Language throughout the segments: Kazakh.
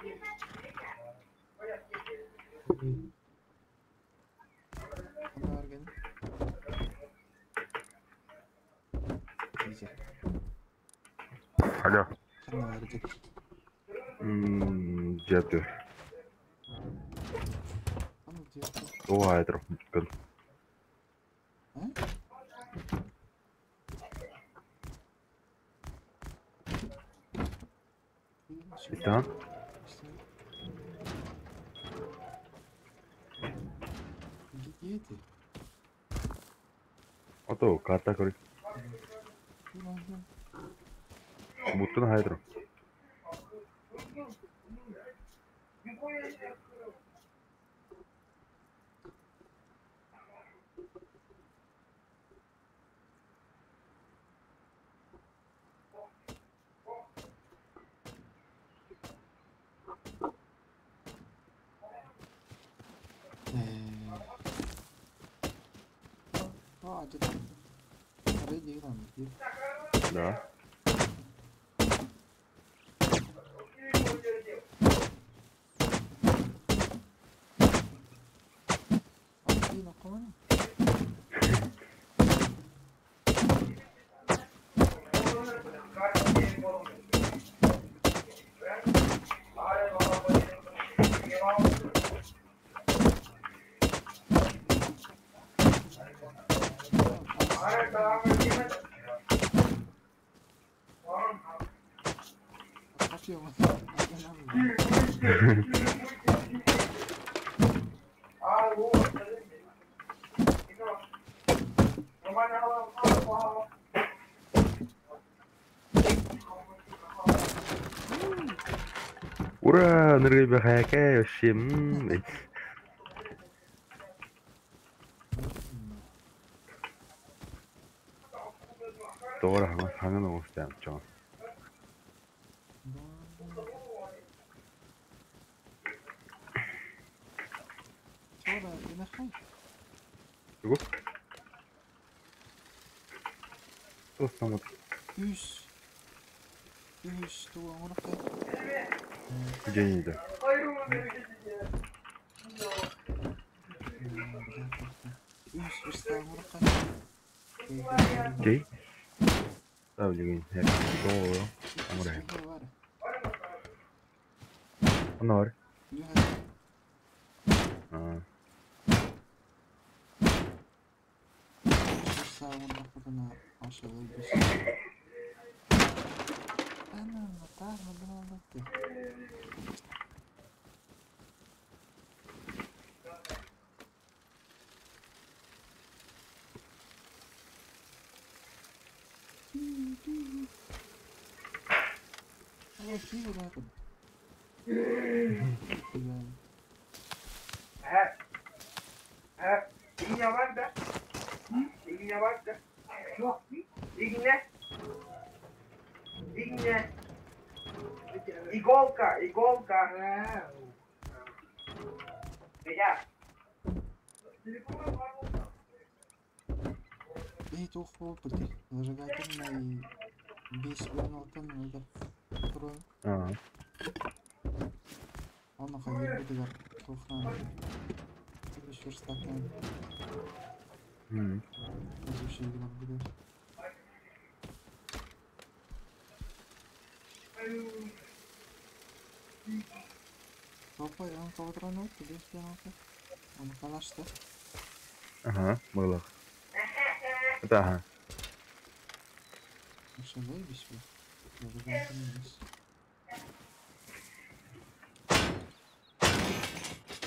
Anda harganya? Iya. Ada. Karena harga. Jatuh. Kamu jatuh. Oh, terus kan. Hah? Kita. Gitu. Atau kata kali. Pulang. Butuh hai terus. Oh, ada tuh. Ada di dalam. Dah. Oh, ini nak mana? Apa yang masih? Ura, nerei bahaya kayak sim. Tora, mas hangan olmuş can. Sonra yine hay. Yok. Dostum. Üs. Tuh orang kaya. Geniydi. Üs orang kaya. Gay. Tahu juga ini. Doğru. Amore. Honor. Orang kena aşağıya bir. Ana, matar, não deu. Olha aqui, moleque. İğne var da. İğne var da. Yok. İğne. İğne. Иголка. Я. Эй, тух опыты. Зажигательный бейс вынутан надо. Второй. Он находил бедер. Тухна. Еще стакан. Изучи игру бедер. Опа, он кого-то ранул, тебе спрятался. Он калаш-то. Ага, было. Это ага. Еще заебись вы. Зажигательный бейс.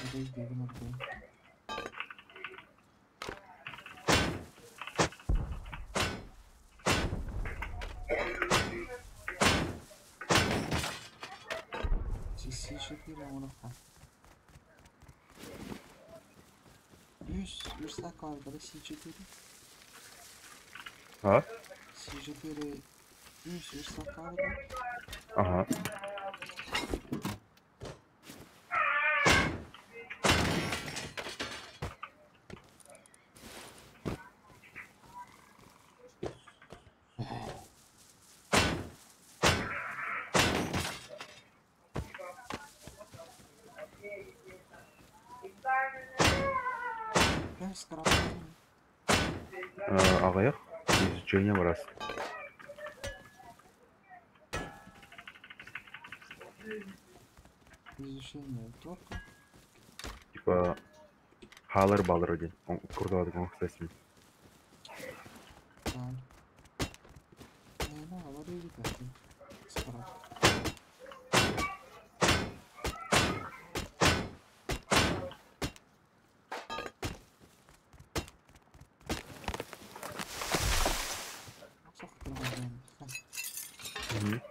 Это и бегу на рукой. C4 unuqa. 100 стаканка, да, C4. А? C4 100 стаканка. Ага. скраб. Агаяк. Изучение барас. Изучение только. Типа халыр балыр ден. Курдавады конкурсиясымен. Правильно. Не, говори, ребята. Скраб. Сколько проводим? Прикинь.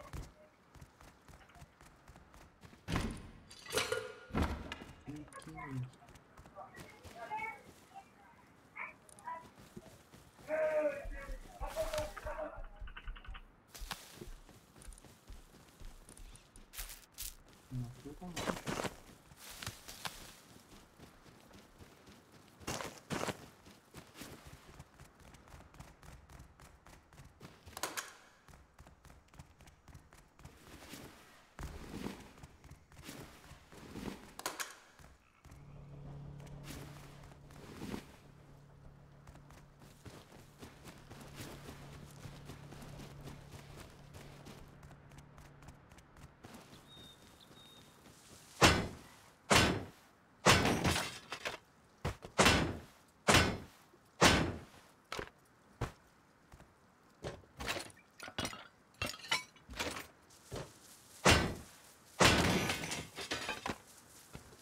Ну, ты там.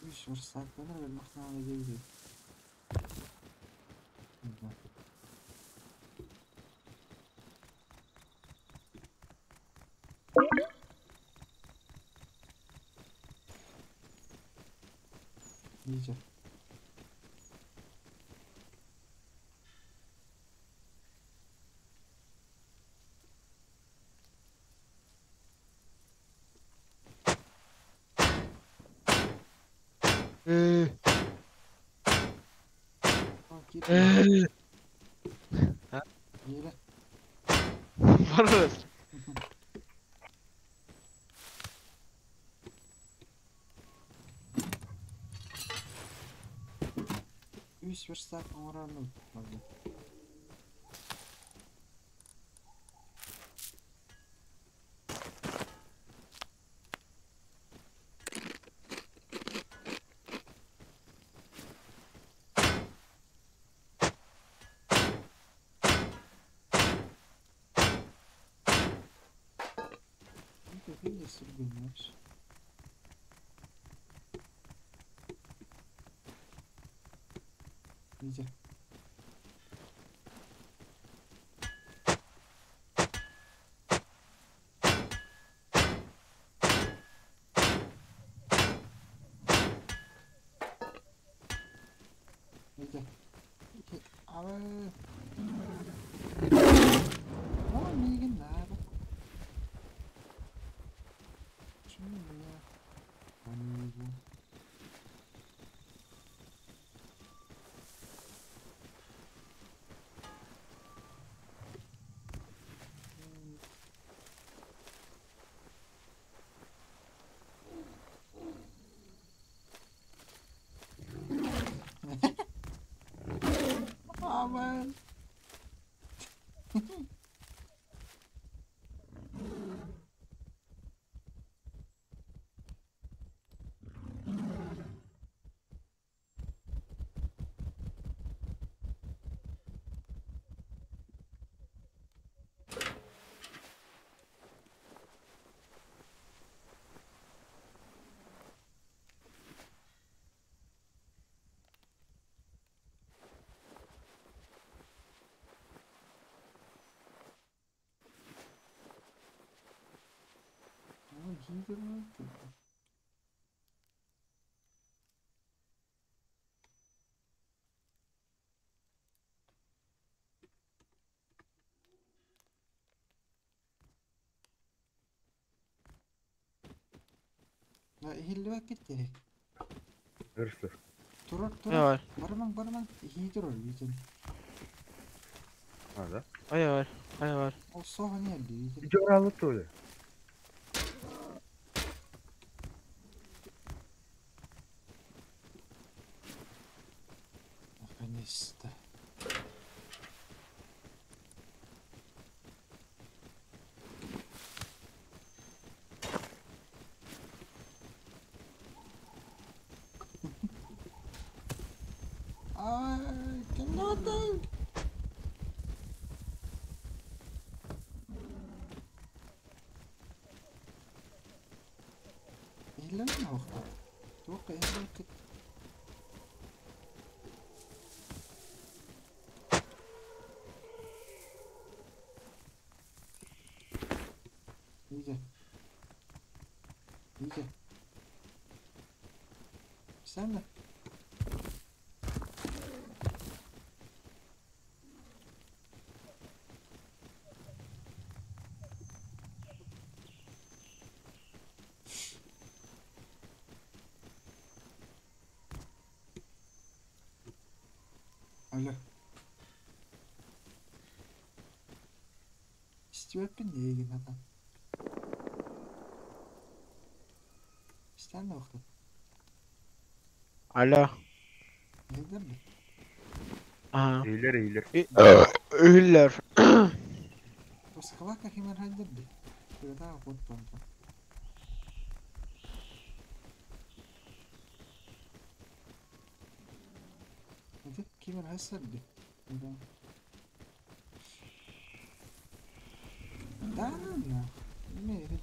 Видишь, версак, наверное, махнала деньги. Да. Видите? Еле. Барбос. Üç versak oranı vardı. Видишь, сюргунешь. Видите? Видите? Aber... Oh, liegen da. Почему меня... Amigo. Ah, man. Oh, hier gemacht. Ya hilli gitti. Hırslı. Durur Ne durur. var? Barman. İyi durur bizim. Hadi. Ay var. O soğan geldi bizim. Bir oralık da öyle. Ben Есть. Ай, кинота. Eğlenme vakti. Yok eğlenme. İyice. İyice. Sen de. Alo. İstiyorsun diye yine adam. İster ne vakti? Alo. Neyden mi? Aha. Eğilir eğilir. Öyle. Bas kavak akı hemen halledin. Böyle daha kod bandı. Hadi kimin hasardı? Neden? Daha ne? Ne yedir?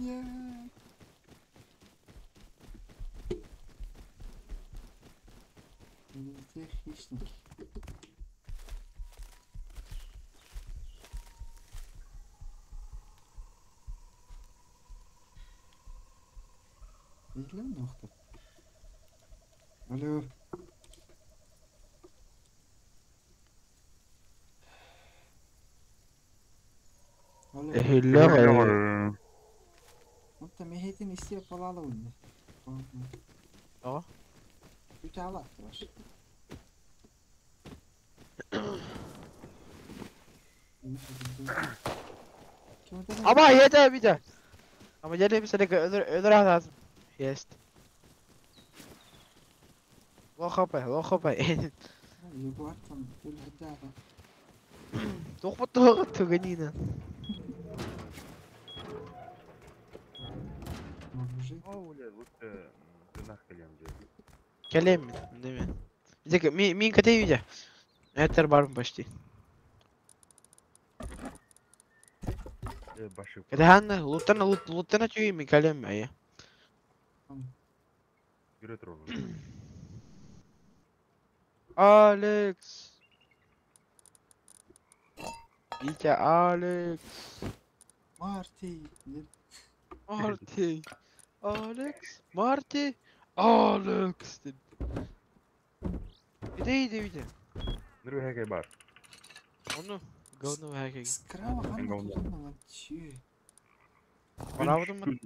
Ya. Bizde hiçlik. Bekle mi nokta? Alo. Alo. Öyle. Mutta mehetin istiyor palalı oyunu. Ja. Üç ağlattı var. Ama yeter bir de. Ama yine bir sene öder lazım. Yes. Look up. يبغى أرقم بالهدافة. Doch تغنينا. مرجي. ولا قلت نحكي كلام değil mi? Bir dakika min katayı yüce. Yeter var mı başti? başı. Kada hanna lootana çöğü mi kalem mi ya? Götür onu. Alex. İyice Alex. Marty. Marty. Alex dedi. Bir de. Nereye hekay var? Onu. Говно herkes. Скрава ханна Говно. тузанна чьи. Правда mı?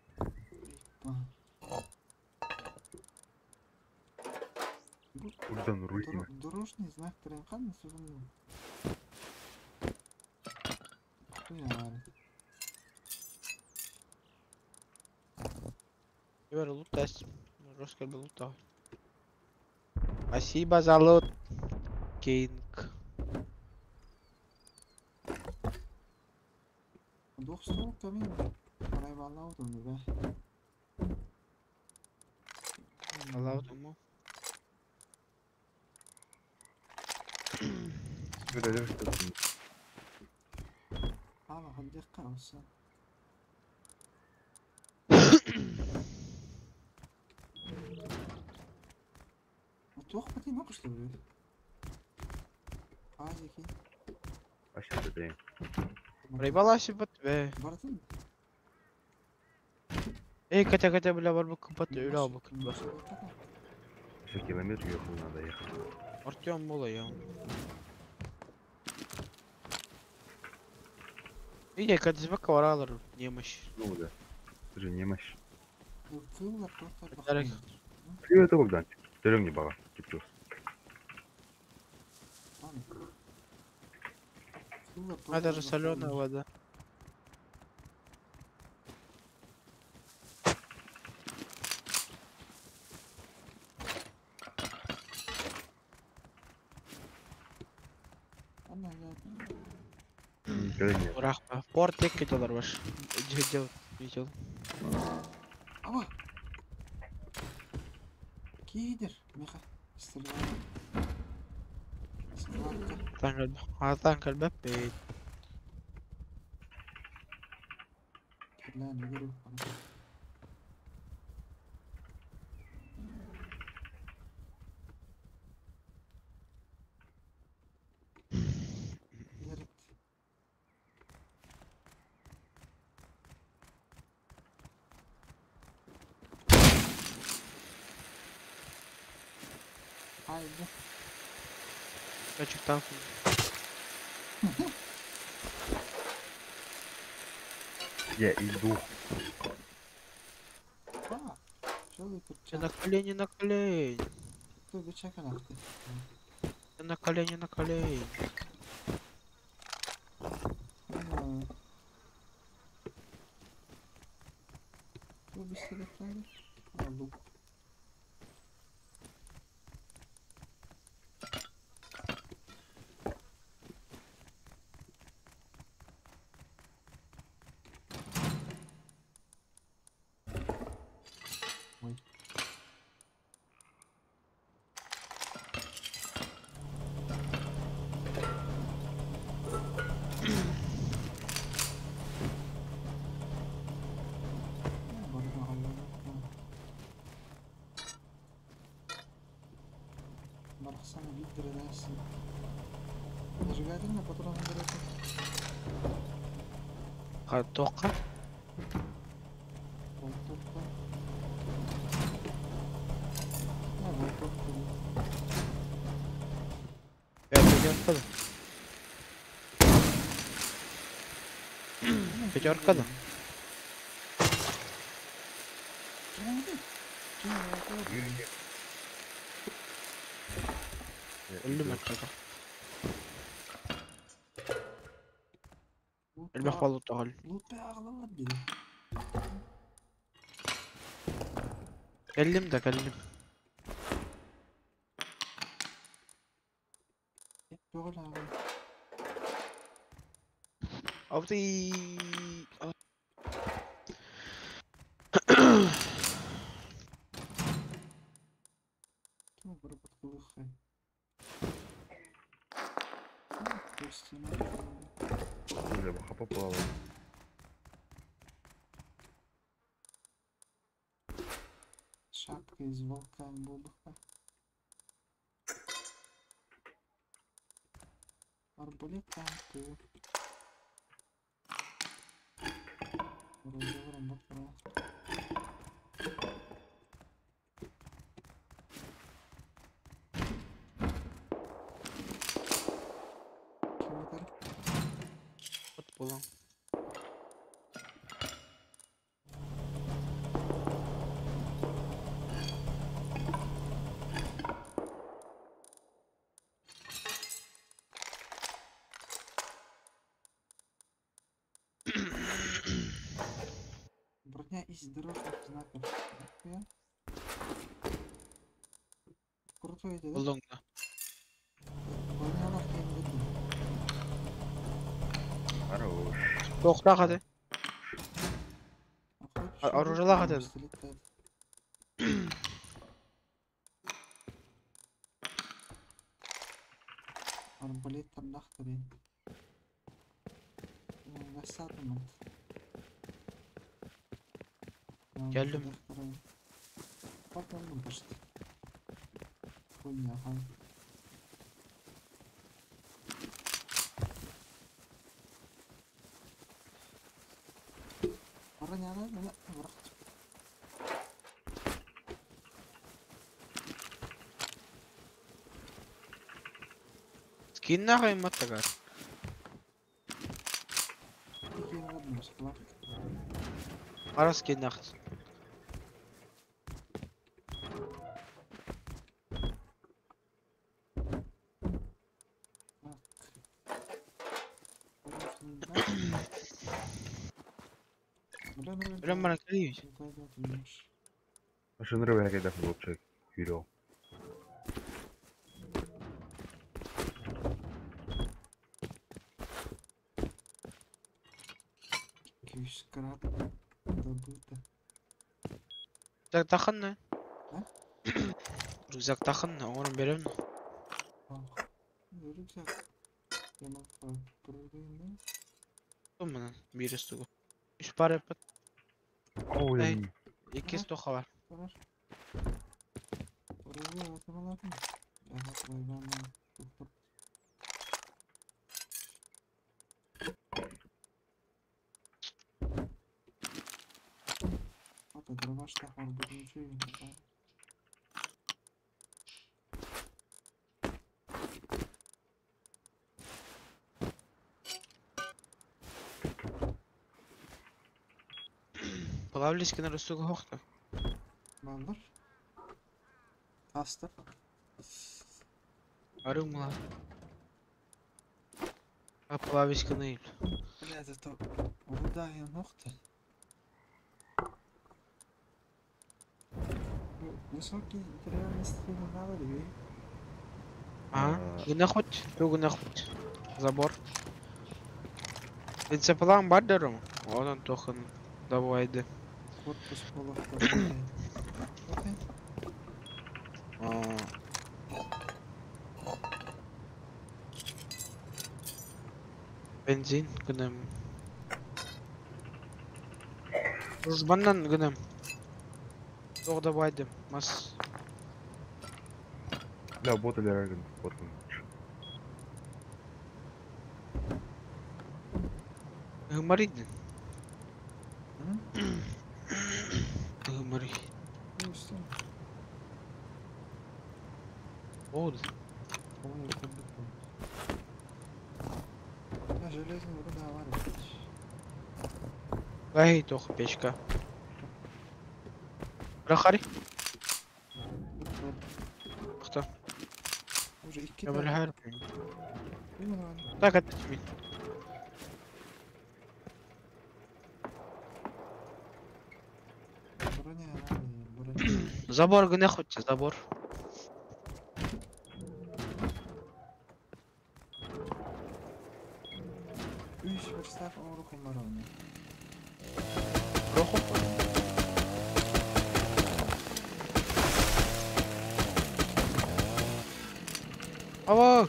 Buradan Rusya. Дорожный знак Тренхана созданный. Хуяри. Ver loot test. Роскер был лута. Спасибо за лут. Кинг. Dostum камин. Parayı aldım be. Аллах mu? Böyle de işte. Abi hadi kalsın. توقفتي ما قشطة بلاد. عادي كي. Aşağıda değil. Рыбала шипат be. Бардın mı? Kata bile var bu kapat öyle al bakın bak. 5 километр ехал надо ехать. Артем mola ya. İyi kadis bak var alırım. Yemiş. Ну да. Ты же не мощь. Kıyımlar tuhaf Gerek. Привет, Богдан. Деревни баба. Киптус. Hadi Barcelona havada. Görünüyor. Bırak be. Port tek gidiyorlar baş. Gidiyor. Aba. Giydir. Mika. İstirham. İstirham. Hasan kalbep be. Kirler ne görüyor bana. Yarat. Haydi. Açıktan Я иду. Aa. Şöyle tutacağım. на колени, на колени. Dur bir çakın attı. На колени, на колени. Aa. Dur bir sebeplerle. Aldım. Oy. Bana Allah'ım. Baksana bir edersin. Зажигательный на патрон берете. Тока. Волтовка. Ne voltовка? Пятерка. Пятерка да. Öldüm arkada. Elbak balık da hal. Loot be ağlamaz biri. Geldim de geldim. Hep böyle abi. Avdi. Tamam bırak bakalım. Уже баха попала. Шапка из волка Бобуха. Арбалет танку. Разговором бакра. Километр. Futbolun. Броня из дорожных знаков. Нахуя? Крутой это, да? Buldum da. Bronyalar kendini. Хорош. Toprak hadi. Охотничий Оружие лук, хотят. пистолет. Арбалет нахта бен. Гасатым. Geldim. Bak oğlum başta. Konya ha. Oranyana bana bırak. Скинь нахуй мотогар. Такие родные склад. Ara скинь нахуй. Ölüm bana geliyor. عشان نروي كده في الواتشات كيلو. скраб добыто. Рюкзак тахын. А? Рюкзак тахын, onu берем. Ах, рюкзак. Ямака прыгну. Думаю, бир üstüge. 3 пар yapıp. Ау, Эй. yani. 2 stoka var. Бараш. Оружие атамалатын. Яга койгандан туктап. Ата дробашта харбырынчы. Плавлискинер üstüge hoqtu. Балдар. Тастар. Arım lan. Плавлискинер. Блядь, это рудая ногти. Высокий реальности не надо, ли? Güne хоть, güne хоть. Забор. Це план бардером. Одан тохан давайды. Корпус полуавтомобиля. Окей. Benzin günem. Ruzbandan günem. Doğda baydım. Mas. Да, боты дорогие. Ботом. Hımarıydın. Hı? Hımarı. Ну, все. Oldu. Ой, это бетон. Я железный руда авария. Gayet tox peşka. Bırakari. Xta. Уже iki Ya böyle tane. her. Değil mi lan? Tak etmeyin. Броня, броня. Забор güne хоть забор. Üç versak onu kumarım. Роху. Ава.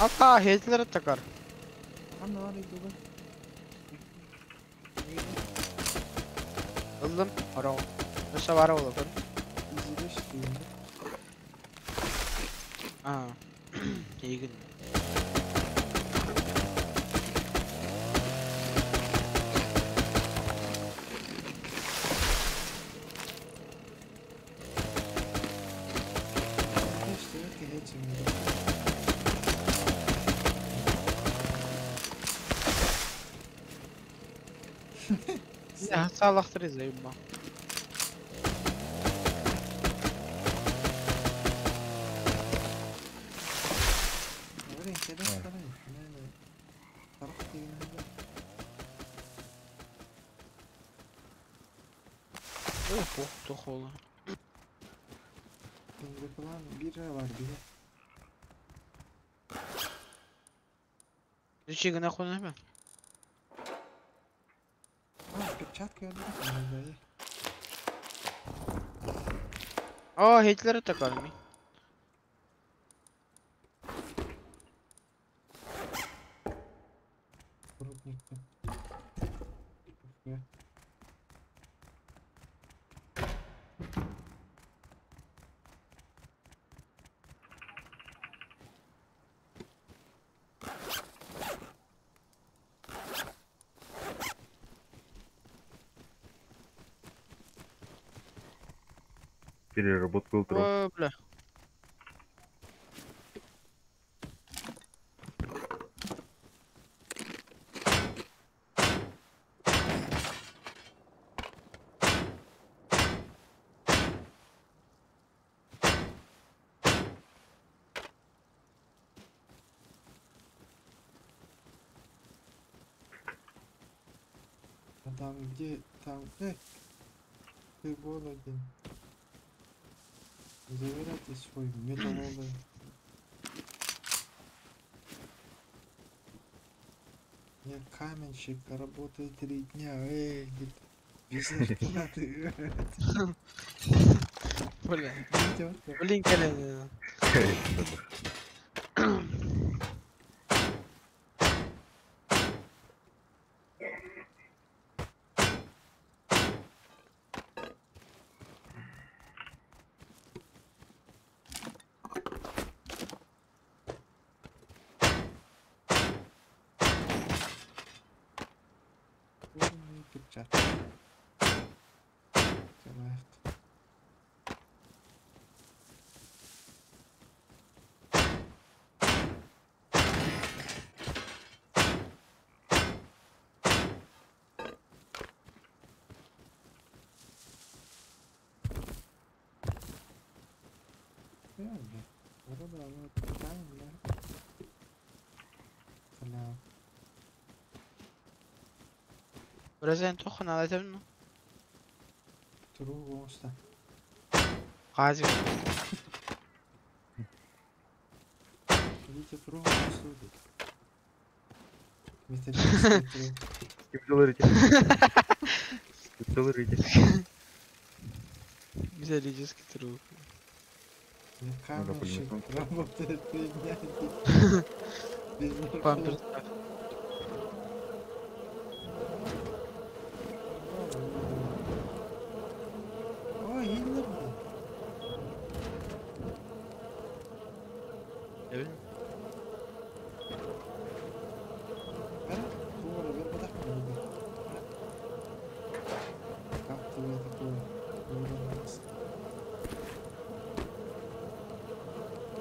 Ata hezlere takar. Anne var idi bu. Aldım. Ara. Nasıl var oğlum? İzide çıkıyor. Aa. İyi gün. İşte yok ki hiç mi? Ya sağlaktırız ya yumma. Öyle şeyler sarayım. Ne? Taraf değil mi? Of of tox oğlum. Şimdi falan biri var biri. Düşü güne konu hemen. Ha, перчатки öldürdük mü dayı? Aa hezlere takar mı? Крупненько. Окей. Переработка утром. О, бля. А там где? Там... ты был один. Забирайте свой металлолом. Я каменщик, работаю 3 дня. Эй, без зарплаты. Блин. Идёт. Блин, Коля. Кожаные перчатки. Целая. Реально. Вроде оно камень, да? Бля. Birazdan tokun alacağım mı? True usta. Gazi. Видите, true usta. Металлический true. Kimseler için. Kimseler için. Güzel yiyeceğiz ki true. Я Надо каменщик, поднять. работает 3 дня. Без Памперс. зарплаты. Ой, indirdi. Evet. Ver, doğru, ver badak mı oldu? Kaptı ve takıyor. Doğru.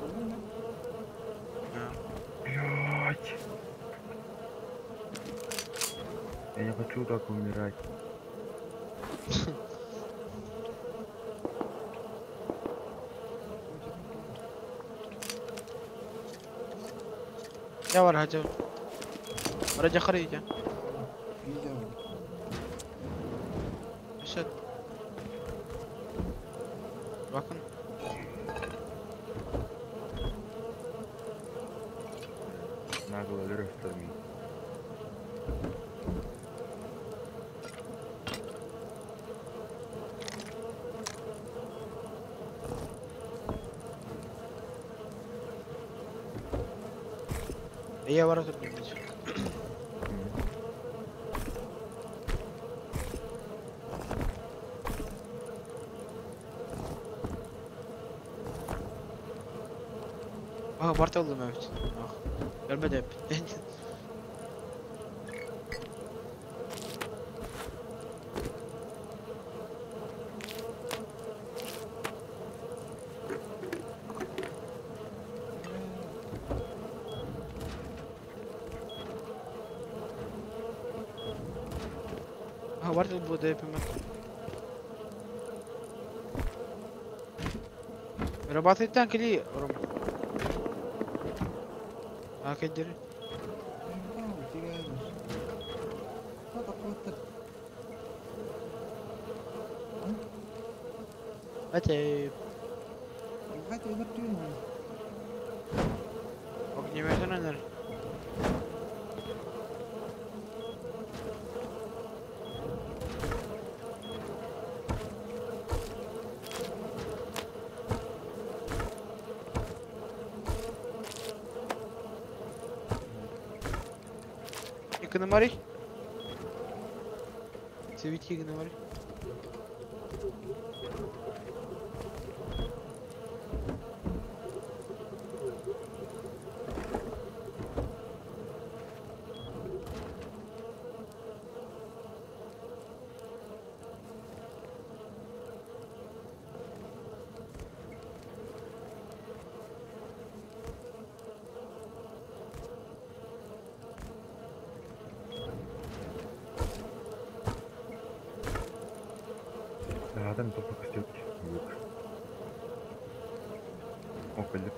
Olur mu? Ha. Блять. Я не хочу так умирать. Ya var hacı. Araca karayacağım. Видео. Aşağı. Bakın. Нагло растормить. İyi var oturdum. Aa Bart oldum evet. Ah. Görmedi hep. Aa Bart oldu hep hemen. Работает танк или Ром? А кедери? Ебал, теряешь. Кто-то просто... Hadi. Hadi öldürtüyor mu? Огнеметы наверное. İki numarayı. Sevit iki numarayı. Adam toprak istiyor ki. Yok. Okuduk.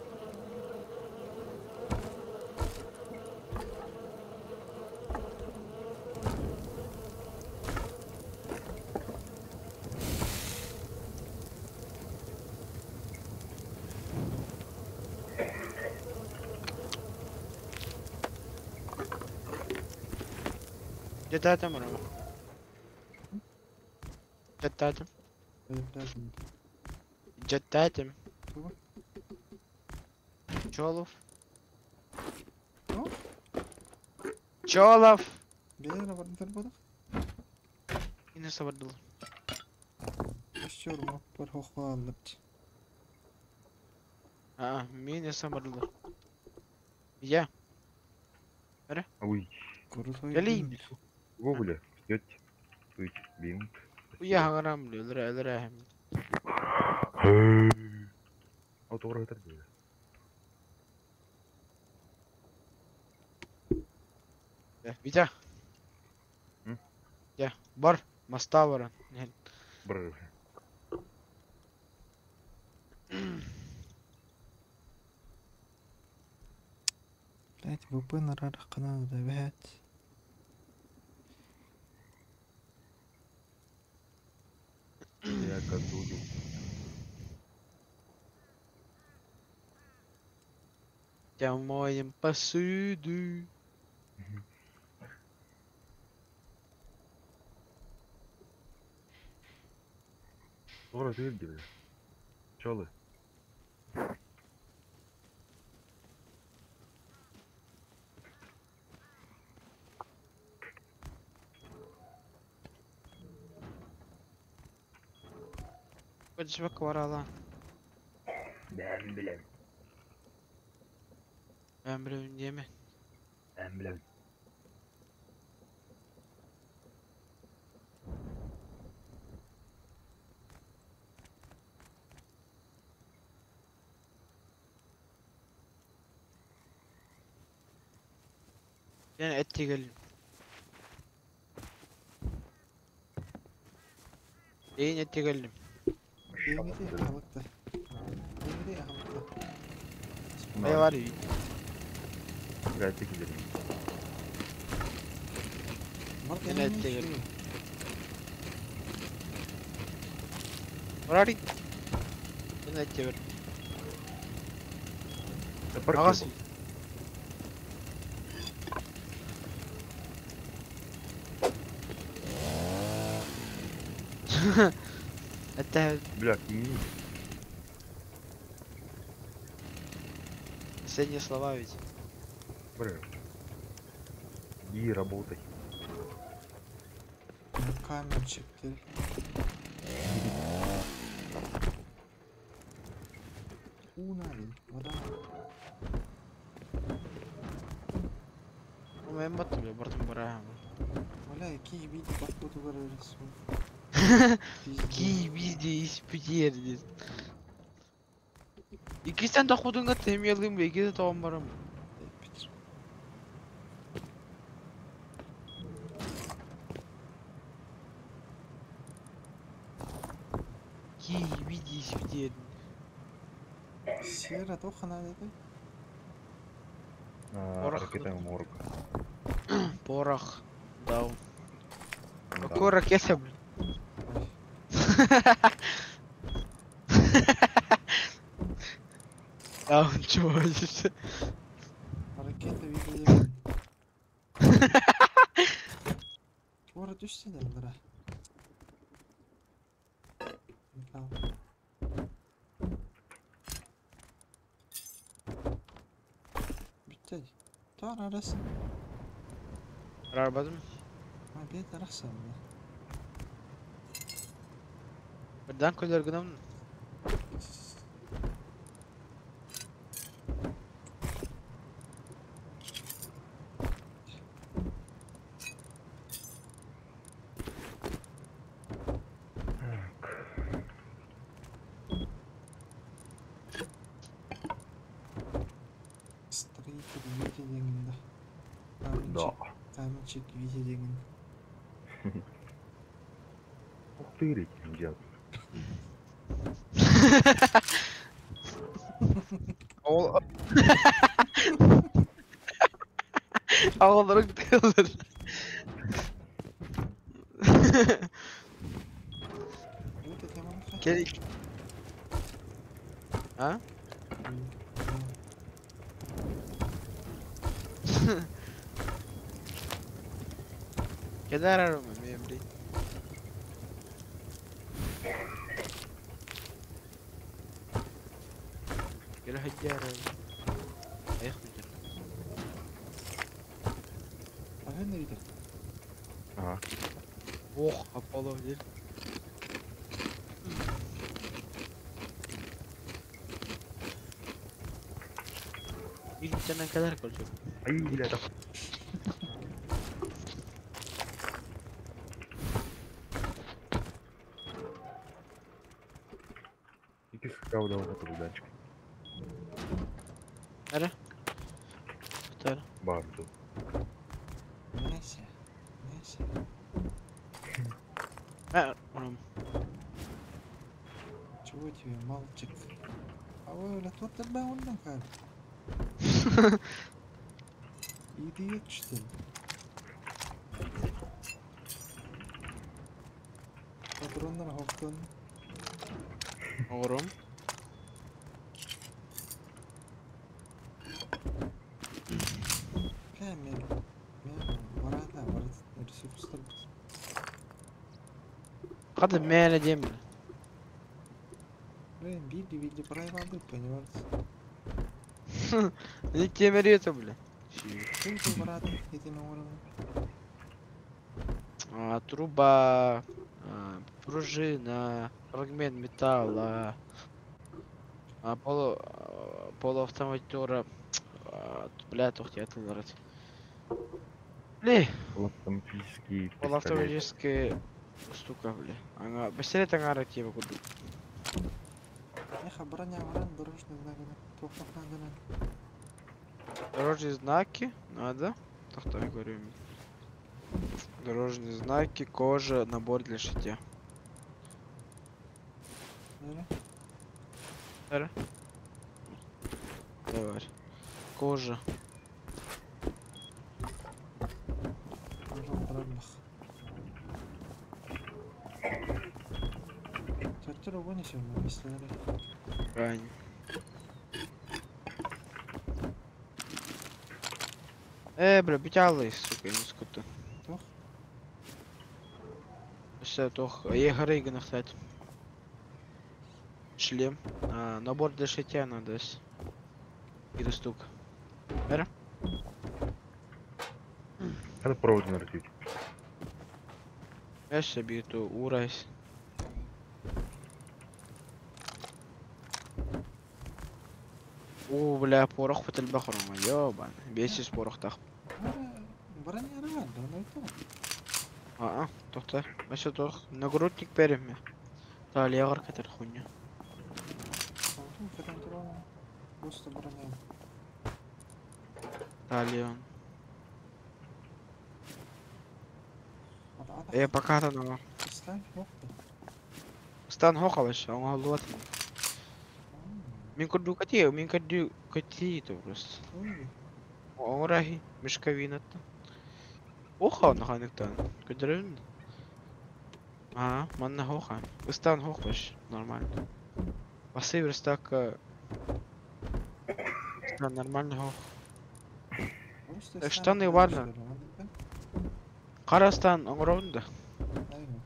جتاتم ولا ما؟ جتاتم لازم. جتاتم شوف. شولف أه؟ شولف Gelir var balık. yine sabırlı. Yaşıyorum hop var hoşlandık. Aa, mine sabırlı. Ya, Ui, Kuru soy geleyim. değil. го, бля, идёте? Стойте, бинг. Uya haram diyor, öldüre hem. Вот ура, это где? Bir de. Hı? Ya, var. Masta var. Бррр. Блять, ВП на рарах каналах давят. Я козулю. Ya moyum pasüdü. Ура, ты где, бля? Пчелы. Kaç bak var lan. Ben bilem. Ben bir ön yeme. Ben bilem. Yani et gelin. Deyin et gelin. Yenge de yakalıkta. Yenge de yakalıkta. Ne var ya? Грайте gidelim. Bak Yine yanına ette şu. gelin. Orari. Yine et ver. Ağası. Это Бля, не. последние слова ведь. Бля. Иди работай. Камер çekti. Унали. Вода. Ну я мотом я бортом бараем. Валя, який бій походу виразився. Ки везде есть потеряли. İkisinden de kodunga temiyalıyım ve ikisi de tamam varım. Ки везде есть потеряли. Сера тохана dedi. Порох. Ракета морг. Порох. Дал. Да. Какой ракета, блин? Ya чего işte? Harekete videoyu. Orada düşsene onlara. Tamam. Bitti. Tamam arasın. Arabadım. Ha bir taraf sandı. Birden koylar gıdam. Строитель видео дегенде. Да. Каменчик видео дегенде. Ух ты, реки, дед. Oğul... Ağlarım kalır. Вот это маленькая. Gerek. Ha? Gider mi memri? Gel hajjar. Ayık mıdır? Bakın nerede? Aha. Oh, kapalı değil. Bir tane kadar kalacak. Ay ileride. İki sıkav da olmadı buradan çık. Nere? Tutar. Bağırdı. Neyse. Neyse. Ha, oğlum. Чего тебе, мальчик? А вы öyle tut ben ondan kaldım. İdiot işte. Patronlar haftanın Oğlum. kamil. Varada resurslar. Kadın meğer diyeyim mi? Ben bildi parayı aldık понимаете? Ne kemeriyorsa bile. Сколько varada dediğin oğlum. Труба, пружина, фрагмент металла, полуавтоматура, бля, тухти отвратительно. Бля, Автоматический пистолет. полуавтоматическая штука, бля. Она, пистолет аңара типа куду. Эха броня варан дорожный знак. Тоқпақ надо. Дорожные знаки, надо. Так, что я говорю. Дорожные знаки, кожа, набор для шитья. Нere? Давай. Кожа. Жоқ барлық. Тәттір оба неше ма мислері? Рань. Бля, битялый, сука, не скута. Тоқ? Все, тох, егоры гнахтать. Шлем. Набор для шитья надо. Или стук. Эра? Это провод нарастить. Я себе эту урайс. О, бля, порох в البحر ёбан. Бесис порох так. Броня рван, да оно и то. Тоқта. Мәсе тох. Нагрудник берем я. Та легар кетер хуйня. Алтын кәдім тұрған. Просто броня. Талион. Ата Пока то ну. Стань, оқты. Стан хохалаш, а он лот. Мин куду кати, мин куду кати то просто. Ой, Орахи, мешковината. Оха наханиктан. Кудрын. Манна хоха. Стан хохаш, нормально. Пассив стак. Стан нормально хох. просто Так стань штаны туда ладно. что ли, ладно? Карастан, оңронда. Айну.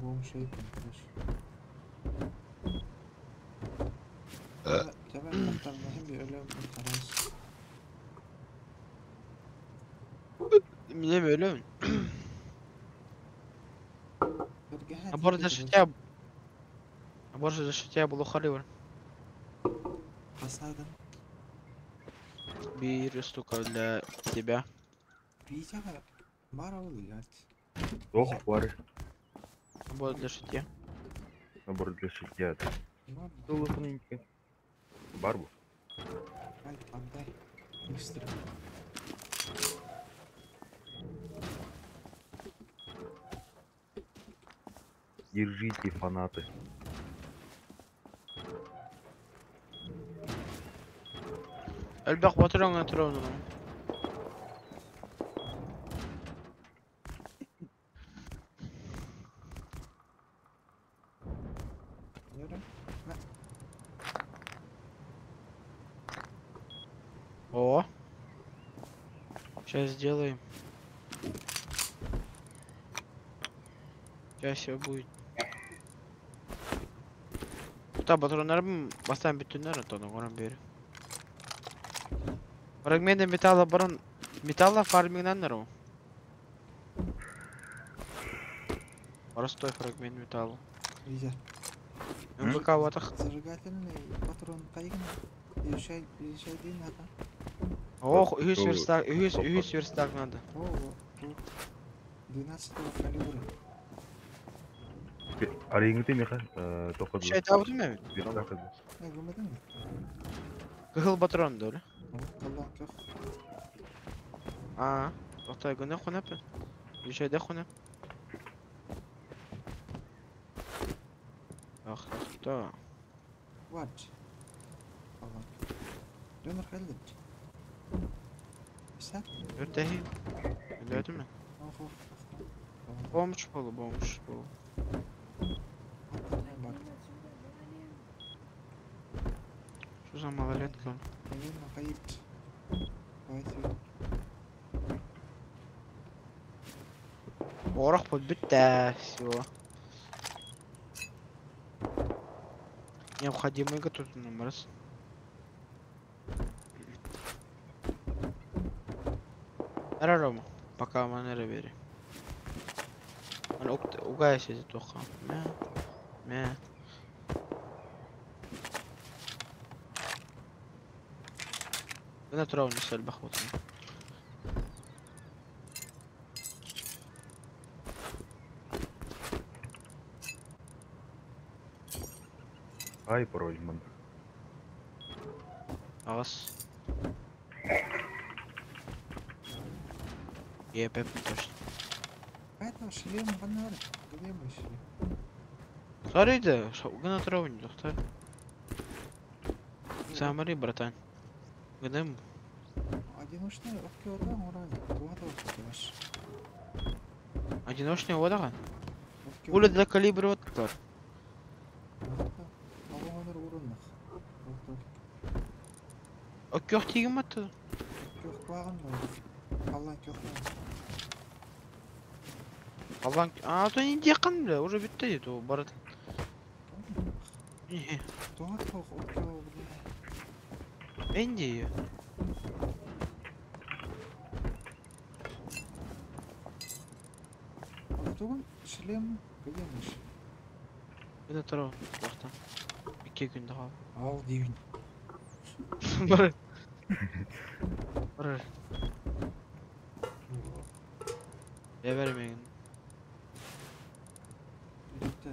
Бом шейпин, короче. Тебе там мهم بيقولهم خلاص. Мне böyle. Берегать Набор еды, для короче. шитья. Набор для шитья был халивр. Посадом. Bir штука для тебя. Видео бара улыбать. Ох, пары. Набор для шитья. Набор для шитья. Ладно, Толокненько. Барбу. ай, отдай. Быстро. Держите, фанаты. Elbak batırın etrafını. Yürü. Сейчас сделаем. Сейчас все будет. Та патронlarım басан bütünler atonu oran beri. Fragmende metalla baran metalla farming'dan o. Простой фрагмент металла. Витя, МВК ватах. зажигательный патрон қайгын? Ешай дейін ата. Ох, 100 верстак надо. О, 12-го калибра. Арayın mi kan? Tokadı. Şey tapdın mı? Bir dakika. Görmedin mi? Kıhıl patron da öyle. Kallan kök. Aa, Oktay güne konap. Bir şey de konap. Ah, da. What? Kallan. Döner kaldık. Sen? Ötehi. Öyle mi? Oh. Bomboş bolu, bomboş bolu. Bak. Şu zaman malaletka. Наверное, кайт. Давайте. Орах под битта, все. Необходимый готовый номер. Раром, пока манера бери. Она угая сидит тоха. Мя. أنا تراوني سلبة خطنا. Ay paroj man. أغص. Беп точно. Это шлем фонарик. Где мой шлем? Смотри, да, أنا تراوني دكتور. Смотри, братан. Гнем. Одиночный океода морали. Туата океош. Одиночный водага. Пуля для калибра вот так. Аваныр урыннах. Окёх тигим атты. Кök багын мой. Қаллан кök багын. Аллан. А то не декан бля, уже битти то барат. Туата окео бля. Энди. Антугун шлем где мой шлем? Гына тарау. Вақта. 2 күнде кал. Ал дейін. Бар. Я бермейін. Үйретті.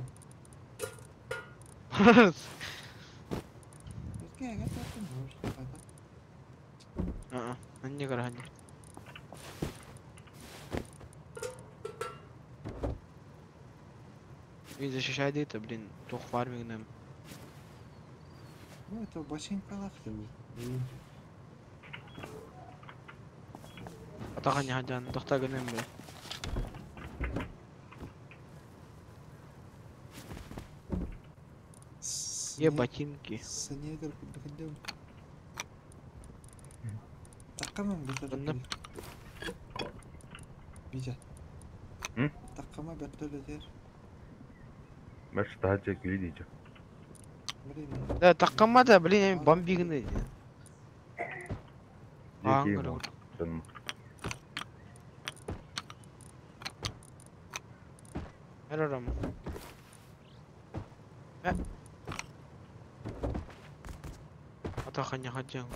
Өтке әгәт әттім. Қайта. Мен не қарағанды. Мен защищай дейді, блин, тоқ фармингнен. Ну, это башенкалақты бұл. Атаға не хадян, тоқта гөнем бе. Е ботинки. Снегер күндігіндем. Таққамам бөтөлі. Бұндым. Витя. Hı? Таққама бөтөлі дер. Ben şu daha çek gülü diyeceğim. Блин. Да, таққама да, блин, бомбигіні. Diyeceğim o. Canım. Әрарам. Атаға не хадян.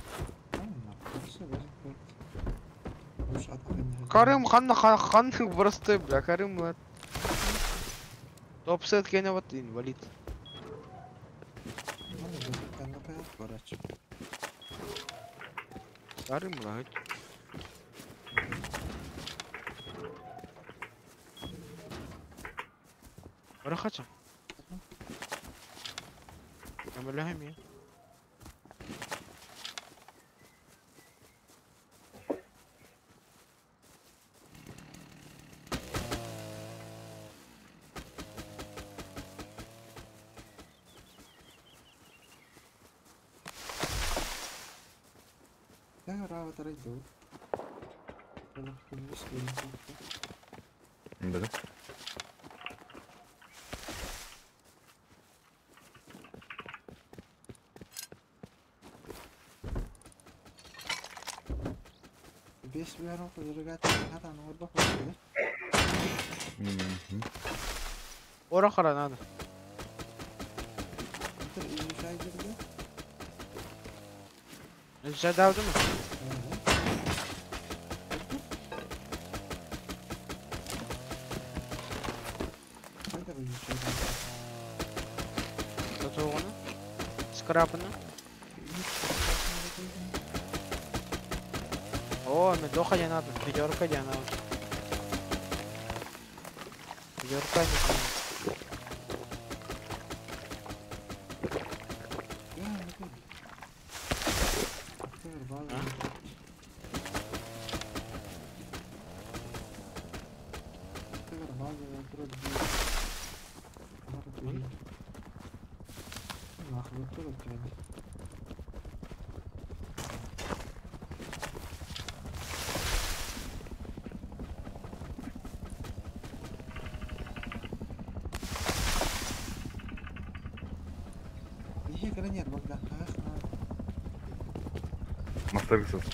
Карым ханны простой, бля, Карым лад. Топ-сет кене вот инвалид. Карым лад. Барахача. Амаляхем я. Я рава тарайду. Elektrimiz gelecekti. Böyle. Beş bir ara koyuyor. Hatta orada koyuyor. Ora karan hadi. Bitir iyi şey girdi. Sen davdı mı? Haydi iyi şey girdi. Tatuğunu. Scrap'ını. Oo, me doka yanado. Pejorka yanado. Pejorka yanado. Ya ne kadar. Bitir bazı. Ha? Bitir bazı oturup bir. Mahvoldu yani. Iya keren ya bang dah. Master kısas.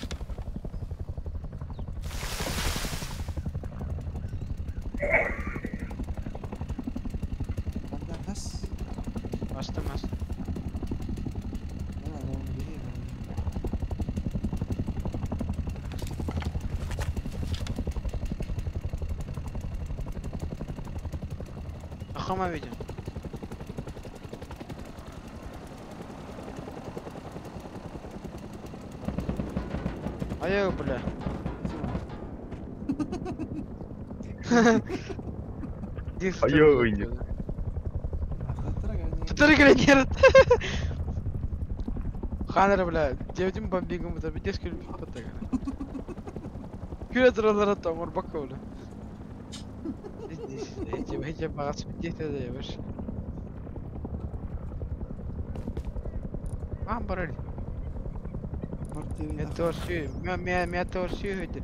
Bang atas. Bastım bastım. Ya orang dia. Akama vereceğim. Ayo bula. Ayo oyuncu. Akhirnya keren ya. Tutara keren Ханара бля, девдим бомбигом это видишь как потага. Күрә торалар тамыр бакка бля. Эти багас битте дә яш. Ам барали. Партия. Это все, меня то все это.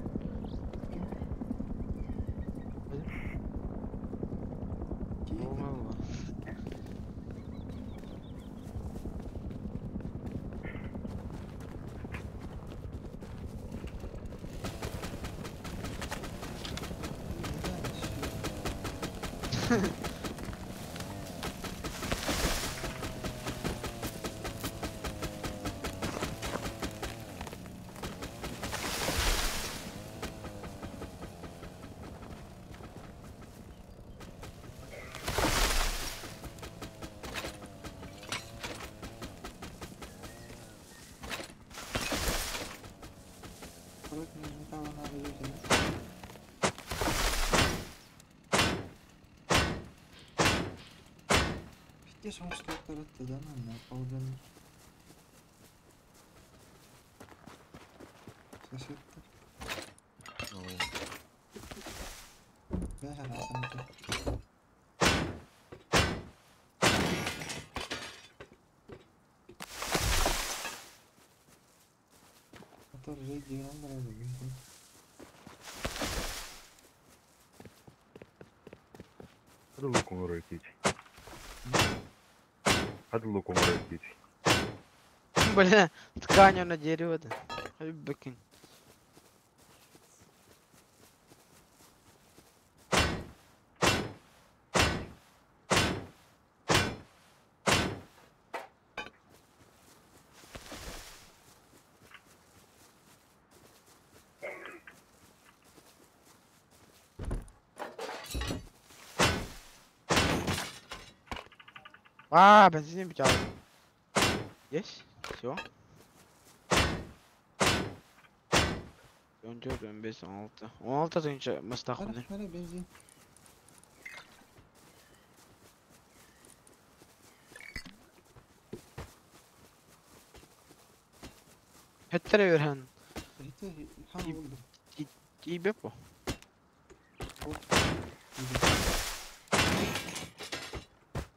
Perut minta warna biru sini. Peki sonuçta tarafta da ne yapalım? Şaşırttı. Ve herhalde. Motor ready number ada gitu. Hadi луком ракеть. Hadi луком ракеть. Бля, ткань на дерево да. Ай бакин. А, бензин битал. Есть? Все. 14, 15, 16. 16 önce Mustafa ne? Mana benzin. Hettere verhan. Itu ham oldu. İyi bepo.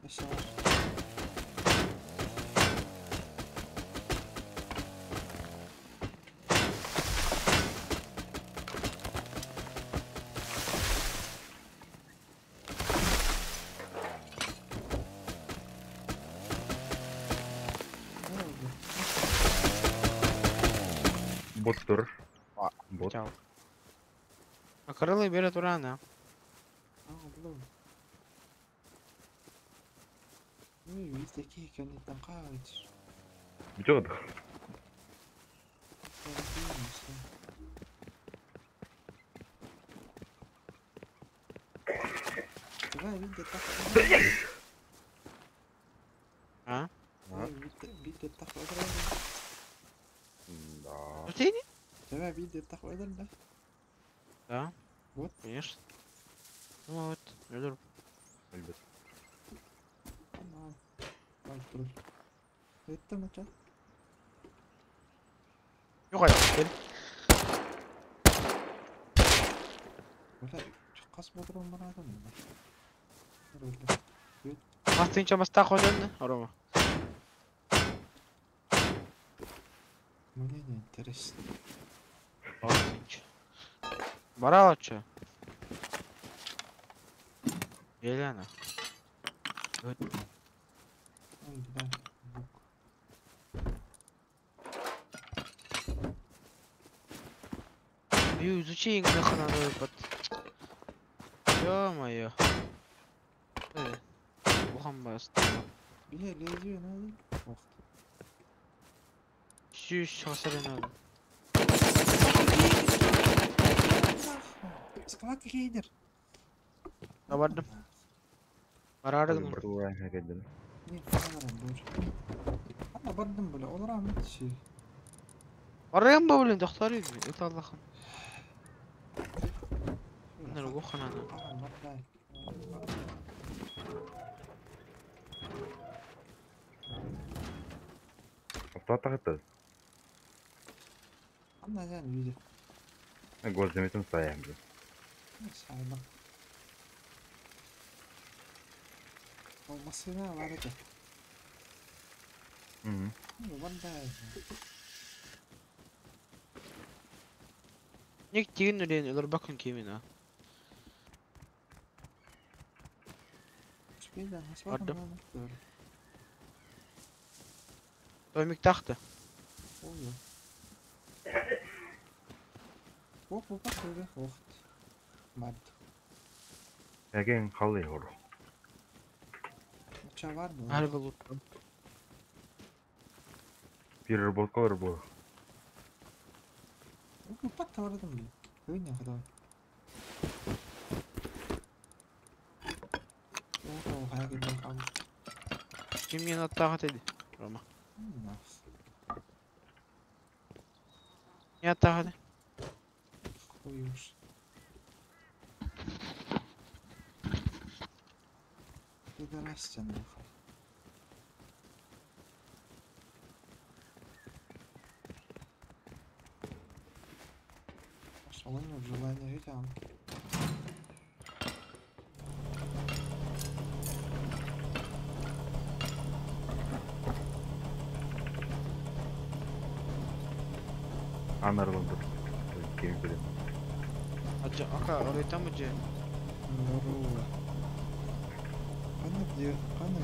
Aşağı. botttur. Aa, Bot. Ciao. Akırılı bir duran ha. belum. Wih, bisa kan ditangkap. Bujuk. Coba bir tak. Ha? Bir tak öder. Да. Öteydi? Coba bir tak öder de. Да. Вот. Конечно. Ну вот, ölür. Elbet. Tamam. Bak dur. Etti mi çat? Yok ayak gel. Böyle çok kasma durum bana adam mı? Böyle. Bastınca bastı koydun ne? Orama. Мне не интересно. Bastınca. Bara açı. Gel yana. Evet. Ой, да. Бук. Изучи нахрен под. Ё-моё. Бухан басты. Бля, лезю, надо. Ох ты. Şu şahsarına. Скалат рейдер. Kabardım. Karardım. Bir uğrayın hakikaten. Не, фонарем больше. Ana bardım böyle. Olur Ahmet şey. Arayın mı böyle doktor yüzü? Et Allah'ım. Bunları bu kanana. Aa, barday. Автомат тағытты. Ana yani yüzü. Gözlemetin sayemde. Sayma. Olması ne var ki? Hı hı. Barday. Ник тигин нурен илер bakın kimin ha. Şpeyden hasbam Bardım. böyle. Ömük taktı. Oluyor. Bak böyle vakit. Mad. Яген қалай ор. Uçağı var mı? Harbi loot'tum. Bir работка бар бұл. Bu patta var adam. Oyun kadar. Oho, hayal ettim kaldı. Kim yine attağı dedi. Roma. Niye attağı dedi? Koyuyor. Bir de rest canım. Солоню в желание видел. Анарланды. Кем білем. Acı aka orayı tam acı. Здорово. Она где? Hangi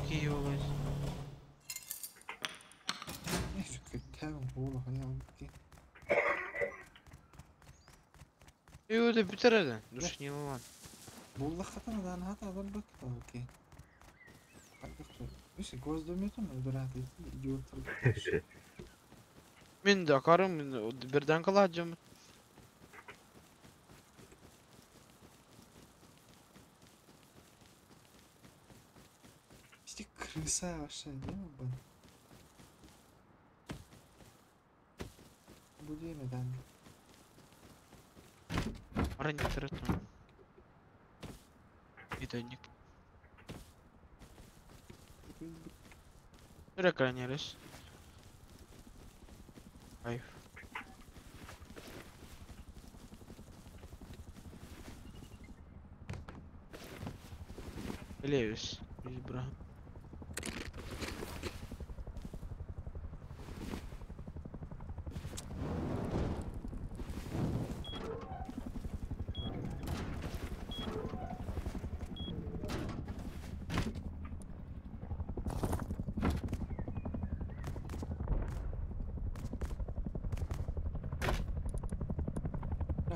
ki iyi olur? Neyse kötü oğlu hayal ki. İyi de biter edin. Dur şimdi lan. Bulda хатадан хата барбак окей. Хатта. Неше gözlemiyordun öldürədi. İdiotlar. Ben de akarım birden kalacağım. İşte крыса вообще, değil mi bu? Bu değil neden? Ara не тратно. Питанник. Рекранерис. Кайф. Левис. Избра.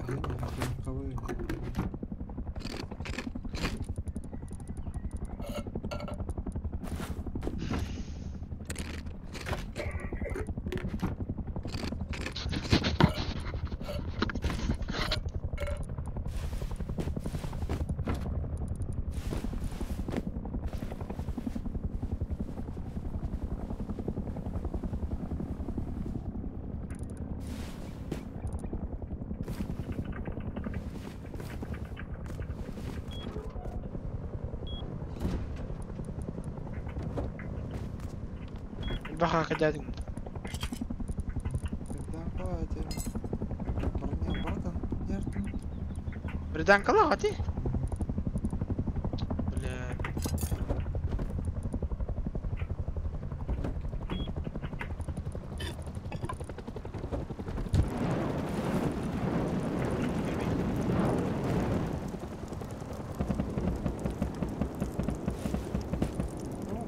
هنا حكيم قوي. البحر كدادي قدام قواتي. برني بركن يرتن. بردان كلا غتي ولا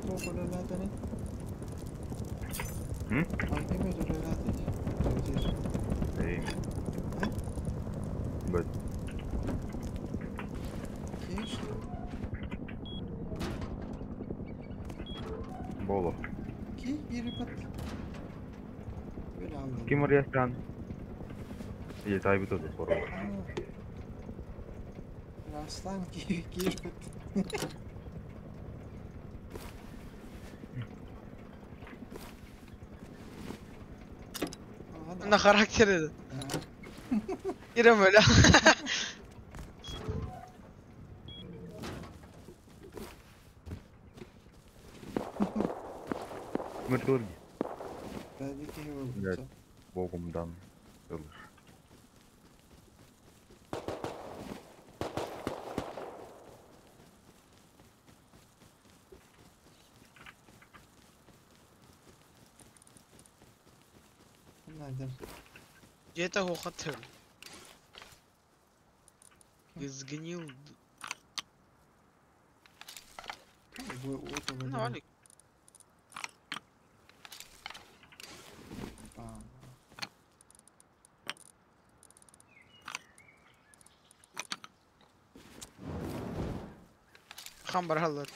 فوق ولا لا تاني؟ هم؟ ايمج ولا لا تاني؟ توزير. ايه بس كيش؟ بولا كي يربط. ولا عم. كيف مريح كان هي تايبة تصور الأسلان كي يربط. انا خراكتر هذا يرمل مرتورج هذيك هي لا. والبطة. بوقمdan olur. نادر. جيته خطر يزقنيل انا عليك خمر هلا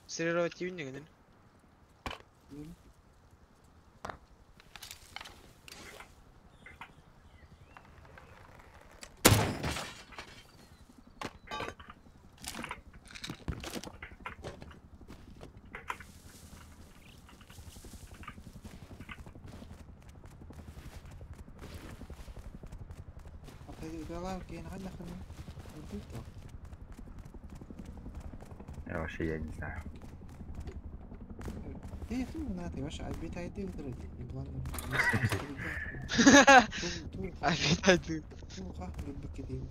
سيريروتي وين قدن يلا كاين على خلنا نبيتو. Ja, şey yani sen. هي تو ناتي واش عبيت هايدي ودرتي يبغى تو عارفين هادو تو خا قلبك كثير.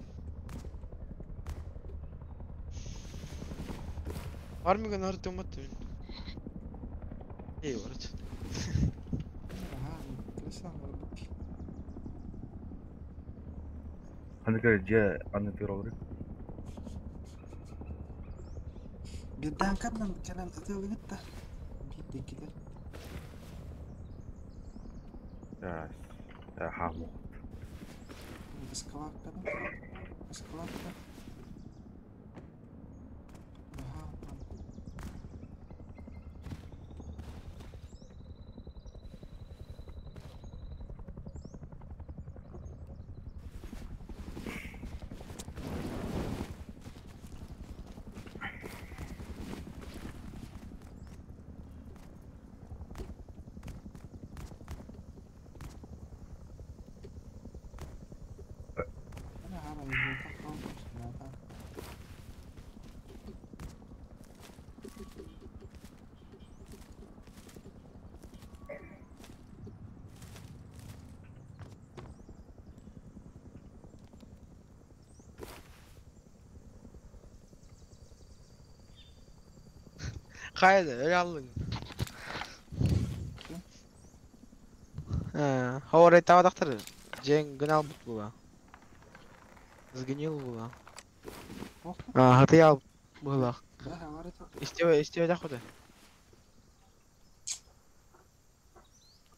هارمي كان هارتو متن ايه ورت ها لسه قلبك. Hani kerja anlatıyor olur. قدام كنا كلام تو قلت بيدي كده. Ya, ya hamu. بس كواك كده بس كواك كده. ها أنا هذا اللي تقوم هذا. قاعدة يلا هو ريتا واحد اكتر جين قنال بطبوها زقنيل بطبوها وقت هاتي بطبوها Да, говорит. استوى تاخده.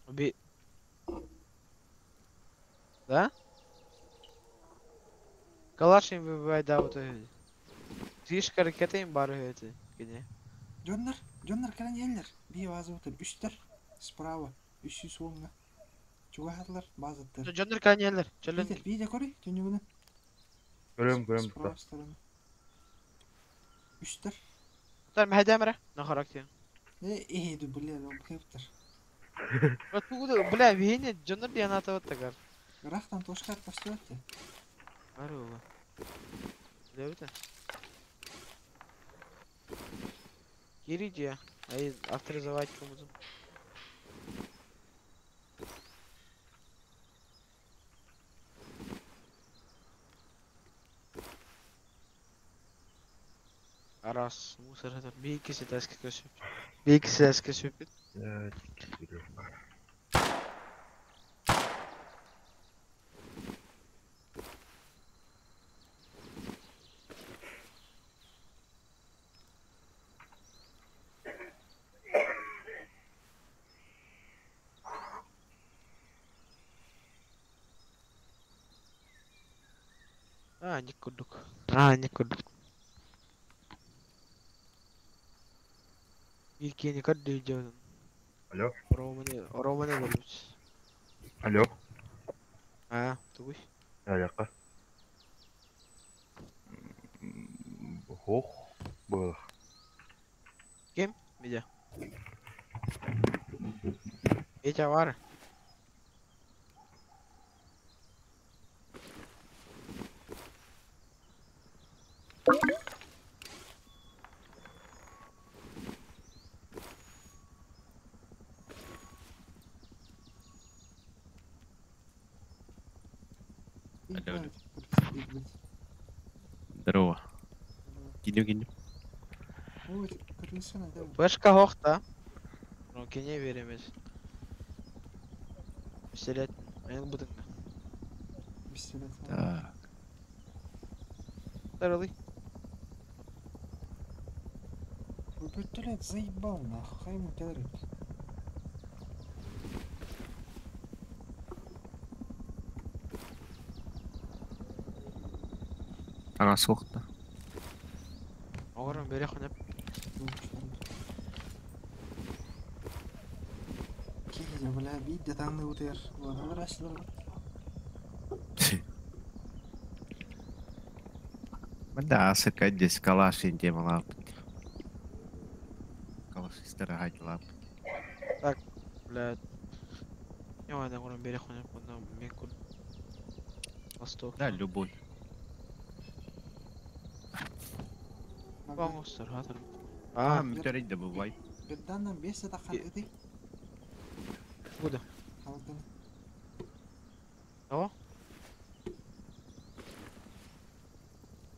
بي да? Калашин выбивает, да, вот эти. Видишь, каракетами бары эти. Где? Жондар калан елдер. Бие базы отыр. Үстер. Справа. Үсі соңына. Чуғатылар базыттыр. Джондар каньерлер. Джондар. Бейде көрей. Төнігінің. Görüyorum Справа burada. стороны. Үстер. Тар мхадамра. На характер. Ейді білер. Ол кептір. Вот тут, бля, вене, Джондар дианата вот такая. Рахтан тошқат бастыратты. Здорово. Бля, это. Кириди, ай авторизовать кому-то. Арас, мусор это. Бейки сетаски көсіп. Бейки сетаски көсіп. Evet. Biliyorum. Не кудук. Не кудук. Бейки не кадды идет. Alo. Романе болуч. Alo. Тугуй. Ne alaka? Hoch. Balık. Кем? Медиа. Петя var. Алло. Ой, Здорово. Кинем. кыргызстан да. Флешка хохта. Ну, кене веремez. Пистолет. Мен будыңга. Пистолет. Так. Тарылый. Вы пистолет заебал нахуй. Хай ему подарит. Ана соқты. Оғырын бере қонып. Кейде бля бейді таңды өтер. Олар ашылар. Мында асырка здесь калаш инде малап. Калаш истерагать лап. Блядь. Не вайна оғырын бере қонып. Онда мен күн. Восток. Да, любой. Баңостар, хатыр. Мүдәрет де бывай. Бірданнан 5 сатақан өтей. Куда? Қалдың. Ава?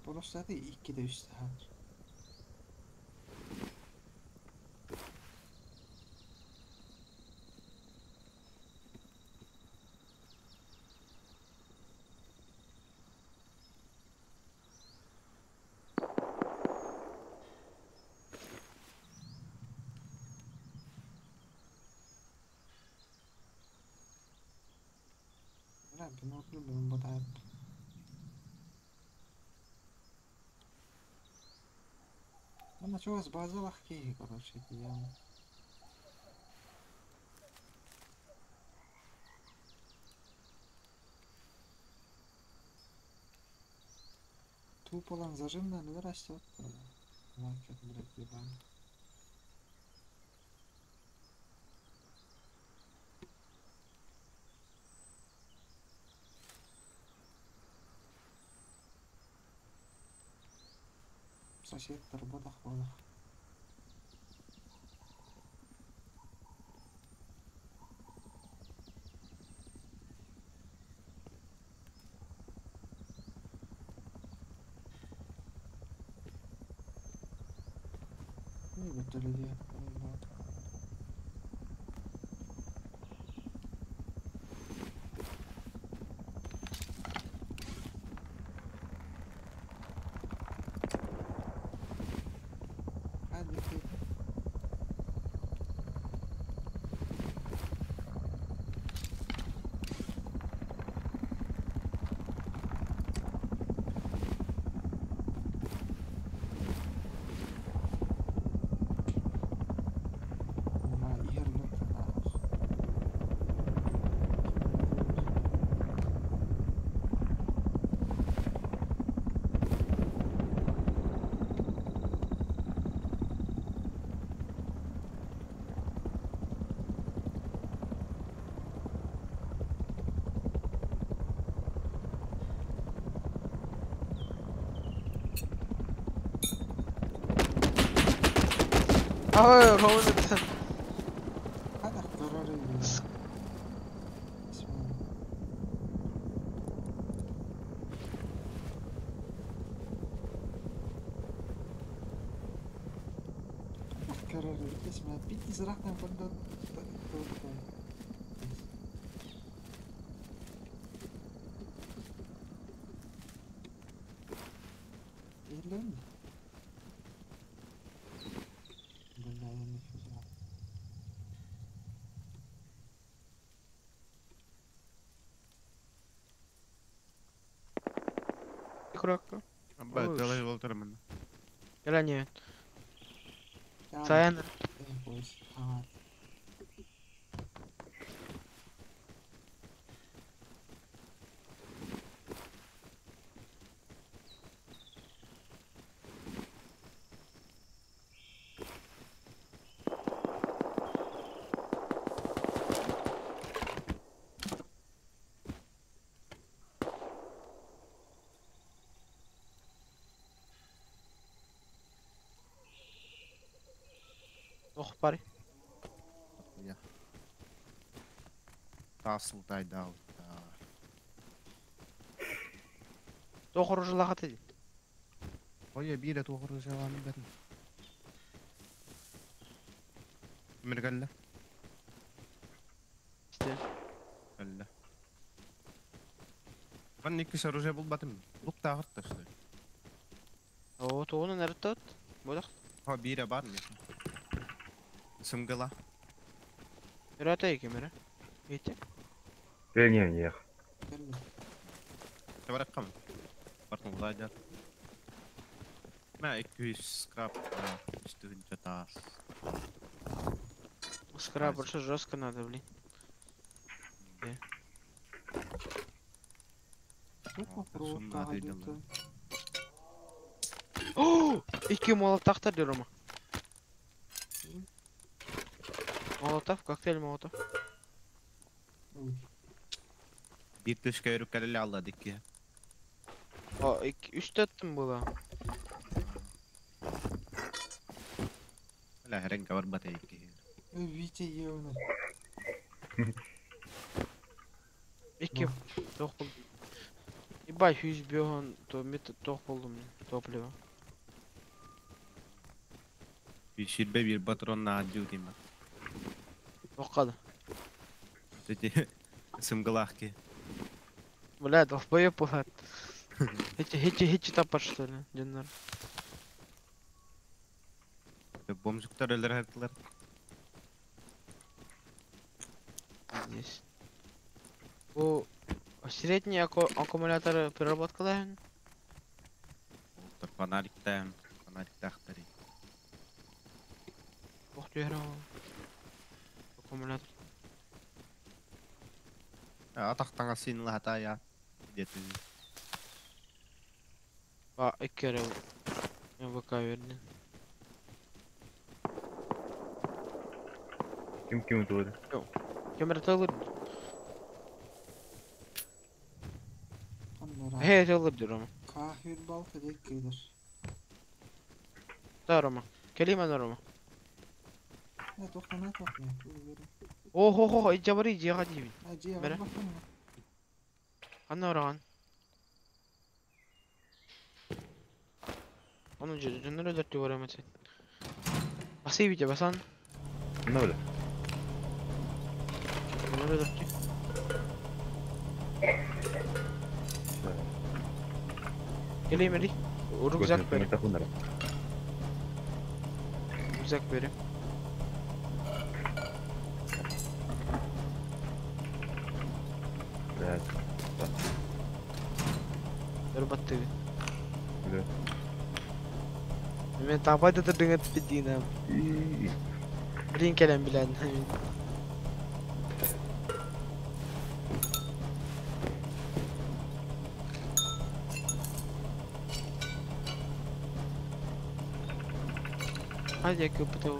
Полостады 2-де үсті хатыр. Бинокл білім бұдайып. Мына чого з базовых кей, короче, діям. Туполан зажимно не растет. Лайкер, блядь, ебан. Соседтар бодах бодах. Не это людей. اه هو ده. هذا قراري اسمه قراري اسمه بيتي صراحة بندر يلون بالله يعني فجأة Kroka. Batalay Volterman. Eller nie. يعني Sayang. ايه كويس اه Oxpari. Ja. Tassel тайд out. To'g'ri laqat edi. Oya bira to'g'ri javobni bering. Mirgalla. İşte. Alla. Ben iki soru cevap batım. Luk tağırt taştı. O to'g'ri nerede tot? Bo'laq. Ha bira var mı? Sımgıla. Yurata kamera. Yetti. Gelin ya. كلم Tabarak kam. Bartın gulacat. Ma 200 scrap. İşte hınca tas. Скрабер, что жестко надо, блин. Опа, Sunna провод değil где-то. ama. О! İki молотовтар diyor ama. Молотов, коктейль молотов. Ой, Bir tuşka yürük kaleli alladık ya. O iki, üç attım bu. Hala her renk var batı iki. Витя Евна. İki. Çok buldum. Ебать, 100 беган, то метод çok buldum topluyor. Bir şirbe bir patron nacı diyeyim ben. O kadar. Dedi sımgılah ki. Бля, долбоёб Булат. Hiç tapar что ли, Динар. Bomcuklar öler haritalar. Здесь. Bu средний аккумуляторы переработкалайын. Fanarikten. Fanarik tahtları. Ох, түйәрі ол. Аккумулятор. Атақтан асынла хата ya. Dedi. Ба, iki kere МВК verdi. Kim tuğdu? Kamera tağılır. Onlara He tağılır diyor ama. kahvir balta dek gelir. Da Roma. Kelime de Roma. Ne tokana tokana. Ого, icabari ciha diyeyim. Acıya Bere. bakın mı? Anna oragan. Onun cücünleri ödürtü var hemen sen. Basayım bir basan. Ne öyle? Cücünleri ödürtü. Geleyim Eri. Rükzak verim. Bunlar. Rükzak verim. Evet. Berbat dedi. Öyle. Ben tapayda da dengan dediğini abi. İyi. Bilin kelem bilen. Hadi ya köpüte ol.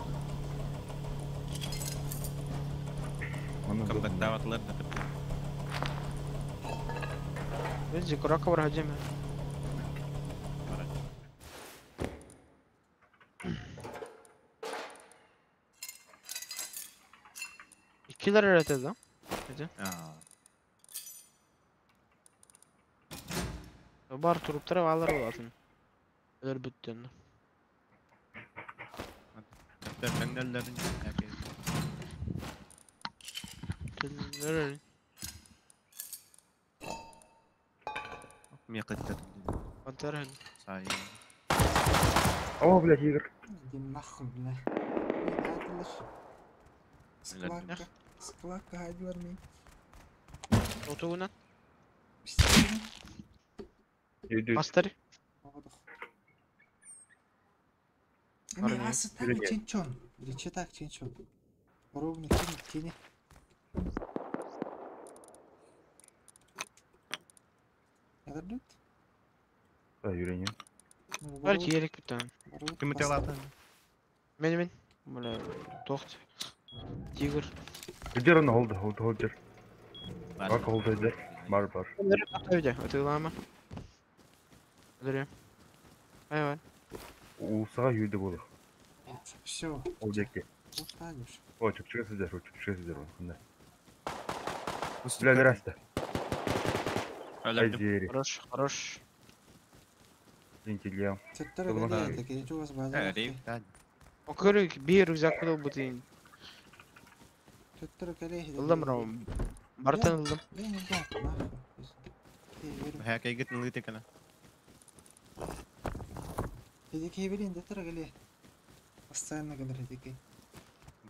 Kambak davatlar da tıpkı. Bence kuraka var hacım ya. 2'ler öğretildi lan. Бар туруптар алар болатын. Өлөр бүттөн. Тилер. Антаран. О, блядь, Игорь. Иди нахуй, бля. Складка. Складка, хайды бармейді. Отугунан. Пистолет. Иди. Астар. Оғыдық. Эми Армия. асы так Перенес. ченчон. Рече так ченчон. Ровно кені. Ядырдыт? Да, Юренин. Belki yelek bir tane. Kim atalatan? Мен. Бля, тоқт. Тигр. Где он? Hold. Bak hold eder. Бар. Öyle. Atılama. Öldürüyorum. Hayvan. Улсаға үйді болық. Все. Ол жекке. Устанешь. О, чүпчіге сіздер. Қандай. Біләдер асты. Ай, зері. Хорош. Интеллиям. Теттері Бұл ғана- кәледі, кені жоғыз базар. O körük bir rüzak kadar bu değil. Теттері кәлейді. Aldım ram. Bartan aldım. Ben не гад, нахуй. Кейверін. Häkä git nliti kana. Еди кейверін, теттері кәлей. Постоянно кәлер еди кей.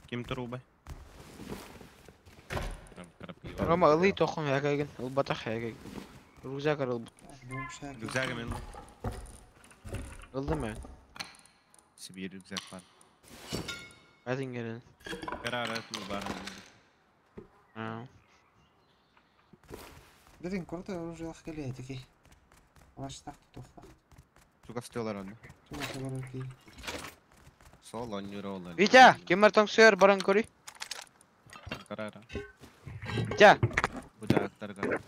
Kim turuba? Rama alıyı tokum ya kaygın. Al batak ya kaygın. Rüzak aldım. Rükzak men. Aldım ben. Sibir rükzak var. Hadi gelin. Karara tu бар. Ha. Берин, круто оружиялық кәлей еди кей. Ваш тақты тоқтақ. Сука стелар onu. Туға кәлер кей. Sol on euro olan. Витя, кемер там сүйер баран кори. Karara. Витя. Bucaklarga.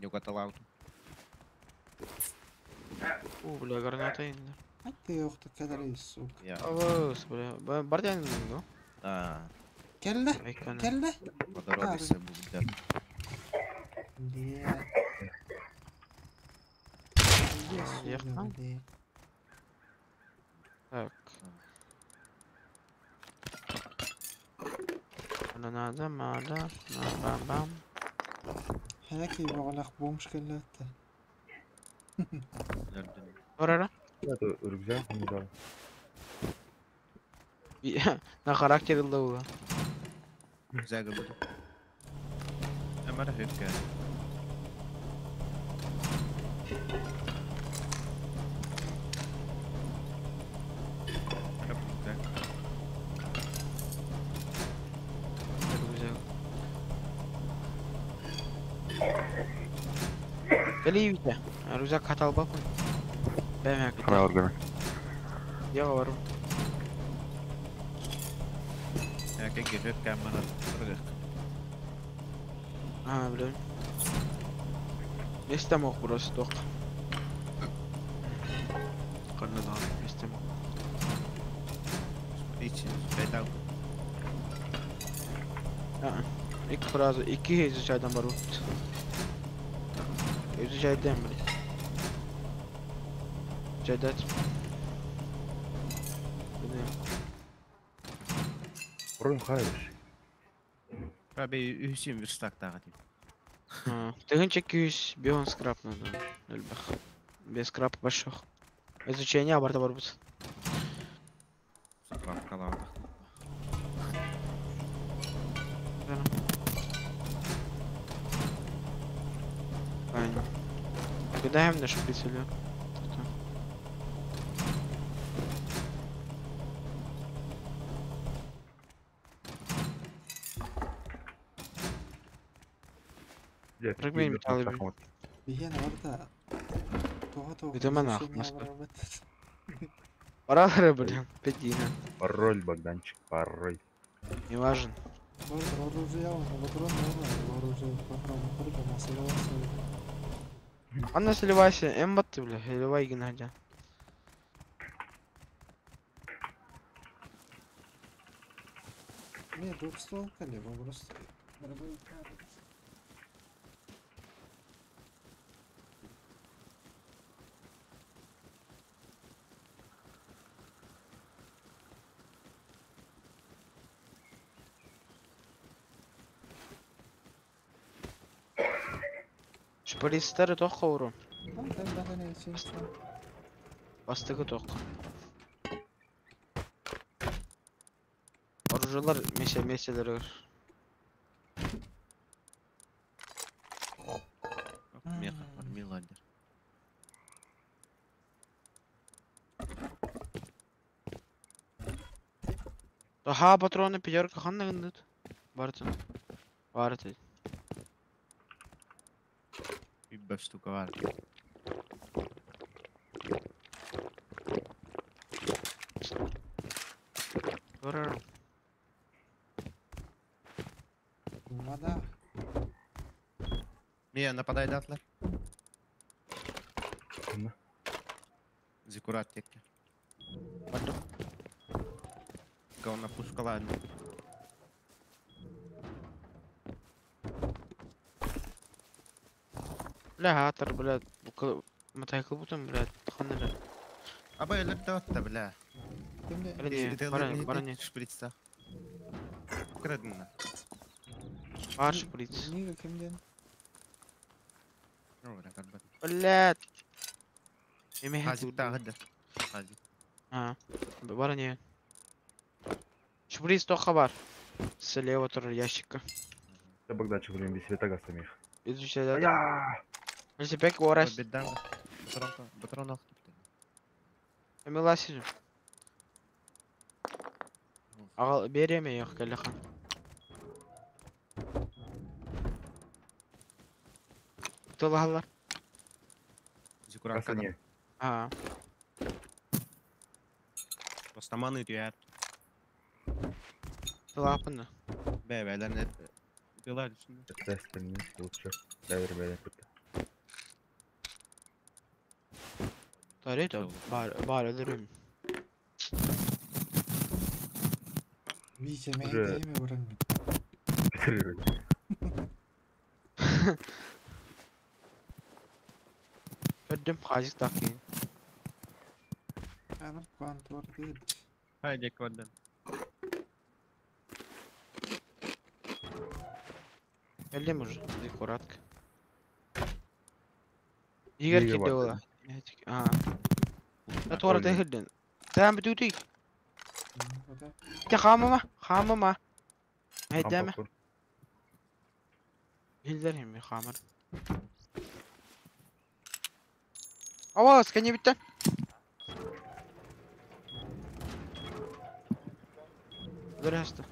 Yok atalautu. Бля, граната инде. Айтты оқты кәлер ей, сука. Ya. Авыз, бля. Бардян инде. Da. Кәлі? Айканы. Кәлі? Подородися буде. Бля. Ехал? Так. Надо. Бам-бам. Хәкей бағалақ бомж кәлі әтті. Орара. Это рюкзак. Ну да. На характер ылды ула. Rükzak bude. Amara hükka. Rükzak. Geli Vita. Rüzak katal bakın. Ben merak ettim. Қара органы. Ya var. Häkä git hükka mana. Ha biliyorum. İstemok burası dok. Kanada istemok. İçin. Bedava. Ha. İlk frazı 2 hızlı çaydan barut. Hızlı çaydan mı? Çaydan. Бұрын қайыш. Abi ühsün bir staktağı değil. Тыгын 200 бион скрап надо. Эльбах. Без скрапа больших. Изучение аборта барбус. Sıkıntı kalavada. Правильно. Куда им на шпицеле? Прыгни, металл иби. Беген орда. Тоға. Это монах, изучение Москва. обработать. Параллель, блин. Петина. Пароль, Богданчик, пароль. Не важен. Орда оружие алын, патрон алын, оружие попробуй прыгай, насыливайся. Анна сливайся, эмбат ты, бля. Сливай Геннадия. Не, двухстволка либо просто. Дорогой кадр. Шприцтері тоққа ұру. Ну, да, не, честно. Бастығы тоқ. Оружалар меселері көр. Меха, армиладер. Ха патроны пятерка ханна гындыт. Бартын. Бартын. 5 штука var. Görürüm. Вода. Niye нападает atlar? Kimde? Zikurat tekke. Бардым. Говна пускала. Бля, хатыр, блядь. Мотоцикл бутын, блядь. Ханнары. Аба ölür de otta bile. Kimde? Баране. Шприца. Крадына. Бар шприц. Нига kimden? Ne var kadar. Блядь. Еме Hazip tağıdı. Hazip. А, баране. Шприц тоққа бар. Слева тұр ящикка. Я Богдачу, блин, без светога самих. Изучать. Я! Если пек орас. Бедан. Батрон ақтыпты. Эмиласизм. Ағал береме еқ кәліқан. Тылғалар. Zikurat Каса kadar. не. А, Ostamanı diyor. тылғапынды. Beyler ne? Diyorlar üstünde. Это остальные лучше. Дайвер бәлен күтті. Тарейді, бар өлірім. Витя, Уже- меня имя уровень. Бітірірують. Өддім, қазик тақиын. Анам контур değil. Haydi ekvadan. Әлдем уже, декоратка. Егер Неге кеде бар ола. Туара тәхілден. Тәм бітуті. Вода. Те қамыма. Әйдәмі. Кампа Елдер еме қамыр. Аваз, кәне бітті. Здрасте.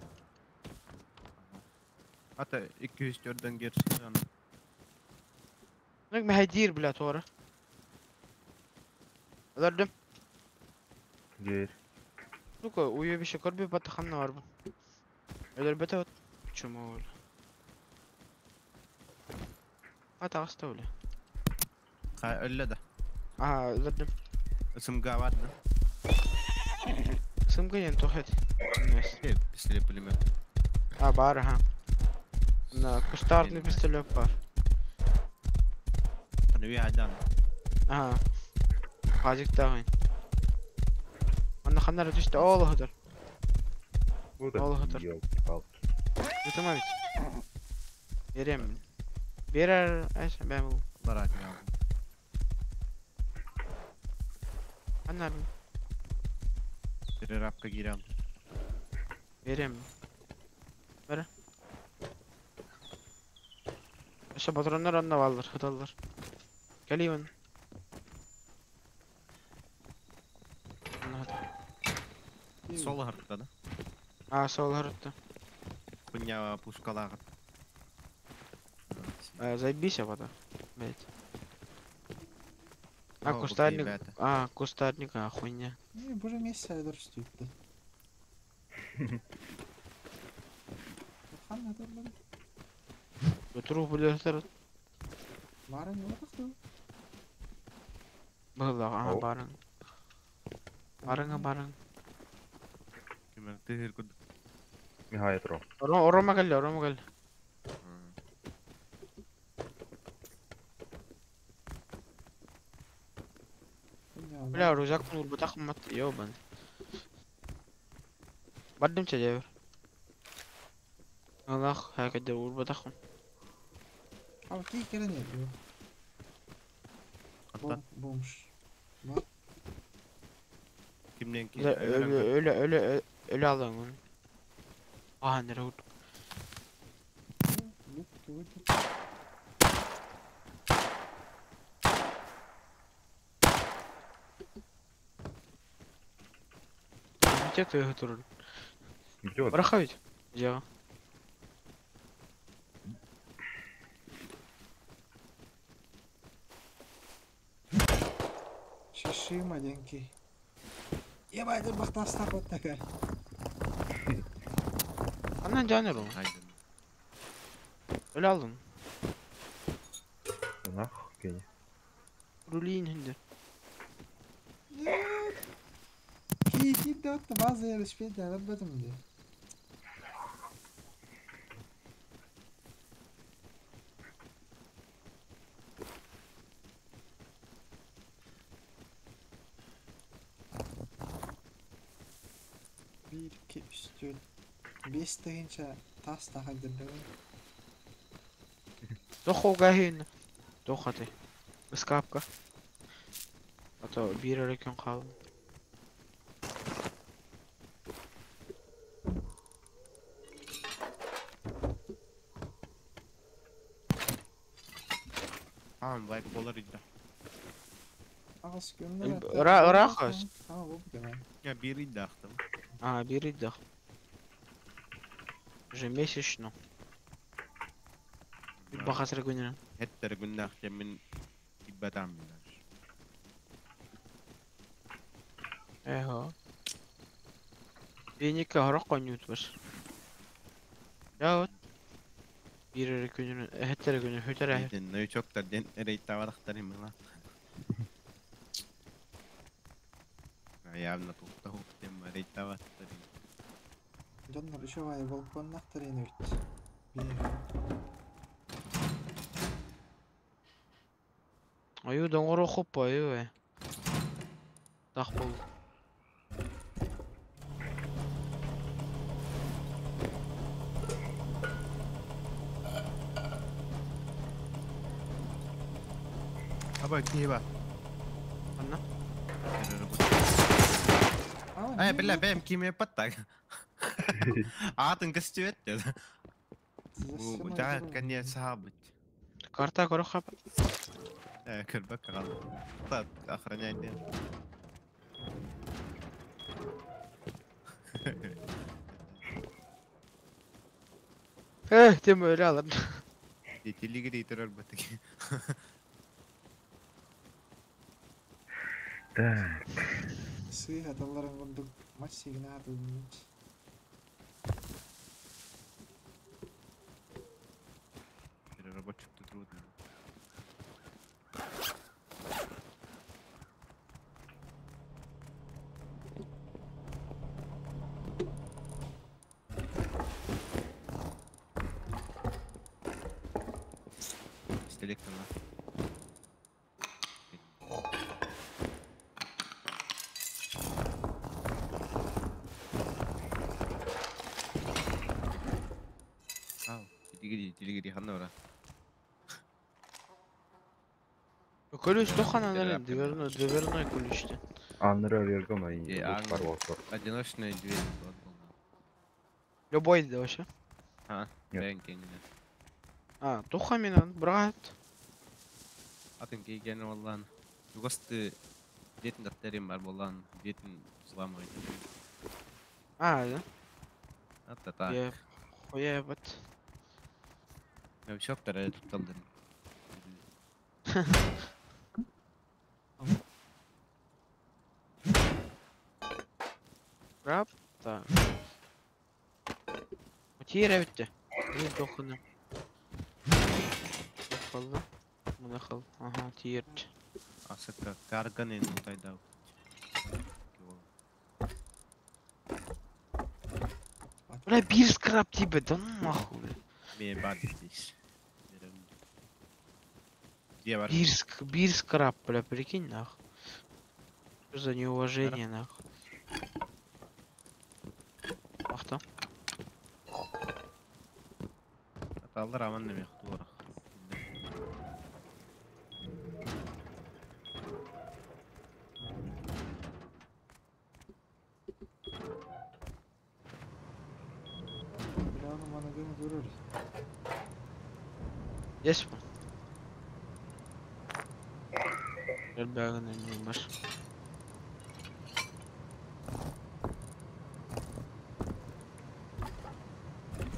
Hatta 204'den gerisi yani. Нек мәхәдир, бля, туара. Öldürdüm. Гейр. Ну-ка, уебище, көрбей батаханна бар бұл. Öldür бәті өт. Чума өл. Атағыста өлі. Öyle de. Ага, öldürdüm. Isımga vardı. Сымға ен тоқет. Hep pistoli pulemет. А, бар, ага. На кустарный пистолет бар. Hani bir adam. Ага. Қазик тағын. Анда қандар өтішті, олы ғыдыр. Вот Ол это хатыр. ёлки-палки. Өтіма бит. Берем. Берер, әші, бәм бұл. Barak ya. Қандар, Bir rapka girem. берем. Бәрі. Әші батронlar анда балдыр, хыталдар. Кәлеймін. Sol harfta da. А, сол ғырытты. Punya puskalar. Заебись, вода. Блять. А, О, кустарник. ребята. А, кустарник, а, хуйня. Ne bu mesele dürüstlükte. Kan ne lan? Өтіру білетір. Var ne oldu? Бұлда, а, Ау. барың. Барыңа, барың. Kimler tehir kudu. Nihayet ro. Orama geldi, orama geldi. Bля, рюкзак был бы так мат, ёбан. Баддым чаджавер. Аллах, hakikaten vur batakım. Abi ki kere ne diyor? Bomboş. Bak. Kimden ki? Öyle alın onu. Aha nere vurdu? Lut. Bir tek götürür. Идет. Bırakayım. Ya. Шишима, деньги. Ебать, бах тастак вот такая. Anan canır o. Haydi. Öyle aldın. Nах, Кеня. Ruliyin hindi. Keyifli de hatta bazı yarışmayı denemedim diye. Bir, iki, üç, dört. Beş deyince tas takıldı değil mi? Doch o gahin. Doch hadi. Iskapka. Hatta bir rekon kaldı. Tamam, vay bolar iddia. Ağız gönder. Irak ağız. Tamam bu bir demek. Ya bir iddia aktım. А, бери дах. Ежемесячно. Bir bakasıra gününe. Hetter günde akşamın ibadam bilir. Eho. Beniki harak koyuyordu var. Yahut. Bir gününe, hetere gününe, hötere. Neden ne çok da den nereye tavadaktarım lan. Ya ne tukta huktem nereye tavadaktarım. Canlar işe var ya balkonun aktarı yine bitti. Bir. Аю доңғыры хоппа, аю. Дақ бол. Aba kiba. Anna? Aa, Ay bella benim kime patak. Atın kıstüet ya. Bu da kan ya sahabet. Карта көрі қап. Kırbak kaldı. Tat охраняйте. Dem öyle alır. Yeterli gidiyor batık. Так. Sığ hataların bulduk. Maç sigine atılmış. Переработчик-то трудно. Стелек на. Ау, телегири, ханна. Көліш тоқана нәлі, дверной көлішті. Анры вергом и Ан- бар болсо. Одиночная дверь. Любой да вообще. А, Нет. бэнкингде. А, тоқа менен, брат. Атын кейгені болған. Югосты бетін дәптерім бар болған. Бетін взламайды. А, да? Атта так. Я хуя ебать. Я все вторая тут талдым. Брат, так. Тире бітті. Үй тоқыны. Тоқылды. Мұны қыл. Ага, тиерді. Асыка карган енді тайда. Бля, bir скраб тебе, да ну нахуй, бля. Мен бар дейсіз. Где бар? Bir скраб, бля, прикинь, нахуй. Что за неуважение, нахуй. Мақта. Аталдар аман неме қылды орақ. Bularni mana gene görürüz. Есть bu. Gel bagın emin var.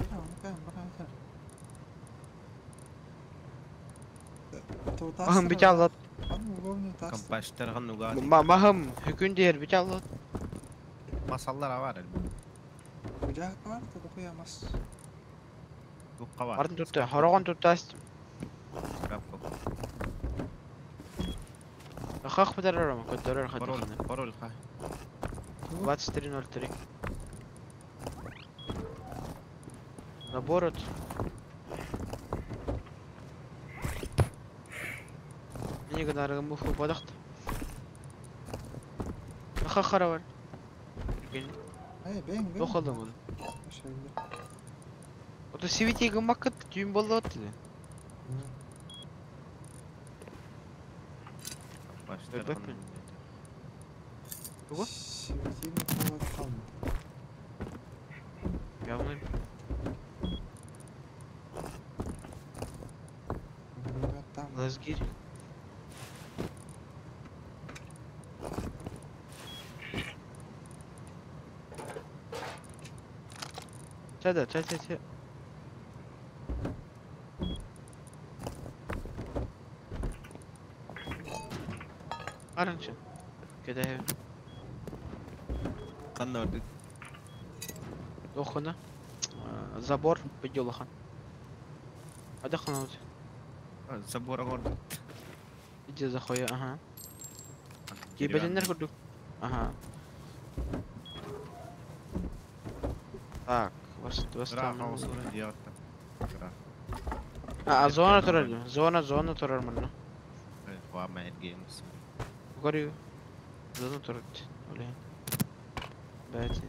Tamam, tamam, bırak. Mahım bir çalat. Компаштарға нуға Mahım hükün diğer bir çalat. масаллар бар әлі. Ocak var da koyamaz. Юққа бар. Ardın tuttu. Horoğun tuttu astım. Скраб көп. Хақ бітірер ama көттерер Пароль, хатиханы. пароль қай. 2303. Наоборот. Не гынарыгын буфу бадақты. Хақ қара бар. Hey ben. Yok oldum onu. Şöyle. O da sivitiye gımmak kıttı. Düğün bolu attı. Компаштарға. Кого? Светильник вот там. Явно. Вот там. Лазгирь. Та-да, та-та-та. Арынчы. Кеде. Қанда өрдік. Охана. Забор подёлахан. Адахана вот. Забора көрдік. Иди за хоя, ага. Кибеденер көрдүк. Ага. Так, Граф бастан. аусура диятта. Граф. Зона турар. Зона турар мына. Хуа мәйгеміз. Горю. Зона турар. Оле. Бәти.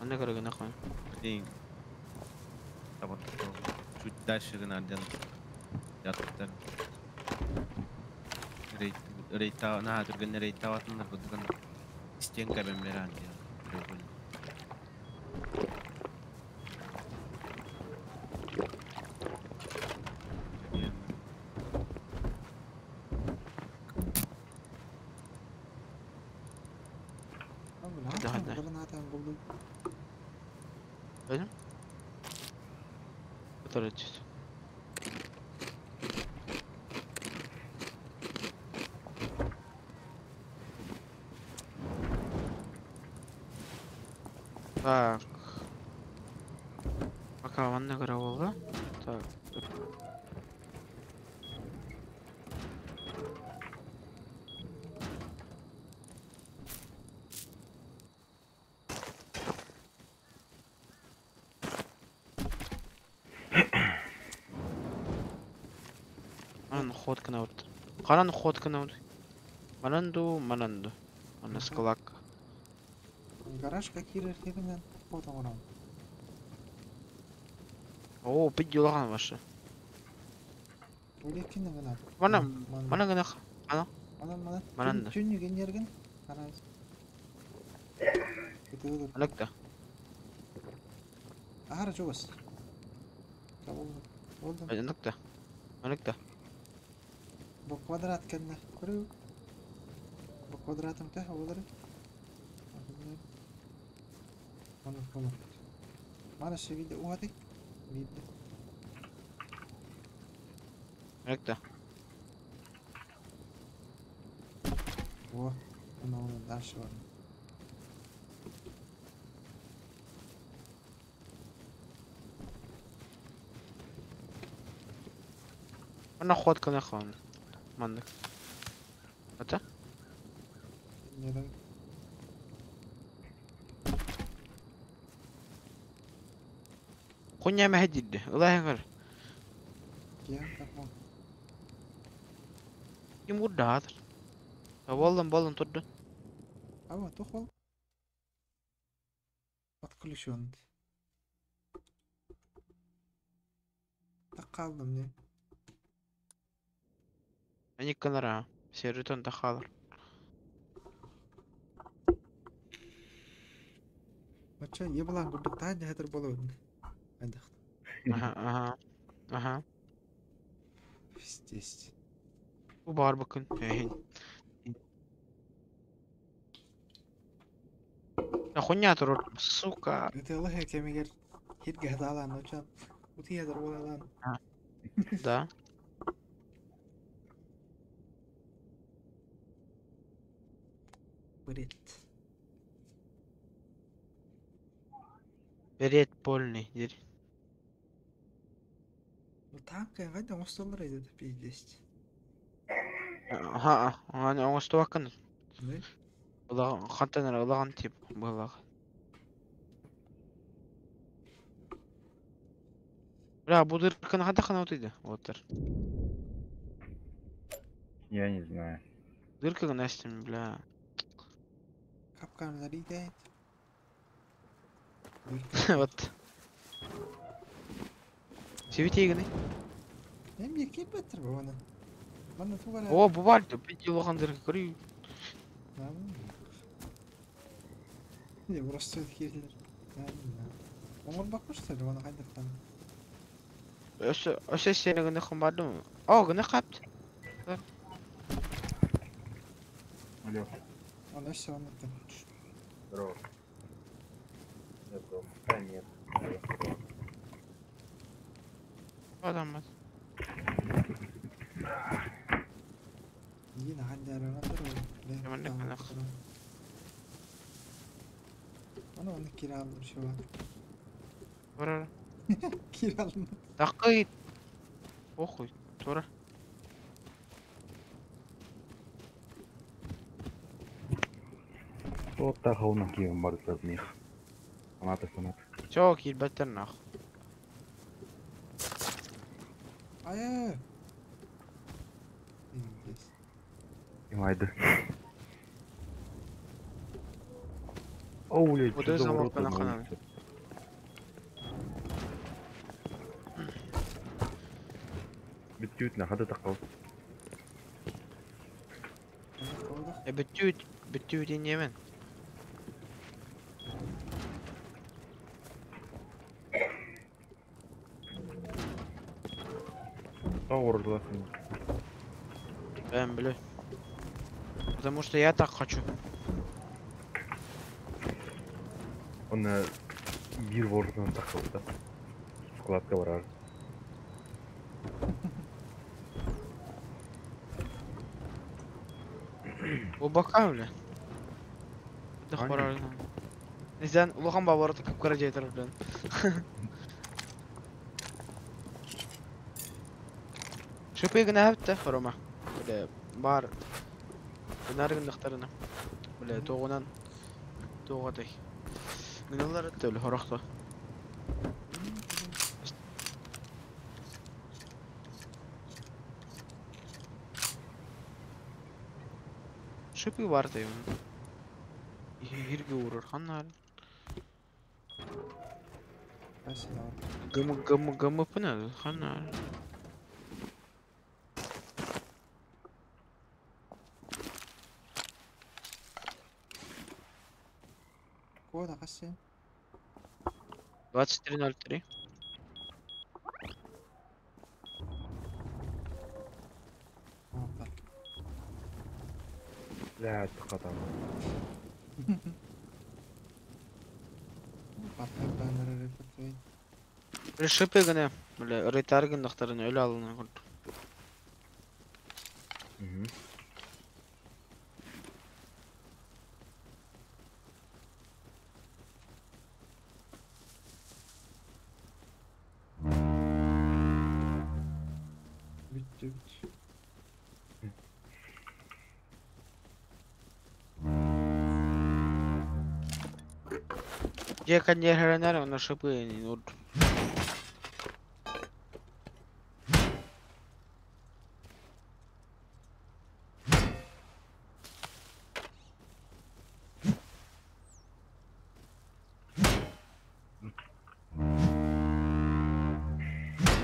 Ана көргөн акын. Дейін. Табат. Чуть дальше гына ден. Яттар. Рейта, на түрген рейта ватындар бұдығын. Стенка бәмберан. Hadi. Buldum. Benim? Который чуть. Так. Пока ванна гравола. Так. Ходка на вот. Харан ходка на вот. Мананду. Она склак. Гараж какие ребята вот он. О, пидёлган ваша. Öyle kimden gına? Mana gına. Mana. Mananda. Çünkü genlergen. Ana. Kötü Alakta. Ahara çok az. Tamam. Oldu. Alakta. Bu kvadrat kendine. Kuruyor. Bu kvadratın te olur. Mana. Mana şey video o hadi. Video. Alakta. O. Onun daşı var. Она ходка на хон. Мандык. Это? Neden? Konya meheddi. Allah yakar. Gel tamam. Kim burada hadır? Ya bollan turdu. Ama tohol. Отключен. Tak kaldım ne? Ani kanara. Serriton takhalar. Maça yıbılan kurduk daha ne hadır bolun. Hadi. Aha. Pis. Bu bar bakın. Ya Konya turur. Suka. Это Allah ya kemiger. Hit gahda alan maça. Uti hadır bol alan. Da. Brit. Beret polni. Der. Bu tank ya hadi mostallar edildi pis. Aha. Hani oңосто bakın. Ne? Ulan kontener ulan tip. Bula. Бля, bu dırkını hadi kana otuydu. Otur. Я не знаю. Dırkını nestim bля. Kapkanlar iyi değil. Вот. Çiviteyini. Hem yakayım better bu bana. Bana tu var. O bu var ya. Bir yıl dırkı kırıyor. Ne burası tehlikeliler. Onlar bakmışlar bana hadi falan. Öse seni gını kımbardı mı? O gını kaptı. Алло, Ona işte anlattım. здорово. Нет дома. Да нет. Adam var. Yine hadi aranatır o. Hemen ne kadar? Bana onu kiraladım şu an. Var. Kiraladım. Dakika git. Okuy. Sonra. Вот так у нас кием барса з них. Фанаты. Çok iyi beter nah. Ay. İngiliz. Haydi. Оу, блядь, Вот что это за замок ворота на на канале. улице? Беттютна, hadi takıl. Onu koyduk. Bütüt yemen. Doğrulasın. Ben bile. Потому что я так хочу. Ona bir vurduğundan takıldı. Skladka var abi. Bu baka öyle. Dık Hangi? var öyle. Nizden uluğan babarı takıp karaca tarafından. Şüphe güne hep de Roma. Böyle bar. Bunların dıktarına. Böyle doğunan. Doğaday. Gınalar etti öyle horakta. Şüphe var diyor. Hirgi vurur hanlar. Başla. Gımı pına hanlar. Koda kaç 23:03. Orta. Блядь, adam. Patlardanları report. Böyle şüphe güne. Böyle retargın dıktarını öyle alın. Mhm. Bitti. Je kanjerherenär on шипы не урд.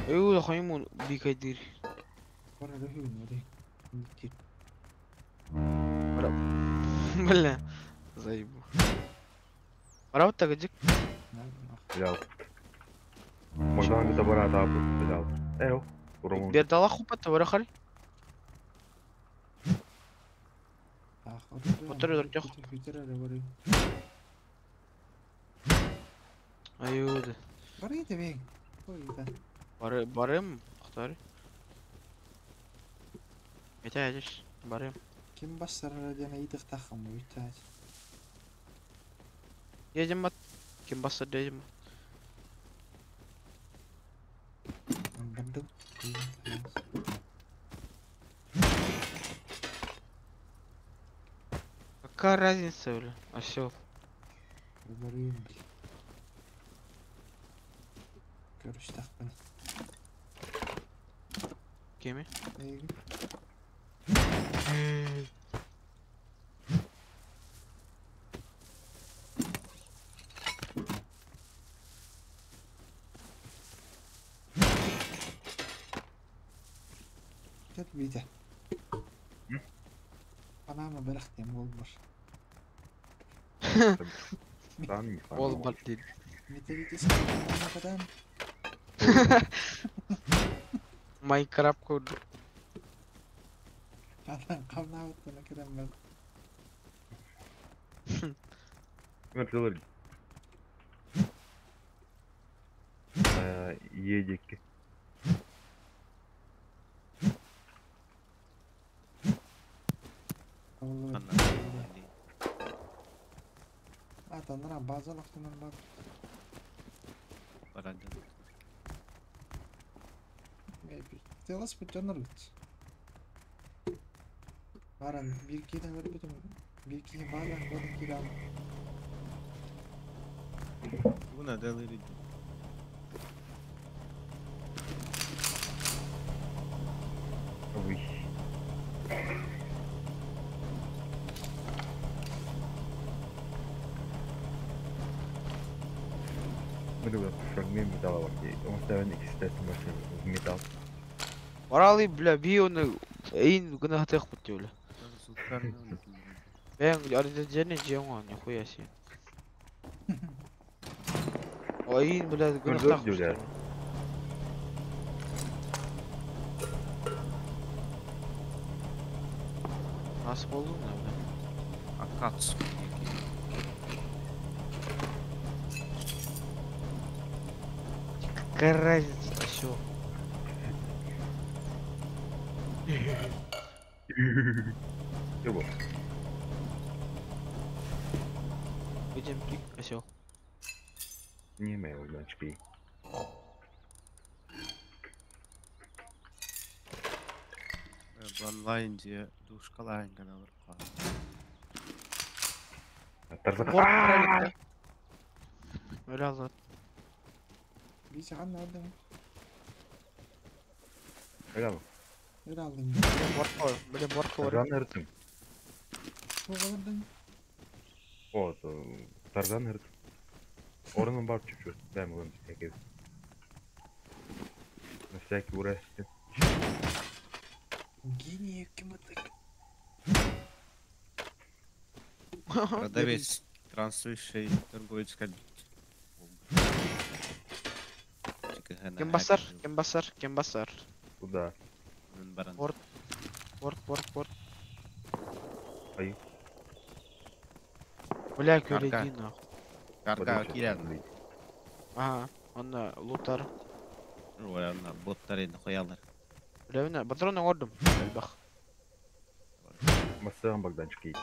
Ой, хоймун бикайдир. Пора рахиун вари. Митир. Бля, заебу. Правда гадик? Взял. Можно где-то барата взял. Эу. Уромон. Бердала хупата варахари. Мотор өдөртөк. Фитер вари. Аюды. Бари да бең. Ой да. Барым, Ақтар. Айтайдыш, барым. Ким бассар радиана идих тахам уйтаат. Едем бат. Ким басса едем. Бандым. Какая разница, бля? Осёл. Бари. Короче, так понял. Кеми? Эйги. Gel bir de. Panama bıraktım olmuş. Да, не Ол фан. бар дейді. Металлический Panama'dan Майнкрафт көрді. adam kavna attığına kiram ben. Мертвелер. Едек. Oğlum. Anladım. Atanlara bazı lafından bak. Барады. Telas bir canlar git. Varan bir kiden ver bütün. Bir kiden bağlan golün kiram. Бuna делали. Ой. Ребят, фрагмент металла вообще. Он ставит экстативный машин в металл. Баралы, бля, би оны эйн гына хатых бутты, бля. Бәң, арзен жеңа, нихуя себе. Эйн, бля, гына Көрдіңіз хатых бе, бутты. Nasıl oldu ne bля? Акацу. Какая разница, всё. Чего? Идем, пик, осел. Не имею значки. В онлайнде душкалайн гана бар. Тарзан. Öyle Allah. Bir saat ne aldın? Öyle mi? Ne aldın? Böyle borko var. Тарзан ыртым. Bu kadardan. Вот. Тарзан ыртым. Орнын барып чүп. Дай маған всякий. На всякий урасты. Гений кем это? Продавец, транслирующий торговец кредит. Kim basar? Kim basar? Kim basar? Куда? Борт. Борт. Ай. Бля, Карга. көледи нахуй. Карга кирен. Ага, оны лутар. Ой, ана боттар енді қоялар. Бля, мен патроны көрдім. Бах. Массаган Богданчик кейт.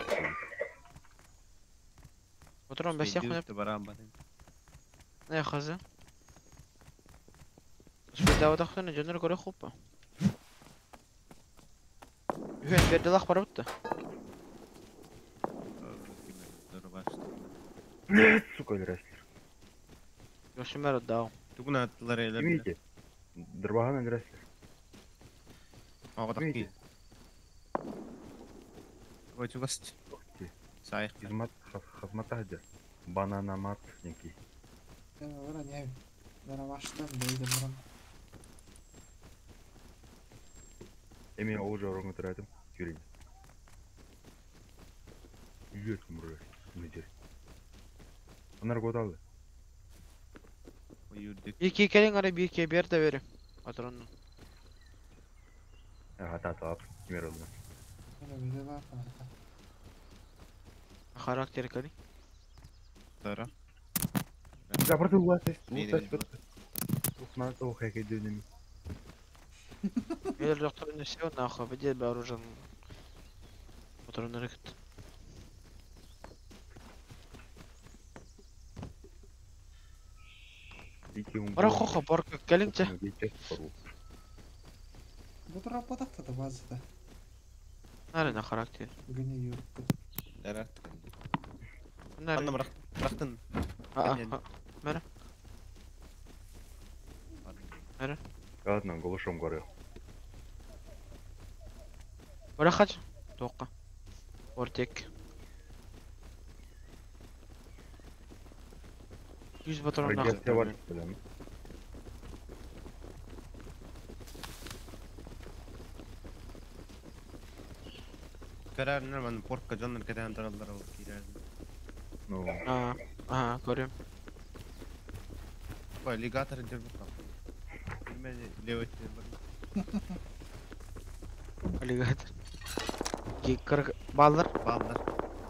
Патрон бәсек мені. Барам бар. Не хазы. Шпеда ватақтаны жөнөр көрек хоппа. Үйен берділақ бар өтті. Нет, сука, раслер. Başım dağım. Tukun attılar Kim eyler. ki? Dırbahan öldüresler. Ağda Kim ki. ki? Koycu bast. Ki. Sayık. Hizmet hacı. Bananamat neki. Ben ora ne? Ben baştan beydim buram. Emi oğuca oranı tıraydım. Göreyim. Yürüyorsun buraya. Nedir? Onlar kod aldı. Yürüdük. Bir iki gelin ara bir iki bir de verim. Patronun. Hata tap. Kimer oldu? Öyle bir de var falan. Karakteri kali. Tara. Zapratu uğraştı. Neydi Uğraştı. Uğraştı. O heke dönemi. Gelir doktorun ne şey nahı bir de barucan. Patronları git. Bırak koku barkak gelince. Bu da rapatakta da bazıda. Nerede karakter? Bugün iyi yurttu. Tara. Nerede? Anla bıraktın. Aa. Gelin. Mera. Ладно, голышом горел. Bırak kaç. Toka. Ortek. 100 patron Радиация var nakı. falan. Kararını ben porka canlar keten tarallar o girer. Ну, Aha görüyorum. Bu alligator indir bakalım. Bilmem levet Alligator. Ki ballar. ballar.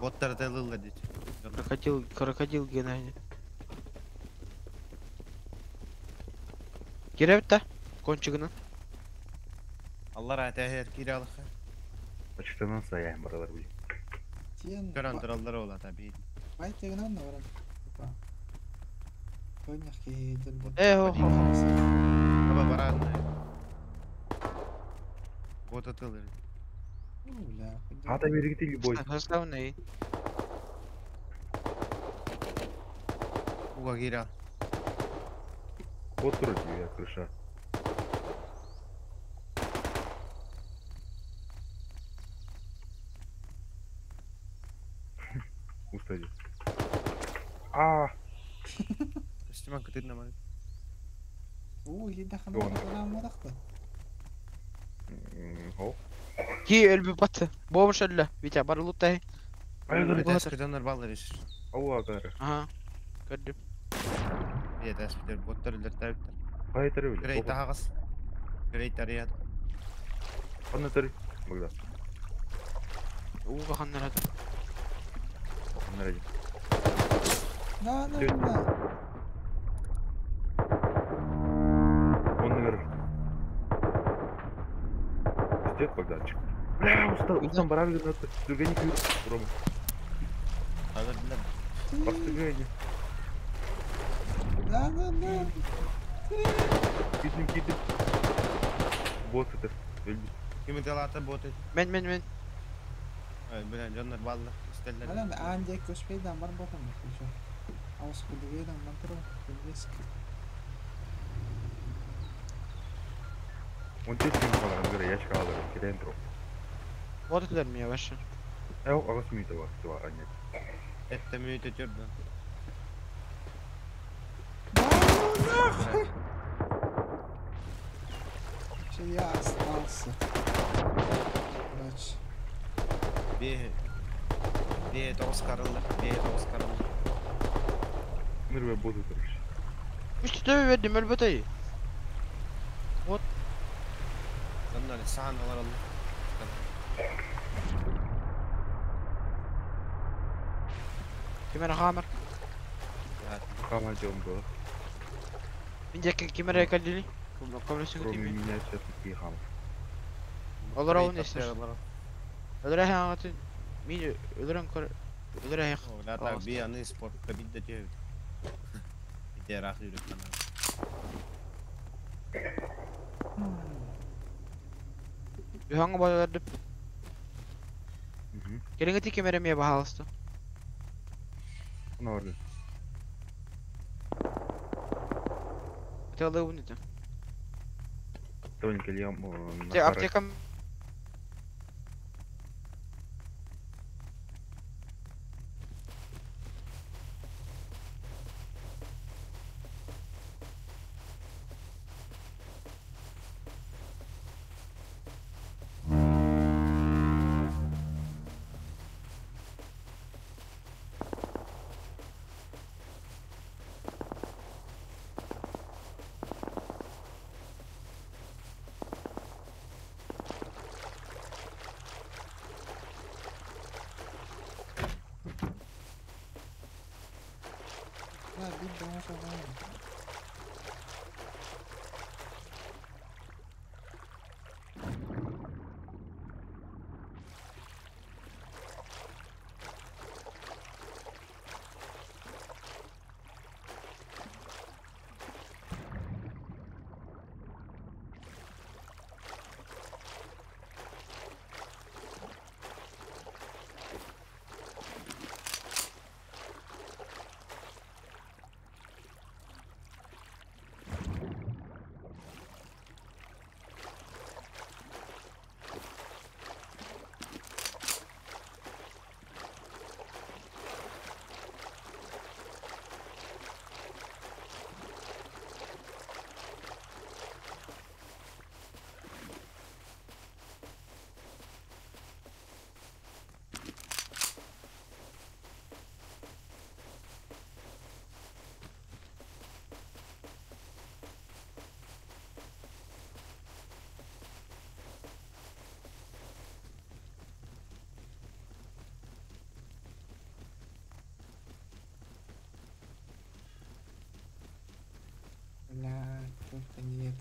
Botlar da lıllı diye. Krokodil gene. Girevit de. Konçugunu. Allah rahmet eyler kiralık. açıktan sayayım buralar bu. Tiyan. Karan tarallar ola tabii. Bayt yagınan da var. Koynak ki dil. Ho. Baba baran. Bot atılır. Ula. Hata biri gitti любой. Hastav ne? Uga gira. Вот вроде я крыша. Устали. А, İşte kıtır namaz. Oo iyi de Doğru. kanal almadık da. Hop. Ki ölbü batı. Boğmuş öyle. Bir tane barılı da. Ayılır. Bir de canlar ballar iş. Allah karı. Aha. Gördüm. Bir de bir botlar iler tabii. Hayır öyle. Great daha kas. Great araya. Anlatır. Burada. Uğur bakanlar hadi. Nereye? La la Dön. la. Onu görür. Ждет Богданчик. Бля, устал правильно надо. Другая не пьют. Рома. Alır bilen. Постыгай. La la la. Gidin. Bot это. Öldü. Kimi dalata botu. Men. Bilen canlar ballar. İsterler. Alam ancak göspeyden var bakın. Şu. Ağız kudugedan mantro. Bilgesk. Он здесь не было, он говорит, я чекал, кидаем троп. Bot eder mi yavaş? Ağız mıydı var? Sıva anne. Ette müyüt ötürdü. Şey ya aslı. Kaç. Bir toz karıldı. Мир ve botu durmuş. Üstü de verdim elbette. Canlar sağın alar Allah. Kimere hamer. Хамадем было. Binecek kimere kaldini. Komünistin Кроме gibi. меня сейчас никаких хамов. Olur o ne ister. Öldür hayatın. Mini öldüren kor. Öldür ayak. La tabii bir anı spor bir de diyor. Bir de rakı yürütmen. Bir hangi bana verdim. Угу. Gelin eti kimere miye bahalastı. Ну, orada. Хотела унити. Тоненько Лиам на Те, харе. аптека. Да, бить до нашего войны. Бля, только нет.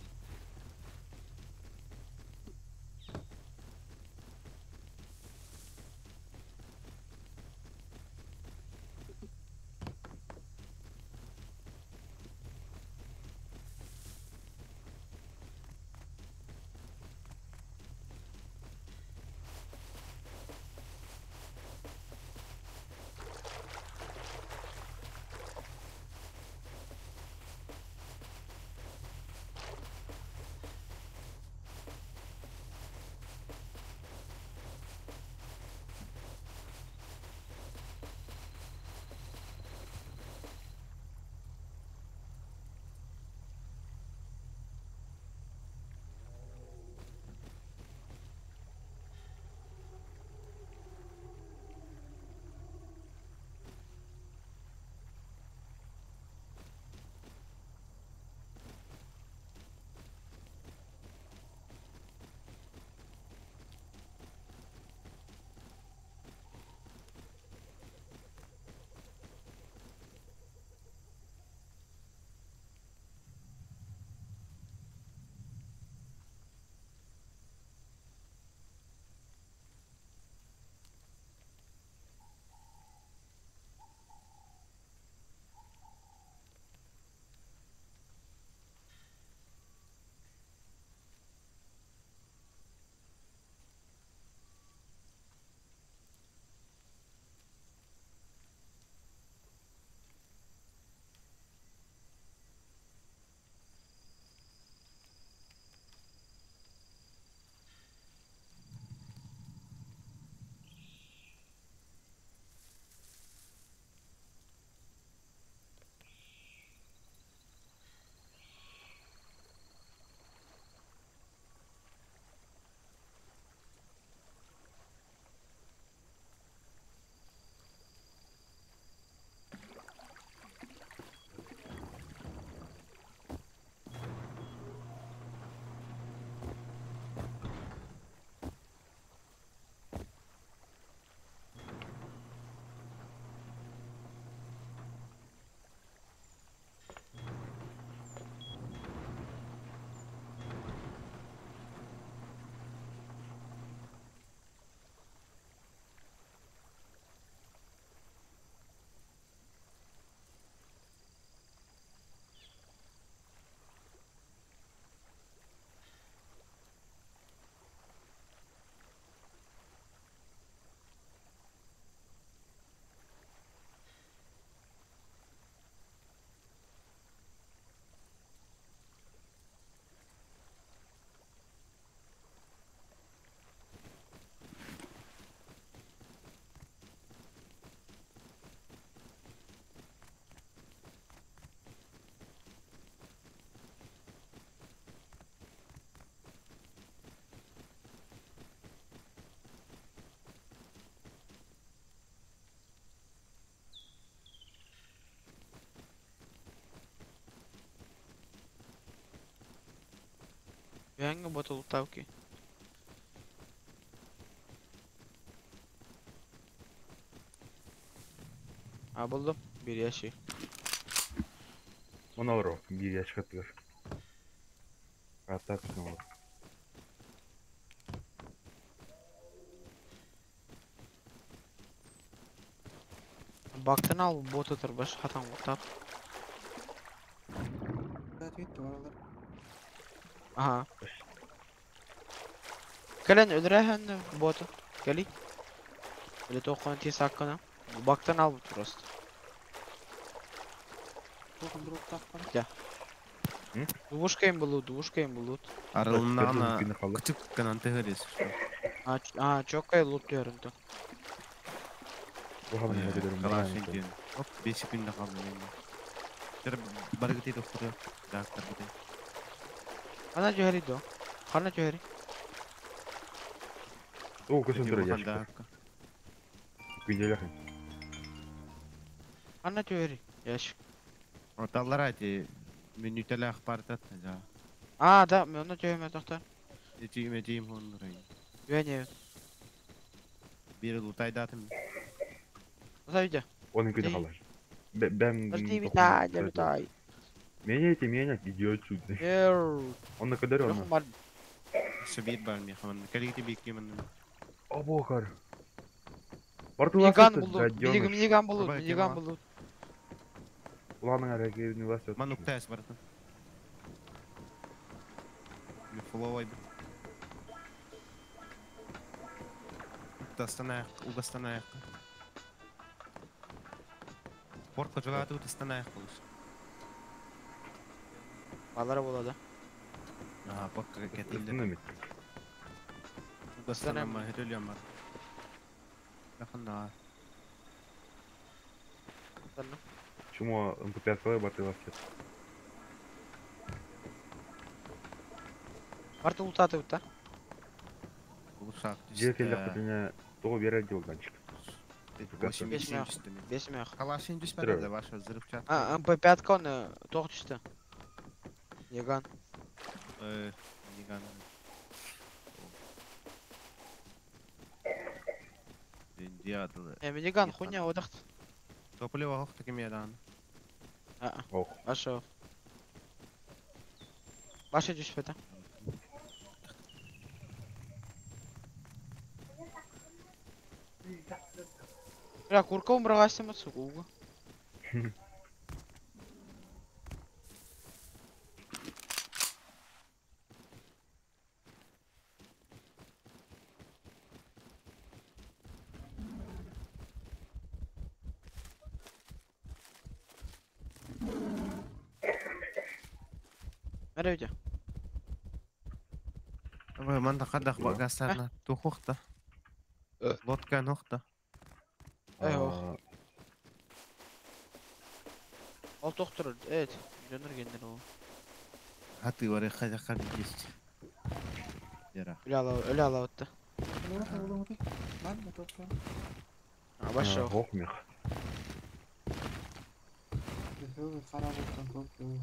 Hangi botol tavki? Ha buldum. Bir yaşı. Ona var o. Bir yaş katı var. Hatta kısmı var. Baktın al botu tırbaş hatan tap. Zaten gitti oralar. Aha. Gelen öldürehen botu. Geli. Öyle tokan tis hakkına. Baktın al bu turist. Tokun durup takpan. Duvuşkayım bulut, duvuşkayım bulut. Aralığında ana Günü kalır. küçük kanan tehiriz. Aa çok kayı loot diyorum da. Bu hamle ne kadar Kalan umursamaz. şey hop 5 günde kaldı benim. Şöyle barı gidi doktoru. Doktor gidi. Ana johari do. Kana johari. O kısım duruyor yaş Bakanda katı. hakka. Güncel yakın. Ana johari. Yaş. Ortalar aydı. Minütele akbarat attı ya. Aa da ben ona johari doktor. Eciyim hon durayım. Güveniyor. Bir lutay datım. Nasıl video? Onun günü Değil. kalır. Ben... Nasıl değil bir daha, bir daha. Меня идиот отсюда. Yoo. Он на кадаре, Yok он. var. Şu bir bölüm yakamam. Kalite bekliyorum. Abo kar. Bartu Miligan vasıtı. bulut. Дядёныш. Miligan bulut. Давай, Miligan тема. bulut. Ulanın hareketini vasıtı. Man noktas baratan. Bir follow Tastan ayak, ugastan ayak. Portka jogatu tastan ayak bulur. Valara buladı. Aha, portka ketildi. Üstünde mi? Ugastan Tastan ama hedeliyorum var. Yakında. Sana. Чему МП5 калай Bartu vasıtı. Bartu loot atı bitti. Bulursak. Жекелі құтыне тоғы берер жолдан шық. Восемь Beş mi yok? üstüne. 5 mi yok? Калашин düşmedi Здорово. de ваша взрывчатка. А, MP5 onu tok düştü. Yagan. Ниган. Диадылы. Yagan хуйня odakt. Топливо хох таки медан. Aa, Оқ. aşağı. Başa düşmedi. Bıra kurka umurağası mı soğuğu? Nereye? Ой, манда кадах багастарна. Тухохта. Лодка нохта. Eyvah. Al doktor. Evet. Döner kendine o. Hati var ya kadi geçti. Yara. Öyle ala attı. Oğlum hadi. Lan ne toplan. Ha başa. Оқ мех. Hıvı kara buluttan topluyor.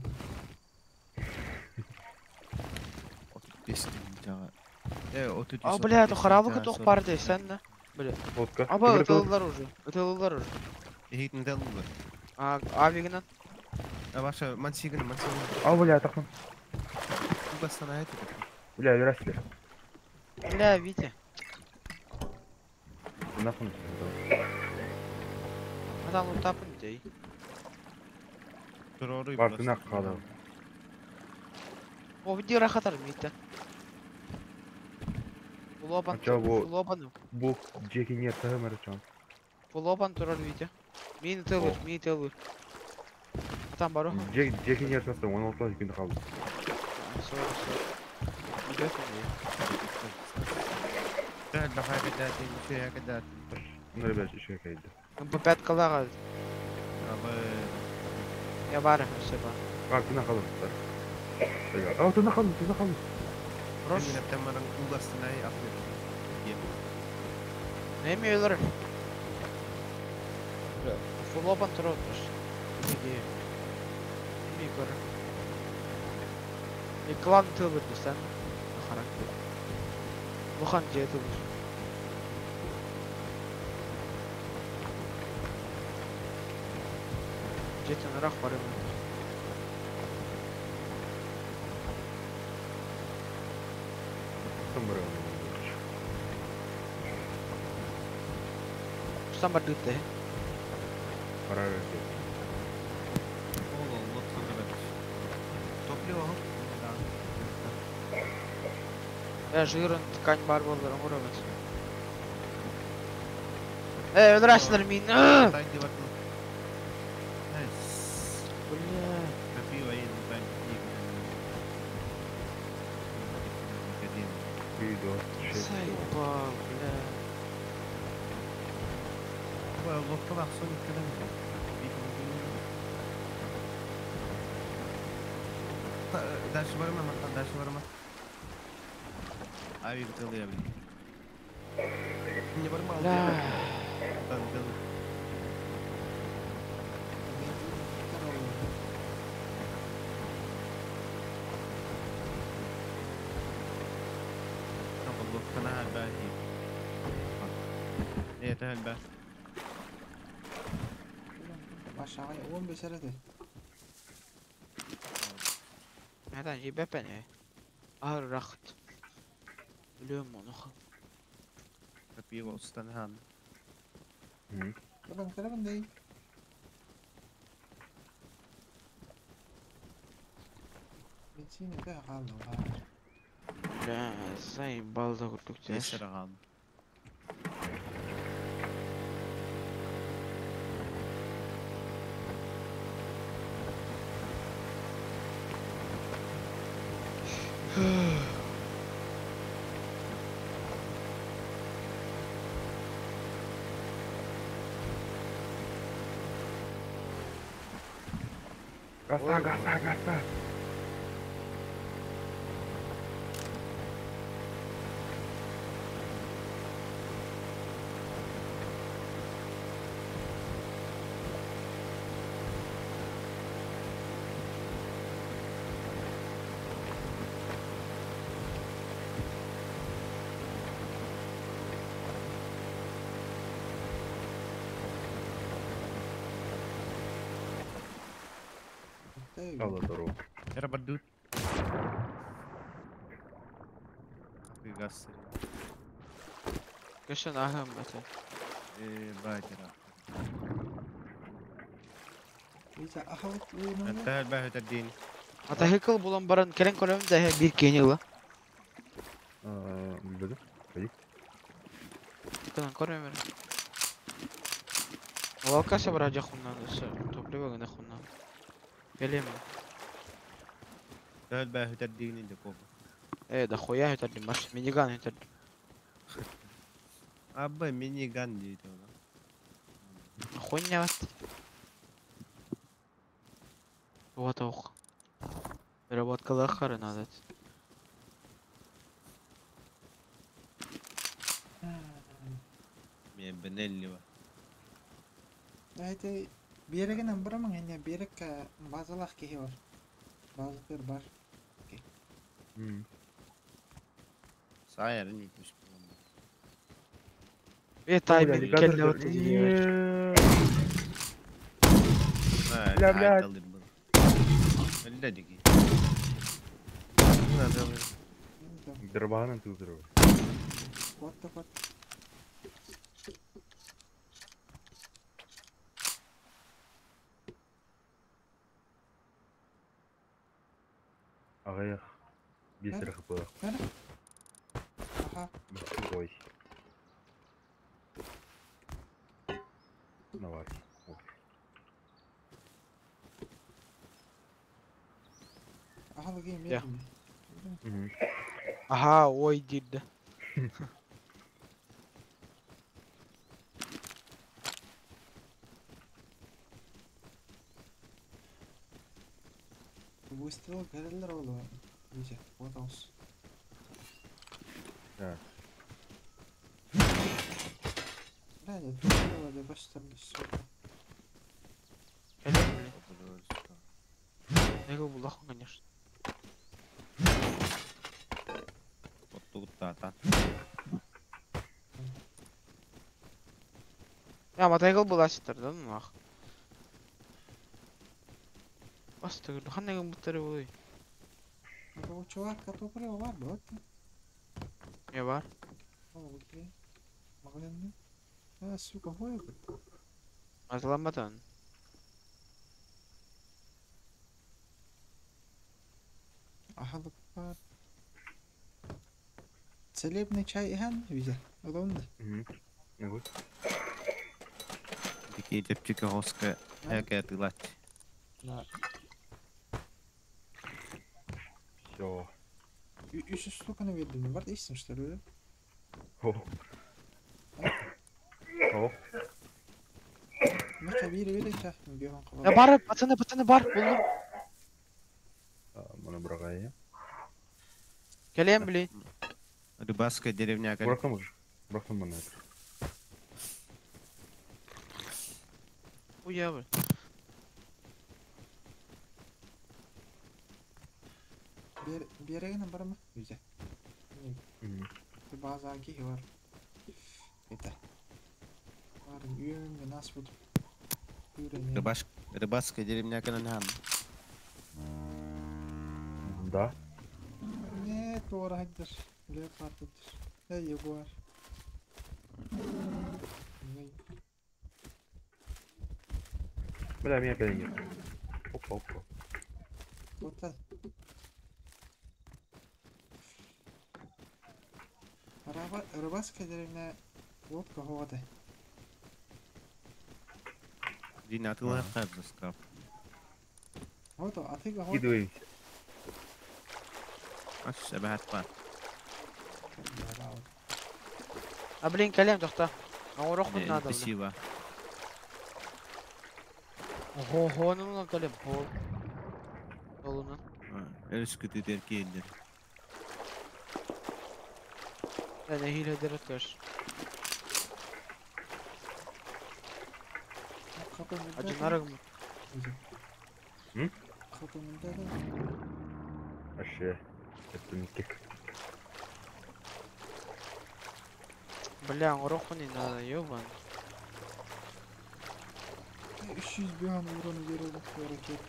35 jaga. 33. Aa блядь, харабы тох бар де sen de. Böyle. Лодка. Aba Кібір кылып. ötüldüler уже. Ötüldüler уже. Ehit neden olur? Aa abiginin. Ваша мансигин. Ал, бля, тақым. Угастана это. Бля, верасилер. Бля, Витя. Нахуй. Adam utapın dey. Doğru. Bartu nak kaldı. O video rahatar Vita. Uloban. Acaba bu- Uloban. Bu Джеки не таймер чон. Uloban durar Vita. Mini tılır, mini tılır. Adam baro. Джеки не састан, 16 günde kaldı. Sonra. Gidiyorsun ya. Да, давай когда ты еще я когда. Bunları ben işe kaydı. Bu pet kalağa. Абы Ya bari seba. Bak, tına kaldı. Aa, tına kaldı. Roş. Мен тамаран угастана и ахмет. Ne mi ölür? Uloban durar. Gidiyor. Bir yukarı. Bir klan tılır sen. Karak. Bukan jeti bu. Jetin rak var ya. Там брал. Ustan bar dütte. Пора ждать. Ол лот собирать. Топливо. Да. Ya жирен ткань бар болдыр оңырабыз. Öldürəslər min. Тай деп атыл. Найс. Бля. Крапива едем, тай. Видео. Сайбал, бля. Ой, лодка ақсын өткенен. Дальше бар ма, Мархан, дальше бар ма? Авик целый, я блин. Не бар ма? Бля. Там целый. Там лодка на альбаге. Это альба. Aşağıya 15 arada. Nereden jibbe beni? Ağır rahat. Biliyorum onu. Крапива устанхан. Kırın değil. Benzin de kaldı var. Bля, заебал за куртук Тесер ағам. Гаса. Стало дорогу. Я работаю. Какой газ сырый. Geçen ahım mete. Батера. İyice ahılık uyumunla. Это альба, это день. Ata hekıl bulan baran keren kolem de bir keni la. Bildim. Kayık. Kadan korem ver. Ola kaça baracak bundan da toplu bagın bundan. Geleyim mi? Это альба, это день или кого. Da xoya öterdim baş minigun öterdim. Абы миниган дейді оны. Хуйня вот. Вот ох. Переработка лахара надо. Мен бенелли ба. Это bir number ama yani bir bazılar ki var. Bazılar var. Сайыр не күшіп. Тайминг келді вот диyor. Бля, бля. Öyle dedi ki. Дербанын тылдырып. What the fuck? Ағаяқ. Бесір қыпылақ. Nerede? Aha. Ой. Навар. Aha bakayım Ya. yedim. Aha oy girdi. Выстрел горелер oldu. İyice. What else? Так. Bence tutuyor da başlamış. Gelin mi? Ne bu bulak конечно. тугуттаатан. Я мотоцикл буласыттар да нах. Басты, ханна гымбыттары буй. Это у чувака топливо var mı? Bak. Не бар. Al bakayım. Магазин. А, сука, хуй. Азаламбатан. Ахалык var. Целебный чай ихан видя. Удобно. Ой. Дикий депчика хоска хэкэтылач. Да. Всё. 300 штуканы verdim. Var değilsin işte öyle. О. О. Ne kadar biri verir ya. Göğün Я kapalı. бар, пацаны бар, булдум. Мына брагая. Келем, блин. Рыбацкая деревня. Бұрақтан мұр. Бұрақтан мұна. Уя, блин. Bir yere gene var mı? Güzel. Bir bazı aki var. Yeter. Var yün ve nasıl buldum. Yürüyün. Рыбацкая деревня Кананхан. Да. Ne doğru haydır. Leopard'dır. Hey Jaguar. Ne? Бля, меня опять нет. Опа, опа. Total. Рыбацкая деревня лодка воды. Дин атылар кайбыз скрап. Вот а ты го. Скидываемся. Аш шабахат бар. А, блин, келем, тохта. А урок mun надо, блин. Спасибо. Ого, ну келем, хол. Yolunun. Ölüskütü derkeğindir. Yani hile atıyoruz. Acınarık mı? Hı? Kapımında da. Вообще. Это не кик. Бля, урок не надо, ёбан. 300 bir an uğranı veriyordu bu hareket.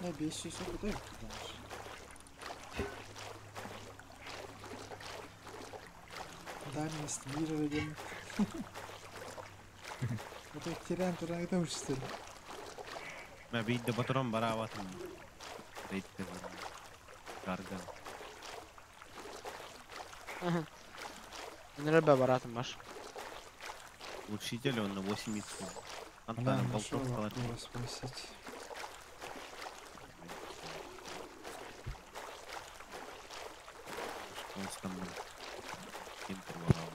Ne 500 o da yok. Дальность мира родим. Вот так тиран туран это учится. Ben bir de baturan baravatım. Reytte var. Karga. Мене ребе баратым баш. Учитель он на 8 иксу. Она Антаном нашел болтов калат. вопрос спросить. Он скандал. Кентер варал.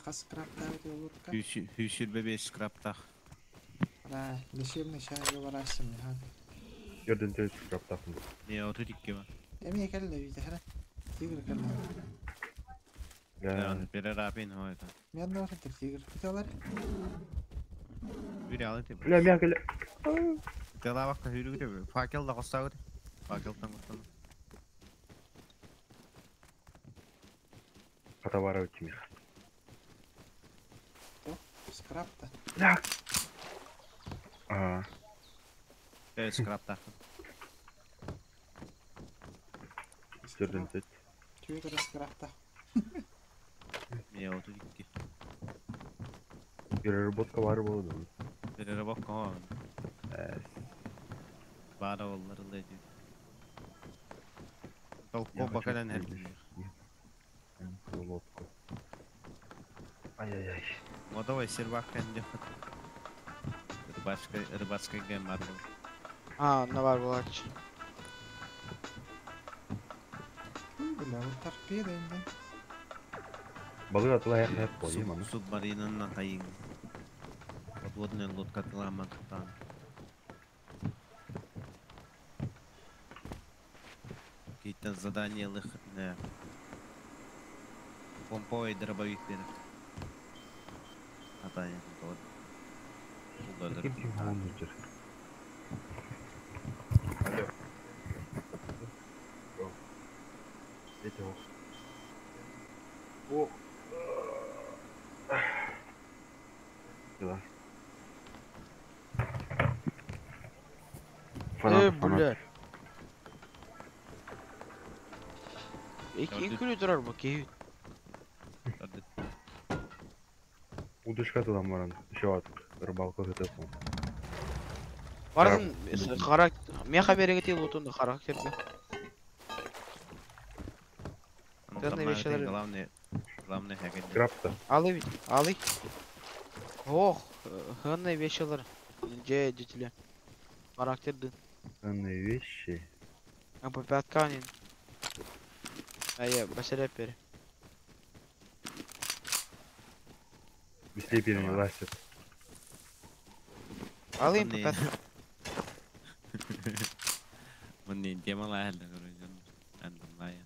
Kas kraptavit лодка. Hüsür bebeği skraptах. Да, лечебный чай говоращим. Жерден тез скраптақпын. Ne otu dikki var. Эми келди виде хара. Тигр келди. Yani bere rapin hoyta. Мен да отыр тигр. Биталар. Bir alı tip. Бля, меня келе. Dela bakta hürü gidiyor. Fakel da kosta gidiyor. Fakel'tan kosta. Катавара тимих. Скрапта. Бля. А, Evet skraptах. жерден тез. Тигр скрапта. Ne otu dikki. Переработка бар болды. Bere bakka ho. Bada olları da ediyor. Толко бакален her. Лодку. Ай-яй-яй. O da var servak kendi. Rыбацкая гем var. А, не бар булач. Бля, вот торпеда инде. Balık atılay hep koyayım onu. Субмаринанна кайын. Подводная лодка Таламантан. Кейттен заданиялых не. Помповый дробовик берет. Задание тут. Ким ким хоонур жир. Алло. О. Эти о. О. Дела. Блядь. Ким күлі тұрар бұл кейт. Удочка туда баран. Еще от рыбалка өтөсүң. Бардың мен хаберге тел отынды характерді. Главное вещи Главное хакет. Крапта. Алый. Ох, ханный вещелер. Же детиле. Характерді. Ценные вещи. А по пятканин. Басаря пер. Быстрее перенеласит. Алый по пятканин. Мындай демалай эле көрөжөн. Андамай.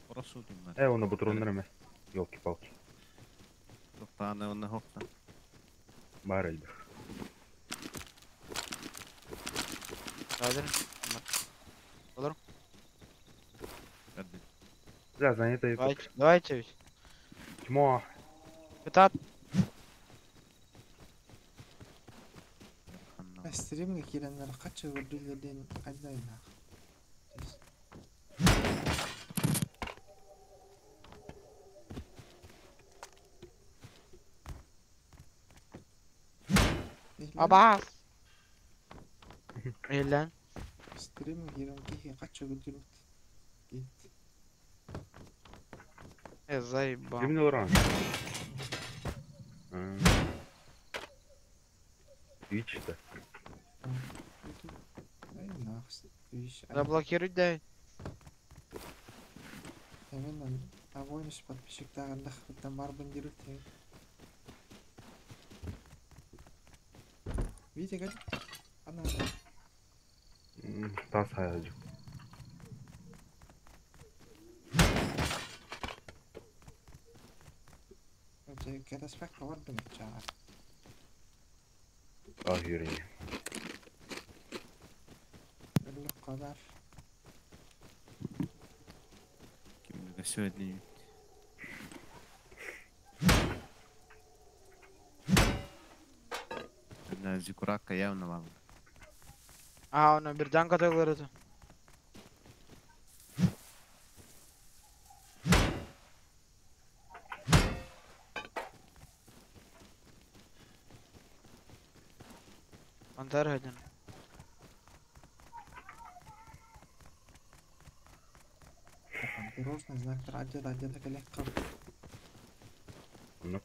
Оросудум бар. Оны бутурундар эмес. Ёлки-палки. Токтаны оны хокта. Бар эле. Хазыр. Olur. Кады. Да, занято. Давайте ведь. Тьмо. Пятат. Стримге келендер кача көрдүлөрдөн кайдайын. Абас. Элен. Стримге келен кача көрдүлөт. Заебал. Эмне баран? Твич-то. Ай нахс. Заблокируй дай. Мен абонус подписчиктагында там барбын жүрүп. Видео гад. Ана. Тас hayalci. Када спек вардым чаа. Ahiri. Элек кадар. Кимге сөйлейм. На зикуракка явно вам. Onu birden kategorisi. Antar hedin. Пирожный знак радио коллег. Ну.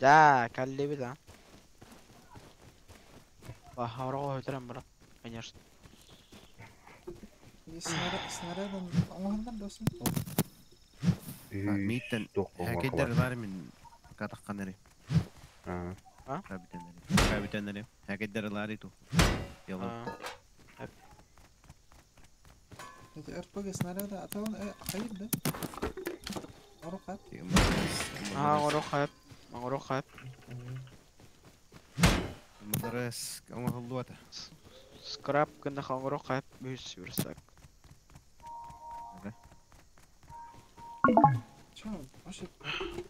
Да, калли да. Бахарого өтерем брат, конечно. Снарядын оңғандар досын. Миттен хакеттер бар мен катаккан эре. Кабитенери. Хакеттер лари ту. Яло. Это РПГ снаряды атауын қайыр да? Орықат. Орохайп. Мадрес, кама халуата. Скраб кында орохайп бүйс берсек. Чё, вообще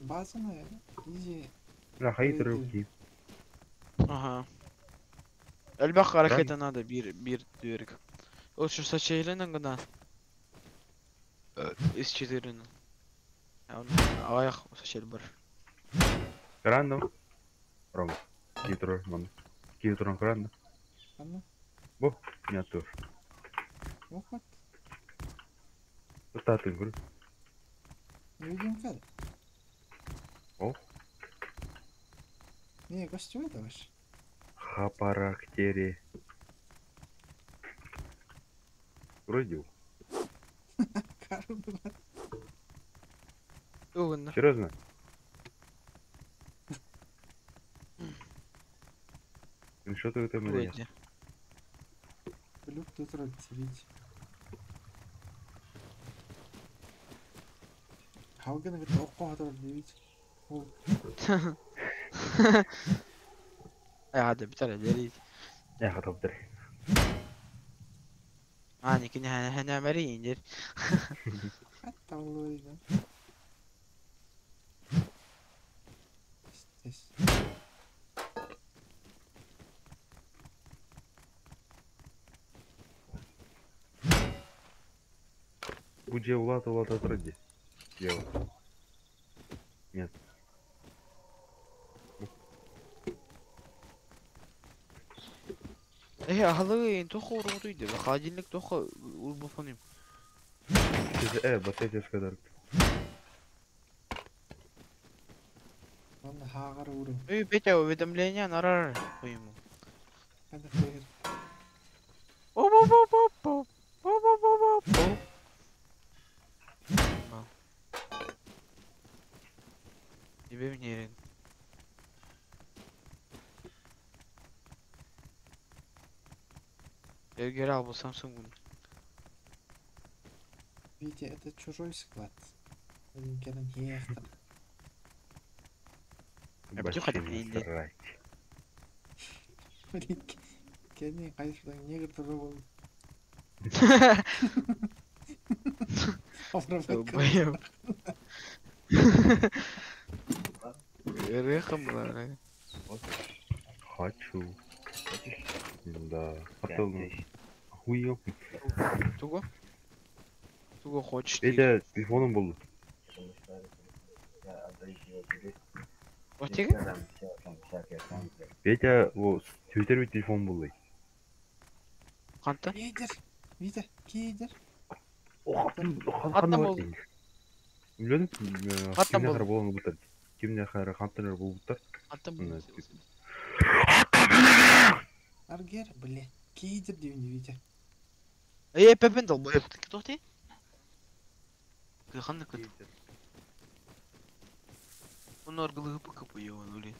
базаная, изи. Да, hayır yok. Ага. Элбак харакеті надо bir дюрик. Ол şu saçayla gına. Из 4'nin. Аяқ saçayla бар. Крандом. Рома. Китро, ман. Китро крандом. Ана, Бу, нету. оқат. Тататын гөр. Не видим кады. О. Не, гостевой давай. Хапарактери. Вроде. Karımdı lan. Uğunna. Серьезно? Ну что ты там меня? Uğunna. Біліп те тұрады тирейді. Хаугені бітті оққа отырады дейбейді. Ол Hadi bir tane deri. Я готов дрей. Hani kini hana mari indir. қатты ауылы Istес. Будь улад отради. Дело. Нет. Ahlı toxu uruduydu. Xajinlik toxu ulbufanım. Батарейка сказал. Оны хағыр ұру. Петя уведомление нарар koyayım. Қандай қойыр. Оп оп оп оп оп. Оп оп оп оп оп. Тебе мне. Geri al bu Samsung'un. Витя, это чужой склад. Один керен ехтер. Я бачу, хотя бы не Блин, керен қайсыдан негр тұры болды. Долбоёб. Рехом, ладно. Хочу. Да. Потом. Хуёв. Туго? Туго хочешь? Петя, телефоном был. Отега? Петя, о, Твиттерде телефон был. Қанта? Кейдер. Витя, кейдер. Қантан болды? Білдің? Қантан Кімне болды? қара болғаны бұтыр. Кімне қара қантанар бұл бұтыр. Қантан Мына болды? Аргер, блин. Кейдер деймін Витя. Пепен долбоёб. Тоқтай? Қандай кіт? Оны аргылығы пықып ойуан өлі.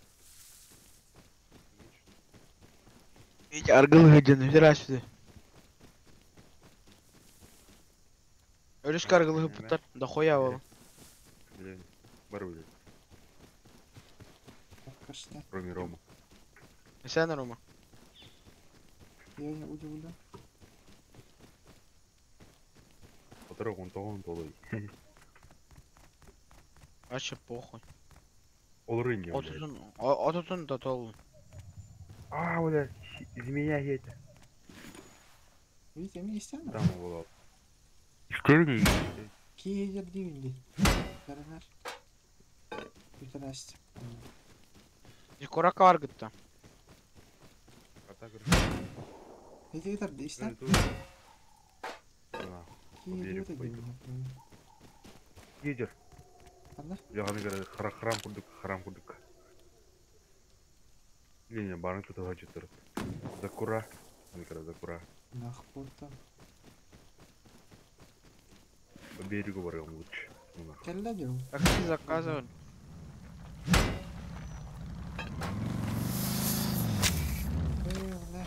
Аргылығы жаны жырашыды. Өлішкі аргылығы пұттар да қоя ол. Бар өлі. Қашта. Кроме Рома. Сәні Рома. Я не удивлен. Который он толой. Вообще похуй. Ол рынья. Отутун да толу. А, бля, змея едет. Витя, мен естемін? Там ол. Істеміне Кейдер деймін де. Қаранар. Витя расты. Корака бар гытта. Витя кетер де істем? Кейдер деймін. Едер. Қанда? Яғаны кері храм күрдік. Лене барын күтіға жетір. Закура. Закура. Нахпортан. По берегу барам лучше. Келді деу. Как ты заказывал? Бля.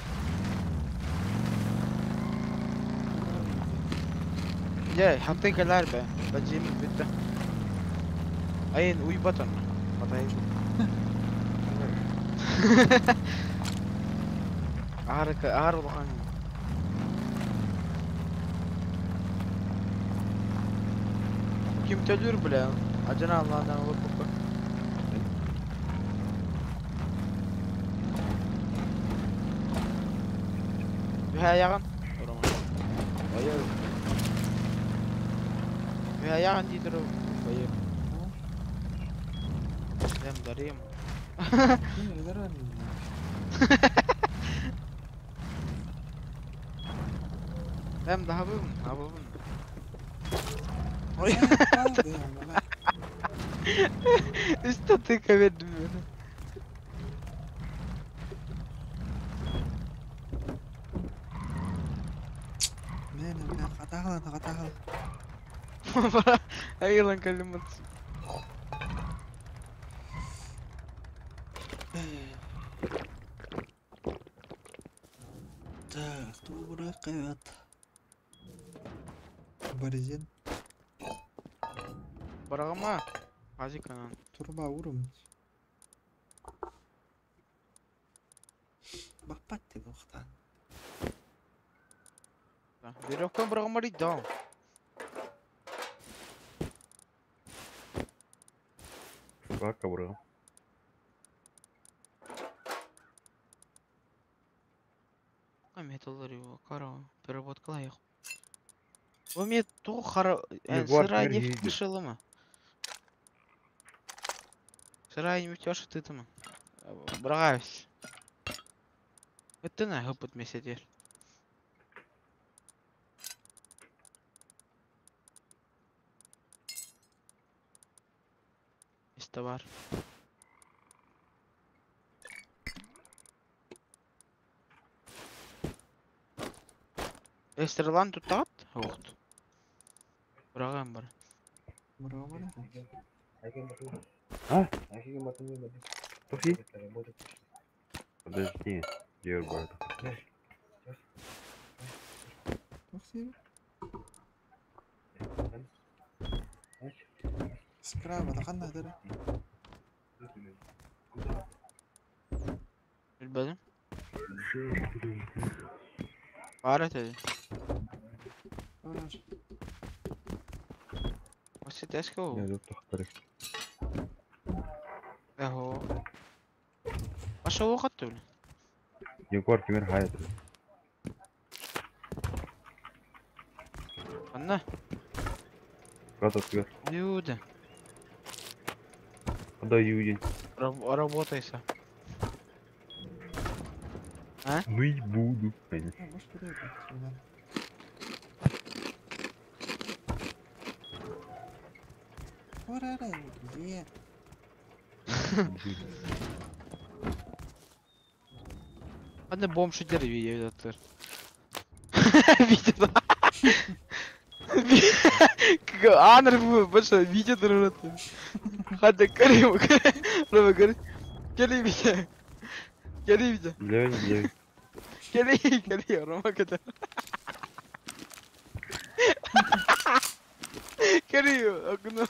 Ya hakkılar be. Bacım bitti. Ayın uy batan. Batayım. Ağır olan. Kim tölür bile? Acına Allah'tan olup bu. Bir ayağın. Hayır. Bir ayağın diyor. Hayır. Ben darayım. Не, не рано. Ben daha bu. Ha bu. Ой, қалды, бля. Üstte tıka verdim beni. Мені, бля, қата қылады, қата қыл. Ayılan kalimat. Так, добрый кайват. Баризен. Барагама. Азиканан. Турба урум. Бақпат деп оқта. Веревка барагама ридал. Собака, бро. Металлар его, кара, переработка лайық. Бұл мет тоғы қара, Не, бар, сыра теперь нефть видит. кышылы ма? Сыра нефть ваша ты ма? Брагавись. Это на гопот месяц. Есть товар. Эстерлан тут тат? Охт. Брагам бар. Браво, браво. А? Пошли. Подожди. Дербат. Максим. Справа, да қандай дәрі? Bilmedim. Var dedi. Оранж. Ось теско. Я тут тахтарик. Ого. Пошел оқатты блин. Егор кемер хайт. Анна. Куда твер? Люди. Куда юдин? Работайся. А? Ну и буду. Конечно. А, может, куда это? Сюда. Ура-ра, где? Anne bom şu deri video atır. Video. Anır bu başa video durur. Hadi karayım. Raba kar. Geliyor video. Geliyor video. Левин, левин. Geliyor Roma kadar. Geliyor akını.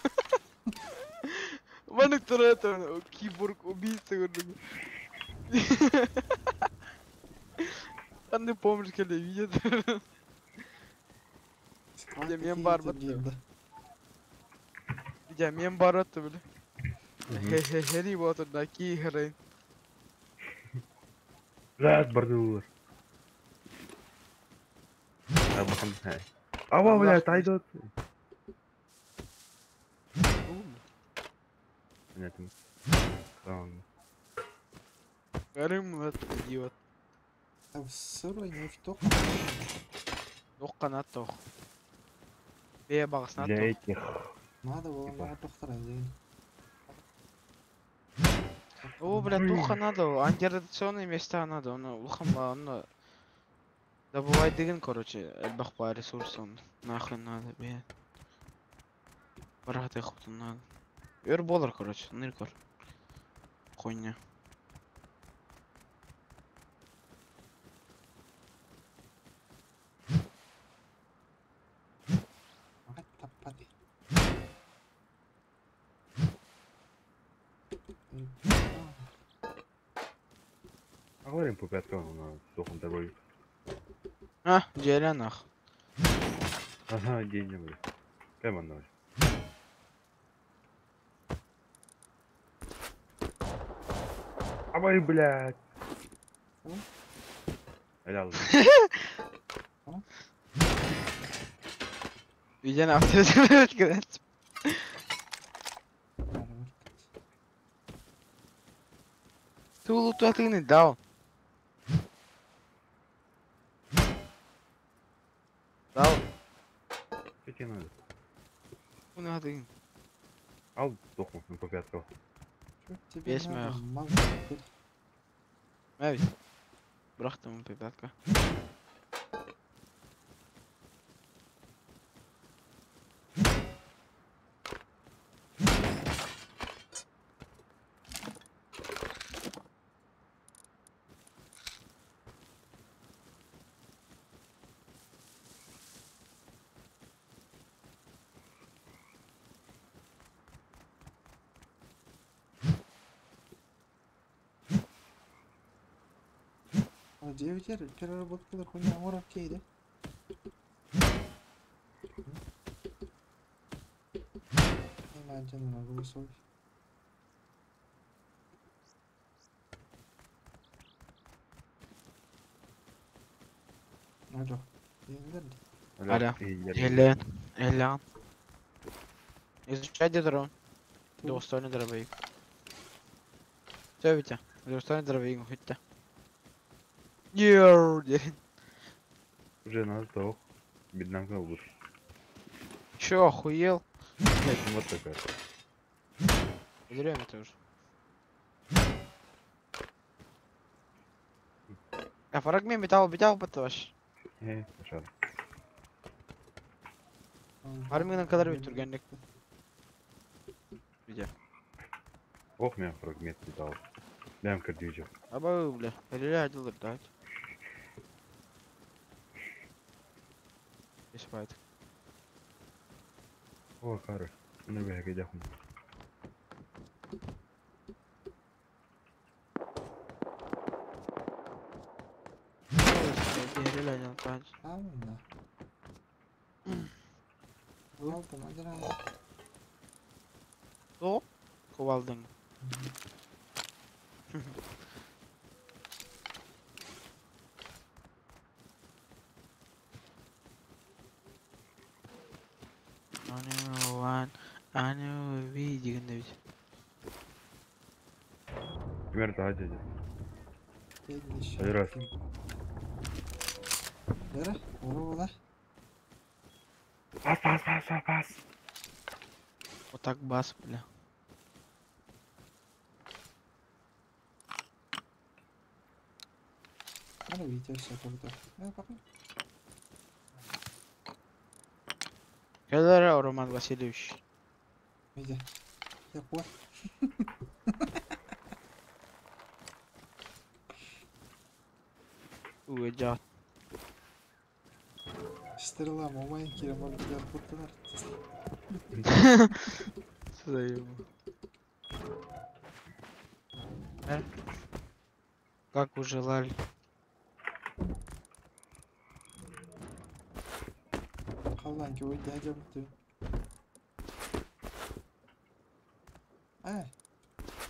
Bana turata o keyboard убийца gördüm. Anne помощь geliyor video. Сколько мен бар бат. Ya men бар attı böyle. Harry Potter'daki heroin. Раз бордулар. А bakın he. Ава, блядь, айдот. Понятно. Tamam. Garım lan idiot. А в сырой нефть Yok kanat yok. Beye bağısına Для yok. этих. надо было на доктора день. О, блядь, духа надо. Антирадиационные места надо. Он ухамла, он добывать деген, короче, эльбахпа ресурсы он. Нахуй надо, блядь. Барахат ехать надо. Болар, короче, ныркор. Хуйня. Тапады. Поговорим по пяткам на дохом торговли. А, Джерянах. Ага, деньги, блядь. Прямо ноль. Авай, блядь. Helal. Виден авторитет, говорят. Ты луту атыны дал. Дал. Что тебе надо? Bu ne atayım? Al дохну по пяткам. Что тебе Есть надо? моя. Могу. Evet. Bıraktım bir dakika. Девятер переработкалар хуйня орап кейди. Имагин на голосовой. Алло. Еңдер. Алло. Егер- Элен. Изучайте дрон. Двусторонний дробовик. Все, Витя. Двусторонний дробовик, хоть-то. Уже нас сдох. Беднага убыл. Чё, охуел? Вот такая. Зря это уже. А фрагмент металл бітаваш. Пожалуйста. Армияның kadar өтіргенлік. Видя. Ох, меня фрагмент не дал. Прям как дюжа. Аба, бля. Перелядилар, да. Здесь файт. О, Кара. Ну, я гидя. Перелядил, панч. Правильно. Алты мадиран. О, ковалдың. Аны ви дегенде бит. Примерно так дядя. Келдиш. Один раз. Бері, ору да. Пас. Вот так бас, бля. Ана Витя все тогда. Папа. Когда Роман Васильевич? Витя. Я понял. Уйдет. Стрела, маленький, маленький, арбутанар. Как вы желали? Халанки, ой, дядя, ты.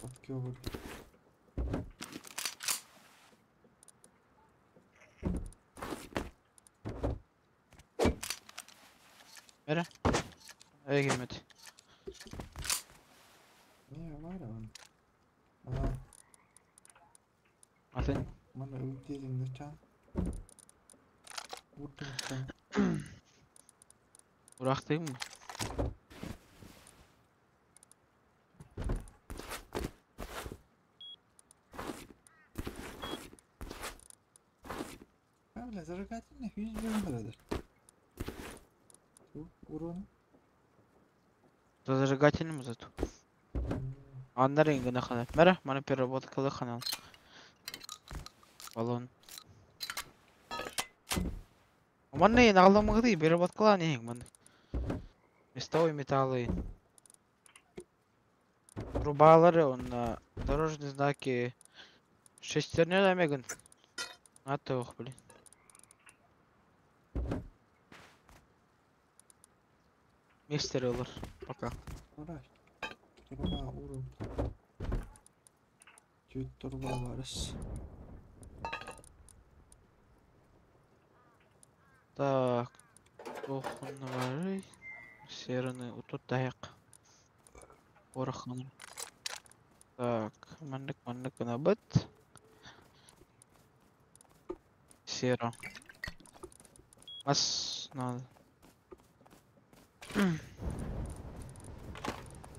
Вот кёвы. Бері. Егемет. Не, var он. Атын. Mana öldürdüm de can. Vurdum can. Bıraktın mı? Öyle zırgatın ne? 100 bin liradır. Vur onu. Зажигательным зато. Андар ингена хана. Мера, мана переработка ханал. Баллон. Манны нагламагды переработка не ман. Местовой металлы. Трубалары, он дорожные знаки. Шестерня намеган. А то, блин. Мистер Эллар, пока. Uğraş. Turba vurun. Cüt turba varız. Так. Тухнавары. Серны утут даяк. Орхан. Так, мандык на бит. Сера. Ас надо.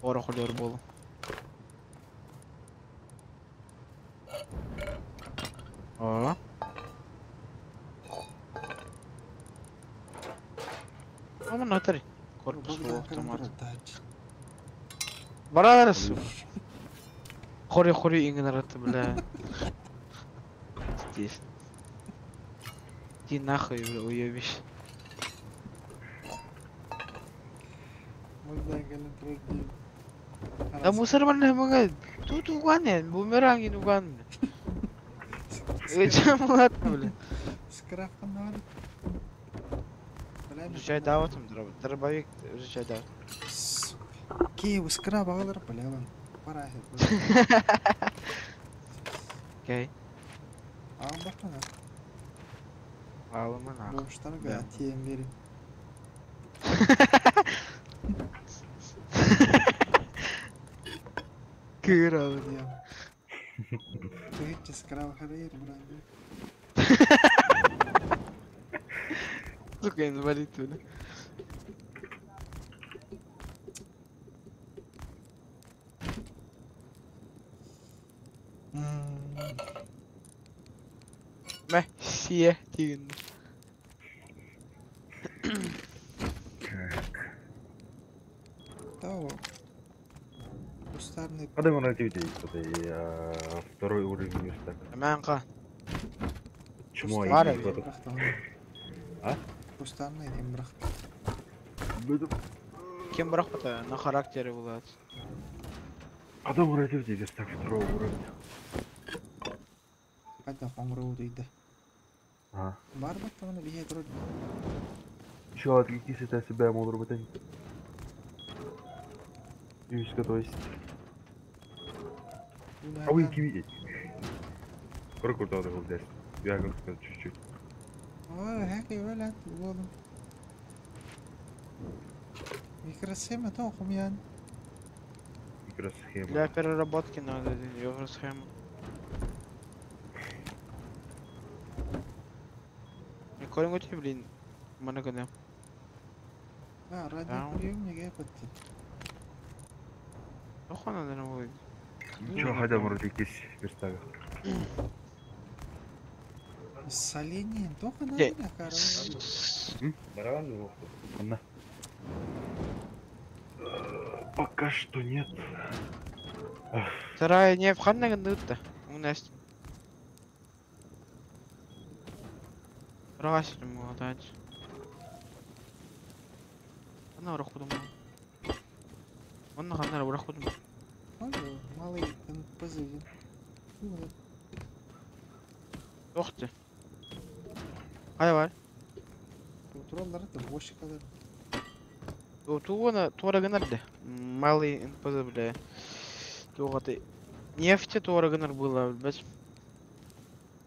Орахулер болу. О. Aman atari. Korpus bu автомат. Барарас. Хори игнорат, бля. Здесь. Иди нахуй, бля, уебищ. Buradan gelin turdi. Да мусор mana mga tutukan yan, boomerang inugan. Ичем ладно, блин. Скраб қандай бар? Білемін. Изучай даватым, дробовик изучай дават. Кейбір скраб ағалар білемін. Пара. Окей. Ағын бақпын ақ. Алымын ақ. Бомштарға тием берем. Кыр алын. Дiyem. Tuhitçe sкраб қарайыр бұранды. Сука, инвалид, блин. Сие тигін. Тау. Кустарный. Когда мы радиотей, второй уровень места. Мен қа. Чему Бар они? әлі. А? Кустарный ембрақ. Кем бірақ бата, на характері болады. Когда мы радиотей, верстак второго уровня. Қайта қоңырау дейді. Ага. Бар бақта мұны бейе тұрды. Еще отвлекись от себя, мол, ботаник. Юричка, то есть. А вы не видите? Сколько куда был здесь? Я как сказать чуть-чуть. Ой, хәкей вәләт, болдым. Микросхема тау құмиян. Микросхема. Для переработки надо евросхему. Не корень өте, блин. Мана көне. А, радио прием неге пәтті. Охана да будет. Ничего, хотя мы радиотесь верстага. Соленин, только надо, Де. короче. Баран, она. Пока что нет. Вторая не входная гандыта. У нас. Рассель ему отдать. Она раходом. Он на ханера раходом. Ой, малый, там позывен. Ух ты. Ай var. Контроллары да бош kadar. Туона туорагынарды. Малый НПЗ, бля. Тугаты. Нефти туорагынар было, блядь.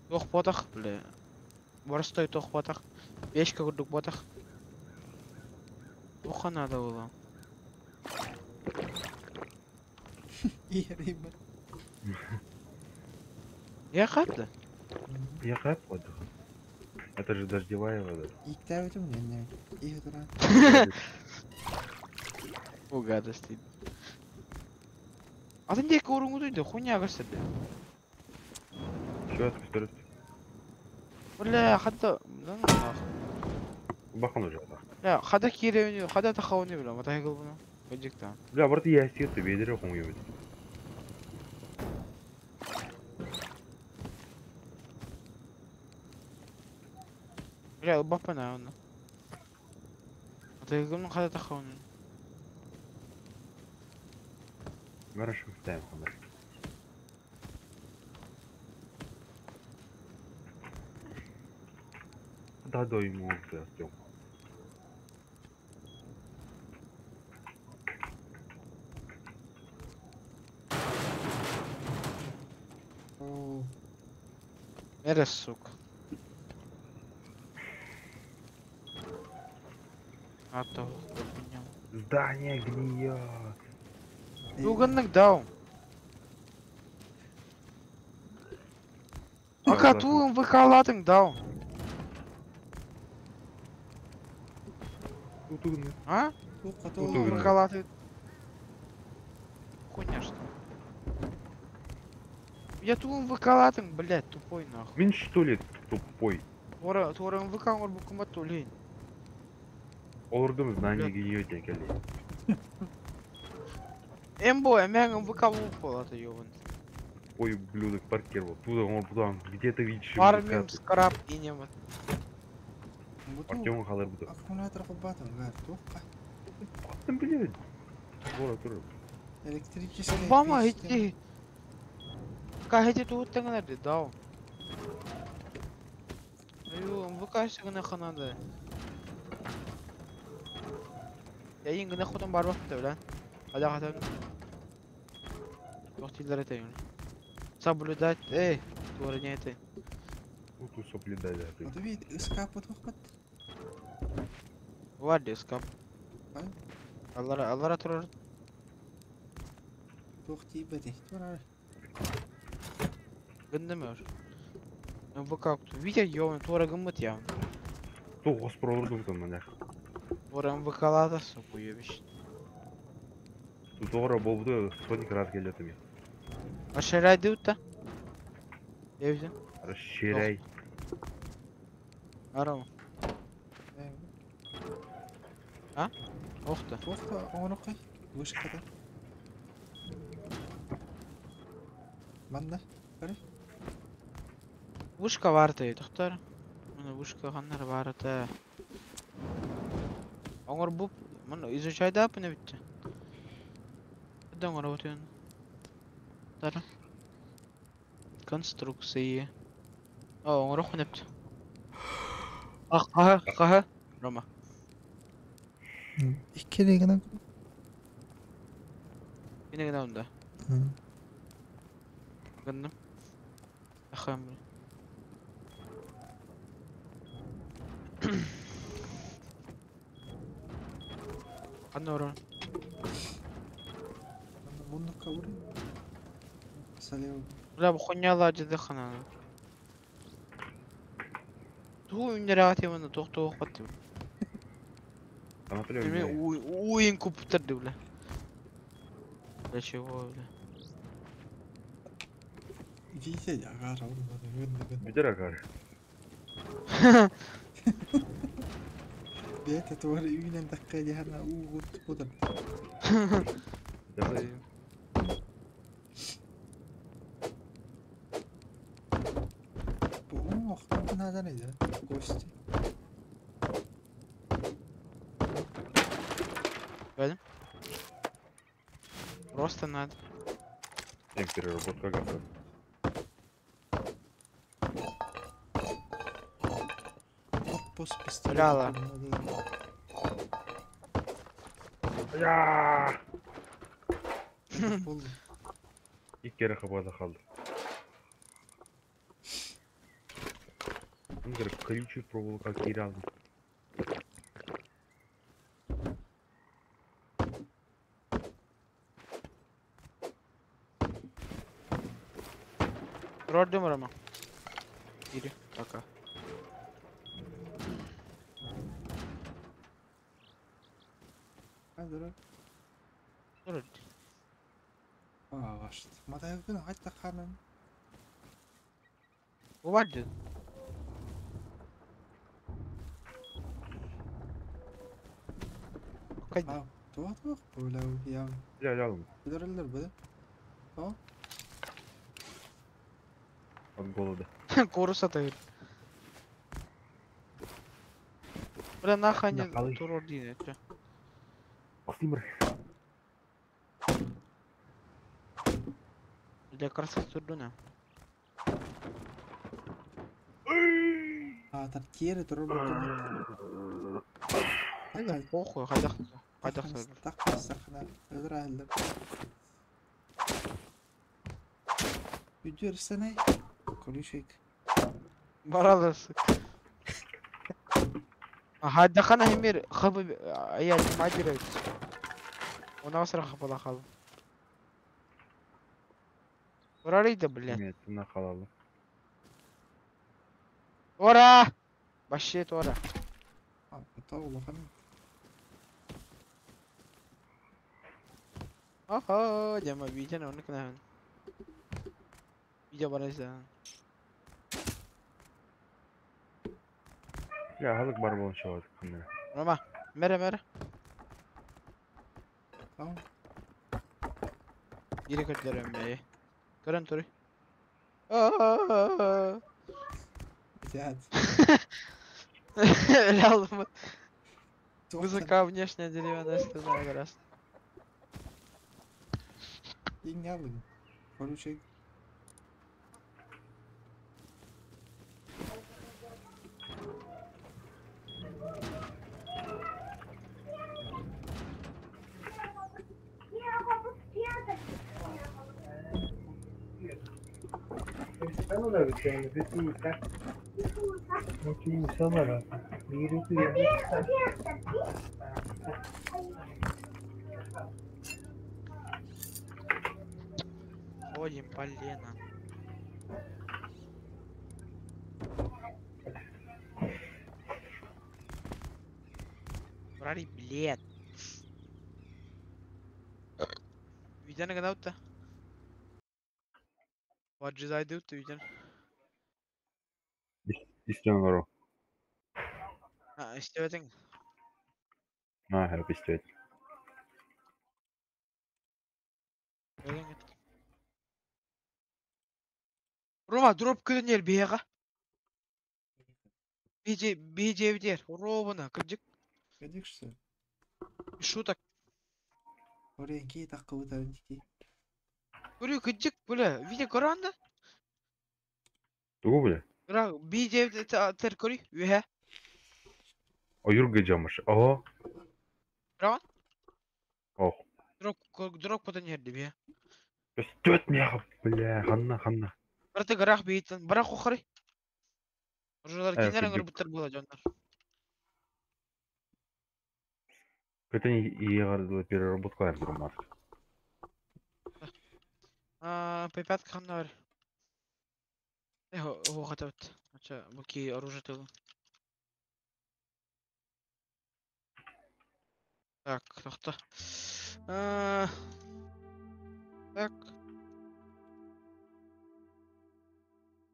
Тох потах, бля. Борстой тох потах. Печка курдук потах. Туха надо было. И рыба. Я хатта. Я хайп воду. Это же дождевая вода. İktar ötüm ne? İyi duran. О, гадость. А ты где куру дойды? Хуйня гасады. Что это, который? Бля, хатта. Да ну нахуй. Бахан уже. Бля, хада киревни, хада тахауни, бля, матай кылбына. Бедикта. Бля, брат, я сел, ты ведер, хуй. Бля, бапана он. Матай кылбына хада тахауни. Хорошо, ставим фонарь. Да, ему Артем. О, Эре, сука. А то, хуйня. Здание гниет. Туганнык дау. Ака туым выкалатың дау. Утугны. А? bu Утугны. katolu. Выкалаты. Хуйня что. Я туым выкалатың, блядь, тупой нахуй. Мин что ли тупой? Торым выкалыр букумату лень. Олордum здание гниет, я кали. Эмбо, эмягым выкалу полата ёбан. Ой, ублюдок паркировал. Туда, он туда. Где ты видишь? Армим скраб и нема. Артем халар буду. Аккумулятор кубатın gar. Тоққа. Там, блядь. Вот, тур. Электрический. Бама иди. Кахети туыттың нерде дау. Ю, МВК гына канады. Я гына ходом бар вакытта белән. Ада хатан. Вактилар әйтәм. Соблюдать, тура не это. Тут соблюдай, да. Вот вид, эскапы тухпат. Var дискап. Ай. Аллара турар. Тухти беди. Тура. Гындымыр. МВК Витя ёвын тура гымыт я. Тут госпролорду там мене. Тура МВКлада сопу ебиш. Тут ора болду, соник раз келет эми. Ашарайды утта. Евден. Расширяй. Арам. Охта. Тухта оңрокай. Вышкада. Манда. Вышка варты, тоқтар. Мына вышка ханнар варты. Оңор буп, мына изучай да апыны битті. Кыдан оңор өтен. Тара. Конструкции. Оңор оқын епті. Қаха. Рома. Иккелегенен. Енегіне онда. Гындым. Ахам. Қанды орын. Мундукка урын. Салеу. Бля, бұл хуйняла жеді қананы. Ту үндері ағат емені тоқты оқпатты. Білме, ойын көп бұтырды, бля. Бля, чего, бля. Витя агара урмады. Гынды. Бедер агар. Бета тура үйнен даққа дияна уғыт қудар. Bu oqtan nada neydi? Gosti. Просто надо. Переработка газа. Оппос пистолет. Бляла. Я! Oldu. İlk kere kapıda kaldım. Bunu gerek колючую проволоку как aldım. Gördüm Roma. Giri. Пока. Hadi dur. Dur. Başladı. Mada yakın hatta kanan. Bu vardı. Kaydı. Ha, tuh. Böyle ya. Gel aldım. Giderler böyle. Tamam. Abi goladı. Korus atayım. Bля, нахуй они Нахуй. турор дine. Костимір. Bля, красавцы турдуна. Ha, tar kere durur bakın. Hayda, похуй, хайдах. Хайдах сойду. Takma sakına. Öldür ayıldır. Video istene. Konuşayım. Бараласы. Хайда хана хемер хабы аял мадирайт. Она сыра хапала хал. Баралайды, бля. Nimetine kalalım. Ора! Вообще тора. Ha, tamam bakalım. Ага, дема видео, но никогда. Видео барайся. Ya halık barbon çalardık kamera. Рома, мере. Tamam. Geri kötülerim be. Görün turu. Hadi. Öyle aldım. Çok Высока внешняя деревянная стена раз. İyi alın. Konuşayım. Cristiano da vicenda, critica. Non ci sono la virus Ходим полено. Брали билет. Видео когда утта? Ваджи зайды утта видео. İstiyorsun var o. İstemedim. Ha hep istiyor. Рома, дроп көлөнер бияға. Бейже бідер. Ровына, күрдік. Кәдік шсы. Шутак. Орен кей таққы бұтарын текей. Көрі күрдік, бұлі. Видео көранды? Doğu bile. Бірақ бейже тер көрі. Үйе. O yurgacamış. Oho. Бірақ? Oh. Дроп көлөнерді бия. Üstüt mi ya? Bile. Hanna. Бірті ғырақ бейтін. Бірақ оқыры. Ұржылар Evet, кенерін күрдік. ғырбыттар бола жондар. Kötü iyi gardı переработка yapıyorum artık. P5 қанна бар. О, қата өт. Ача, бұл кей оружие тылы. Так, тоқта. Так.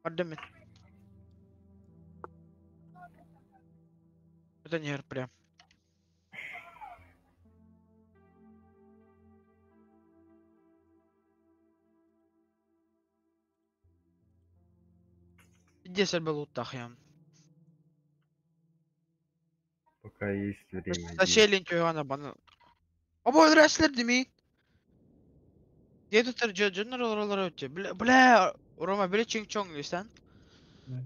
Бардым мен. Это не прям. Где был утах я? Пока есть время. Зачелин чуяна бана. Обой рестлер деми. Где тут дженерал өтте? Бля, Рома бля чиң-чоң листан. Не.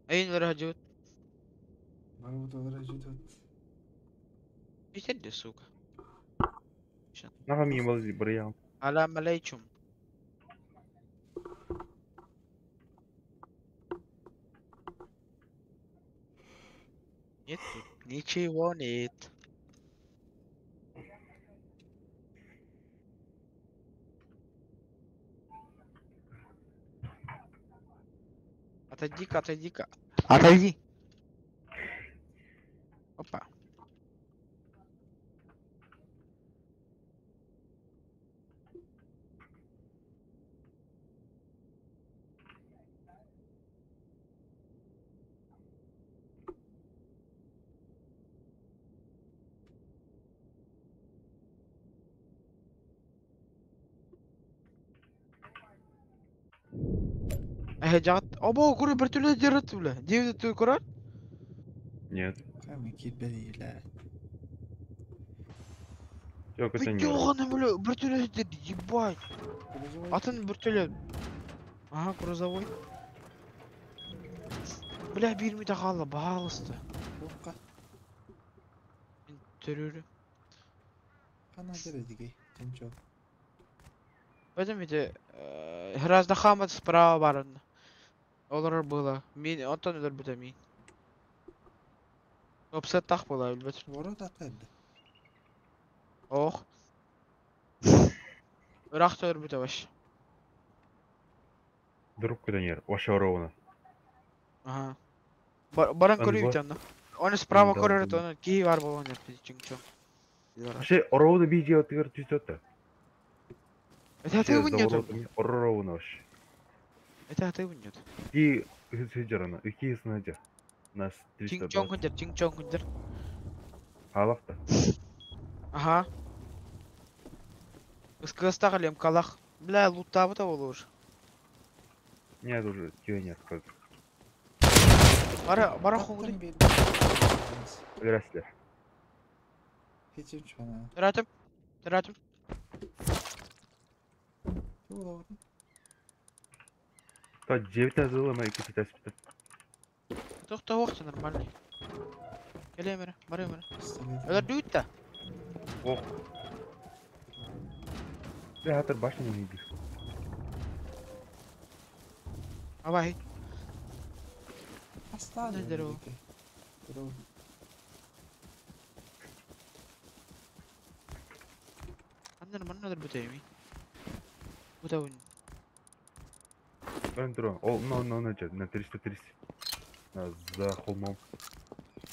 Эйнлер хажут. Бары бұталар әжет. Бетерді, сука. Наға мен болы бірі Алам алейкум. Нет тут ничего нет. Отойди-ка. Отойди. Опа. Жагат. Обо, көрі бір түрлі дерет біле. Девді түр көрі? Нет. Қамы кетпеді елі. Yok kötü Бүйтті оғаны біле, бір түрлі дерет, ебать. Атын бір түрлі. Ага, грузовой. Бля, бермейді қалы, бағалысты. Оққа. Мен түрірі. Қана дереді кей. Тенчол. Пойдем эти разда хамат справа барын. Олар было. Мен онтан өлөр бүт мен. Опсет так была билбет. Ворот атады. Ох. Рах төр бүт баш. Друг куденер. Ваша ровно. Ага. Баран Ан көрүй бар. бит анда. Оны справа Да, көрөр да. оны ки бар болгон деп чиң-чоң. Вообще ровно видео тыгыр түстөттө. Это ты вынет. Ровно вообще. Это ты вынет. И сыджарана. Iki снайдер. Нас Чиң-чоң 300. күндер. Халафта. Ага. Ыскыстагы лем калах. Бля, луттабы да болу уж. Нет уже тюнер как. Бара хуңды. Вырастли. Кетем чана. Тиратым. Олар. То 9 зыла на iki питас. Тохта вакыты нормальный. Келемер, барымер. Пистолет. Олар дүйт та. Ох. Я хатыр башын не видишь. Abay. Hasta Nedir o? Bro. عندنا منو بتاعي بتاعي Дрон. На 330. За холмом.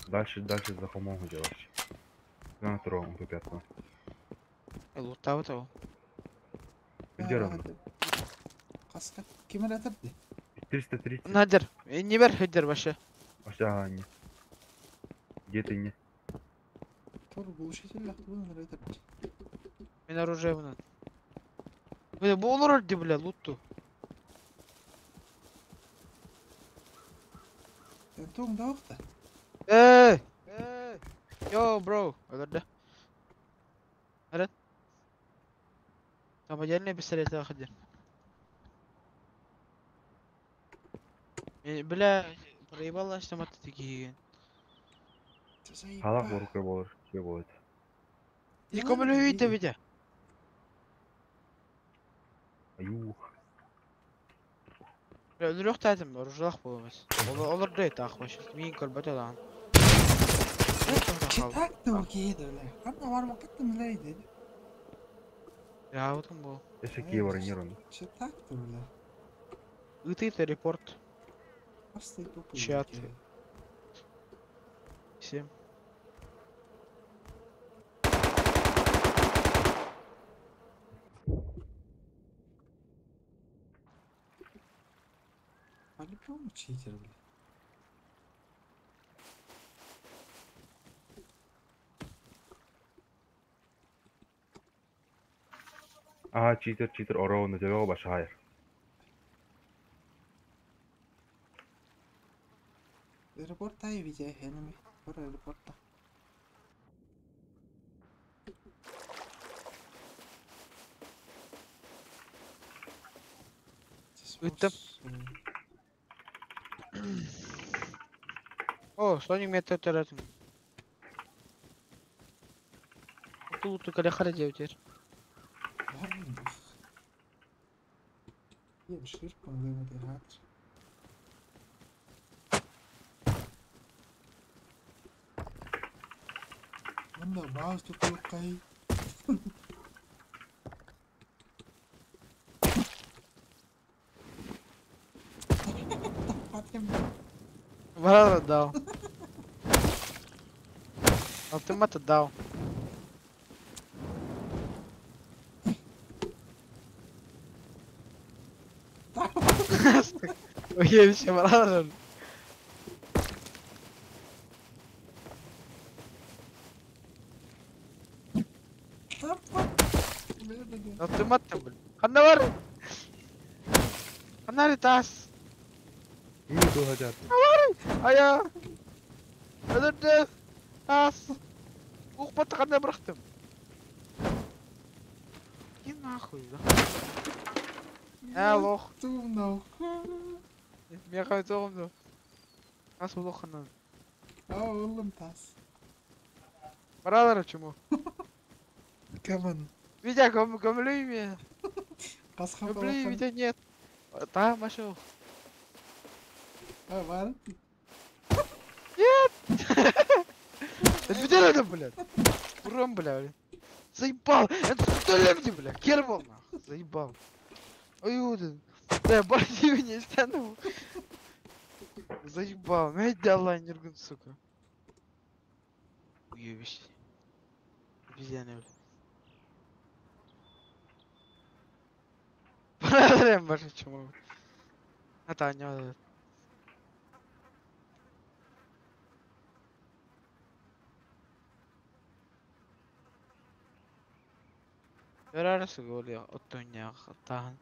Дальше за холмом где вообще. На втором, по пятому. الوطاوة Где ровно? Kaskak kime atırdı? 330. نهدر إني بر هدر باشا Ага, не. Где ты не? Tor buluşacak laktı bunu nereye atırdı? من оружие هنا bu olur orada bile loot'tu Sen tuğum da vakti. ايه يو برو هذا هذا طب جاني بالسريع تاخذ بلا قريب والله اشتمت تجيين Халак ворукай болар. Че болады? يكمل هو يده بده Аю. نروح تاتم رجع بو بس olur değil akbaş مين كربته lan Çıtak da o giydi öyle. Hatta var mı kıttı mı leydi? ya bakın bu Ese ki var нервно. Çıtak da öyle. ıtı report Hasta topu. Çat. isim По-любому читер, бля. Ага, читер, орау на тебя башы хайыр. Aeroport'a gideceğiz henüz. Var aeroport'a. Gittim. О, 100 метров терратим. Тут каля хараде утер. Var mı? İyi bir şey konuda bir rahat. Bunda bazı tutuyor kayı. Atayım. Варвар дал. Автомат отдал. Ой, все, варвар. Автомат там, блин. Ханавар. Ханари тас. İyi dur hadi at. Aya. Öldürdü. Тас. Ух, потхана брахтым. И нахуй, да? Лох. Тумнау. Мен қайт оғымды. Тас бұл оқынан. Aa oğlum tas. Баралар чему? Камон. Витя, gömülüyü mü? Kaska Gömülüyü falan. Витя нет. Там машел. Ha var. Витя надо, блядь. Урон, блядь. Заебал. Это столемки, блядь. Кербал, нахуй. Заебал. Ой, вот. Да, борди меня стянул. Заебал. Мать дала, нергун, сука. Уебище. Обезьяны, блядь. Парадрем, боже, чему. А та не надо. Arası gol ya. Ottun ya. Tahan.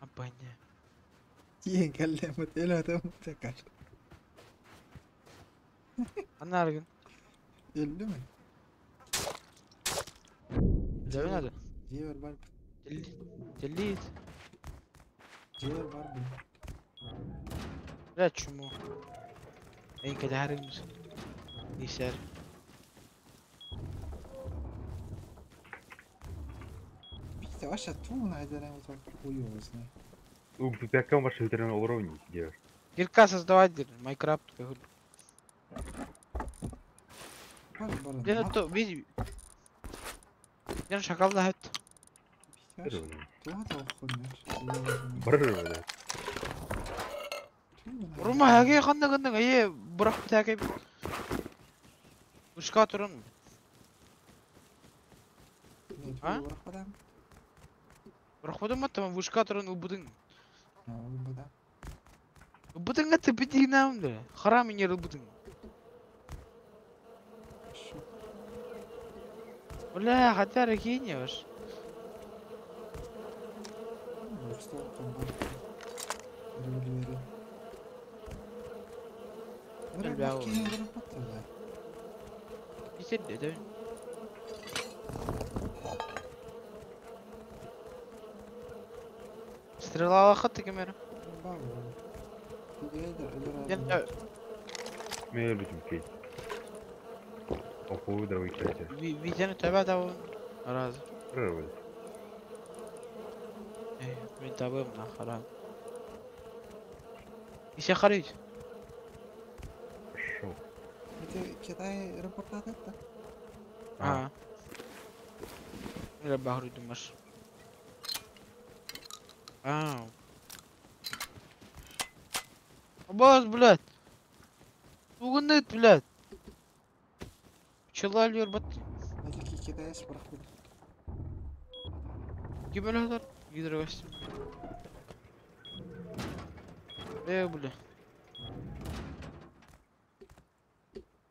Apanya. Yiyin kelleme tela da mutlaka. Anlar gün. Öldü mü? Level hadi. Ciğer var. Delete. Ciğer var bu. لا شمو اي كده هرمز يسار Bir de aşağı tuğla ederim o tarafı koyuyoruz ne. Пятка ваша ветерана уровня, девушка. Кирка создавать Майнкрафт. Бар. Где то види. Я шакал да хат. Туга да оххонер. Брррр. Рума хаге ханда ае бурак таке. Ушка турун. А? Бурак бодом маттам ушка турун убудун. Убудун гатты бидинамды. Харам инер убудун. Бля, хатар кинеш. Писет да. Стрела хатты камера. Мейер битим кей. Опу дровый кстати. Видео тебя да раз. Брррр. Мен табым на харам. Ише харить. Пошел. Это Китай репортат это? А. Я бахру думаешь. Ау. Босс, блядь. Угнет, блядь. Пчела лёрбат. Это Китай спрахнет. Гибелятор. Гидрогостим. Бля.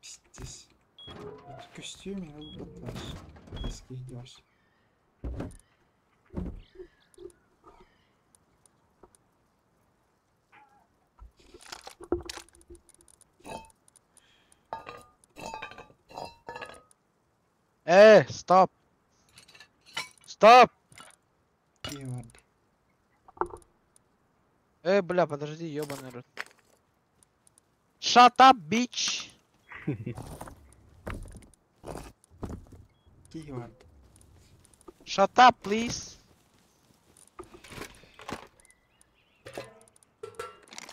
Пиздец. В костюме работаешь. Если идешь. Стоп. Стоп. Иван. Бля, подожди, ёбаный рот. Shut up, bitch. Иван. Shut up, please.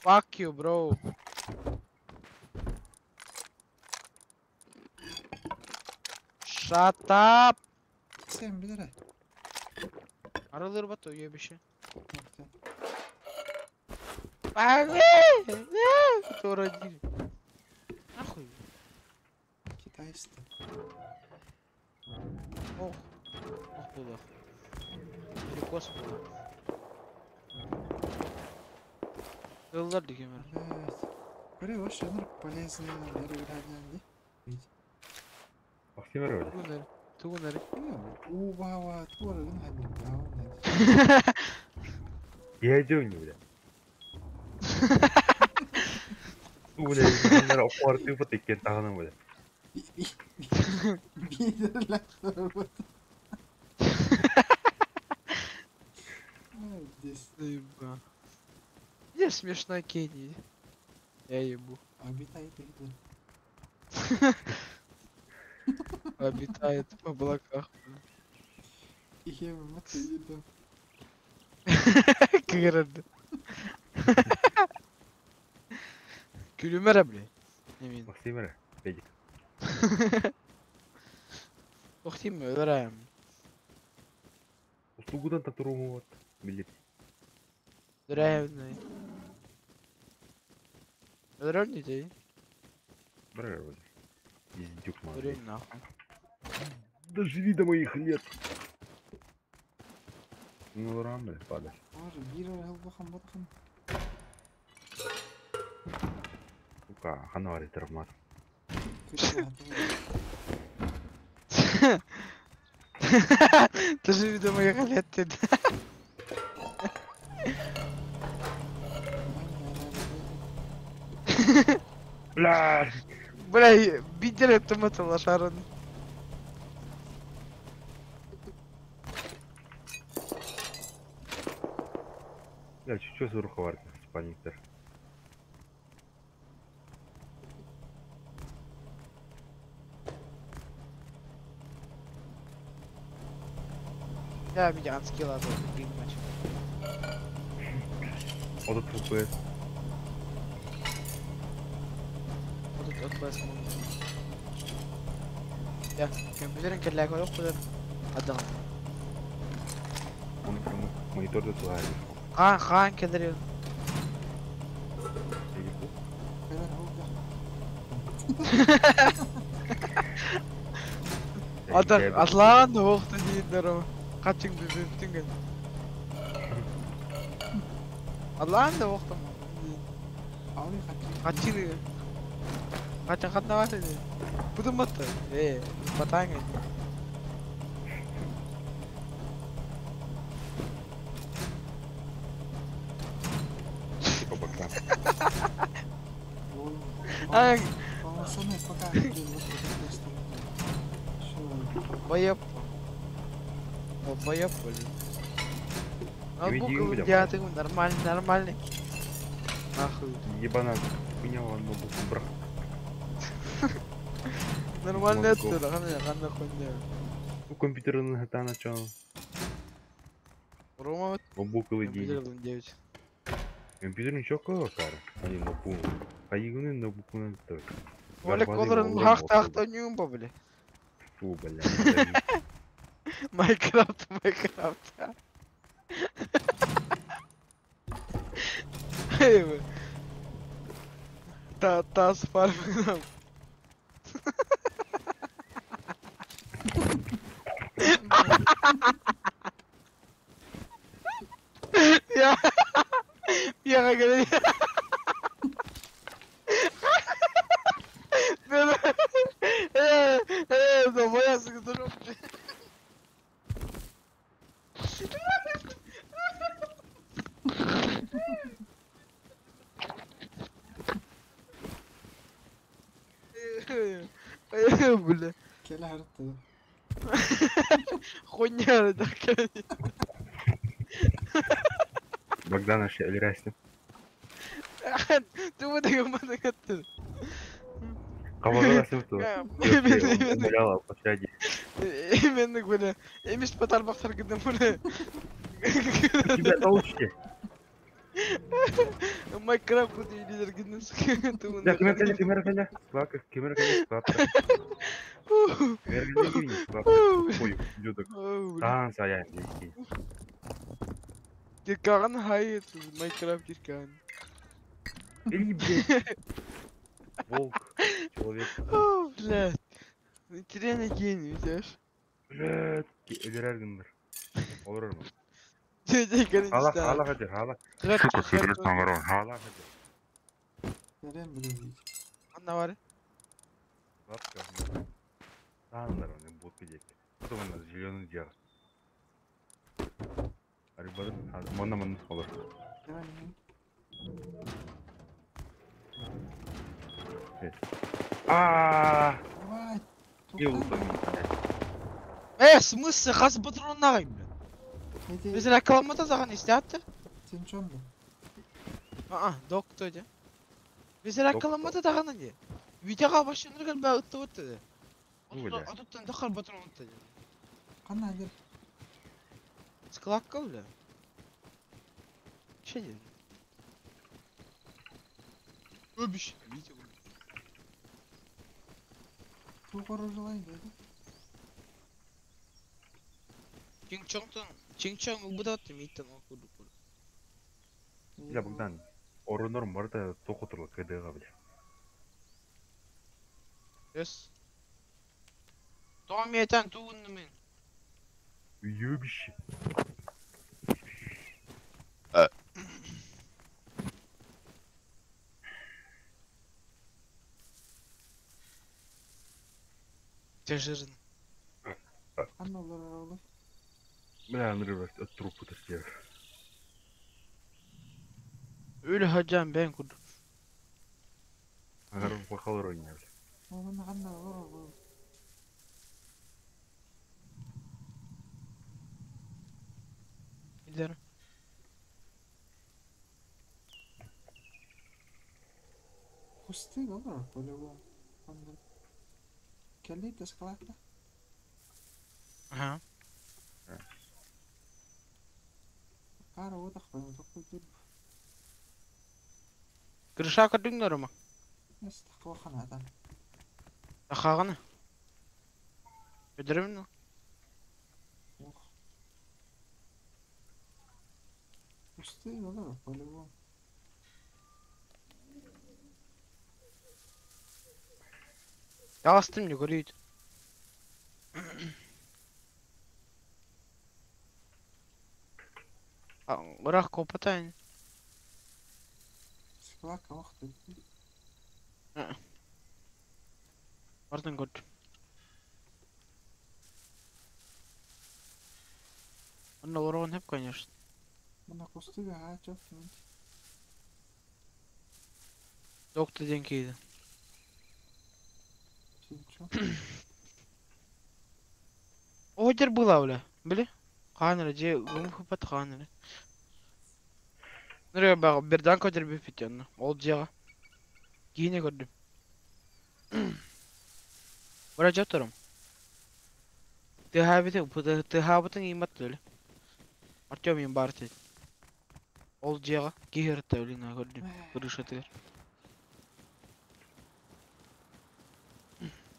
Fuck you, bro. Shut up. Sen bilir. Araları bat uyuyor bir şey. Nokta. Abi! Sonra değil. Нахуй. Китайский. Ох. Ох было. Перекос было. Yıllar dikemir. Evet. Böyle hoş yanır полезные наверное гранянди. Максим Рович. Тугунары. Убава, творын хадим. Я не бля. Бля, insanlara okuartığı fıtıkken tağını bля. Бидер лактор. Здесь. Заеба. Я смешно Кенни. Я ебу. Обитает Гитлер. Обитает в облаках. И я в это еду. Kırıldı. Gülümer bile. Emin. Максим Рович. Педик. Okuyayım mı? Öğreneyim. Услугудан татуруmu вот. Билет. Öğreneyim. Öğreneyim değil. Брррр. Издюк мой. Öğreneyim nahum. Доживи до моих лет. Ну, рано падать. Боже, бирер хылбахан батхан. Сука, ханвари травмат. Ты же видимо я лет ты. Бля! Бля, видели это лошаран. Бля, чё за руховарка? Спальниктер. Я меня анскила принимать. Odot FPS. Вот FPS. Ya, компьютерин келләк yok bular. Adam. Monitörde tutar. Kaan kelir. Beyler oldu. Adam atlan da vaqtı deyirlər ama. Kaçın bütün gün. Atlan da vaqtı. Abi kaçıyor. Kaçın. Kaçın katna var dedi. Bu da matı. Patang. Типа бака. Oğlum. Ay, Bağlasana bakar. Şu. bayap. O bayap böyle. Al bu Видео kılın бля. diyatı нормальный. Нахуй. Ебанат. Хуйня он ноутбук брак. Нормально Мозгов. это, да, хуйня. У компьютерный GTA начал. Рома вот Ноутбуковый день. компьютер 9. Компьютерный çok var. Hani ноутбук. Кайгының ноутбукунан төр. Оля колорын хак ойнуйм ба биле. Фу, бля. Майнкрафт. Эй, Тас фарминам. Я я говорю. Да моя сгодоров. Бля. Kele harita. Хуйня такая. Богдан аш элрастым. Ты вот ёбаный коты. Кабагала сыпту. Именно. Бляла пошади. Именно бля. Эмиш потарбактар гыдым бля. Тебя научите. Майнкрафт куды лидер гыдым. Да, камера каля. Склака, камера каля склака. Камера каля гини склака. Ой, жудок. Тан сая. Киркаган хайт. Майнкрафт киркаган. Эй, блядь. Волк. Человек. О, блядь. Интересный день, видишь? Блядь. Элерергендер. Olur mu? Дядя Hala hadi hala. Сука, сигарет наворот. Hala hadi. Nereye bileyim? Anna var. Лапка. Тандар он им будут пидеть. Потом он зеленый делал. Арибадын, мон olur. Hemen. Evet. Aaaa. Vay. Ne oldu? Смысл? Хас патроннагай, блядь. Hadi. Biz reklamada zaten isteyattı. Sen çöndü. Doktor ya. Biz reklamada da kanı diye. Videoga başlanırken ben ıttı dedi. Öyle. Atıptan da kal patron ıttı dedi. Kanna gel. Складка öyle. Şey dedi. Öbüş. Video. Bu koruculayın dedi. Чингчонг bu da attı mitten okudu. Ya Bogdan. Orunlarım var da tokuturlu KD'ga bile. Yes. Tamam yeten tuğunlu men. Uyuyor bir şey. Тяжирин. Kanna olur oğlum. Бля, нырывать от трупа такие. Öyle hocam ben kurdum. Agar bakal oynuyor. Oğlum kanna olur. Bilirim. Пусты, olur по-любому. Kanna. Kelli de skladda. Aha. Kara odak ben çok kötü. Кырыша көрдүңдөр ма? Нес тақуа қанадан. Тахаганы. Өдөрөм. Yok. Üstte olur по-любому. Астым не көрүйт. Ырак копатайын. Склак мықты. Бардын көрдүм. Онда орогон хеп, конечно. Мына кустыга жоқ мен. Доктор ден кейді. Чё? Ойдер была, бля. Били? Қаныры, же гүм хупат қаныры. Нұрия бағы бірдан көдер бепет яны. Ол жеға. Кейіне көрдім. Бұра жатырым. Тыхабытың иматты өлі. Артем ең бар тейді. Ол жеға. Кейірітті өліна көрдім. Кырышатыр.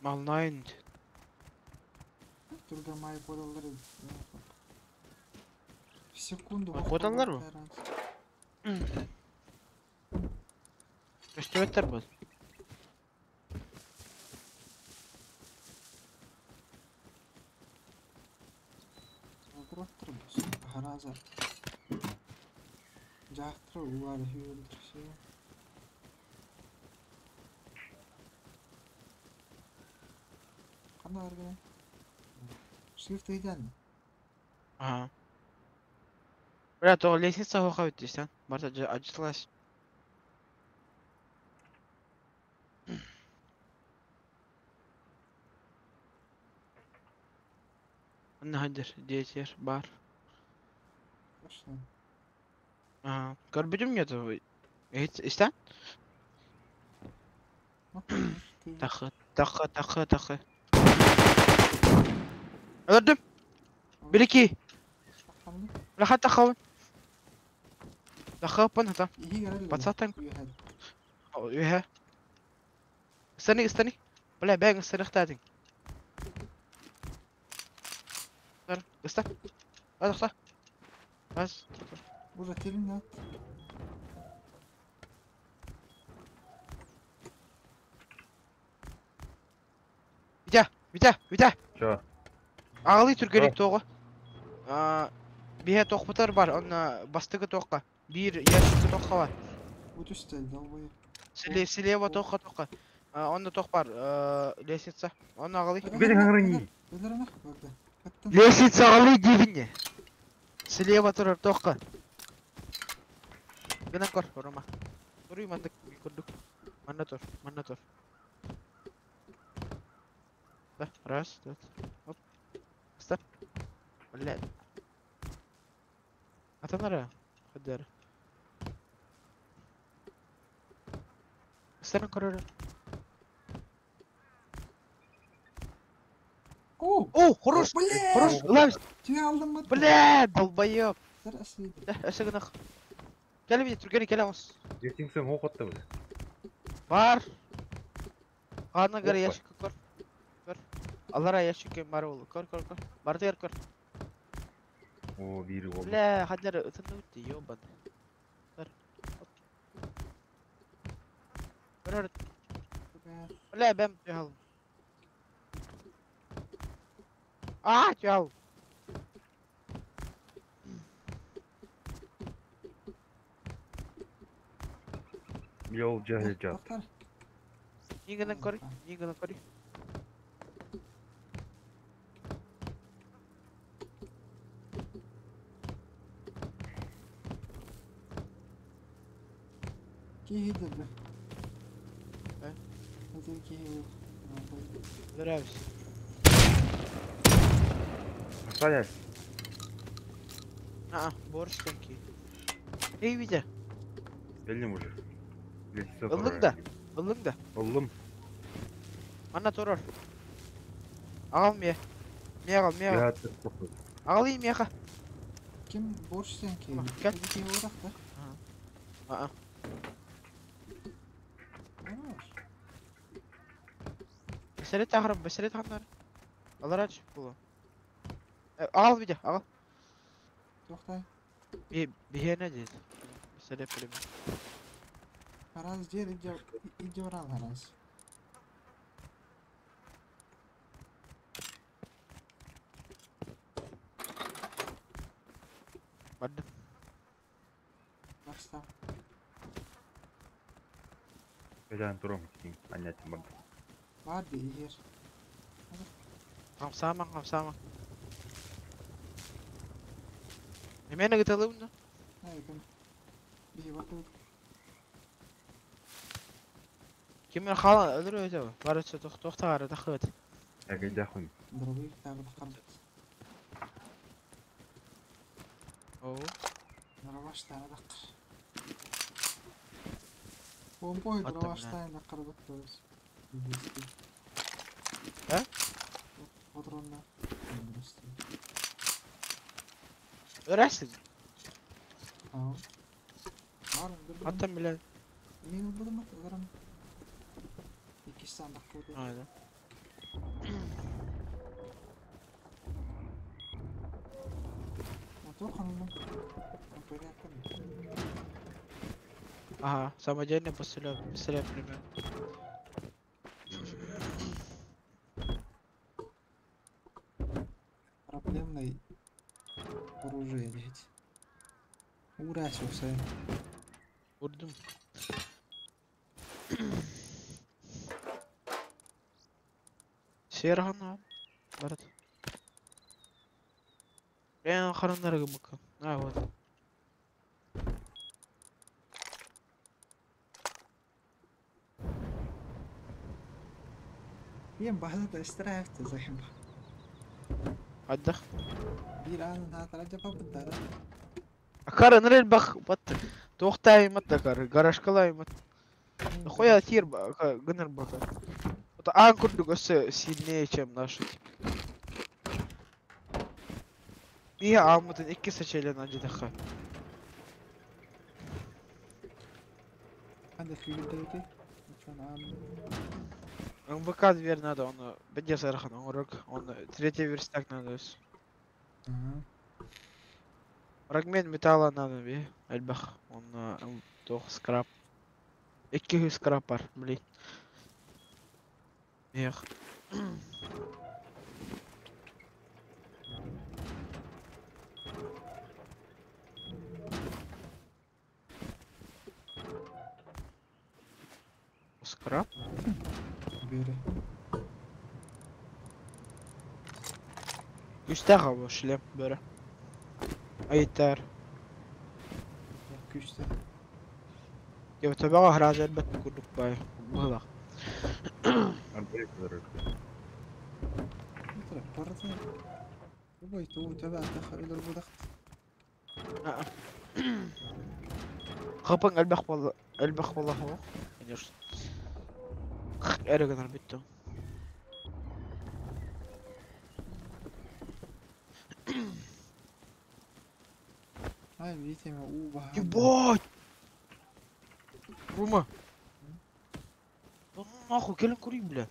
Малнайын. Турда мои подалары. В секунду. Подалар мı? Өстөбеттер бұл. Отыраттыр бұл. Хараза. Жақтыры уар хүйілдірсе. Қандай аргene? Шрифт үйден. Ага. Бля, то лестница хоха өттесен. Барта ажытылась. Анна хадер, дейтер, бар. Точно. Ага. Көрбүдүм нету. Истен? Тақы. Öldüm. Bir iki. Rahat takavun. Takavun hata. Batsatan. Ühe. استني. بلا باقي استني اختاتي. استنى. هذا اختار. بس. Burada telin at. Vita. Çağ. Ağlay Türkiye'lik toğu. Bir toq butar var. Onun bastığı toqqa. Bir yaşlı toqqa var. Вот üstel dalbayı. Слева тоққа. Onda toq var. Лестница. Onu ağlay. Benim hangi? Öldürene. Orada. Kattın. Лестница ağlay dibine. Слева тұрар тоққа. Gına kor orama. Duruyu mandık kurduk. Mana tur. Dah, ras, dah. Hop. Stop. Balik. Atau nara? Kadar. Sekarang koror. Oh, horus. Horus. Lan. Tüy aldım mı? Bля, долбоёб. Зарасıydı. Dah, aşağı Gel bir Türkiye'ye gel ama. Ертең sen оқ атты бля. Var. Ana göre Yok yaşık kor. Kor. Allah'a yaşık var oğlu. Kor. Barda yer kor. O biri oldu. Bля, hadi ıtını bitti yoban. Kor. Kor. Bля, ben tüyalım. Tüyal. Yol cahil cahil. Bakar. Yingana kor. Kihiydi be. He? Hadi kihiyi. Ver abi. Стоять. Борщ такие. Ey bir de. Geldim уже. Лестница Illık da. Oğlum. Anna toror. Ağam ye. Miyagal. Ya tık. Ağalayım yaka. Kim borç sen ki? Gel. Hadi kihiyi uğrak da. Бесерет тағырып, бесерет ғандар. Алар ач, бұл. Ағал биде, ағал. Тоқтай. Бihene дейді. Бесерет білімен. Хараз жер иде орал хараз. Барды. Бақста. Бежан тұром кейін, анятым барды. Vardı yer. Қамсаман, қамсаман. Немені гыталы бұнда? Hayır ben. Bir bakıl. Кемер қалан өлір өте бі? Бар өтсе тоқтағары тақы өте. Әге жақын. Дробовик tabi tıkandı. Оу. Dropbaş tane dakır. Bomboy Attım dropbaş lan. tane dakır bakıyoruz. He? Patronla. Öndürüstü. Örəssin. Tamam. Var mı? Dur. Attan bile. Emin buldum bak. Umarım. İki sandık koydu. Aynen. Motor kanalım. Böyle yapalım. Aha, самодельный пистолет пример. Проблемное оружие делать. Уграсился. Vurdum. Serhan abi. Barat. Ben karınlara bakın. Ha вот. Bien bahsede istirahat زحمة. Hadi. Bir an hata yapıp da. Karınlar el bak. Bat. Toxtay mat da kar. Garajkalay mat. Xoya тир гыныр бака. Вот анкурдук өсө сильнее, чем наши. И амутын 2 seçeyle acıdık. عندك في بدايتي كان عام МВК дверь надо, он беде сархан, он рок, он третий верстак надо. Фрагмент металла надо, бе, альбах, он тох скраб. 200 скраб бар, блин. Эх. Скраб? beri. Üstte bu шлем böyle. Ayıtlar. Küçte. Ya tabağa harac elbette kurduk bay. Bu bak. Арбалет зарык. ترى برضه وبيت هو تبع دخل إلى البضغط. Kapın elbak vallahi o. Biliyorsun. Ere kadar bitti. هاي بيتي موقوبة. Ебать! Рума! Ну нахуй, келin кури, бля.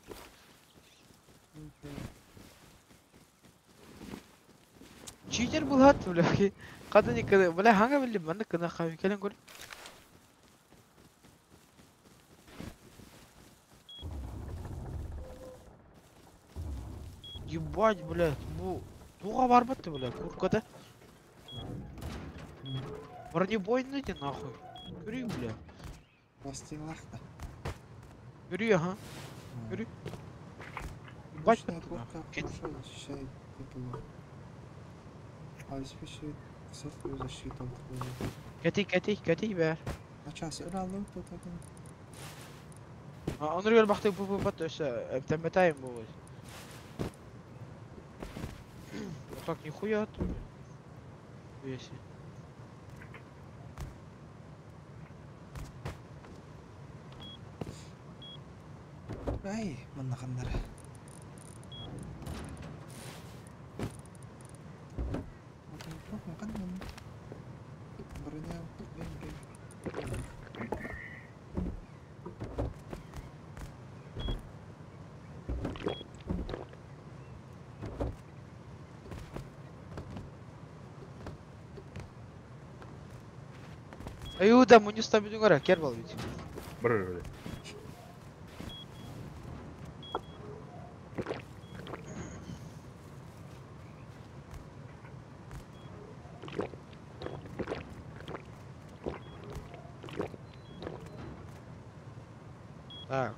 Читер был хат, бля. Када не када, бля, ханга билди, банда када хави, келин кури. Ебать, блядь, bu туға барбатты, бля, куркада. Бронебойный де нахуй. Күри, бля. Пластинлахта. Күри, ага. Күри. Ебать, Башная трубка хорошо защищает тепло. Обеспечивает высокую защиту от холода. Кетей, бэр. На час иралу тут один. Onur gel baktık bu bat öse. Temmetayım bu. Так нихуя тут. Веси. Ай, мына қандар. Аюда, мы не ставим гора, кербал ведь. Бір. Так.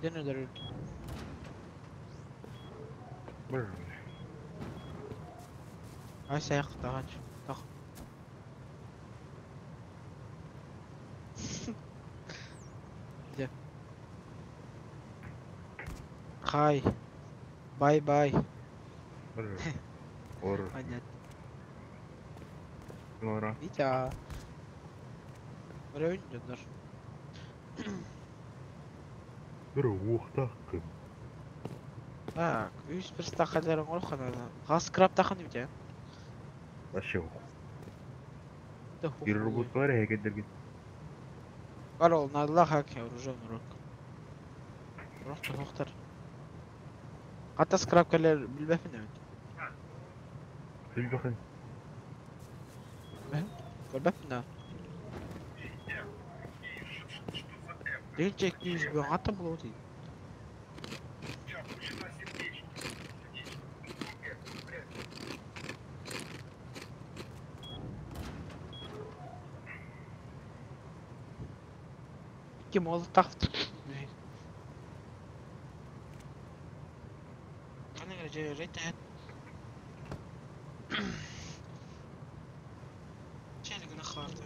Dinner there. Бір. Ай саяқ тағач. Тақ. Где? Хай. Бай-бай. Бір. Ор. Понятно. Нора. Витя. Район идет даже. Бір оқтаққын. Так, үз бір стақаларын қорқанады. Ғас краб тақын Витя. Вообще оқ. Да хуй. Переработкалар әрекеттерге. Бар ол, надыла хак вооружен урок. Уроқты тоқтар. Қата скрабкалер білбәпін әуін. Сөл бақын. Көрбәпін әуін. Деген чек дейіз бен қата бұл өтейді. Кем олы тақты. Қана кері жай рейті әт. Челігіні қарды.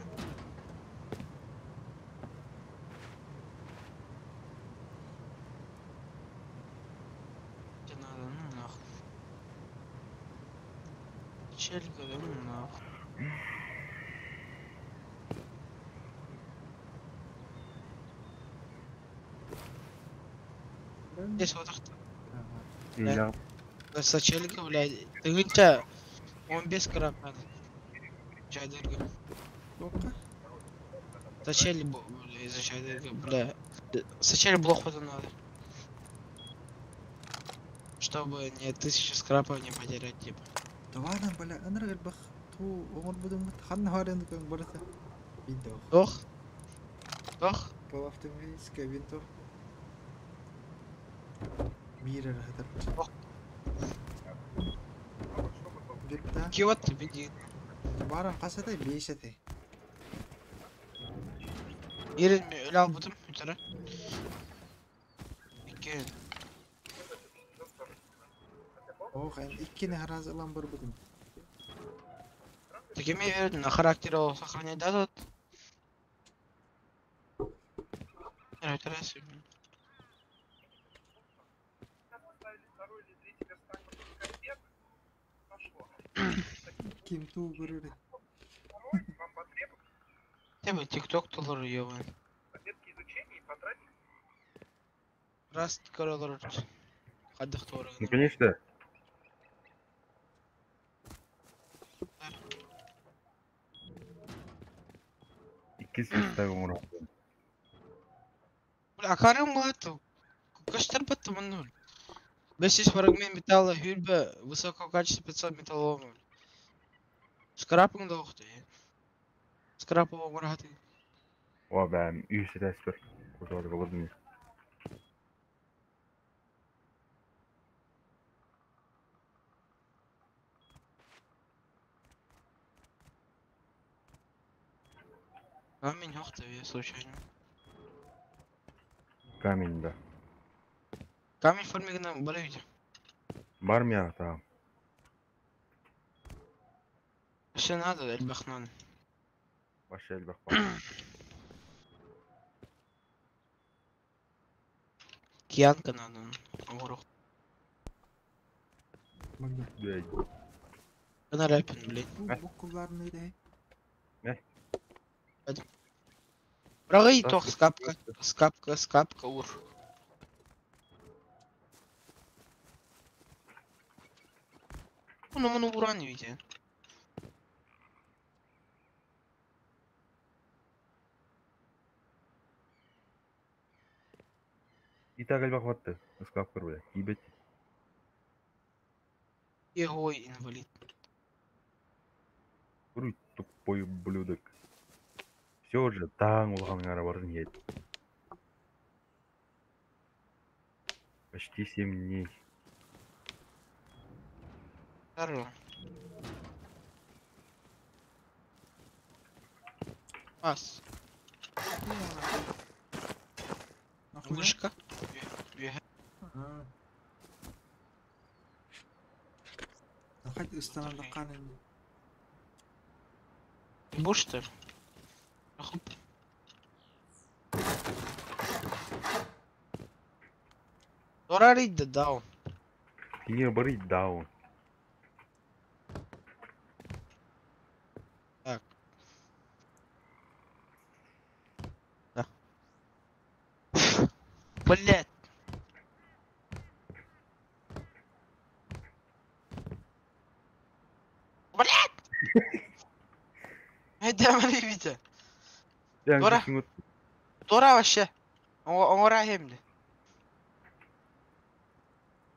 Жанадының ақ. Челігіні ақ. Здесь вот так. Ейлі Сачелігі, блядь. Дегенче 15 краб надо. Жайдырғы. Тоққа? Сачели, бля, из-за жайдырғы, бля. Сачели блок потом надо. Чтобы не 1000 скрапов не потерять, типа. Тавана, бля, анрагал бах. Ту, омар будем ханна харен кан барата. Винтов. Дох? Дох? По автоматически винтов. Мира хатар. Ох. Бетта. Киот тебе не. Баран қасатай бейсатай. Ерін мен өлі алып бұтым, үтірі. Екен. Оқ, иккені харазылан бар будым. Текеме вердің, на характері ол сохранять дадат. Өтірәсі. Ким ту көреді. Тебе тикток тұлыр ебан. Раз көрілер. Қаддық Ну, торығын. конечно. İki sistem uğraş. Бля, акарым бұлатты. Көштер бұтты мұны. 500 фрагмент металла, хюльбі, высокого качества 500 металлолом. Скрапың да оқты. Скрапы оғыраты. O ben üyesi desper. Kurtardı kapadım ya. Камень оқты, я случайно. Камень да. Камень формигіна бар үйде. Бар mı ya? Tamam. Все надо, әлбәқ надо. Başla el bak bak. Киянка надо. Оғырық. Маңда. Блядь. Кана рэпін, блядь. Бұл құлларын өйде. Бірақ ей тоқ скапка ұр. Şey, Bunu vuran video. И так альбак ватты. Скапкар, блядь. Ебать. Егой инвалид. Куруй, тупой ублюдок. Все же, таң улған арабардың ед. Почти 7 дней. Здорово. Ас. Нахуй. Вышка. Хоть станам да канен. Буш что ли? Дорарить да дал. Сине барить даун. Так. Да. Блять. Блять! Это Витя. Я Дора. вот Дора вообще. Он рахимли.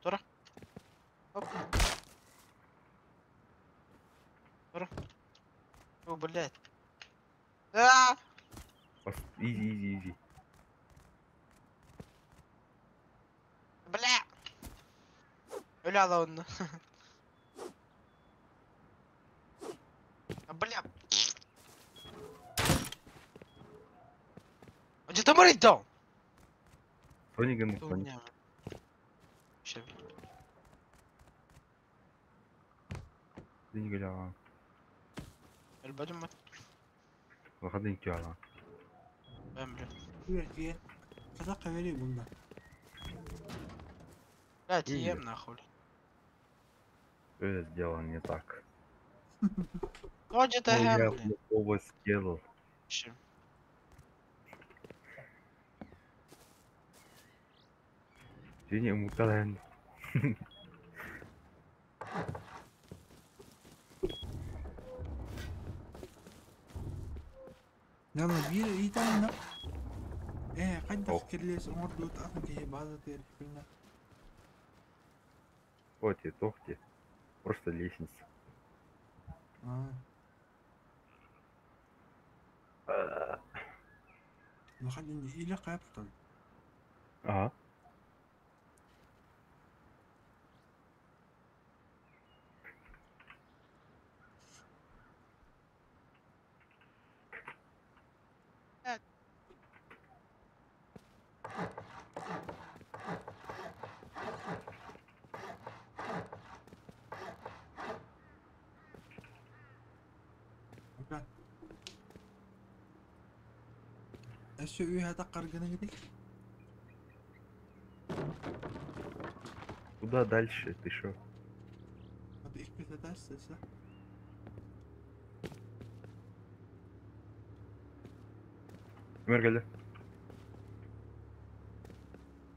Дора. Оп. Дора. О, блять. А! изи. Бля. Öyle onu. Бля. Где ты морить дал? Сониган, Соник. Сейчас. Деньги ляга. Elbadım ben. Выходные тяга. Ben bile. Верки. Казака вери бunda. Блять, ем нахуй. Что я сделал не так? Ходи ты Я хем, блин. оба сделал. Ще. Сине мутален. Nama bir iyi tane na. Kaç Oh. kirliyiz orada takım ki bazı terifine. Тохти. Просто лестница. Ну хотя не или капитал. Ага. Okey. Eşya üye hata kargına gidelim. Куда дальше? Ты шо? Hadi ilk bir hata istese. Ömer geldi.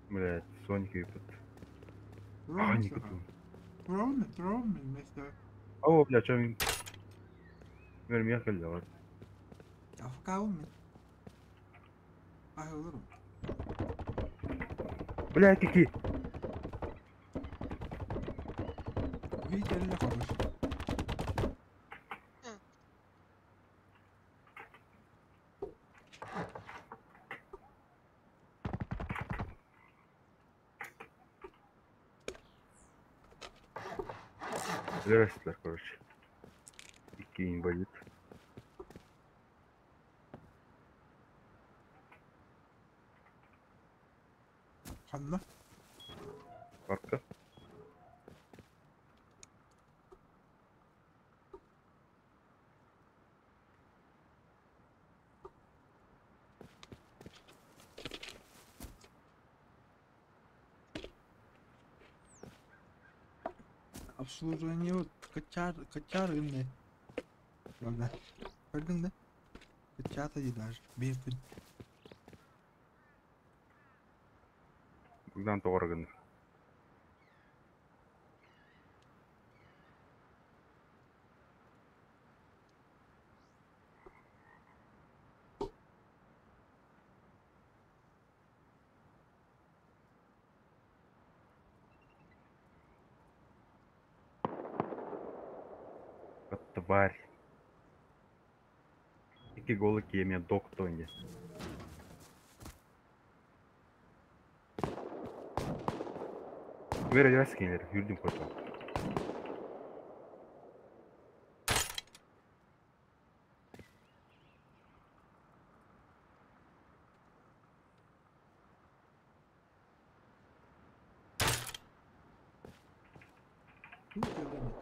Блядь, Соник ебет. А, не готов. Drone mesela. О, блядь, что мне... Ömer меня geldi var. Afka mı? Ah olurum. Блядь, какие? Bir kere konuş. Здрасте, короче. Какие инвалид. Kanla. Парка. Обслуживание вот качар ünlü. Böyle. Gördün de. Kaçatacılar. Bir gün. Богдан Торган. Тварь. İki golü ki yemeğe doktu önce. Ver yaz gelir. Yürüdüm koçum. Тут рынок.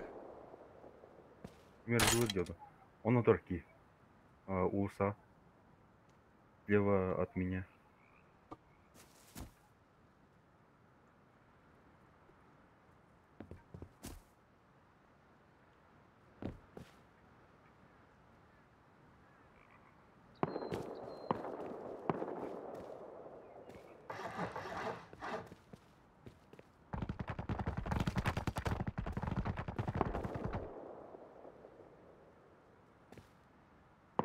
Ver dur diyordu. Onu торки. Уса. Слева от меня.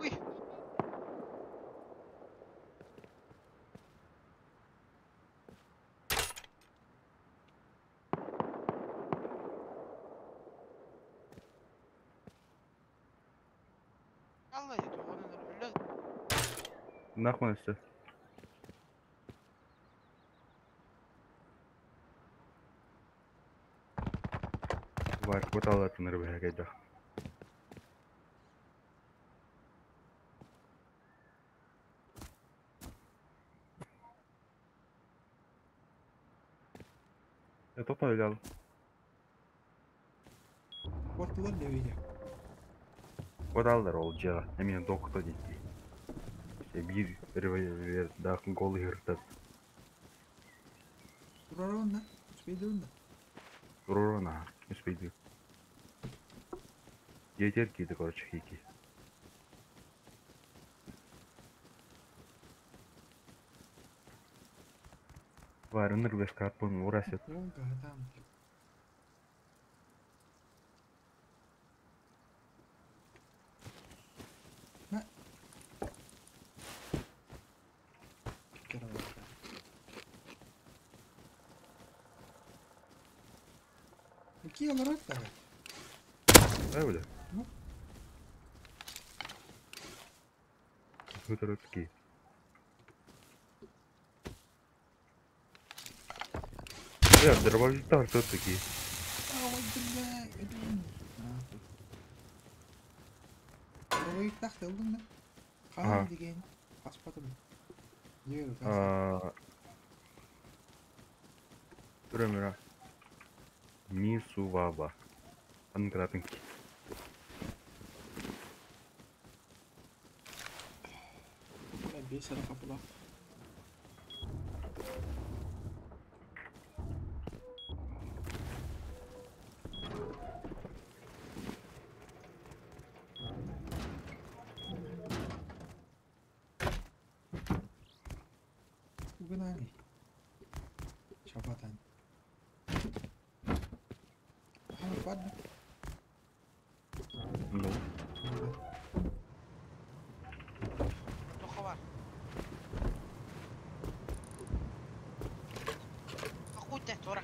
Uy. Allah ya, onu öyle. Нахуй işte. Var kota atınır be gece. Ya topa öyle al. Korktular deviyle. Kodallar olacağı. Hemen doktu dedi. İşte bir revolver daha gol yırtır. Durar onda. Üspeydi onda. Durur ona. Üspeydi. Yeter ki de короче хики. Var ınır ve skarpın uğraşıp. Волга, там. На. Керовка. Какие лорак-то? Öyle. Ну. Hıtırıtki. Ya дробовик-тар тут такие. Ой, бля, это... Нахуй. Дробовик тақты алдың да? Ага. Қалай деген? Қаспадым. Жібер, қасы. Түріміра. Мисувава. Анкратың. Бес арақа бұла. Бүгін аңы. Шапатан. Аңы барды. Ну. Тоха var. Охуй-то, Тора.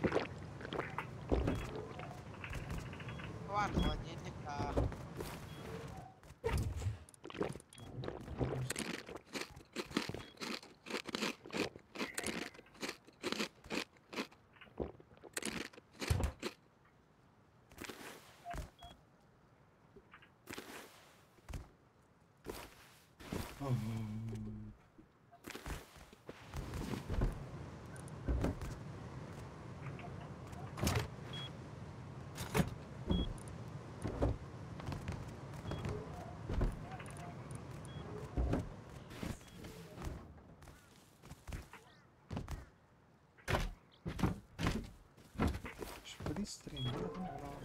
Var, холодильник, да. Шпристрин, вот он брал.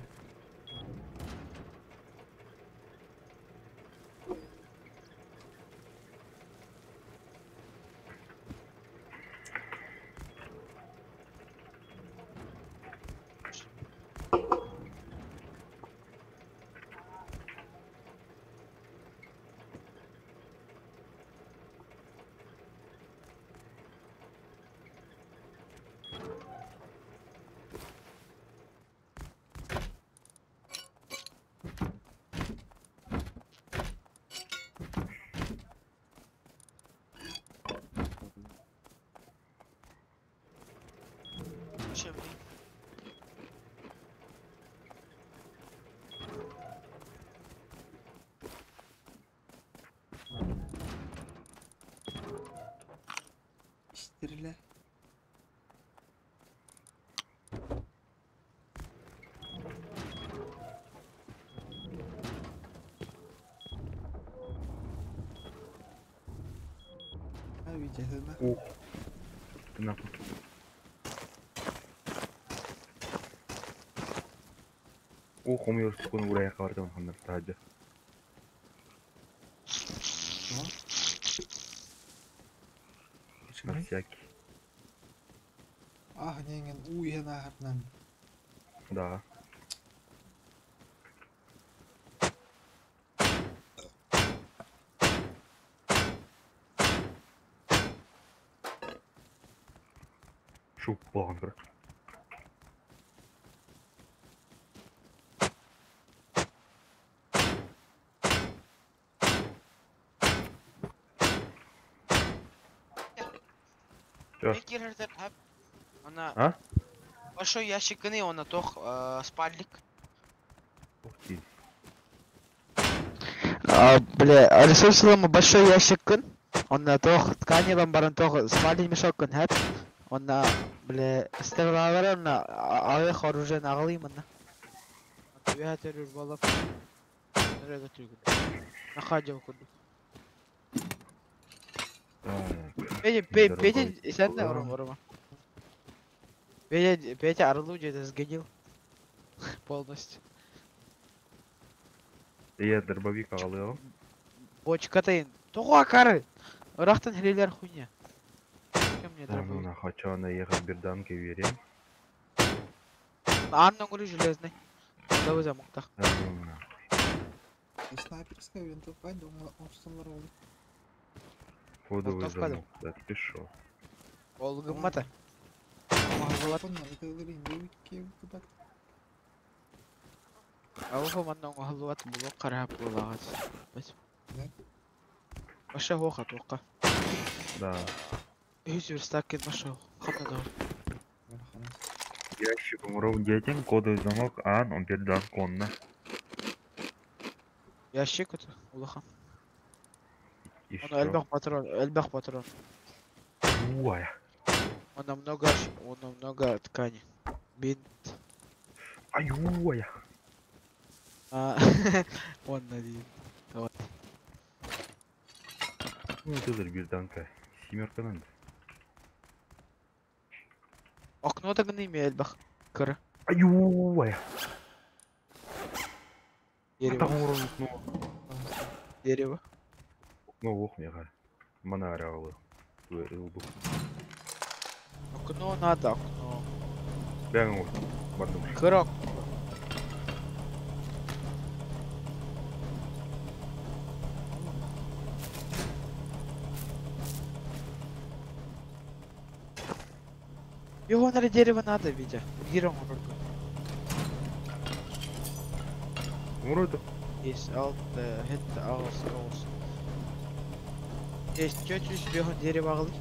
Териле. Витя, это да? Ух. Ты нахуй. Ух, умеешь секунду урая кавардам хандар таджа. На всякий. Ах, ненген, уйга нахартнан. Да. Шуп болған бір. Чё? Мекердер хап. Она А? большой ящик гны, он тох спальник. Ух ты. Бля, ресурсылы большой ящик гын. Он тох ткани бамбаран тох спальник мешок гын хап. Он бля стеллалар он аяқ оружие нағылым он. Я террор балап. Nerede tüygün? Nakacı okudum. Петя, sen de orama. Петя оружие сгодил. Полностью. Я дробовик алып. Бочкатайын. Тоға кары. Ырақтан хилелер хуйня. Кем мне дробовик? Мына хачана ехал берданке верем. Анна говорю железный. Да вы замуктах. Снайперская винтовка, думаю, он столаровый. Кодовый Винтовка, замок. Да, ты шо? Ол гыммата. Мағылатын, это говорим, девятки, куда. Ауфа манна оңғалуат бұлы қарап болағыз. Да? Баша оқа тоққа. Да. Үйіз верстак кет баша оқа. Қамна дауыр. Ящик умров детям, кодовый замок, он берданку онна. Ящик это, улаха. И Он что? эльбах патрон. Уая. Он много ткани. Бинт. Аюая. Он один. Ну, это же берданка. Семерка надо. Окно да гны ме эльбах. Кыры. Аюая. Дерево. Ну, Дерево. ох, мне га. Мана аралы. Окно надо, окно. Бәң ой. Бардым. Кырок. Его на дерево надо, Витя. Гиром Умрой-то. есть алт, хет, аус. Есть чуть-чуть бегон дерево алды.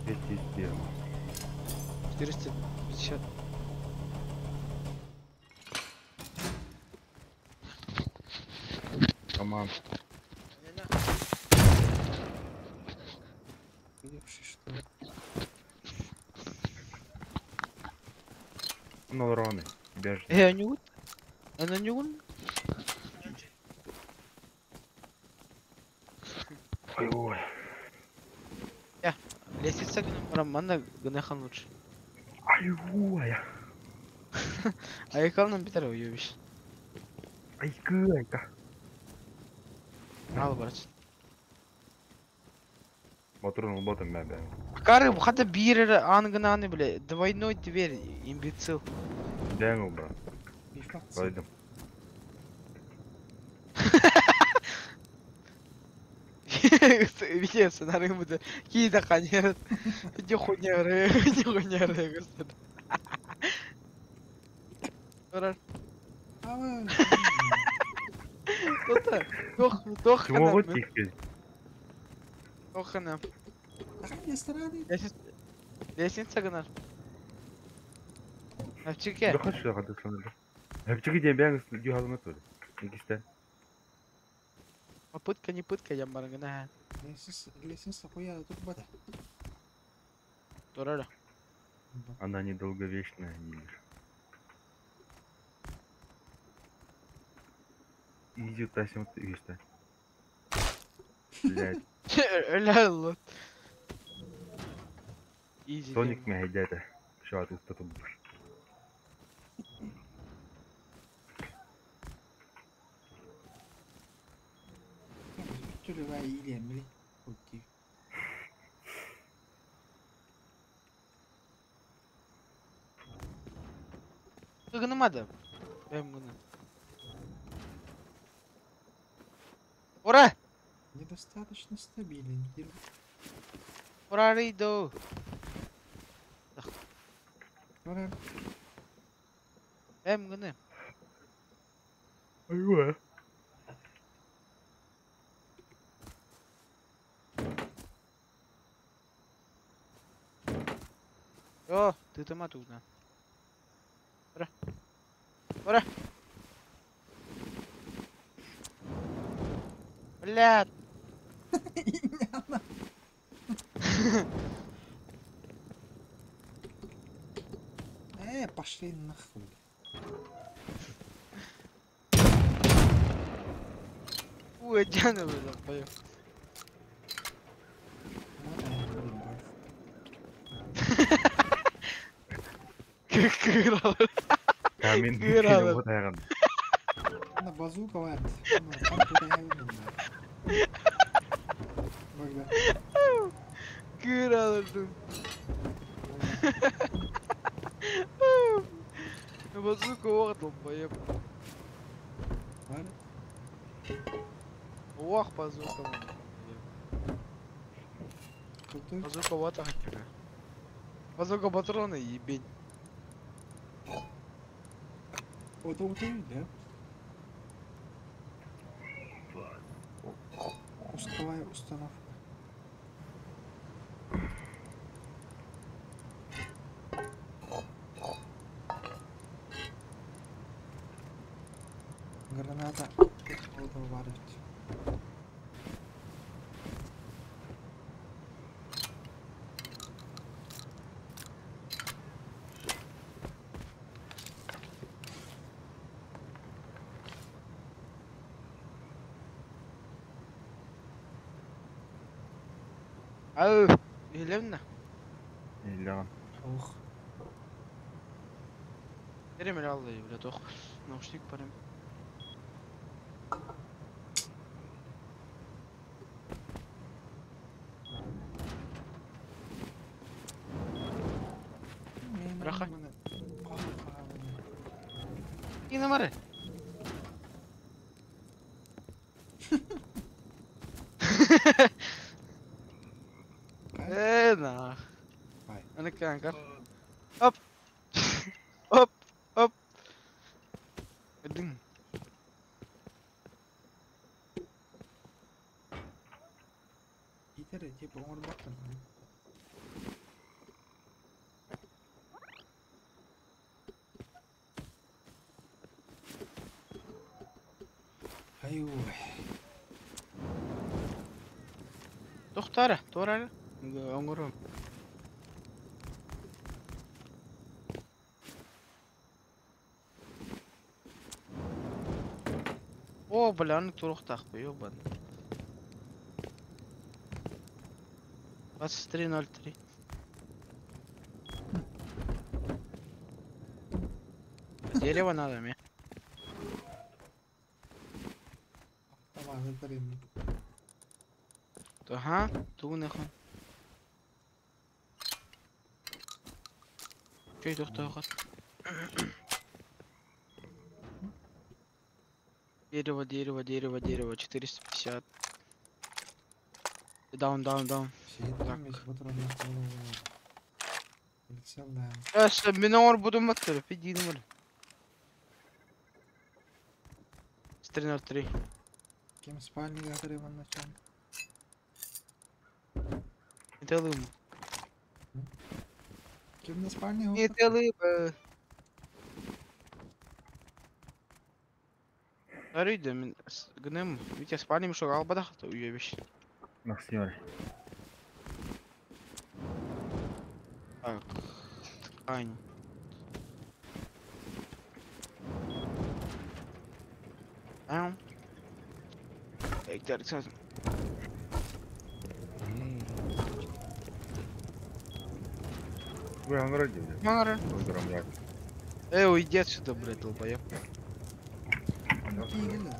Есть дерево. 450. Команд. Видишь, что ли? Ну, раны. Бежит. Анюгун? Анюгун? Ой. Лестница Романа Гнахан лучше. Аюая. А я кал нам Петра уебишь. Айка. Ал брат. Моторный ботом бәбә. Кары, хата бир ангнаны, бля. Двойной дверь, имбецил. Дәң ул, брат. Пифакция. Пойдем. Витя, сценарий будет. Какие-то конец. Иди хуйняры, господи. А вы... Кто-то. Тох Чего вот хана. тихо? Тох хана. А не стороны. Лестница гнар. Авчике. Да хочу хады санады. Әпчігі ден бәңіз үйі алына тұрды. Егістен. Пытка не пытка, я баргана. Лестница хуя тут бата. Турара. Она недолговечная, Нилер. Изи тасим işte. Блядь, Ля. Изи. Соник мягидяда. Şu an usta tutmuş. Bir türlü ben iyileyim bile. Okey. Сыгнымады. Ben bunu. Ора! Недостаточно стабилен. Орарыйды. Ora Ben bunu. Ayva. О, ты тома нужна. Ора. Ора. Блядь. пошли нахуй. Ой, Диана вы запою. Кырал. Tahmin Kıralı. bir şey dayan. Ana bazuka vardı. Ama tam tutayamadım ben. Bak da. Kıralım. Базука ох, долбоеб. Var. Ох, базука. Tuttu. Базука вот так. Базука патроны ебень. O da değil ya. Усталая установка. Граната. O da var evet. Ау, елевна. İlan. Oh. Берем алды, блядь, ох. Наушник парим. Браха. И на море. На. Ай. Ana kanka. Hop. Hop. Hop. Öldün. Yeter et hep ona bakma. Ай ой. Toxtara, to'rari. O'ngirim. О, бля, аны то'xtaq yo'ban. 23:03. Дерево надо мне. Tamam yeterim. Ага, ту нахуй. Чей то'xtaq? Дерево, дерево, дерево, дерево. 450. Даун. Şey etmemiş patronlar falan. Bilsem ben. Сейчас меня ор буду мотор, иди на море. 3:03. Kim spalni yatırım anlaşan. Это лым. Kim de spalni o? Это лым. Арыйды мен гынем Витя спальным шо албадах то үйебеш. Максим. Так. Ань. Ам. Эктер саз. Вы анграде, блядь. Мангара. Утром рад. Уйди отсюда, блядь, долбоёб. Какие гелы?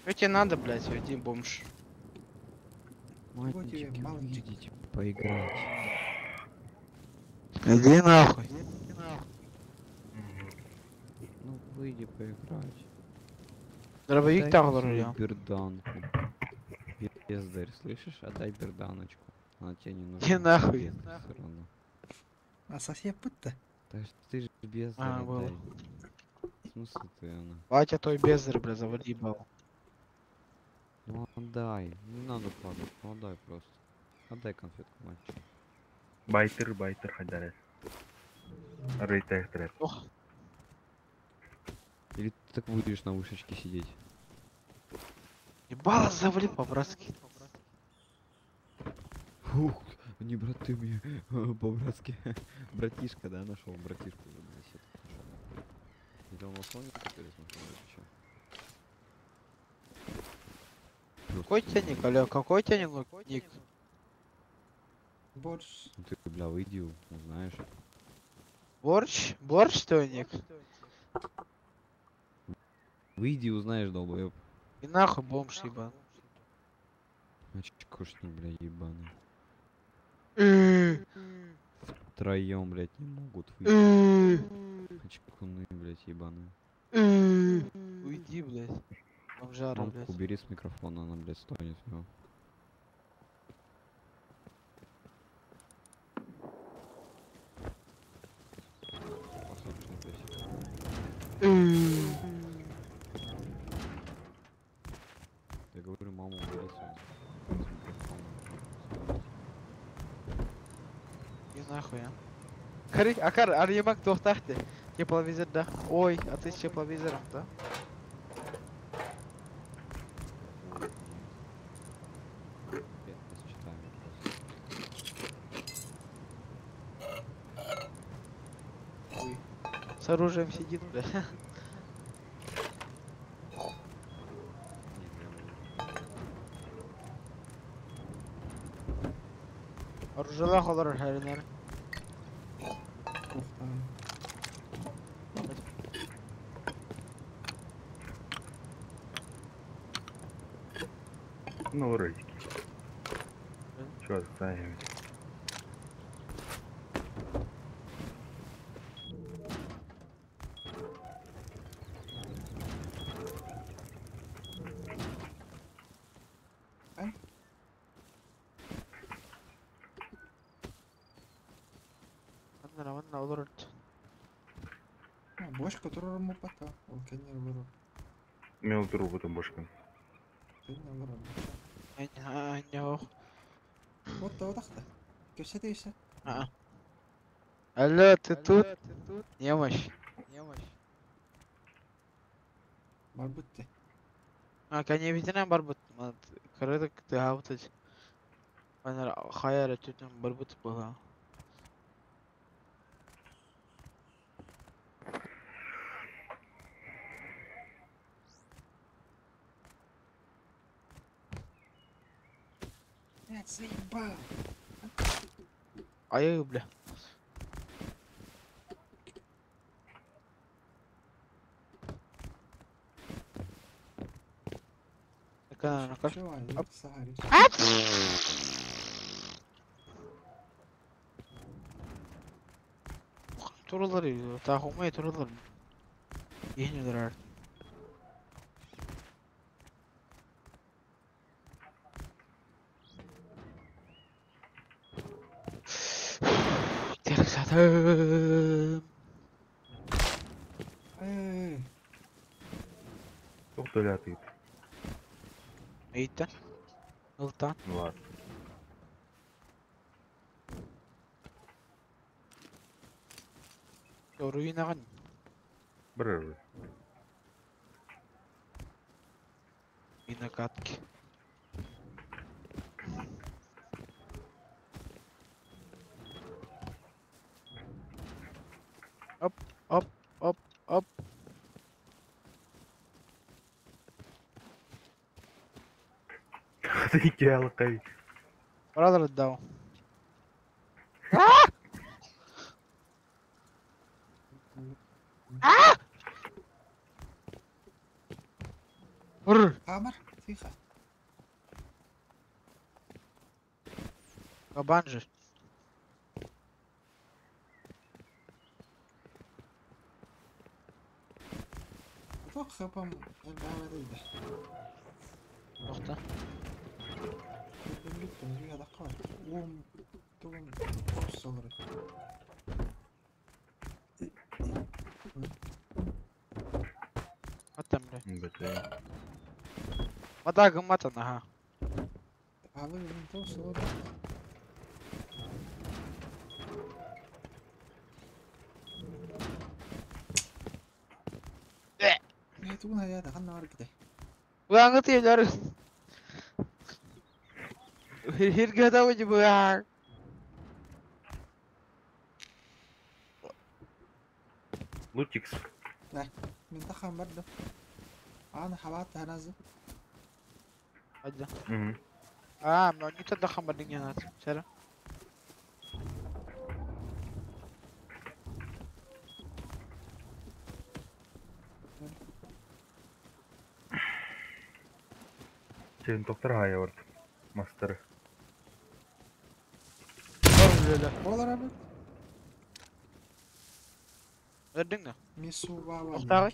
Что тебе надо, блядь, уйди, бомж. Мальчики, мальчик. выйдите поиграть. Иди нахуй. Ну, выйди поиграть. Дробовик Отдай так свою говорю. берданку. Бездарь, слышишь? Отдай берданочку. Она тебе не нужна. Иди нахуй. Бездарь всё равно. А сосед пытта? Так что ты же бездарь А, был. отдай. Смысл ты она? Батя той бездарь, бля, завали бал. Ну отдай. Не надо плакать. Ну отдай просто. Отдай конфетку мальчик. Байтер хадарес. Рейтех трет. Ох, Или ты так будешь на вышечке сидеть? ебало завали по-братски. Фух, не брат ты мне по-братски. Братишка, да, нашел братишку. Значит. Это он вас ломит, теперь смотрю, или чё? Какой тебя ник, алё, какой тебя ник? Борщ. Ну ты, бля, выйди, узнаешь. Борщ? Борщ твой ник? Выйди, узнаешь, долбоёб. И нахуй бомж ебан. Очкошник, бля, ебаный. Втроем, блядь, не могут выйти. Очкуны, блядь, ебаные. Уйди, блядь. Бомжара, Мамку блядь. убери с микрофона, она, блядь, стонет в него. Послушай, песик. Я говорю, маму убери с микрофона. И нахуй, а. Акар, арьебак тохтахте. Тепловизор, да. Ой, а ты с тепловизором, да? Я считаю вопрос. Ой. С оружием сидит, бля. Оружила холор хернер. Ухтан. Ну, рейки. Чё, оставим? Ванна олорд. Бошка турарму пата. Ол кеннер буру. Мен отыру бұтын бошкан. Кеннер буру. Ох. Вот то тахта. Көрсетейсі. Алло, ты тут? Немощь. Бар бітті. Коневитина барбут. Крытык ты аутать. Ванна хаяра тютин барбут была. Заебал. Ай, бля. На карте. Чего, Оп. Сагарич. Турулар, тахумай турулар. Ехнедер. Терек сатым. Тоқтали атып. Эйтті. Ылтан. Ну ладно. Руинаған. Бір И накатки. Оп, оп, оп, оп. Hadi gel kay. Brother down. Brr. Камер, тихо. Кабан же. Çok kapam devam edildi. Тоқта. Ben gittim, bir dakika var. Tuğum, boş olur. Мата, бля. Бete. Мата гамата, ага. Abi benim boş olur. Ne tuğun ya da kan var gide. Banget ya jar. Hirga tahu aja bang. Lutix. منتخب برضه. انا حبعت هنزل. Aja. Mhm. Ah, mau kita dah kamar dengan nasi. Cara. Senin doktor haya orada. Master. Alhamdulillah. Olur abi. Ada nggak? Misu baba. Muhtar.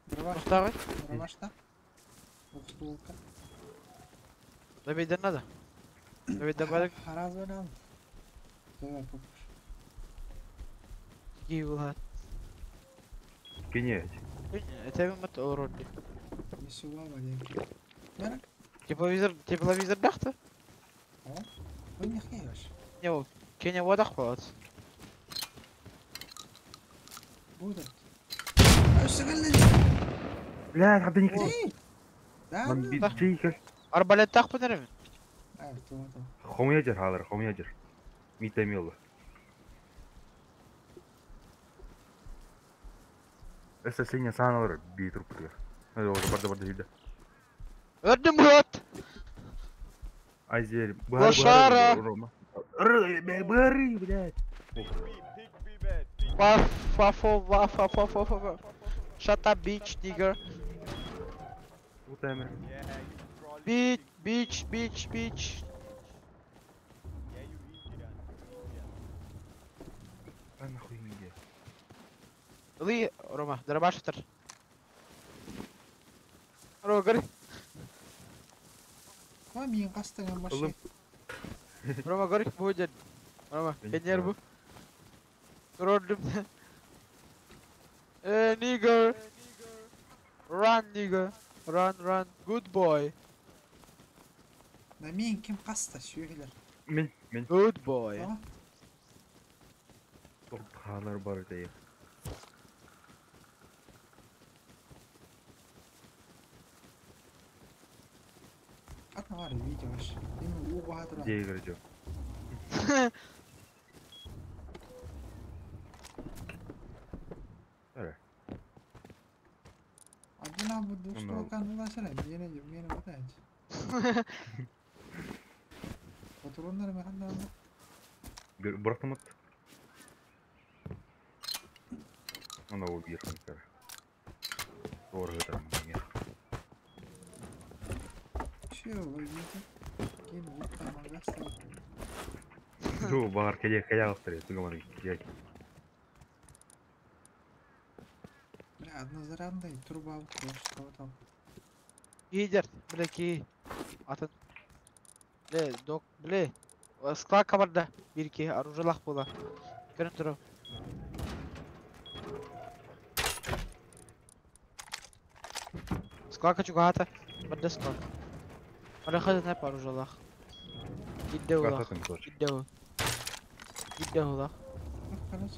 Дрова. Muhtar. Дрова что? Устулка. Lebih dan nada. Lebih dan balik. Раз вариант. Давай попробуй. Gila. Кинеть. Это я мат уроди. Misu baba деньги. Мера? Тепловизор дахта? Вы не хеешь. Не, вот. Кеня вода хват. Будет. اشتغل لا حد يكتب. لي. لا من بيجيك. Арбалет тақ пөнермен. تمام. خم يجر حاضر خم يجر. 100 ميل. Assassin'e sana alır bir tur kuruyor. Hadi orada barda hida. Ördüm hot. Айзер. Лошара. Бары, блядь. Вафо. Shut up, bitch, nigger. Вот Эмер. Bitch. А нахуй мне. Ли, Рома, дробашитер. Рома, гори. Кой мен қастыңа машина. Рома, гори, будет. Рома, Я не кенер знаю. bu. Gördüm. Nigger. Run, nigger. Run. Good boy. На мен кім қаста шүйгілер. Мен. Good boy. Tamam. Тоқтағанар бар дейі. Атна var видео аш. Мен уға атыра. Дегір жоқ. Öyle. Adına bu dostu Onu- olkan ulaşır. Yine bu da hiç. Patronlar mı kandı ama? Bıraktım at. Ona o bir kanka. Doğru hıdıram ben ya. Şey o видео. Кейін ұлттар маңғаста. Жо, бағар кая қақтыры, тұғыманы кия. Бля, однозарядный труба алып что там. Идер, бля, ки. Атын. Бля, док, бля. Складка барда. Bir-iki arıcılaq bola. Görün тұру. Складка чугата. Барда складка. Бля, хазин hep arıcılaq. Gidde ulaq. Қататын көр. Gidde ulaq. Қалаш.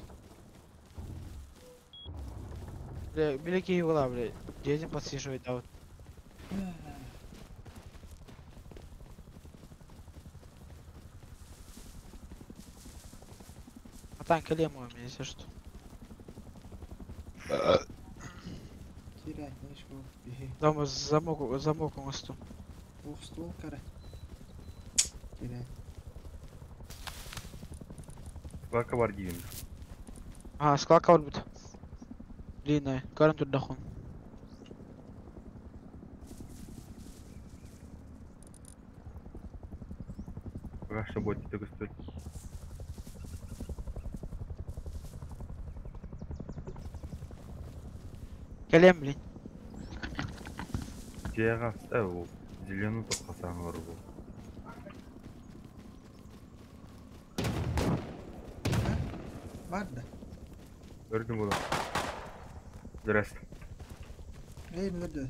Бля, bir-iki ulaq, бля. Дезин подсвечивает, а вот. Артан келем ғой мен, если что. Терять нечего. Беги. Дома замок оңосту. Ох, ствол кара. Терять. Сколько бар деймін. Скалка бар бит. Длинная, карын турдахон. Қашта будет тегіс той. Келем, блин. Жеға, ол зеленый тоққасаң ұры бұл. Бар да. Көрдім бұл. Здрасте. Нелерді?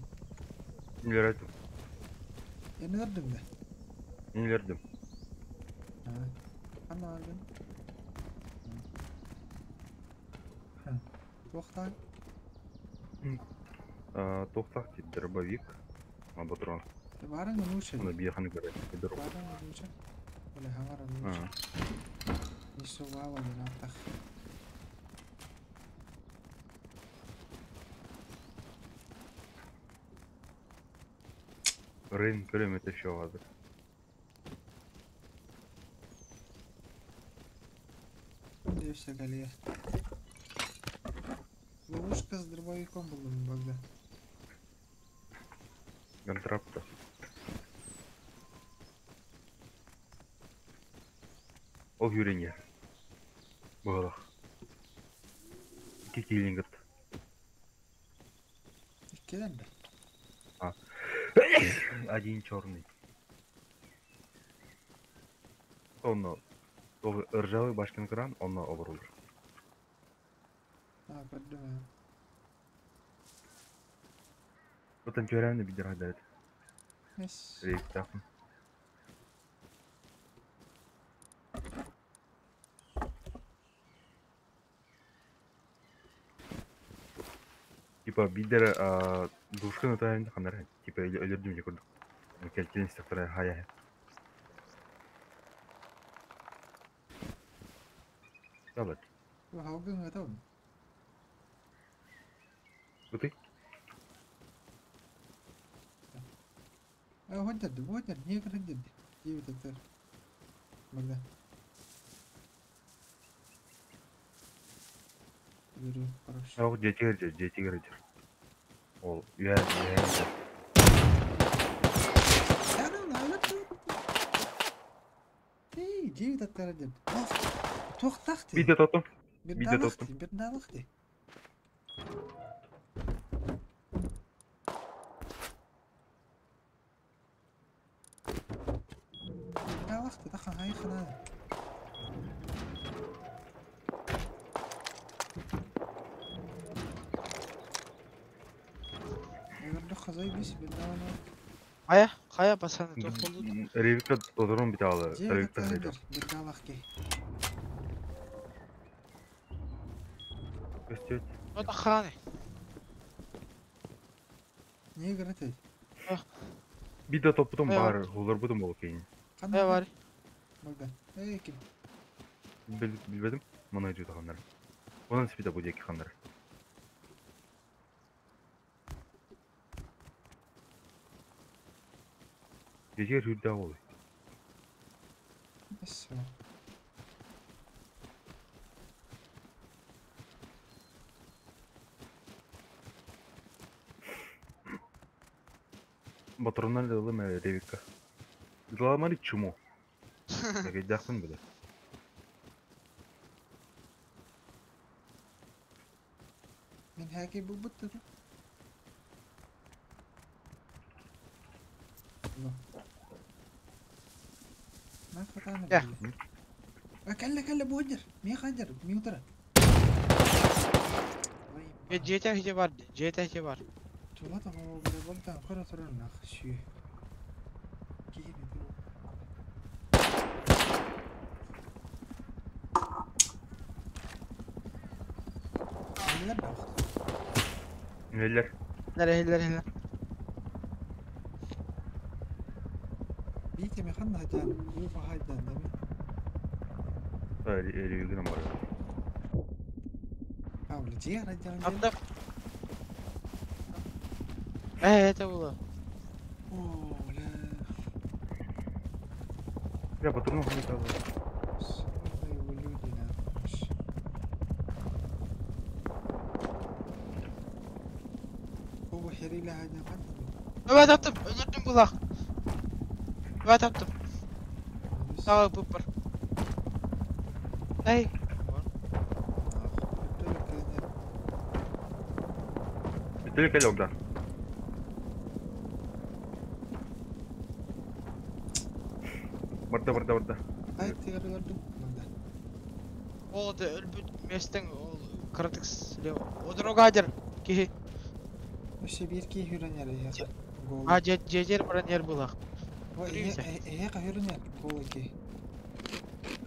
Нелер айтым? Нелердің да? Нелердім? Қана алдың? Тоқтан? Тоқтақ дейді, дробовик. Абатрон. Барың ұнушы? Оны бияқаны көреді. Барың ұнушы? Оле хаңар ұнушы. Несу вала мен артақ. Рейн көрем өте шоу азыр. Девся галия. Ловушка с дробовиком была, Богдан. Контрапта. Ол юрене. Бұғылық. Ики кейлингірді. Иккеден бе? Один черный. Он ржавый башкин кран, он обрул. Подумаем. Вот он тюремный бедра дает. Yes. Рейк тафн. Типа бидер душканы тайында қандар. Типа өлердім же көрдік. Келтелін стақтары хая. Давай. Хаугын атау. Бұты? Hodjardı, niye kırık dedi? İyi bir Bogdan. Yürü, хорошо. Ол жеті кірді. Ол үйә. Ей, 9 аттары деп. Тоқтақ де. Биде тотым. Бердалық де. Бердалық де, таққан ғайы қанады. Егерді қазай бес, бердаланы. Қая пацаны, тоқ болды. Ревикта додырым бите алы. 9 аттары дер, бердалық ке. Көстет. Ота қаны. Niye kırık dedi? Биде топытым Ай, бар, олар бұдым ол кейін. Қая бар. Bogdan. Ey kim? Білбедім, мұны жүйті қандар. Онын спида бұл екі қандар. Егер үрді ауылы. Neyse. Батронlar da alalım Revika. Zılamari çumu. Ne gidersin bile. Min hagi bu bıttı da. No. ما خطانا يا. كلا بوجر مي خنجر ميوترا JT var. Çolata hava bile boltan kara soran nakşı. Giyini dur. Neler bak. Neler? Heller. بيتي مخنا هجان. يوفا هجان دمي. Revika'nın var. Павле, где ради Attım. Это было. О, бля. Бля, патронов не дало. Сука, его люди, нахуй. هو حري لها هذا Evet attım. Öldürdüm bulak. Evet attım. Sağ ol Pupper. Hey. Bitti gel oradan. Burada. Hayır tekrar gördüm. Bunda. O da ölbüt mesten ol kırdık sileo. O da rogadır ki. Öşe bir ki hüren yere ya. Gol. Ha jejer baran yer bulak. O iyi hüren yer. Gol ki.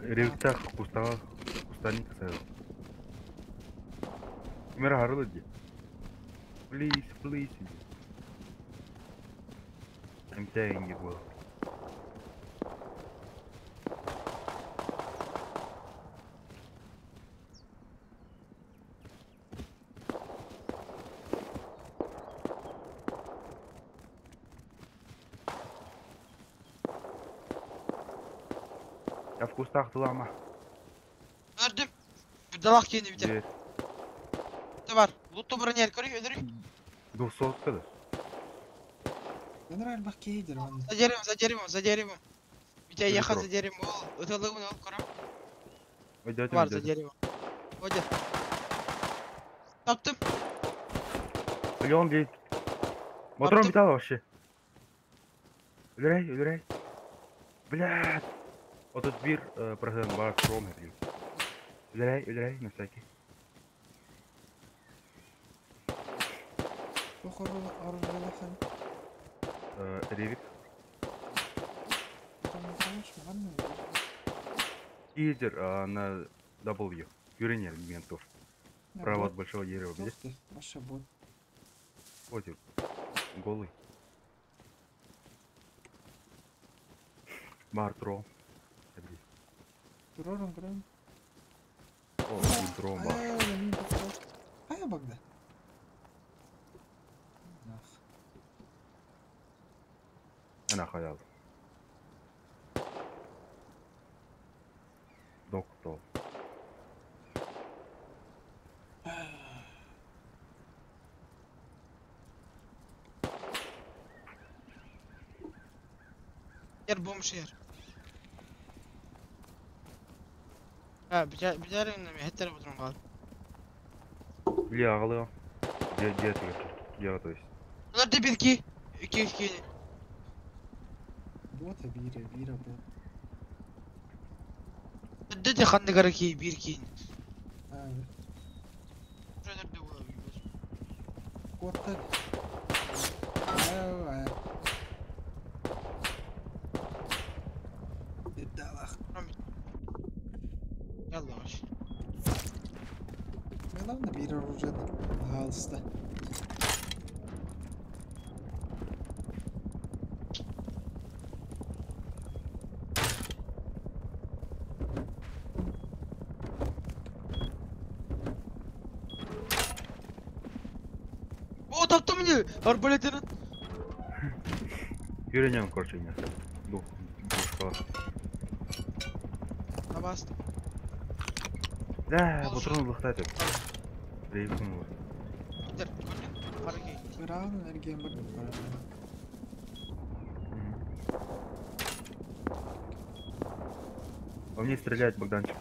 Ревита кустаник сел. Мера харлыди. Please. I'm telling you, bro. Я в кустах лама. Öldüm. Bir dalak kendi bir de. Где? Ne var? Lutlu baran yer körü öldürük. 200 kadar. Ben herhalde bak iyidir bana. Zacerim. Bir de Yürü yakın bro. zacerim ol. Ötelığımı ol koram. Ödedi. Var zacerim. Hadi. Taptım. Миллион гейт. Мотором Attım. битал вообще. Үлерей. Блядь. Вот тут бир процент бар промер. Үлерей, на всякий. Охор арıza bakın. Ревик. Там конuşma anne. Кизер на W. Юринер ментов. Право от большого дерева, видишь? Yok de. Başa bot. Озер. Голый. Бар трол. Duruyorum. О, трол бар. Ay benim doktor. Ay bak da. Ana hayal. Доктор. Yer bomş yer. Ha bilerim ne mi? Hetter oturun kal. Или ағылы. Где то есть. Bunlar da bir iki. İki. Bota bira bot. Ödde de kandı karı ki bir iki. Abi. Şöyle de olabilir. Bota. Ay. Dalak. Yallah. Yalan da bir orucan. Halsta. O taptı mı diyor? Arbaletinin. Юринен, короче, нет. Душка. Ha bastım. Да, Al вот şunu. он лохтает. Рейфун. Gider. Gördün. Karı ki. Kırağın ergen bir По мне стреляет Богданчик.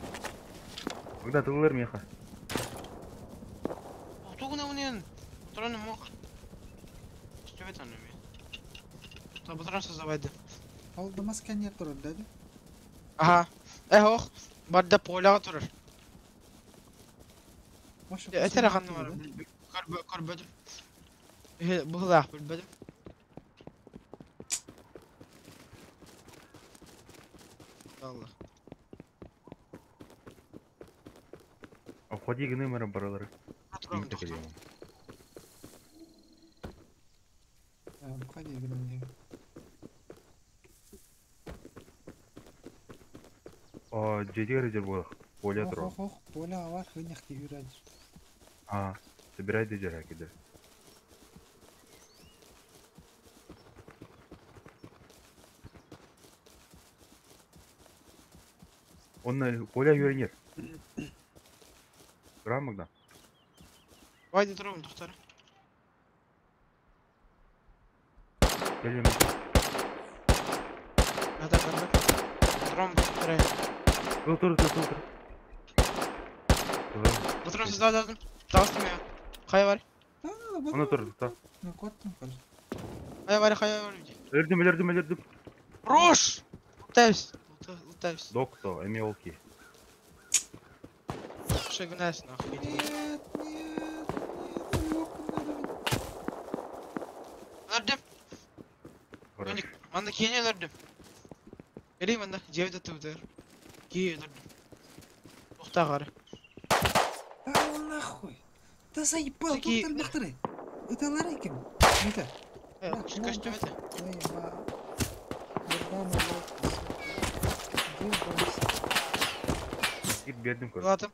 Богдан, ты лыр меха. Otuğu ne bunun? Oturanı mı? Stüvet annem ya. Tabi oturan sızavaydı. Oldu masken yer durur dedi. Aha. Oh. Barda pola oturur. Boşu Eter akanlı var. Kar bödüm. Bu hılah bödüm. Allah. Обходи гны мэра баралары. Oturan Именно так и doktor. делаем. Bu kadar gülüm. О, джеди резервуар. Поля трол. Bola var. Hınyak diye hüradır. А, собирай дежера кида. Он поля юринер. Граммагда. Вайди тұрым, тұқтар. Келем. Тұрым, тұқтар. Тұр. Отырым, сізді алдым. Тағыстым я. Қай бар? Оны тұр, та. Ну, коттың көл. Қай бар? Өлдім. Рош! Лутаюсь. Докто, эмиолки. Что гнась, нахуй. Нет, Лөрдім. Önik, manda kiyene öldürdüm. Geleyim manda, cevdet atıp Kiye öldürdüm. Toxta qarı. А, нахуй. Да заебал, Такие- доктор Бахтары. Это Ларикин. Это. Şu koştum ete. Заебал. Бердана, Git berdim kör. Atım.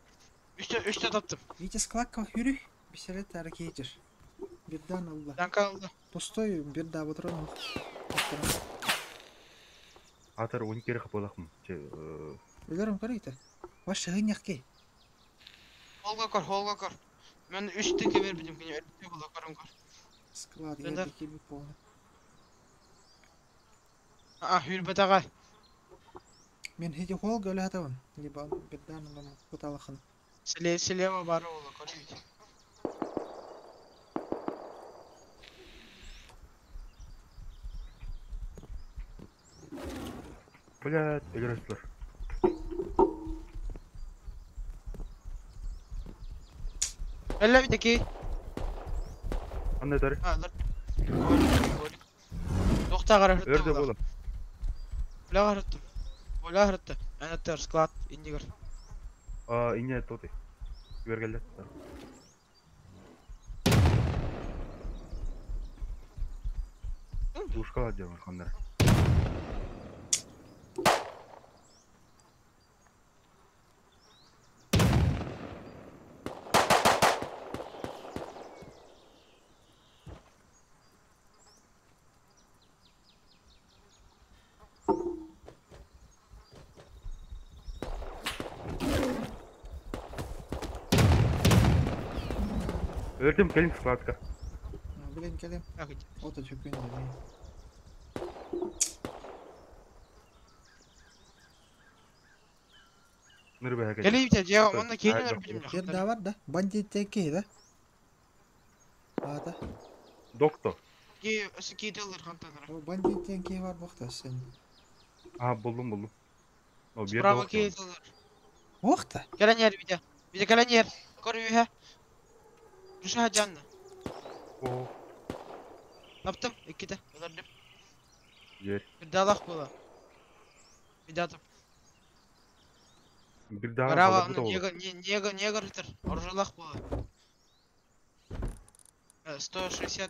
Üçte taptım. Витя Складков, Юрий. Пистолет ракетер. Бердан алды. Danka aldı. Пустой, берда патрон. Атыр 12 кері қапылақмын. Өлерім көрейті. Ваш шығын яқке. Holga kor. Ben üçteki ver bizim kine. Üçte holga korum kor. Склад, Бердар. я такие полный. Hürbet ağa. Мен хеде хол гөлі атауын. Либо бердан алым куталықын. Слева бары holga kor. Блядь, играстылар. Öyle bir teki. Андай тары. Dur. Toxta qarı hürbet. Өрді болам. Bula qarıttım. Bula qarıttı. Anahtar sklad indigar. Ине тоты. Жібергелді. Душқа дем қандар. Өрдім келін складқа. Білен келем. Akıcı. Ота чөккен де. Нұрбай әкет. Geleyim de cevap onda kiyene ver bizim Берда бар да. Бандит теке да. Ата. Докто. Ki ösü alır kantanlara. О, бандит теке бар боқта сен. Бұлдым. Бер Bravo докто. ki alır. Боқта. Gelen yer bir de. Bir de gelen yer. Koruyor ha. Rüşah canlı. О, Yaptım. İki de. Öldürdüm. жер. Bir daha lak bola. Bir daha attım. Bir daha Bravo. қалды Onu бұта niye kırıtır? Orada lak bola. 160 видео.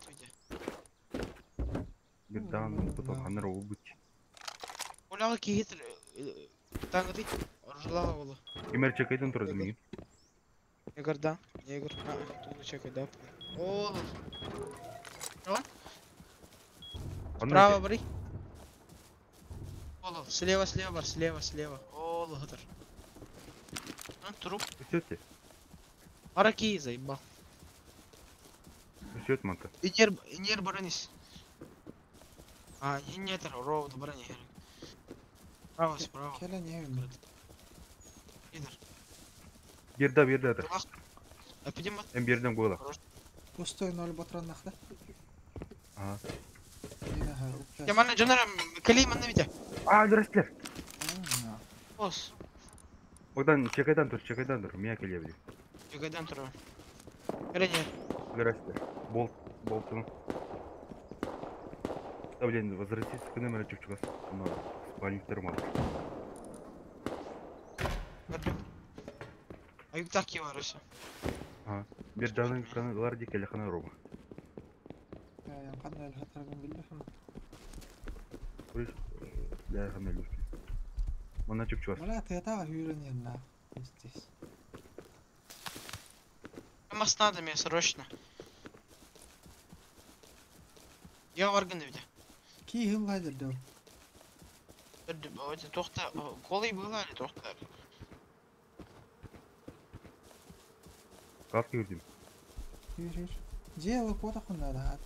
Bir daha бұта қандар ол бұт. Olağı ki hitir. Tango değil. Orada bola. Кемер чекайдан тұрады мен. Негр, да. Негр. Тут чекай, да. О, Право, бери. Олу, слева бар, слева. Олу, хатыр. Труп. Өсет Араки заебал. манта. Инер баранис. Инетер, роуд барани. Справа. Келе не өмір. Идер. Берді атыр. Эпидема. Әм берден қойлақ. Пустой 0 патрон нахта. Яманна жанарам, калейманна виде. Дұрастылар. Ос. Одан чекайдан тұр. Мен әкеле білем. Чекайдан тұру. Керене. Дұрастылар. Болтын. Блин, возвратиться к номеру чукчугас. Спальниктер мал. Аюктак ки бар ошо. Берданын каналар дикеле хана роба. Қандай хатыргын білдім. Көріш? Дәй хана люш. Мана чукчугас. Бля, ты это үйренен на. Здесь. Мас надо мне срочно. Я органы виде. Ки хыллайдыр дел. Öyle tokta kolay böyle tokta. Как юрдим? Yürü. Жел потахын надо.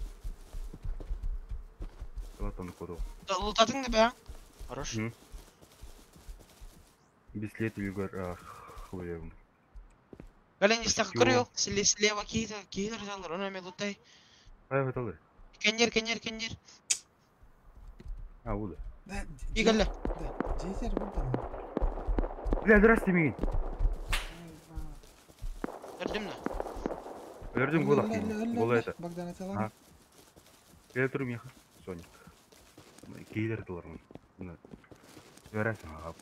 Латаны кодол. Лутатың да бе? Хорош. Мгм. Бислет югар хвилем. Гален истак Ё. көрüyor. Слева кейдер залар. Ona мен лутай. Ай ваталы. Кенер. А, уда. Да. Игеле. Да. Жетер burada. Бля, здрасте, Мигин. Gördün mü? Өрдүм болак. Бола это. Богдан А. аталар. Келе турум яха. Соник. Кейдер тылармын. Мына. Жарасың ага.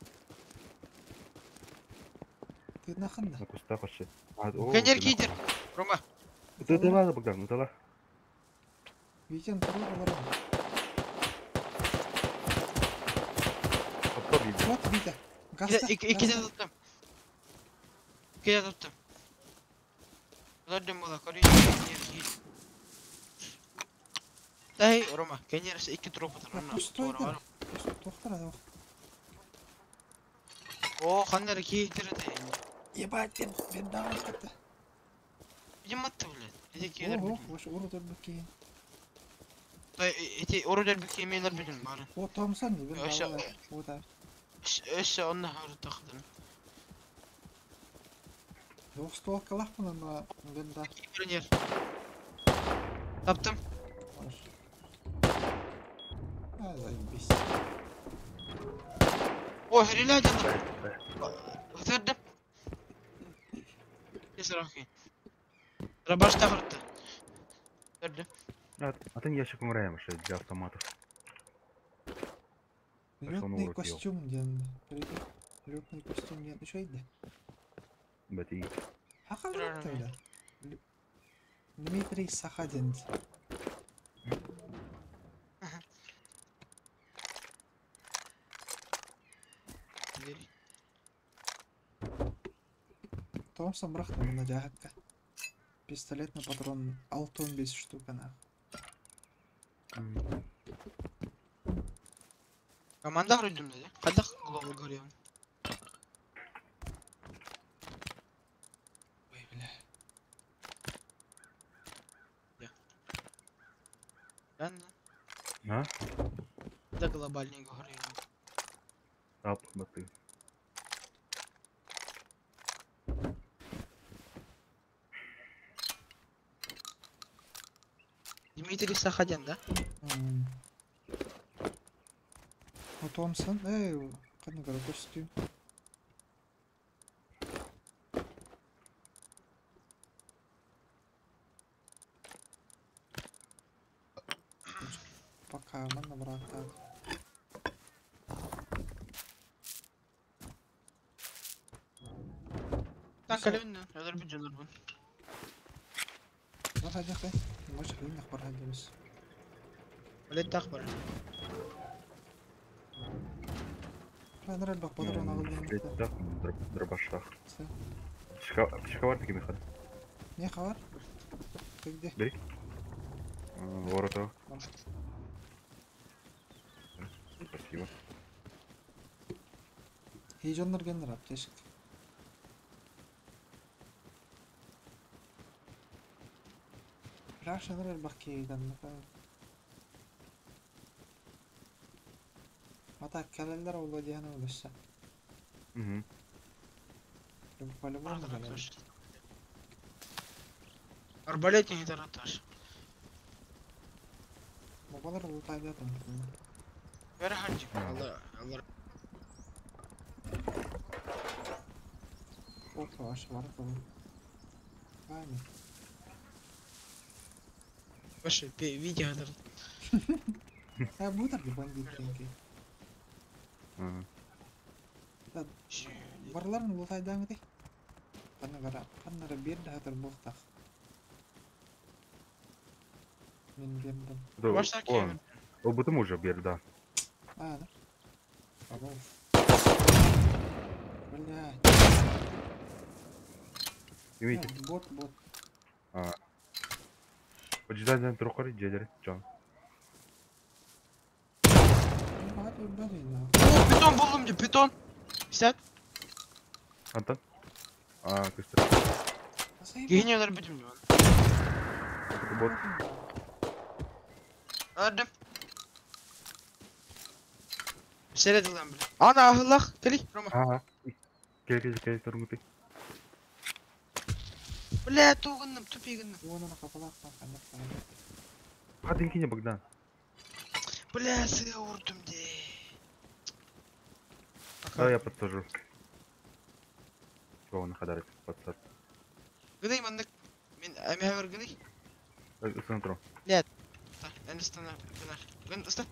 Ты нахында. Куста кошче. Кенер кейдер. Рома. Утала Богдан, утала. Витян туру алар. Топ иди. Вот Витя. Гаста. İki de tuttum. İki de tuttum. Gördüm bunu. Koruyor. Hey Roma. Kenyer'si iki trop atar. Пустой да. Тоқтар ада. O kanları кейдер de. Ебать, ben daha katta. Bizim attı bile. Eti кейдер. Ого, hoş orada bir ki. Eti orada bir kemiğler bilin bari. O Thompson ne ben Aşağı- daha. O da. Öse onunla harı takdım. Yok stolkalak mı lan ben daha. Kenyer. Taptım. Hoş. Ha zaybis. O herila canım. Götürdüm. Kesin okey. Rabaş takırdı. Gördüm. Атын ящик умираем, что для автоматов. Летный урод ел. костюм ден. Летный костюм ден. Что иди? Бәти. Хакал öyle. Дмитрий Сахадин. Томпсон бырақты мына жаһатка. Пистолетный патрон 6-15 штука на. Команда құрыдым деді. Қайдақ глобал көремін. Ой, бля. Ben de. А? Да глобальный көремін. Ап, баты. Дмитрий Сахадян, да? Ну Томпсон, қандай қара костюм. Пока мана брата. Ben kalemden. Öder bir canır bunu. Бар хәдә хәй. Маш хәйнә бар хәдә без. Öyle takbar. Хәдер бак патрон алган. Бислеттах, дробаштах. Все. Шикавар такими хады. Не хабар? Ты где? Бери. Ворота. Спасибо. Heyecanlar gelir apteşik. Raşanlar bak keyden mesela. Hatta kaleler oldu diye ne olursa. Угу. По-любому kaleler. Арбалетный тараташ. Babalar oltaydı adam. Ver harcık. Allah. Çok yavaş var tabii. Aynen. Başı видеодар. Ha bu da bir bandit çünkü. Varların oltaydan gidi. Kanlara bir daha tır boğtak. Ben geldim. Başlar ki. О, бутым уже бер, да. А, да? Обал. Блядь. Видите? Бот. Поджидай туруп көр жедери жон. Hadi öbür ya. О, питон buldum diyor, piton. Сядь. Антон? Кыстыр. Nasıl iyi Giyiniyorlar bütün diyor. Бот. Öldüm. Seyredin lan bile. Ana ahıllah. Gel Roma. Кел туруңду. Бля, туғынным, тупигінным. Ona kafalar kanka. Падинкине Богдан. Бля, сыға ұрдым де. Давай я подсажу. Чего он хадарит подсад? Гыдай мандык. Мен әмі әвір гыдай. Сын тұру. Та, әні стана. Гын, ұста.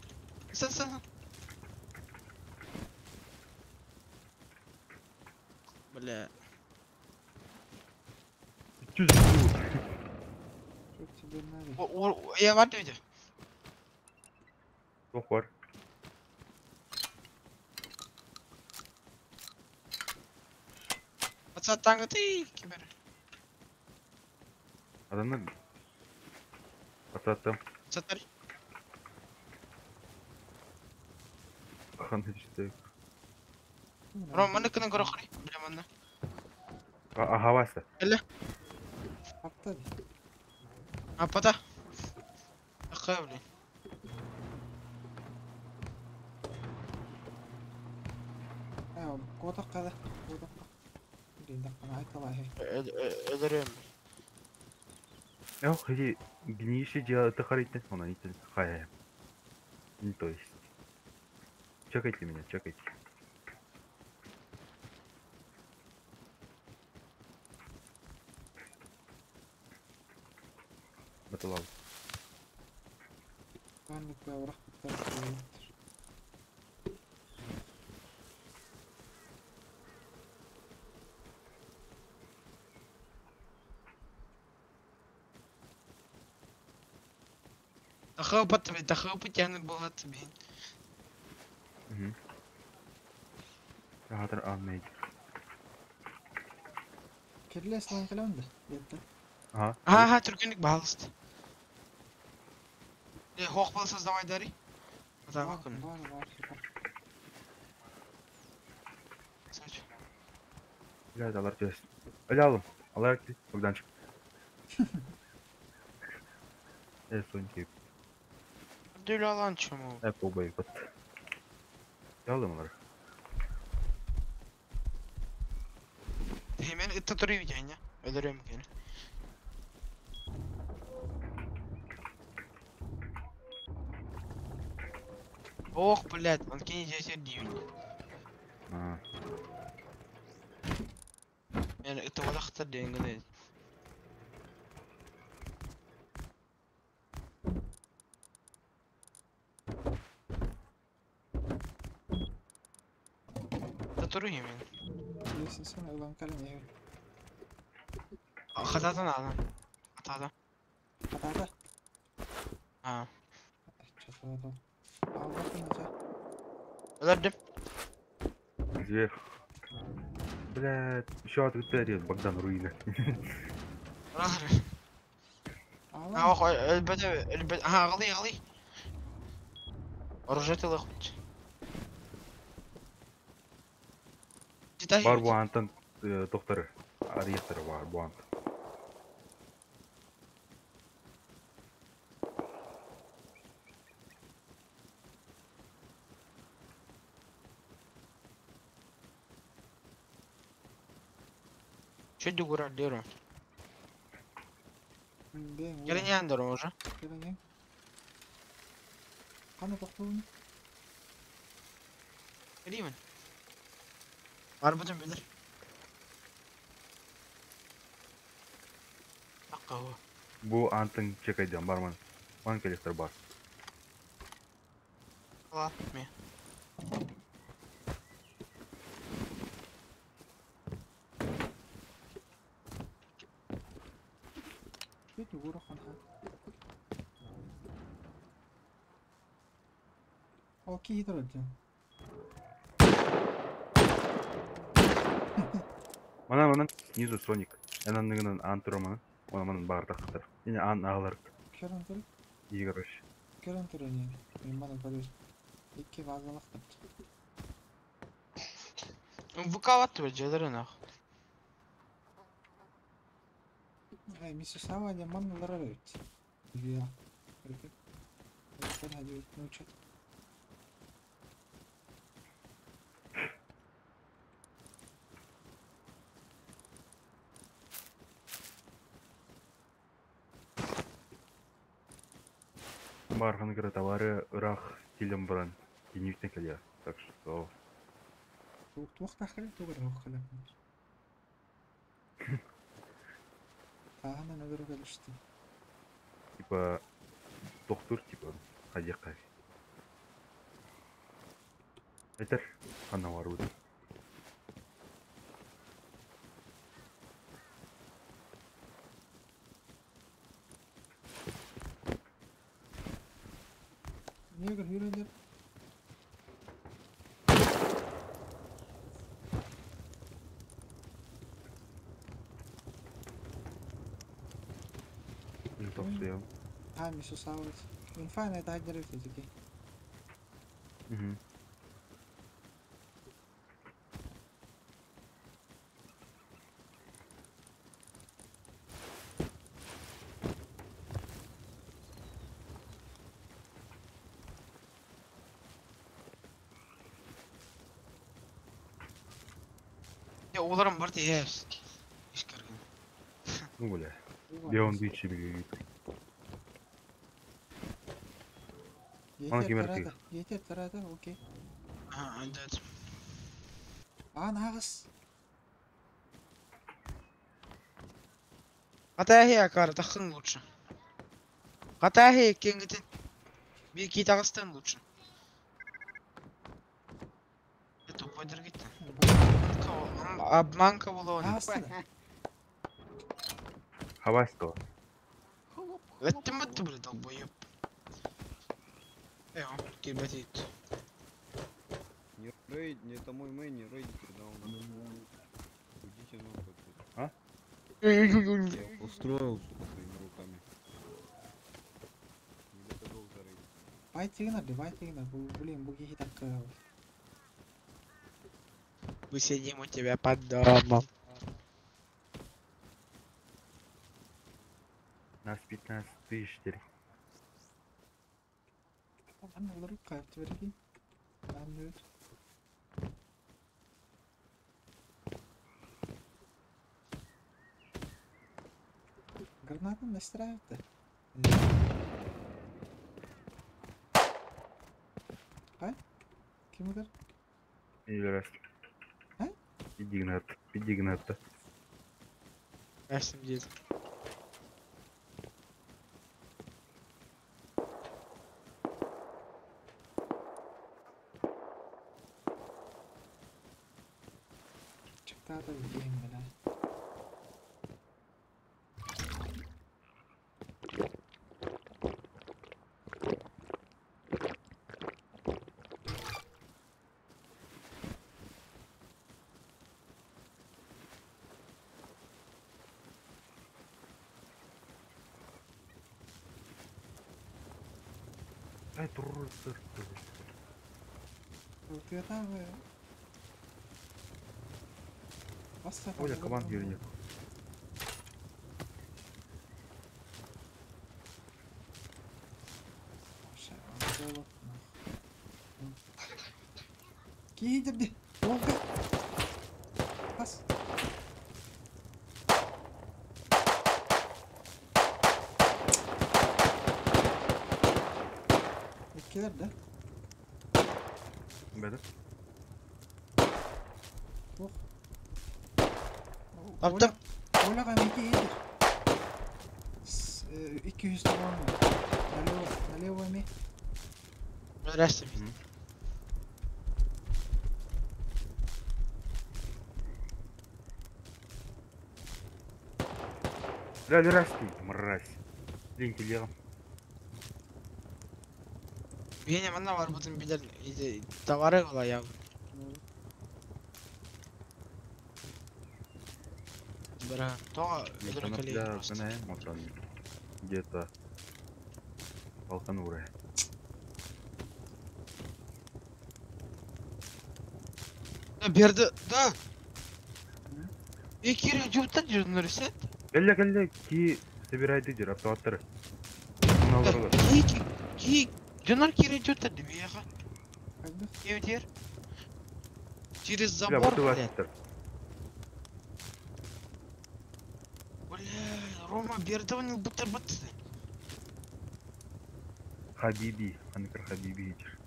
Стан. Бля. Çok çılgınlar. Я var dedi. Жоқ бар. Пацаттан гыдай. Кемер. Адамдар подсадтым. Пацаттар. Қандай ішті. Ром, мандыкының көрі қырай. Бля, манда. Ағавасы. Hatta Апата. Ақы, бля. ya kodak kada. Kodak. Dindak bana aytalar he. Öldürüyorum. Yok, хеди гниющий дело это харитен, он не тен хая. Не то есть. Чекайте меня, чекайте. Баталав. Güvenlik ve avrak kurtarıcı. Тахау потягнет болат собі. Хатыр алмайды. Kirli eslan kalan da. Yetti. Ага, түркендік бағалысты. Хоқ болса сдавай дари. Атаға күн. Var. Сәч. Блядь, алар тез. Öyle alın. Алар кетті. Богдан çık. Son keyif. Дөйлі алан чому. Hep o bayı bat. Aldım onları. Hemen ытта тұры видең, я? Өлірем кені. Ох, блядь, он кені жесер дейін. Мен ытта олақтыр дейін гіне. Тұру емен. Yesin sana ulan kalan ya. Қататын adam. Атады. Hatada. Ha. Çatıda. Al bakın aca. Өлірдім. Где? Блядь, еще ответили Богдан руина. Ұрағыр. Al. Ох, өлбәді. Ага, ағылый. Ұржетілі құт. Бар bu Антон doktoru. Арьекторы var bu Антон. Че дүгірі деру? Gelin yandır уже. Gelin. Kanı bakıyorum. Geleyim mi? Var bütün bilir. Dakika o. Bu Антон çekeceğim barman. Bank elektör bar. Al mi? Bir de vurur kanka. Okey hidrojen. Mana снизу Соник. Энанның Антроманы. Onun bardaklar. Yine ağlar. Kerem tur. Игорь. Kerem tur ne? Ben bana görüyorsun. İki vazgeçtik. Выковат бы джедры нахуй. Ay Mississauga mannalara evet. Ya. Hareket. Hareket hadi ne uçak. Бархан кіре товары Ирак стилем бран. Денежный колья. Так что Тух тахры тугар хохлап. Тағана нагар gelişti. типа доктор типа хадиқа. Айтар қана бар өте. Niye gör yürüdür? Не топсуям. Ha Mississauga. Infine tagger fiziki. Ya оларым бар де ешкерген. Ну бля. Где он бичи бегает? Yeter tarada okey. Ha, evet. Aa nağız. Qataahi кар тахын лучше. Qataahi кенгитин. Бики Дагыстан лучше. Это упадер гитти. Обманка была. Астына. Хавайского. Это мы ты, блядь, долбоёб. Кибатит. Не рейд, не это мой мэй, не рейдите, да, он уйдите нахуй. Я устроил, сука, своими руками. Не готов зарейдить. Байтигнар, блин, буги хитакка. Мы сидим у тебя под домом. Нас 15 тысяч теперь. Ben olarak kayıt vereyim. Ben de Гранатом настраивать-то. А? Kim uдар? Или раз. А? Педигнат. Я с ним здесь. Çıktı da gideyim ben ha. Ай, трусер. Ortaya da mı? Basta Оля, команд вернет. Giydirdi. Oldu. Bas. Etkiler de. Бәді. Taptım. Ойлаған екі елдер. 200 tamam mı? Налево ми. Здрасте. Дәл расти, мразь. Линки легом. Benim anne var bütün bilir. Tavara ola ya. Бра, то Там колей для просто. знаем, вот он где-то Балкан уровень. Да, берді, да! Кире жуптан жүрдіңдер, сен? Келе, ки собирайды жер, автоваттары. Мыналар. Жонар кире жуптан демеяға. Қайда? Евдер. Через Бля, забор, вот и блядь. ластер. Бля, Рома, бердівінің бұтыр-бұтыр. Хабиби, Аныкар Хабиби жер.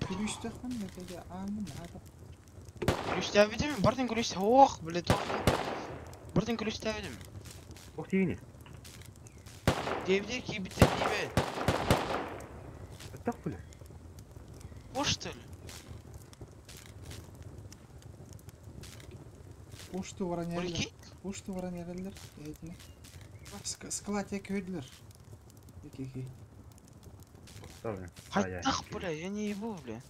Күлішті қан нәтеге амын адам. Күлішті әбеді ме? Бардың күлішті. Ох, блядь, бардың күлішті әбеді ме? Ох, тегіне. Девдер кейбіттер дейбе. Так, бля. Бош, что ли? Пошты варан Өлі елдер. кей? Пошты варан елдер. Склад ек өйділер. Еке. Поставлен. Қайттақ, бля, я не ебу, бля.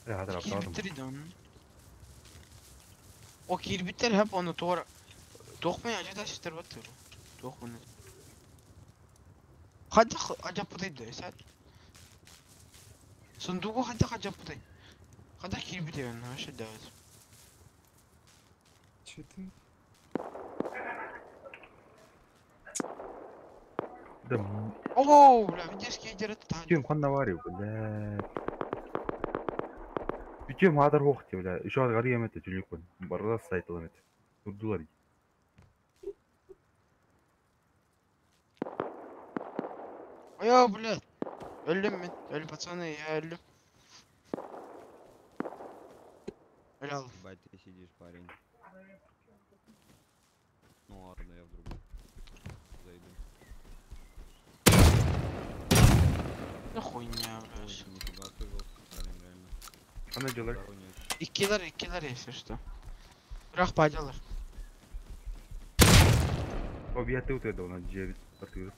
Я гадар автоватым. Кейбіттер еді оның. О, кейбіттер хәп оны тоғыр. Тоқмай ажада шетер баттыр. Тоқмай. Қайттақ ажап бұдайды, сәт. Сундуғы қайттақ ажап бұдайды. Қайттақ кейбіттер оны, ашы дәуіз. Четыре. Да, Оу, бля, видишь, кейдер это тань. Ütüm қанда бар ев, бля. Ütüm адар оқты, бля. Еще ад ғария мәті жүлік бін. Барда сайтылы мәті. Үрдулар. Ой, блядь. Өлім мен. Өлі пацаны, я өлім. Өлі ал. Ебать, ты сидишь, парень. Ну ладно, я в другую зайду. Ne хуйня, блядь. Ой, нифига ты жёсткий парень, реально. Қандай жылар? Сторонний. İkiler если что. Бірақ падалар. О, бияты өтеді, оны жебіт. Бартығыр.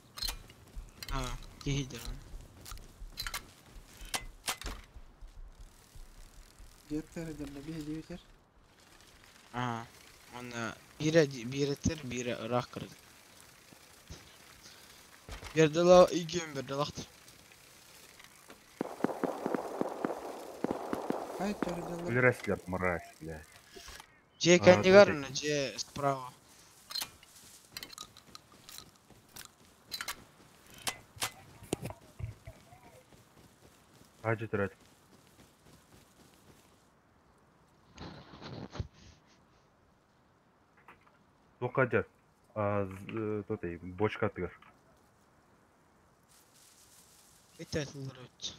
А, кейдер. Деттері дәлі бе дейтер. А, оны бире тер, бире ырак кырды. Бердала иген бердалақтыр. Қайт жәрі дәлі. Үлірәсілер, мұрас, бля. Же А, кандигарына, же справа. Қажы тұрады. Тоқа жар. Тотай, бочка атығыр. Это лырыт.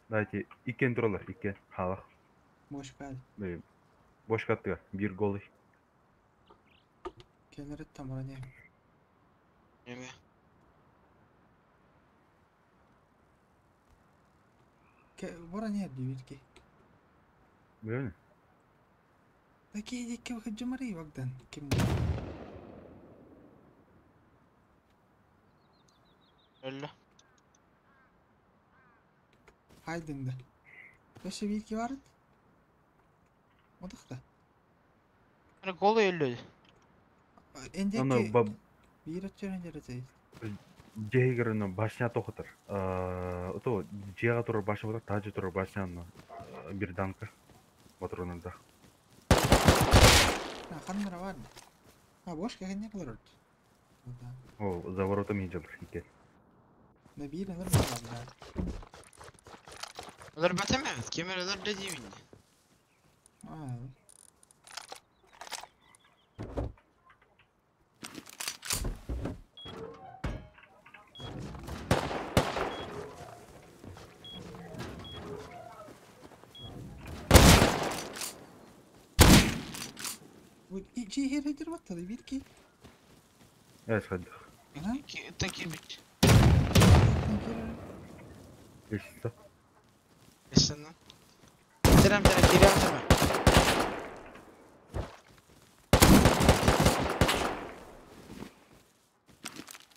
Дайте, икен тұралар, икен. Халық. Мош бәді. Бочка атығыр. Bir голый. Келер ет тамара не. Неме. Вара не дейбетке. Білемін? Да кейдекке вақыт жымарай вағдан. Кем Өлі. Хайдыңды. Өші бейтке барыд. Одықта. Бір голы өлі. Оны Эндеке бейрат жүрен жәрі зәйіз. жегіріні башня тоқытыр. Ото, жеға тұрар башня бұтыр, тажы тұрар башняны бір данка. Батыронында. Қандыра бар. Бош кәген не қылыр өрт. О, за воротами жылыр, икен. Да бейрі нұр бар. Олар бәтемеміз, кемер олар да деймін. Чи хер хетер баттады бейрке. Әз қадық. Таки бит. Ешісті. Есіні. Терем, керем.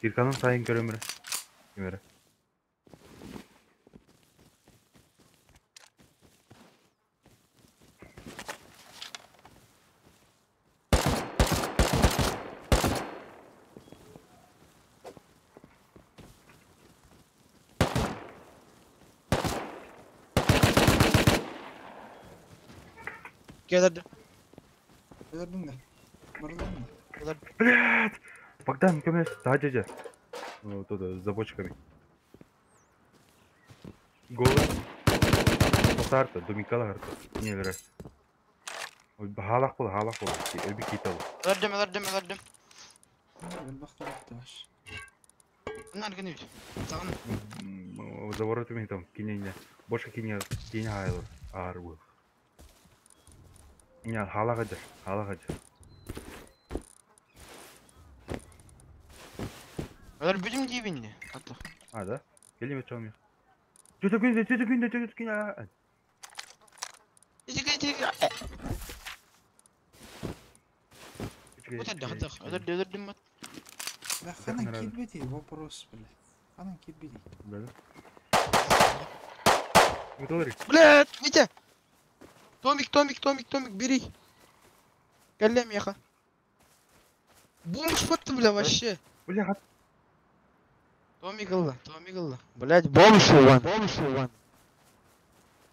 Ирканың сайын көрөмірі. Кемері. Geldi. Gördün de. Buradan mı? Блядь! Богдан, көмес, дядя. Вот это, за бочками. Голый. Посарта, домикала харта. Не верес. Халах бол. Öbür kitap. Verdim. Gel baktı baş. Bunlar gene bir. Tamam. За воротами там, кинене. Бошка кине айлы. Ар был. Не, халага жер. Öyle bizim dibinde. Hatta. А, да? Келеме чалмıyor. Тетя Гүнде. Öldürdüm ben. Да ханан нравится. келбеди вопрос, блядь. Ханан келбеди. Да. Готовы? Блядь, Витя! Томик, бери. Каллем яха. Бомж фотты, бля, вообще. Бля, Томик ылла. Блядь, бомж ван.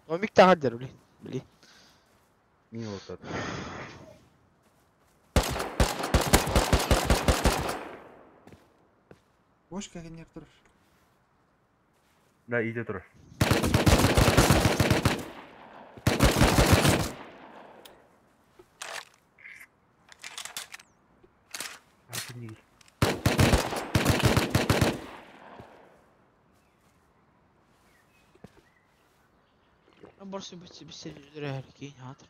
Томик тағадыр, блядь. не вот так. Boş kelgenler durur. Да, иди тур. Барсы бітсе жүрер кейін атыр.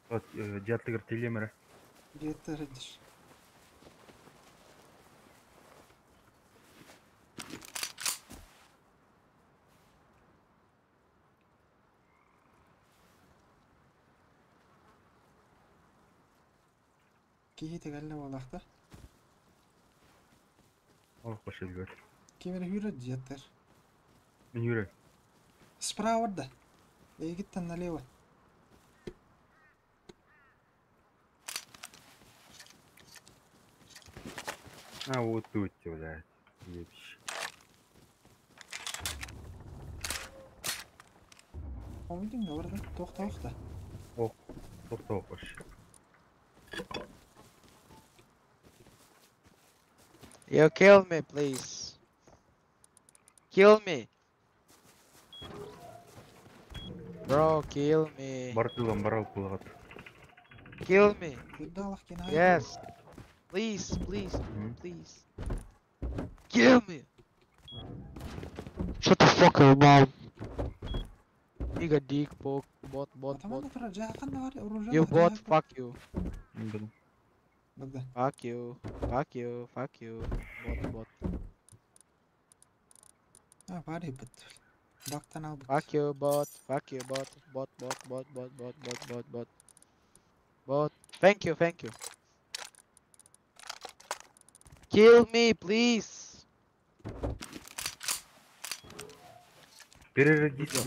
Вот, дятлыгыр телемірі. Жеттердир. Kihite galle bolakta. Ох, пошли гулять. Кемер yürüdü jetter. Мен Юрий. Справа да. Егиттен налево. А, вот тут, блядь. Ебищ. Oydun da orada. Toxta. Топ-топ, вообще. Yo, kill me, please. Kill me. Bro, kill me. Бартылам, барал пулгат. Kill me. Kırdalak gene. Yes. Please. Mhm. Please. Kill me. Shut the fuck up, mom. Nigga dick poke. Bot. Tamam da tura jakan da var ya. Urunca You bot, fuck you. Bak da. Fuck you. Bot. Ha var ya bıt. Baktan al bıt. Fuck you, bot. Bot. Thank you. Kill me, please. Переродись.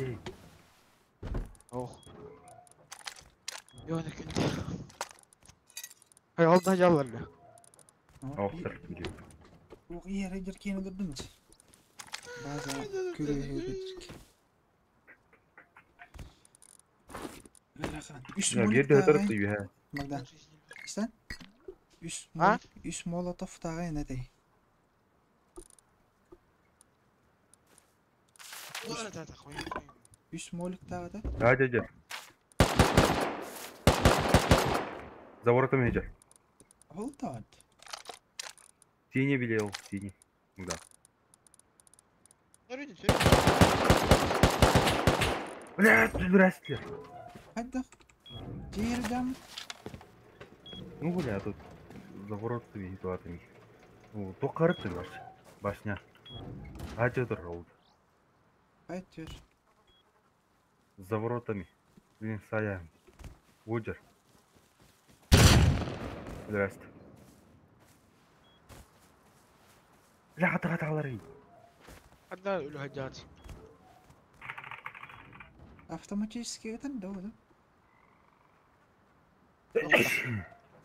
Oh. Yo, ne gündü. Hay aldın hacallarla. Ауқтар. O yere girken öldürdün. Bazen körüyor. Üst Ya molik geride ötürüp tağın. duyuyor ha. Bak da. İsten. Ha? Üst molotov tağın ne dey. Üst molik tağı da. Дядя. За воротами идет. Oldu da vardı. Синий белел, синий. Да. Блядь, здрасте. Hadi da. Ciğeri cam. Ну, бля, тут за воротами ситуациями. Ну, то карты ваш. Башня. А что ты ролд? Haydi diyor. За воротами. Блин, саян. Уджер. Здрасте. Бля, хата-хата-хата. Hadi ölü hacati. Автоматически это да, да?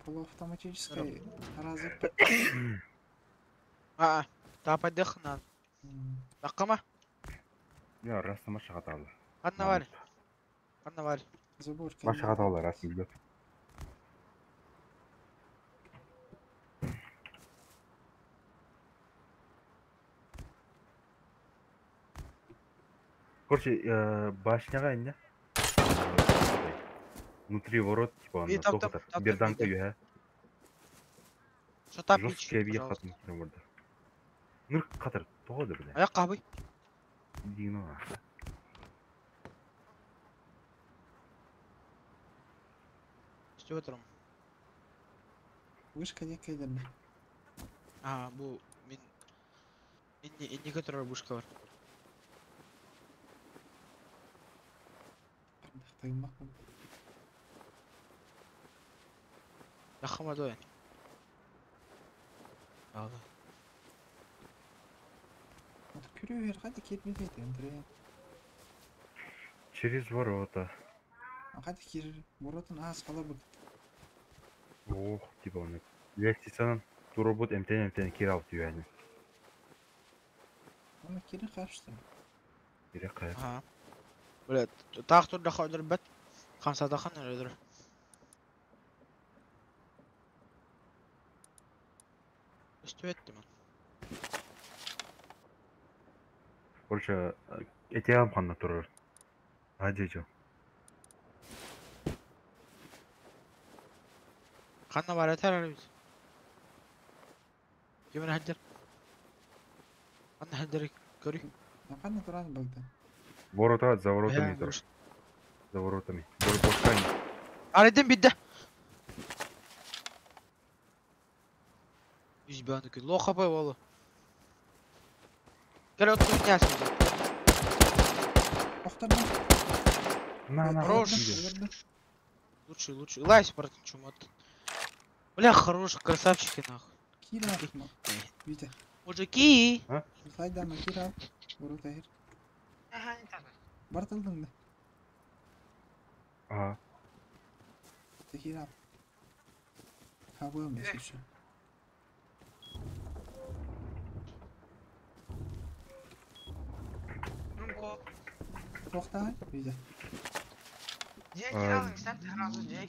Полуавтоматическая разведка. Тапа дехнан. Такама? Ya rasta maşa hatalı. Kanna var. Kanna var. Забор Maşa hatalı rasta gidiyor. Короче, башняга инде. Внутри ворот, типа, И он там, доктор. там, Берданка там, юха. Что там Жесткие пить, бие пожалуйста. хатын кирен burada. Ныр қатыр, тоғады біле. Аяқ қабый. Дейін оға. Істеп отырмын. Вышка не кайдырды. Бұл мен индикатор вышка бар. Таймақ. Жақыма дойын. Алды. Күрі бер, қады кетмейді ендірі. Через ворота. Қады кері, воротын аз қала бұд. Ох, типа, он. Лестницаның тура бұд, әмтен кері алып түйәні. Оны кері қаршты. Кері қайыр. Блядь, тақ тұрда қойдыр бәт. Қамсадақын өлідір. Істеп етті мен. Короче, этиам қанна тұрыр. Аде жо. Қанна бар әтер әрі біз. Кемін әддер? Қанна әддер көрі? Қаны тұрады бұлды. Ворота, за воротами тұр. За воротами. Бошкани. Арайден бидді. Üzbağını kül. Lo kapay valla. Gel otur gelsin. Тоқтар На, Хорош. иди. Лучше. Лайс, братан, чумат. Бля, хороший, красавчики, нахуй. Кира атма. Витя. Мужики. Сайдама кира. Ворота хер. Бартылдың да. Ага. Кира. Хабы емес еще. Тоқта, Витя.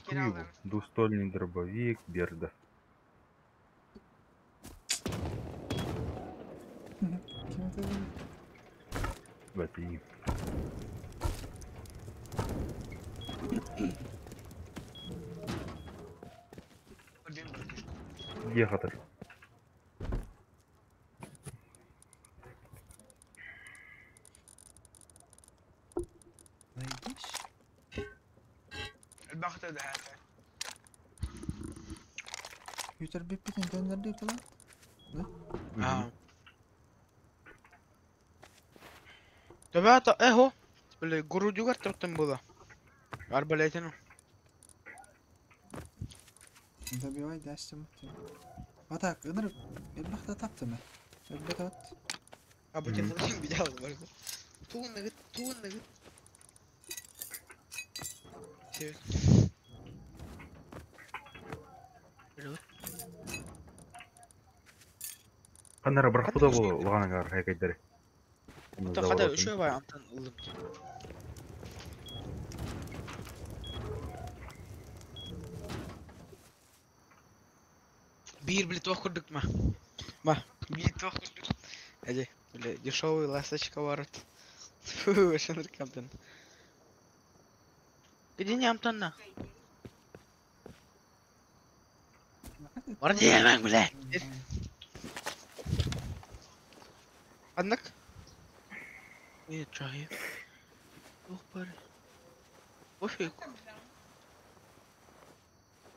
Книгу. Двуствольный дробовик, Берда. Кім атады? Батареи. Где хатыр? Найдеш? البخت ده هذا. Ютер беппетен дöndürdü falan. Ребята, эго. Бля, грудюгар тұрттым было. Арбалетину. Забивай дәстім. Атак, ыныр. Элбақта тапты ма? Элбақта от. Бұл телефонын биде алды бар. Туынны гыт. Sevil. Қандары бірақ бұда бұл ұлғаның ағыр қайқайдары. Қада үші бай амтан ұлдым. Bir блитвах курдук ма? Блитвах курдук. Әде, бля, дешевый ласточка варат. Фу, шаныр камтан. Где не амтанна? Var diyemem bile. Anlık. İyi çayı. Yok bari. Boş ver.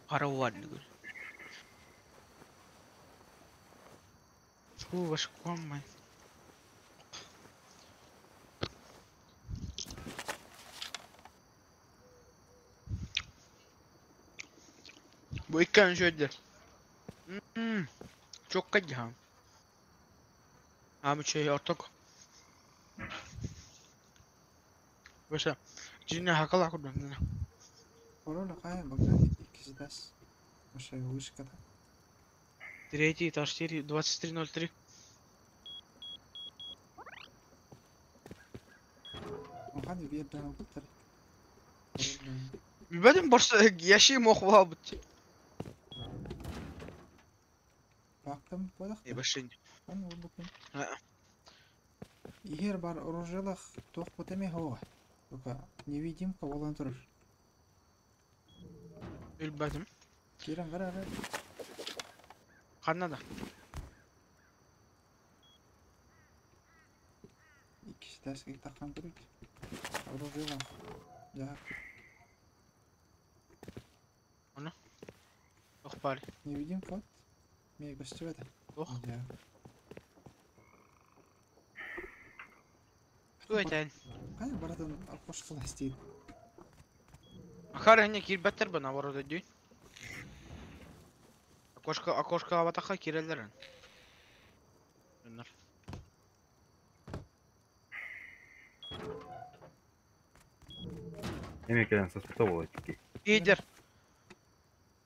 Para var ne gör. Şu başı koymayın. Bu iki tane şöyle. Çok kacı. Abi şey ortak. Başa. Cine hakala kurban. Орола қай бағда ikisi дәс. Ошай вышкада. Третий этаж 2303. Hadi bir yerden alıp da. Bilmedim borsa yaşayım okula bitti. Baktım balık. İyi başlayın. Ben vurdum. Ha. Егер бар оружиялах тох потеме хова. Только невидимка волонтер. Bilmedim. Кирен gara. Kanada. İkisi tersi takkan duruyor. Оружиялах. Ya Yok bari. невидимка вот. Мне gösterdi. Yok. Ya. Su eten. Kanka buradan alkoşkula isteydi. Akar hani kirbetter bana var orada düğün. Akoşka avataka kirelerin. Bunlar. Emeklerin состав болады. İyidir.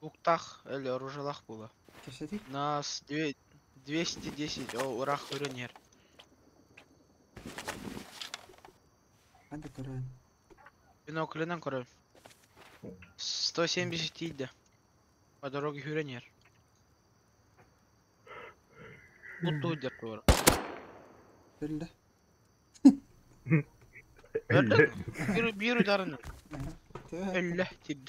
Уктах или оружалах было. Kesedik. Нас 210, о, урах хөрөнер. Hadi kırın. Биноклинен көрөм. 170 иде. По дороге хөрөнер. Буту деп тур. Öldü. Bir udarını. Tövbe. Elle tib.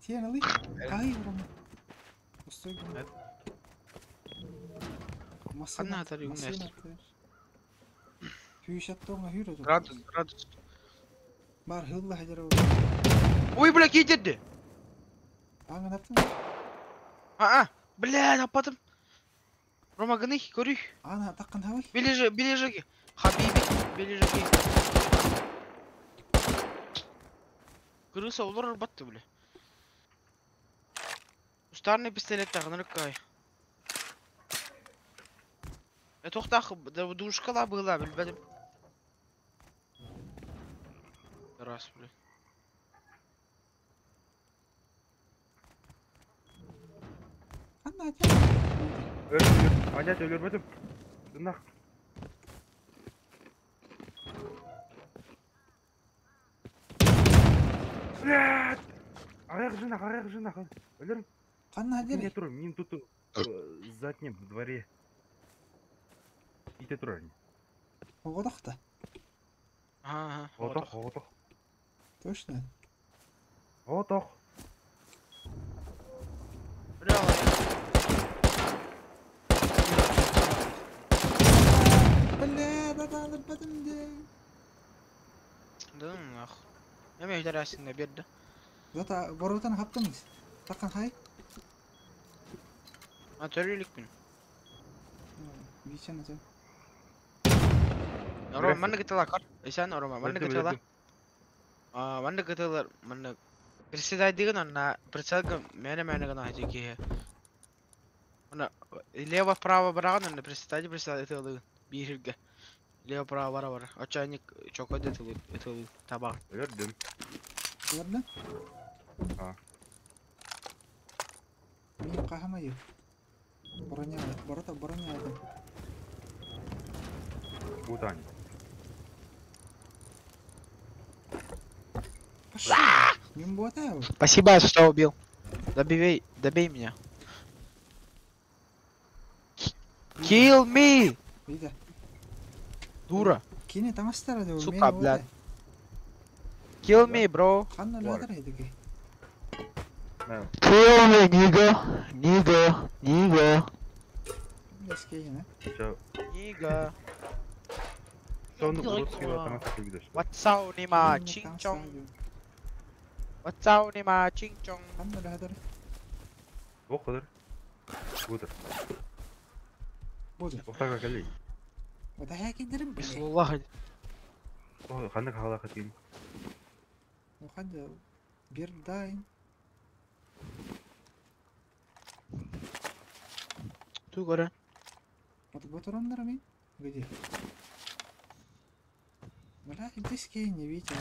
Tiyen alayım. Hayır vuramam. Ustoy bunu. Evet. Masın Anne at, atar, masın yumuşak. atıyor. Hüyüş attı ona hüyür oldu. Градус. Bar hılla hacer oldu. Ой, бля, кетеді. Аңын attın mı? Бля, нападым. Рома гыны, көрүй. Ana takkan havay. Бележаги. Хабиби, бележаги. Крыса олар батты, бля. Устарный пистолет тағын рыккай. Тоқтақ, душкала была, білбәдім. Раз, бля. Anne hacer. Ölmüyorum. Hadi ölürmedim. Tırnak. Блядь! Аяқ жинақ. Ölürüm. Kanne Мен hacer. тұрмын, мен тут заднем в дворе. Ите тұрар. Oğudakta. Отох. Точно. Отох. Bля, da alırmadım de. Dım ах. Неме ejderhasında berdi. Zata borutan kaptınız. Takkan hay. Törlülükpün. Geçen atın. Roman mana gitala kar. Sen Roman mana Verdim, gitala. verdim. Mana gitalar mana председатель на председатель мене гана хажиги. Она лево право бараган на председатель бирге. Лево право бара. Очайник чокоды это табак. Verdim. Gördün? Ha. Benim kahamayı. Boranya aldım. Вот они. Пошли. Мимо бота. Спасибо, что убил. Добей меня. Kill me, Вида. дура. Kini tam astara Сука, блядь. Kill me, bro. Kanna ladar edeki. Да. Kill me, nigga. Eski yine. Сейчас. Nigga. Что он русский вот там видишь? Whatsauni마, chingchong. Whatsauni마, chingchong. Kanna ladar. O kadar. Budur. Budur. Toxtaga keley. O da hak ederim. Bismillah. O qanday xalaqat keyin. O hadi bir daim. Tu gören. Вот орандар мен. Где? Бля, иди не видел,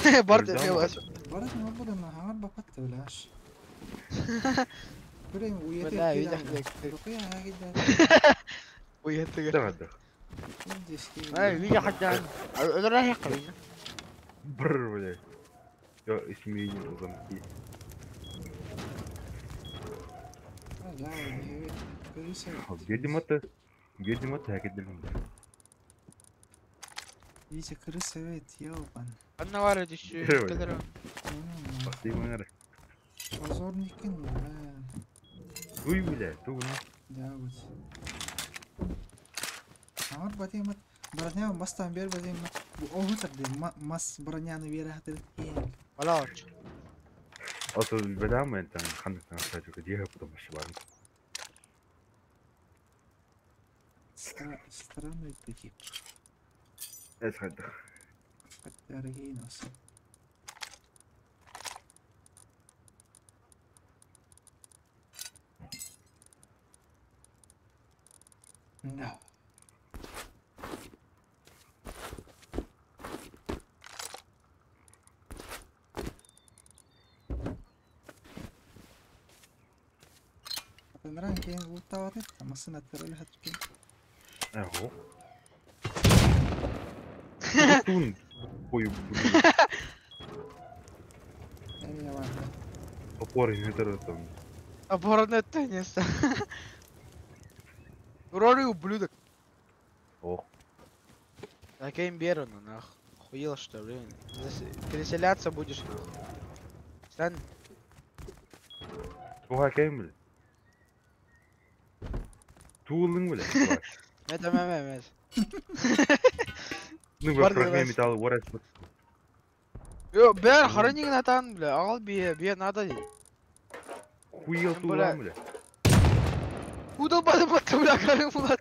да? Barda ne var? Барат не буду на хагар бапат вляш. Көрейм уйете. Бля, видях. Рукая хагида. Уйетті. Давай. Эй, Витя хотя. Ради хрена. Бррр, блядь. Все, семейные замки. Видимо, так и делаем. Витя крыса ведь, ёбан. Аннавар еще. Первый. Спасибо, Позорникин, да. Дуй, блядь, дуй. Да, вот. Амар батимат. Броня мастан бер батимат. Огутар де мас броняны верахтер. Валауч. Also, бедам это ханна кстати, где я потом шварн. Странный такие. Это. Дорогие носы. Да. Нравится, я не лутал от этого, машина отправили от руки. Ого. Тун. Ой, блин. Я не важно. Опоры не там. Оборона тенниса. Рори ублюдок. Ох. Так я им беру, ну нах. Охуел что, блин. Переселяться будешь, нах. Стань. Туга кем, блядь? Тулың, блядь. Это мемес. Ну, Бар вы фрагмент давай. металла ворас. Yo, бер хараниг натан, бля. Ал бе надо ли. Хуел Бля. тулан, блядь. Удалбады батты, бля, карым булат.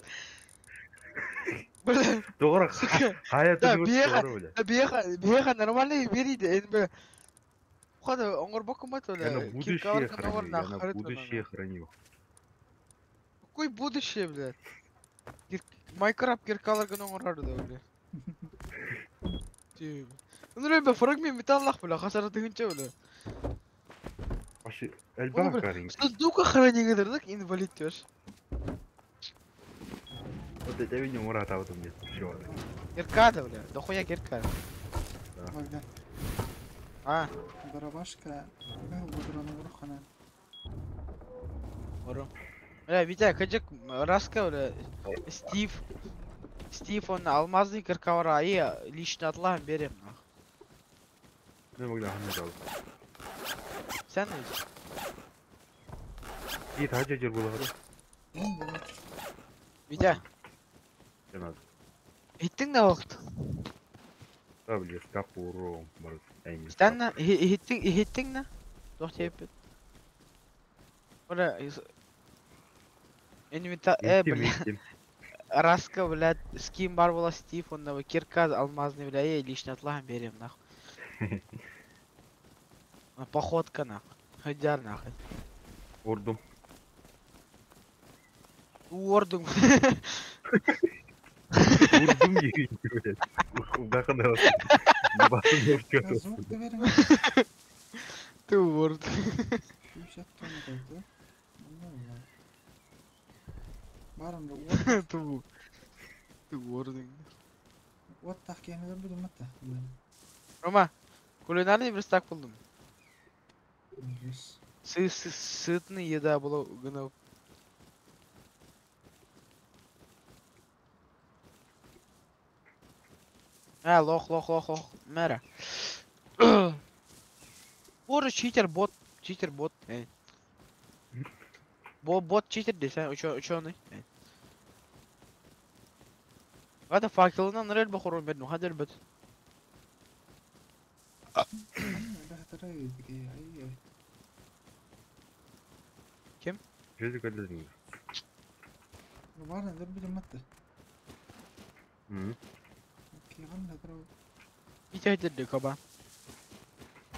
Бля, Doğru. сука. Hayat Да, doğru беха, öyle. беха нормально бериди, энд бля. Хада, оңор бокумат, Я бля. на будущее храню. Я на будущее храню. Какое будущее, блядь? Майнкрафт киркаларга оңорады, бля. Тим. Ну, бля, фрагмент металлах, бля, хасара тыгынча, бля. Başı Onu elbette bля, karın. сундука хранигдырдык, инвалид төш. Вот это видео Мурат авто мне всё. Киркада, бля, дохуя кирка. Богда. А, Барабашка. Будрану урхана. ору. Бля, Витя, качек раска, бля, Стив, он алмазный киркавара, и лично отлам берем, нах. Ne bagda hamle dal. Sen ne diyorsun? İyi taca jir buladı. Витя, Cenaz. hittің ne vakit? Tabii kapuru var. Aynı. Sen ne? Hittің ne? Doch yapıp. Оля, инвентарь, бля, раска, блядь, скин бар была Стив, он на кирка алмазный, бля, и лично отлам берем, нахуй. Походка, нахуй. Ходяр, нахуй. Vurdum. Уордунг. Vurdum gibi böyle. Bakın da. Bakın da. Звук, наверное. Ты уорд. 60 тонн қойды. Барымды от. Ты уордунг. От тахкемедер буду мата. Рома, кулинарный верстак buldum. Yes. Сытный еда была гына. Лох. Мэра. Боже, читер, бот. Бот читер десен, ученый. Hadi fakirliğinden nereye bakıyorum ben? Hadi bet. بهتر أي Çocuk öldürdün. Varna ده بدون متى Hı. كي غنى ترى Bir tehdit kaba.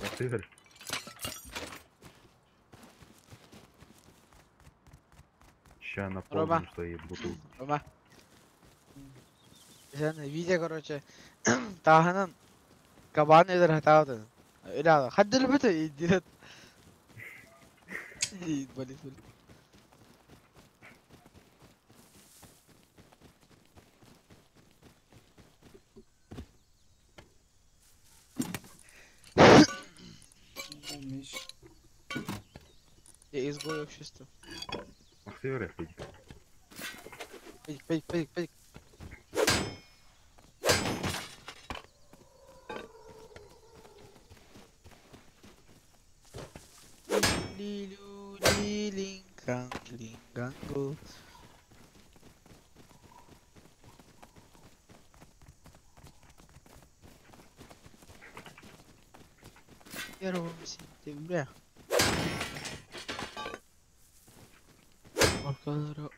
Bakıyor. Ща на Рома. полную стоит бутылка. Рома. Sen video короче. Tahının kabağını eder hata oldu. Öyle abi. Hadi bete direkt. İyi bali. видишь. Я изгой общества. Ах ты вряд ли. Пойдик. Лилю, лилингангу. 1 сентября. Оркалары.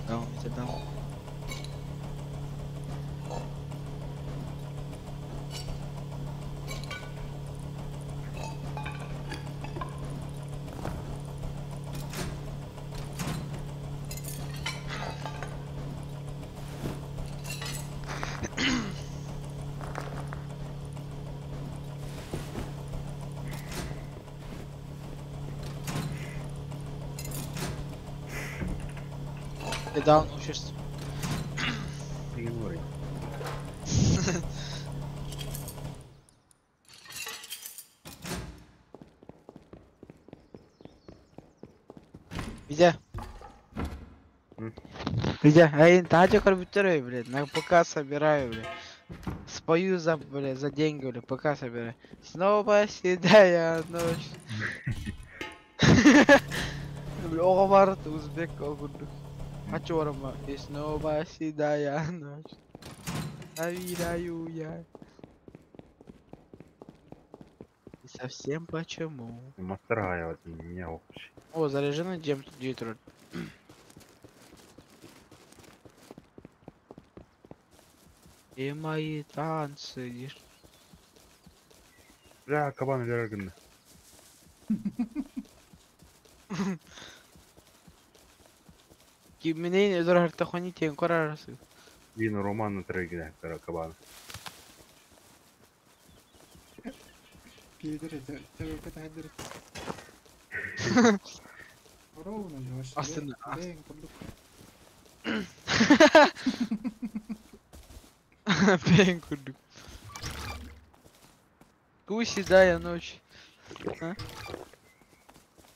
Даун, это даун. Ты даун учишься. Не говори. Витя. М? Витя, а я тачек арбитрирую, блядь, на ПК собираю, блядь. Спою за, блядь, за деньги, блядь, ПК собираю. Снова седая ночь. Бля, оғабарды узбек огурдук. Ачорама. И снова седая ночь. Навидаю я. И совсем почему? Мастера вот не общий. О, заряжены Детройт. И мои танцы. Бля, кабан верган. Менен өдөр хартахони тең карарасы. Вину роман на трегине, кабан. Пидоры, тебе тайдер. Ровно же, ваш. Астына. Бейн, курдук. Пень курдук. Седая ночь.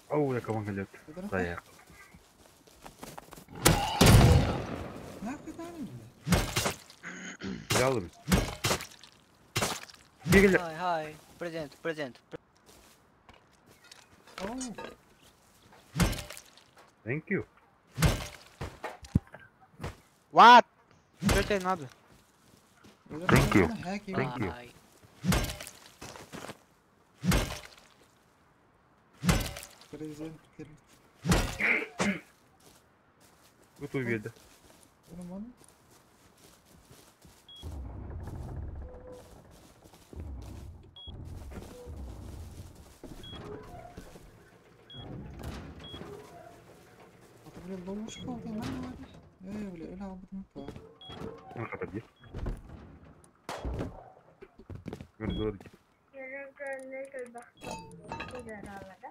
Ау, я кабан идет. Да я. Нахуй там, Взял им. Бегали. Hi, present. Оу. Thank you. What? Что тебе надо? Thank you. Thank Thank you. Bye. Презент. Готов вида. Нормально. А ты, блин, ловушка, ты нормально. Бля, öyle aldım pa. Он ходи. Gördük.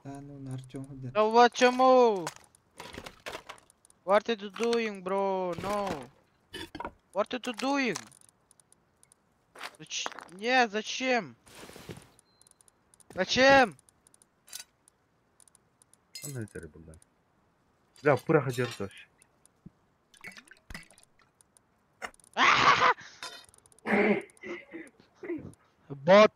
Sen onu harcam hadi. No, what чему? What are you doing, bro? No. What are you doing? Нет, зачем? Зачем? Он на это был, да. Да, пура ходил тоже. Бот.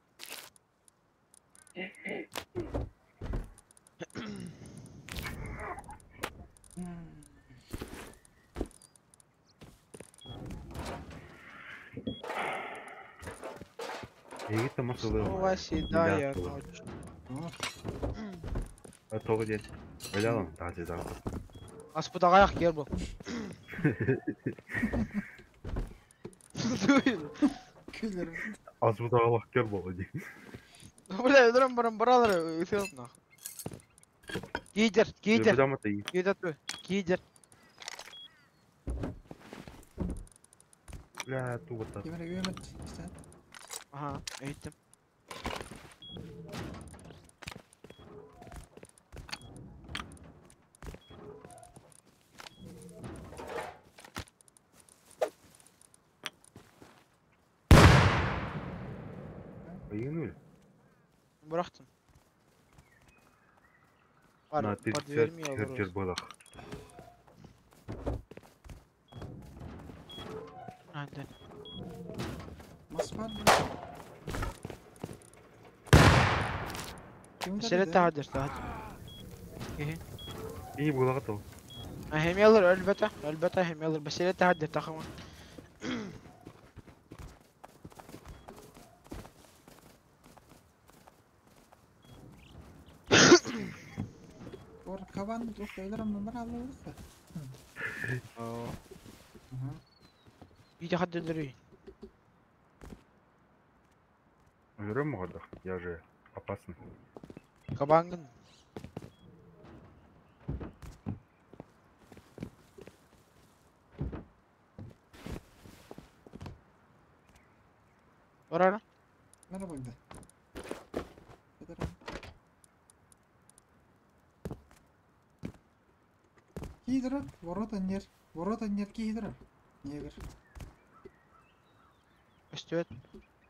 И это масовый. Снова седая ночь. А то где? Вылял, да, да. Аспыдағаяқ кер бұл. Күйлер. Азбудағы лақтер болады. Бля, өдрім бұрын бұралар өтеліп нах. Кейдер. Бұдам ата ей. Кейдер. Бля, туғыта. Емірек өмет. İşte. Ага, өйттім. Ayın öyle. Bıraktım. На Var, 30 под дверьми я чер бұлақ. Hadi. Mas var mı? Mesele tahadır. İyi бұлақ ата ол. Hem yalır elbette hem yalır. Mesele tahadır takımı. Or kavan öyle ama ben anlamadım da. Oo. Aha. Bir de hadi duruyor. Жүрем мұғады. Я же опасный. Kabangın. Orada. Merhaba de. Ederim. Кидер, ворота нер кидер. Негр. Üstüvet.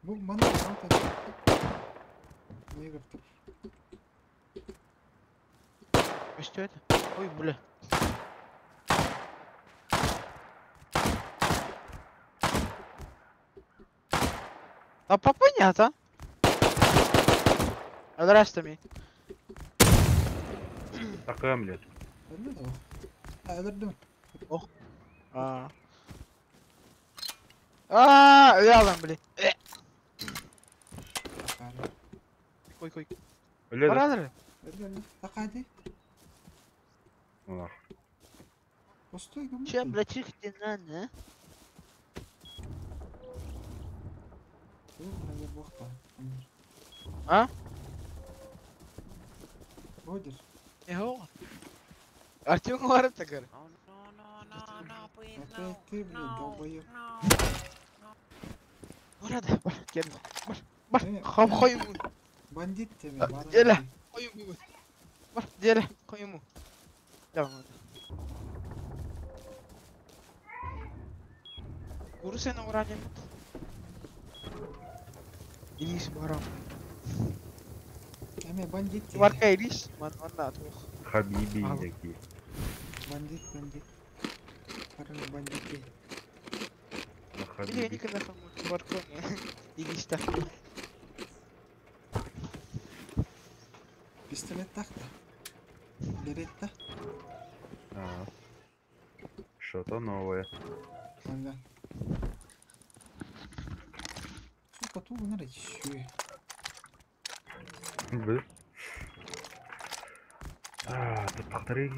Bu bana vорота. Негр тур. Üstüvet. Ой, бля. А понятно. Здравствуй. Тақыям лет. Öldü de o. Ha öldürdüm. Aa. Aa, öyle alan bile. Koy. Öyle de. Paraları. Öldü. Tak hadi. Ona. Постой, гамма. Чем, бля, чихти надо, а? Родер. Его. Артем говорит так. Опять ты, блин, долбоёб. Orada. Bak, gel. Bak, Evet. koy mu. Бандит тебе. Gel. Koy mu. Bak, gel. Koy mu. Tamam hadi. Vuru seni oraya. İlis baram. Эме бандит. тебе. Var ka ilis. Man tuh. Хабиби Ага. такие. Бандит. Парень бандит. На Или Хабиби. они когда там барконе. Ilis tak. Пистолет так-то. Берет-то. А. Что-то новое. Ага. Сука, ту надо еще. Бір. Тут тақтары.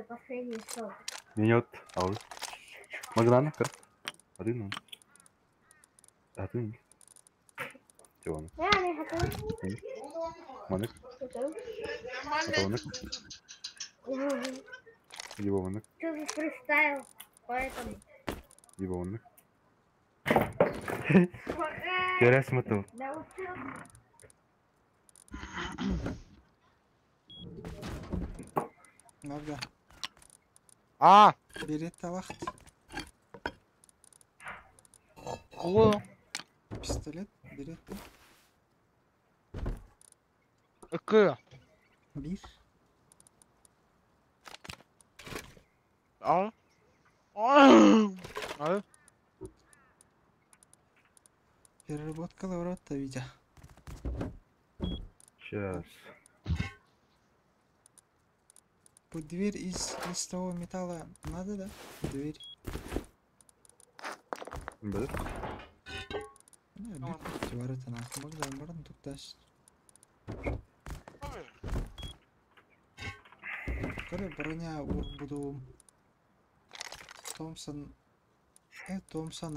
Последний сок. Минет. Алды. Магнаны кір. Один. Один. Теваны. Я не готов. Манык. Готов. Атаунык. Ебованык. Ты фристайл, поэтому. Ебованык. Көрәсім ұтыл. Научил. Ага. Aa. Берет-то вахт. O. Пистолет. Берет-то. Akı. Bir. Al. Al. Переработка ворота, Витя. Сейчас. Под дверь из листового металла надо, да? Дверь. Бір. Бüküntü ворота нахуй. Богдан, баран тукташ. Көрі бұрыня урбудуум. Томсон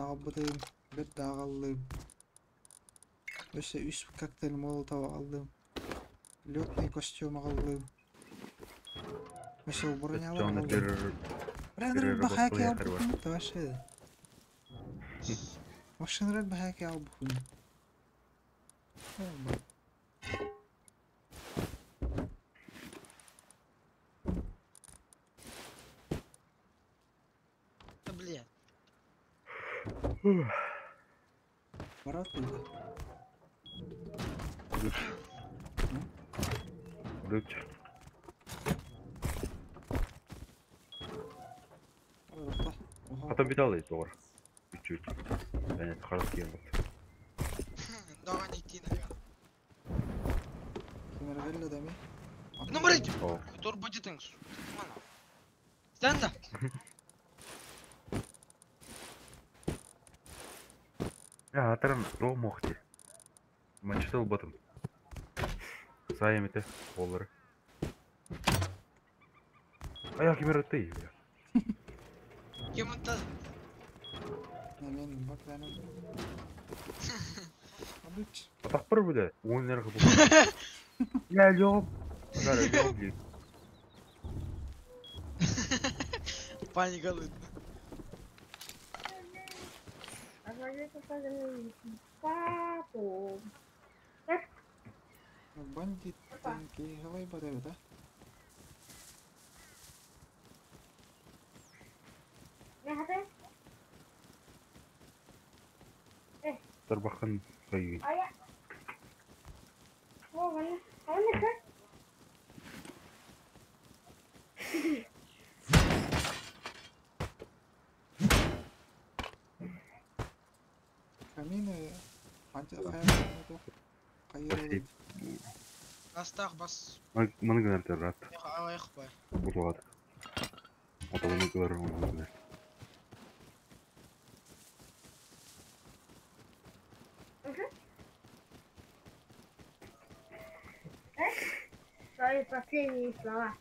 ағабыдым. Bir dağıllım. Öse 3 kokteyl molotov aldım. Лётный костюм aldım. Öse бұрыняла Жоны aldım. Бұрынырын бахаки албықын тавашы. Машинырын бахаки албықын. Блин. Барат болды. Лютер. Потом бедалы тоже. Чуть-чуть. Они хорошие вот. Давай не идти, наверное. Кемергелі дәме? Ну, блядь! О, Тур будет инкс. Станда! я атырын роу мохти. Манчестер батым. Сайым ете олары. Ая кемер ты, бля. Кем это? Мен бак дәнім. Абыч. Атақ бір бля. Ойнарға бұл. Я лёг. Зараз лёг, блин. Паника лыт. А звонит позвонить. Папу. Бандит тенки қалай бадабы да? Не хаты? Тарбахан кайы. А я. О, вон. А он не как? Камины бандит қайыр қайыр. Астах бас. Мұны гынар таррат. Аяқ бай. Бұлғады. Отауыны гылар, оны гылар. Свои последние слова.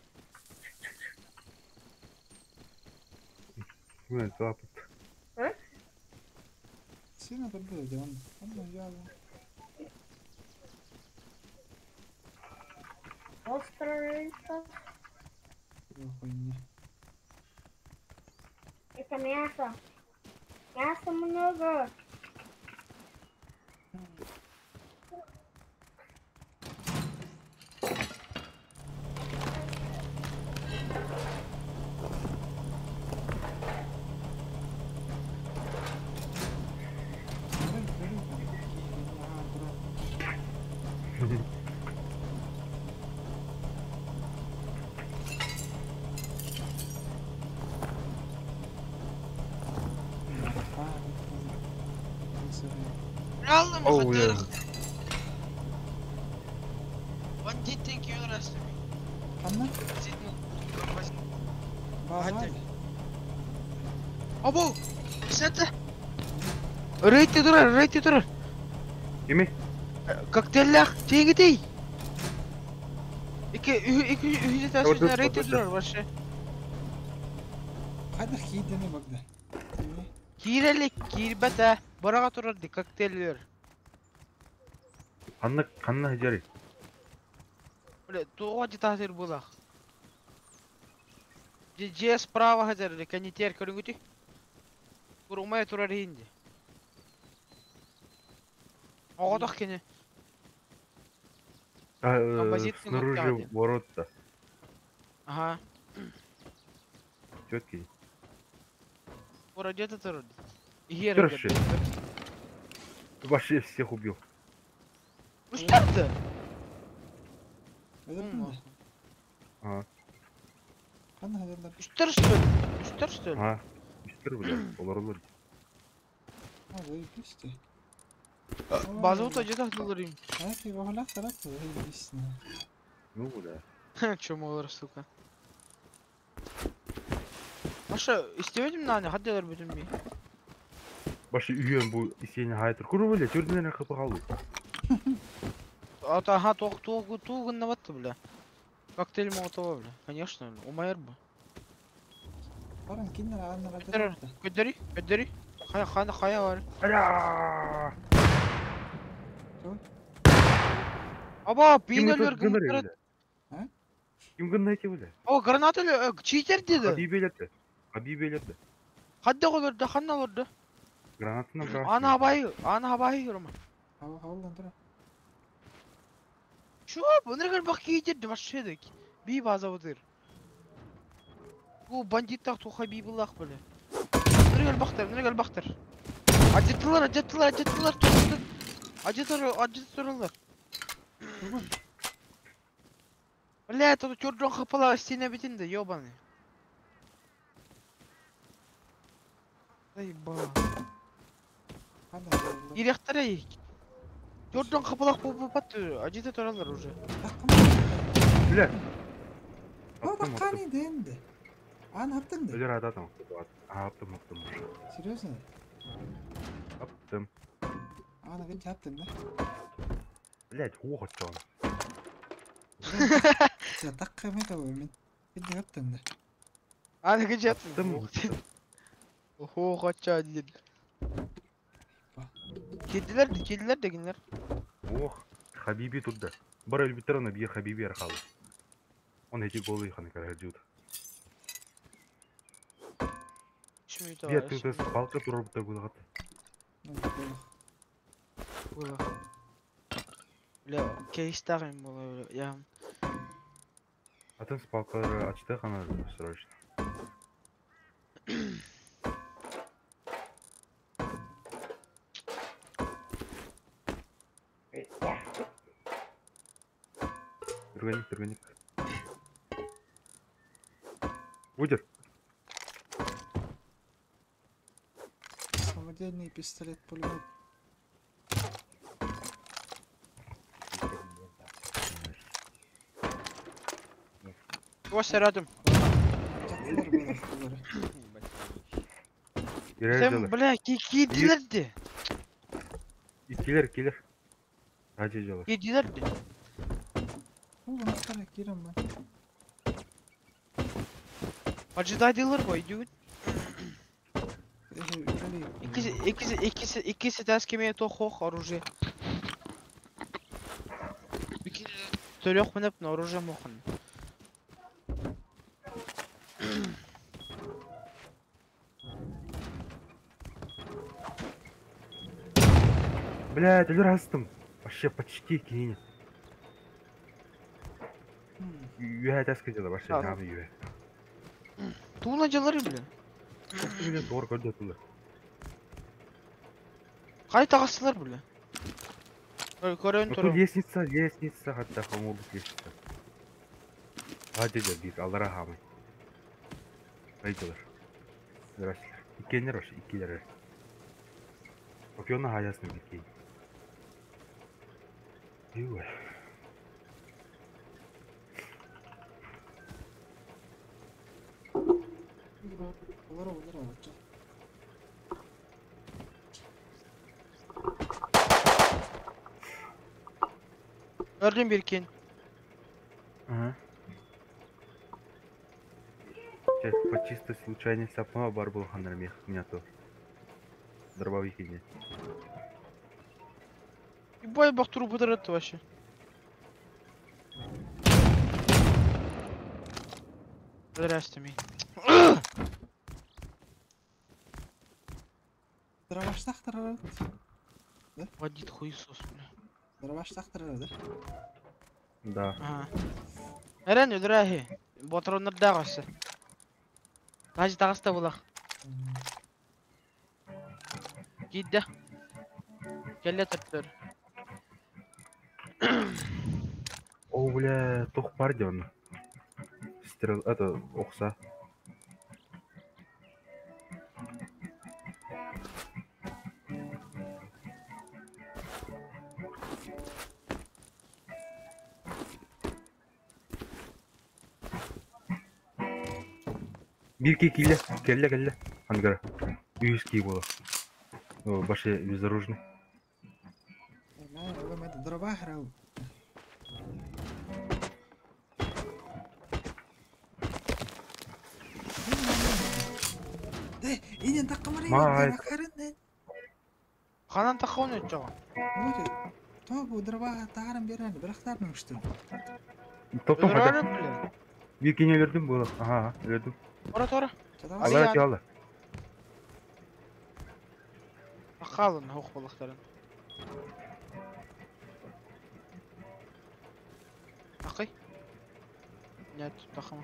Мен запад. Сен это было, он яло. Острый. Хуйня. Это мясо. Мяса много. Реально Оу, махатырых. я. Бандит тенки юрастами. Қанна? Баға. Абу! Сәті! Рейтте тұрар. Кеме? Коктейллях, теңі тей! Iki ücret asıyorsun renkli durur başı. Қайда кейдені бақда? Kirelik, kirbete. Barağa turardı kokteyller. Қанна хижари. Бля, туғади тахтир булах. Же справа хазар, канитер көрүнгүтү. Курумай турар инди. Оғадақ кене. Композитный Снаружи нокдаун. ворота. Ага. Четкий. Ура, где-то турарdı. Егер Хорошо. Ты вообще всех убил. Устарdı. Öldürdün mü? Ага. Қанна хазарлар? Üstler üstler. Ага. Үстір, бля. Олар олар. Заебись. Базута где-то дуларим. Әке оғалақ таратты, заебись. Ну, бля. Чё молар, сука. Маша, истебедим на не, хаддалар бүтүн би. Башы үйен бұл сені хайтыр. Көру бля, төрден қапы қалды. Ата ха туғын набатты, бля. Коктейль Молотова, бля. Конечно, бля. Умайыр бы. Баран киндер аны Террор. Көддери, көддери. Хая бар. Аля! Аба, Ким пинелер это гыныр гымтырат. еле? А? Ким гыныр эти беле? О, гранат эле читер деди. Хабибелерди. Хабибелерди. Хадда колорда, ханна колорда. Гранатына брат. Аны абай, Рома. Хавалдан тура. Şu bunlar bak kiydirdi başladık. Bir baza odur. Bu banditler tu Habibullah böyle. Nereye baktır. Acıttılar. Acıttılar. Блядь, тут чёрт хапала стена битinde, ёбаный. Заеба. Hadi. Директоры. Чёрт хапалак попаты, acıtı torallar уже. Бля. О, баккани денди. Аны аптыңды. Өлер ататым. Аптым. Серьезно? Аптым. Аны кенче аптың да? Блять, хух отчон. Я так кайма кабы мен. Кенче аптың да? Аны кенче Аптым. Охо, кача dedi. Kediler deginler. Ох, Хабиби тут да. Бар элбитерона бие Хабиби архалы. Он эти голы ханы караджут. Шмейта. Бия ты палка турып та гулгат. Было. Бля, кейстарым было, я. Атын палкалары ачты хана срочно. Турганик. Выйдет. Самодельный пистолет пулемет. Вася рядом. Çatılar böyle akılları. Sen bля, kedilerdi. Келер. Ради жолы. Kedilerdi. Bu bana kadar girem ben. Acıdaydılar bu idüğün. Öyle İkisi ters kemiğe tohok оружие. Төлөк менеп на оружие мохын. Блядь, өлер астым. Вообще почти кинет. Юэ таска жада вообще жамы юэ. Туунажалары биле. Мен дор көрдө тулы. Кайта кастылар биле. Көрөн Тут туру. лестница, хотя холмолдук лестница. Ради жа бик алара хамы. Кайдылар. Здрасте. Икенер вообще, икелер. Океана хаясны бикей. Юэ. Olur olacak. Gördüm bir ken. Ага. Сейчас по чистой случайности сапма бар был ханармех. Меня то. Дробовик иди. И бой бак туру пудырат вообще. Здрасте, ми. Дроваштахтар. Водит хуесос, бля. Дроваштахтар, да? Да. Ага. Эрен өдрәһи. Ботроннар дагысы. Лажы тагыста булак. Кидде. Келе төттөр. О, бля, тох пардион. Стрел, это, окса. Бирки келле. Ангара. Үйский было. Башы безоружный. لا والله ما تضربها حراو. Aynen takkamarı Ма, yedi. Bakarın. Kanan takavun ötçoğun. Ой, то bu dırba tağırın bir hani bıraktardım işte. Топтом Ödür қайда? arıp bile. Bir kene өлердім бұл. Аха, өлердім. Tora. Çatal Ali Алла yani. алла. Takalın hoq balıkların. Takay. Ne tut takama.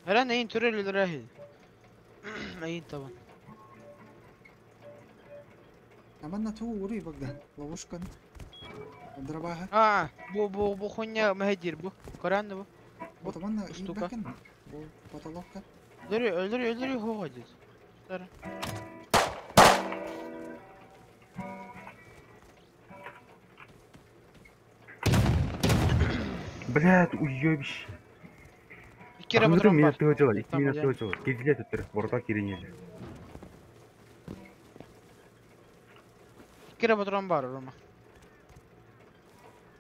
Hala neyin türelü rahi. Neyin taban. عملنا تو قريب بقى لوشكن ضربها Bu хуйня мehdir bu. Karandı bu. وطبعا Штука. يبقى بطلوكا Öldürüyor hoğa dedi. Dur. Блядь, уебище. Bir kere Ақмедім batıran мені var. тығычылар, 2 Tamam, минут ya. тығычылар. Кезіледі тұр, орта керенелі. Bir kere batıran var Roma.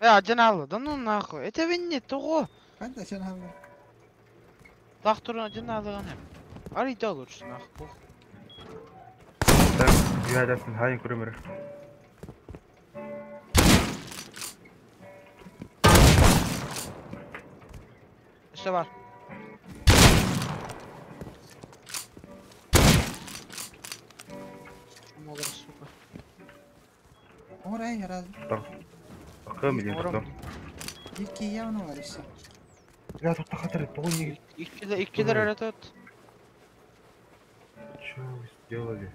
Ya canalı da ne nahı. Ete binni toğu. حتى عشان هذا Dağturuna canalı hep. Arayda olursun ah bu. Sen dünyadasın, hain kurumları. İşte var. Ama olur suka. عمر اي راز Ақы меден Oram. тұтам. يبكي يا var işte. Ya tutta қатыр, тоғын неге? İkiler arada tut. Что вы сделали?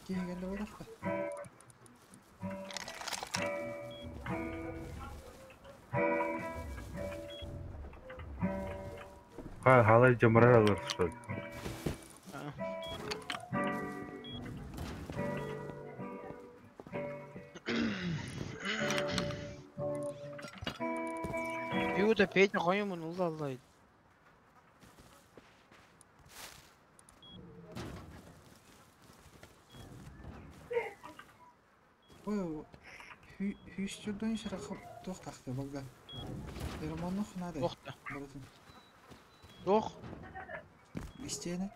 كي قال له ودفته Халай жамырар алыр, что ли? Пью-то петь нахуй ему, ну лалай. هو hüstürden şarkı toch taktı bak. Ermanlık nade. Toxta. Buradın. Yok. İsteyene.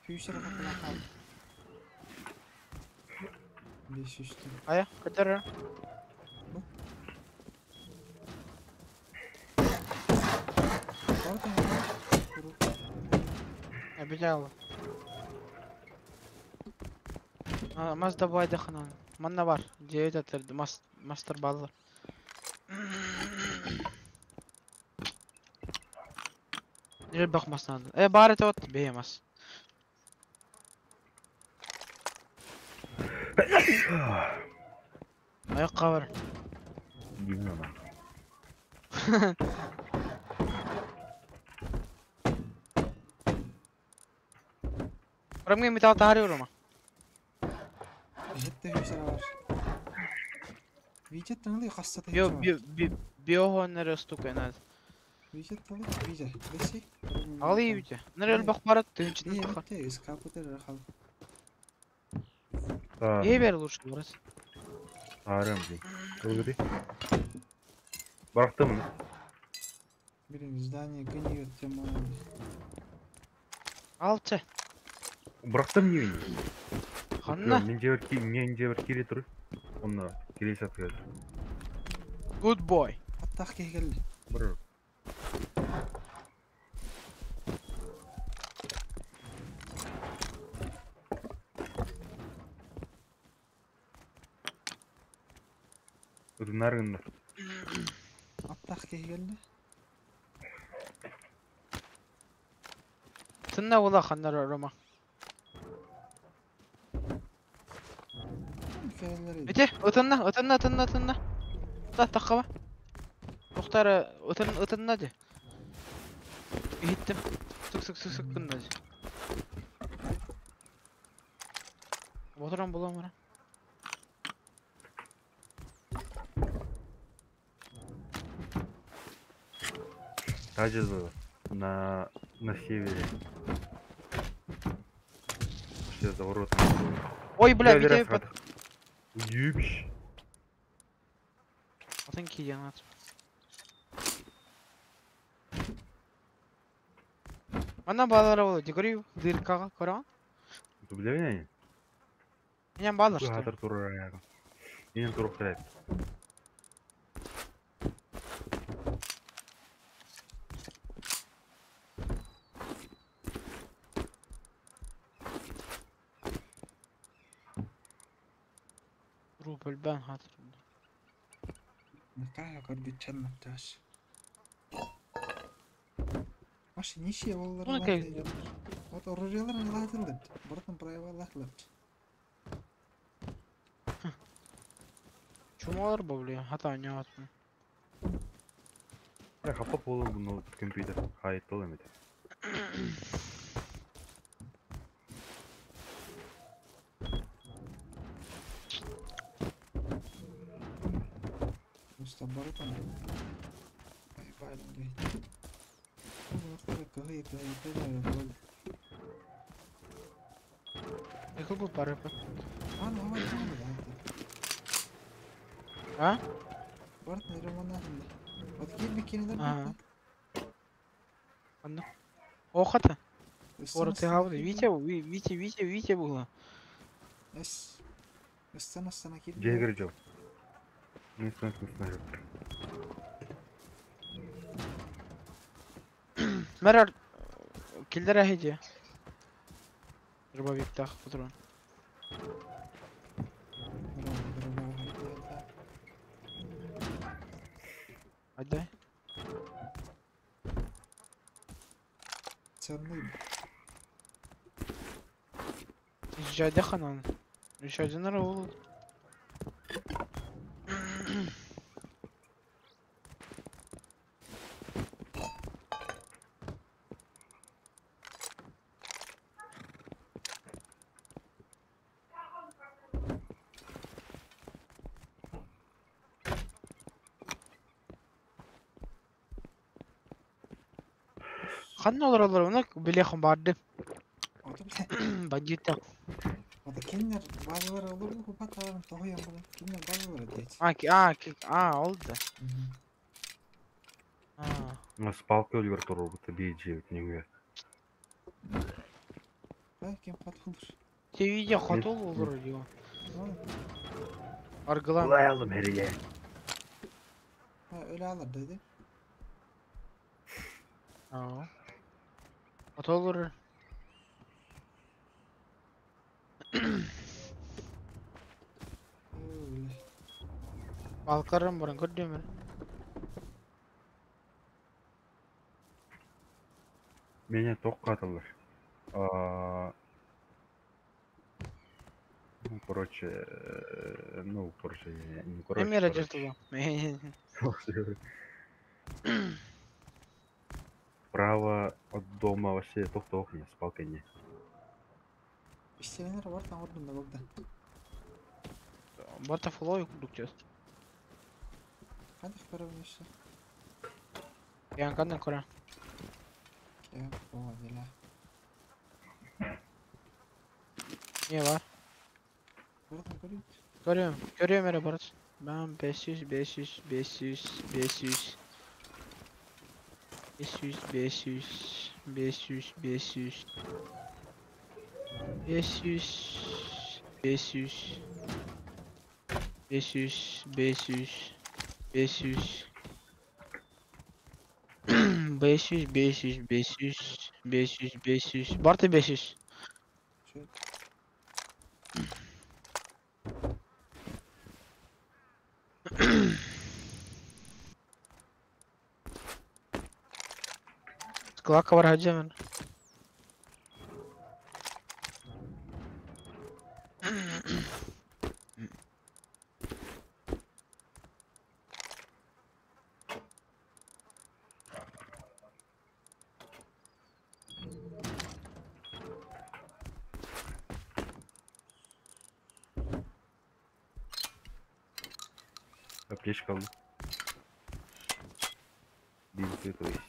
Hüstürden kapılar kaldı. Beş üstü. Aya kadar. Oradan ya. Kuru. Обидел. Mazda bu ayda xanan. Manna var. 9 atırdı. Master ballar. Nereye bakmasın aldı. Bari de ot beyemez. Ayak kavur. Bilmiyorum. Oramı metal tarıyorum ama. Hette hüstere var. Vijet tanıdı kasta da Bio honları stuka en az. Vijet tanıdı. Vijet. Besi. Alayım bir de. Nereye bak barat tüncün İyi takar. bitti. Iskapıdır rakal. İyi ver olur şu burası. Ağrım değil. Öyle Bıraktım mı? Birinci здание гниет тема. Altı. Bıraktım niye beni? Hanna. Мен жебір кере тұр. Оны кере сатып Good boy. Attaq geldi. Бір Nargında. Attaq geldi. Tınna ula hanlar arama. Hikayeleri. Bite, ıtınna. Da takava. Muhtar ıtınna de. Gittim. Sık kınna de. Oturan bulamıyorum. Качество на севере. Все за воротами. Ой, бля, Бля, Витя, верас Юбш. Потом кидянат. Ана балалар болду. Жүгүрүү дыркага көрөм. Дубление? Менен балдар что? Хатыр турар аягым. Менен туруп турат. Рубль бен хатırımda. Какая горбичанна пташ. Маши ничего олар. Ну, окей. Вот оружияларын алатылды. Бұртын проявалахлар. Чумалар ба, бля, хата не атмын. Я хапап болом буну компьютер. Хайт бол эмет. Просто бұртын. Ай, байлым дейді. Ехал бы пары. А, ну, вот А? Бұртын ремонтын. Вот келбі кенедер Ага. бұртын. Ладно. О, хата. Ора, ты гавды. Витя было. Эс. Ыстана келбі. Жегір жок. Мен жок. Мерар. Килдер ахиди. Рыбовик так, патрон. Отдай. Ценный. Еще один ханан. Еще один ролл. Қандай олар оны білехім барды. Otur bile. Бандиттер. O da kimler bazıları olur mu kupatarım tohuyan bunu. Kimler bazıları değil. Oldu. С палкой өлгөр туру бут бейджебит неге. Kim katılır. Тевиде қатыл olur diyor. Argılan. Булай алдым эриге. Ha öyle alır dedi. Қатыл olur. Öyle. Balkarım bұрын көрдемір. Меня ток катылыр. Ну, короче, не короче. Эмера жыртылы. Право от дома вообще ток не с палкой не. İşçiler var tam orada bak da. Барта флой күрдік. Hadi para işte. Ян қандай көре? Ya o dela. Не бар? Buradan görüyor. Көрем әрі барат. Ben 500 500 500 500 500 500 500 500 500 500 500 500 500 500 500 500 500 500 Bartı 500 Şöyle. Складка var hacı hemen. Аптечка алdım. Бинты то есть.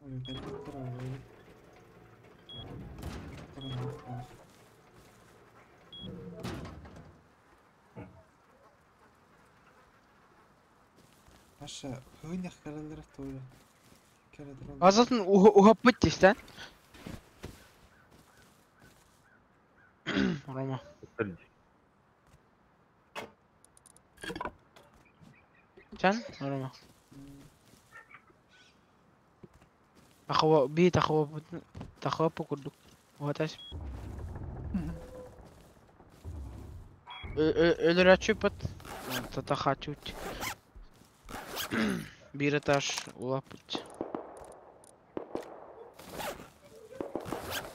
Oye, ¿qué te trae, güey? Trae. Аша, хойнях каралдыр тойлы. Азатын ухап быттистен. Рома. Подтверди. Sen? Рома. Тахова би тахова покурдук. Угаташ. Ölür açıpıt. Tataha çut. Bir taş ulapıt.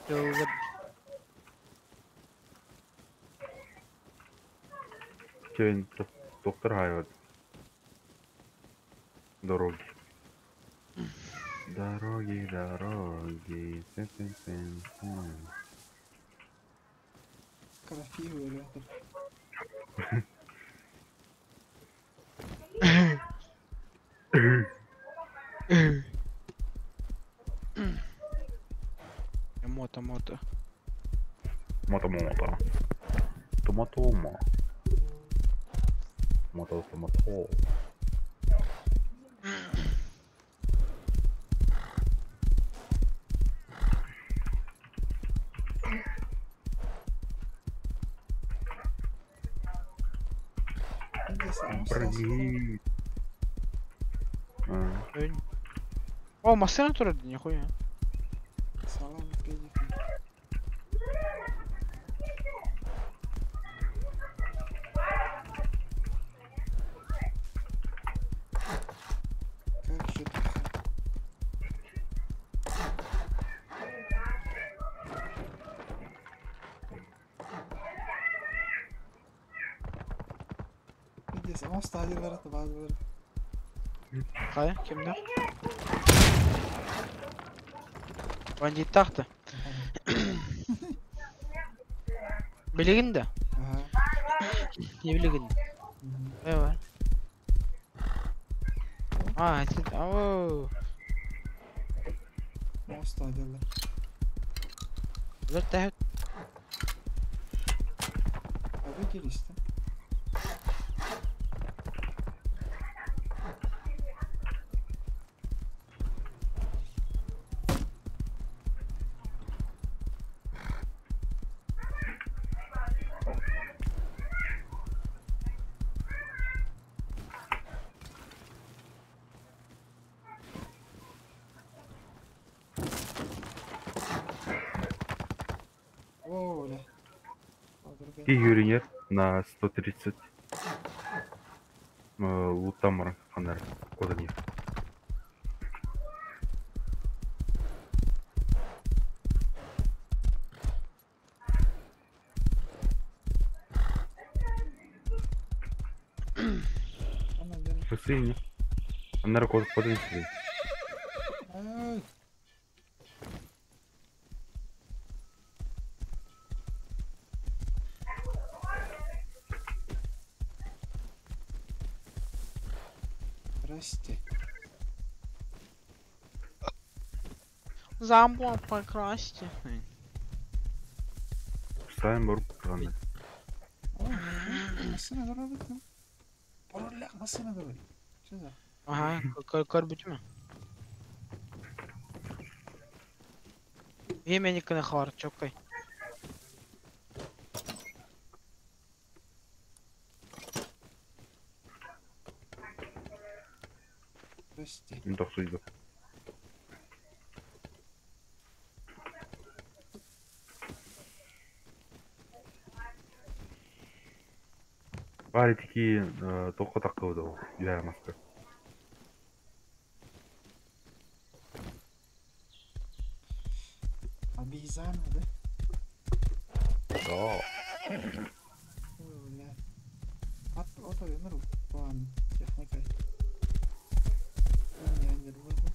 Yolda Кейін доктор Хайвард. Дороги. Дороги, дороги. Сен-сен-сен-сен. Красиво, ребята. Мото. Мото-мото. Томатома. Мото-томато. Броги. О, машина тут нихуя. Салам, педик. Как же это всё? Видишь, ama stadionlara da bazıları. Hayır, kimde? Bandit tahtı. Biliginde. Aha. Ne biliginde? Hı hı. Ne var? Aa, siz... Ooo. O stadionlar. Zırt da Abi gel işte. Оля. И Юринер на 130. Лутамар фонарь. Куда нет? Она делает. Посыльно. Фонарь куда подвинуть. Ай. Здрасте. Замбо покрасьте. Ставим руку фонарь. Nasıl duradık lan? Parolak nasıl duruyor? Çözer. Aha, kör bitti mi? Еменикіні хабар чоккай. Здрасте. Ну так судьба. Бары такие только так выдал. Я маска. Обезьяна, да? Да. Ой, бля. Ото өмір план техника. Линейный вывод.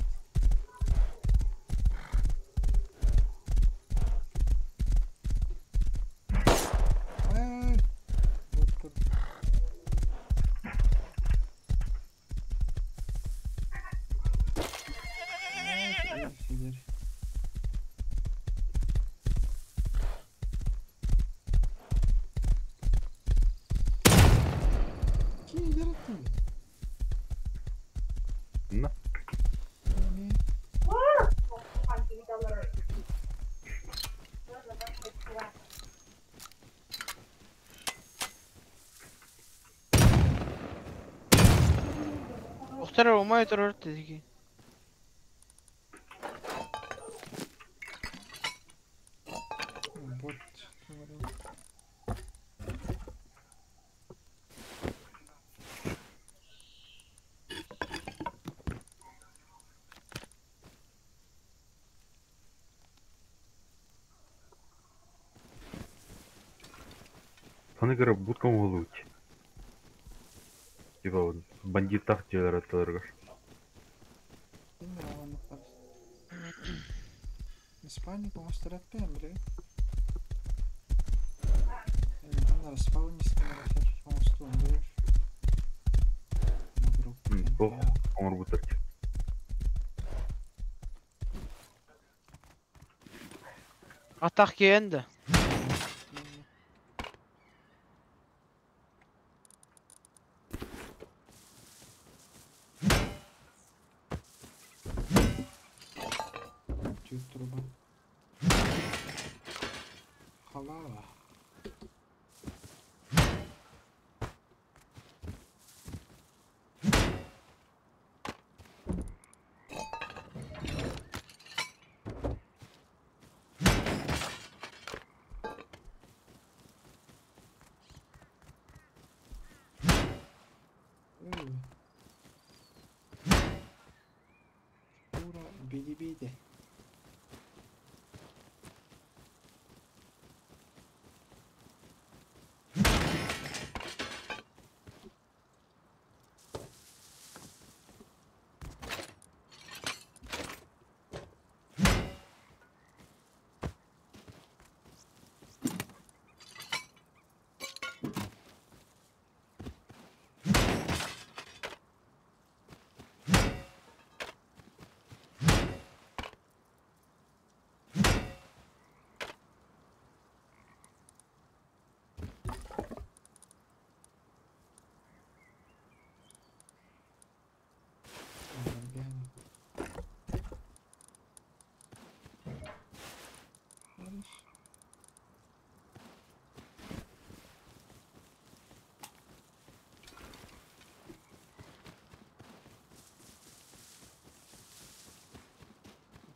Ай, вот тут. Ай, фигер. Какие яроты? На. Не. Ухтара умай тұрар тезге. Вот. Говорю. Sana göre будка могут. Типа вот бандитах жаратылар. Именно так. Испанию помастыраттым, бля. Bunlar spawn istemeler. Monstrum buyur. Mabruк. Бог, он работает. Атақ келді. Тюк труба. Халава. Ура, биди-биди.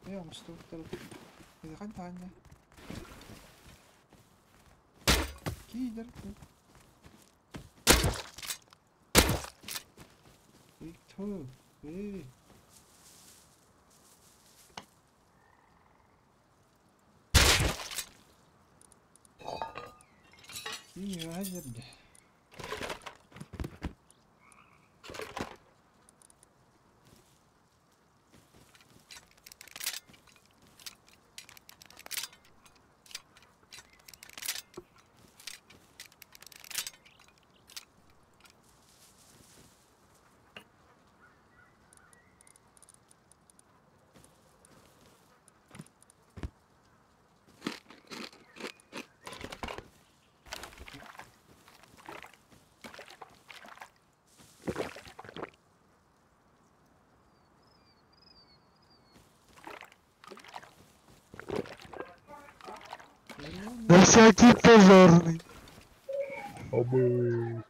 Я вам что это гадание. Кидер. Виктор, эй. Кидер. На всякий пожарный. Обы.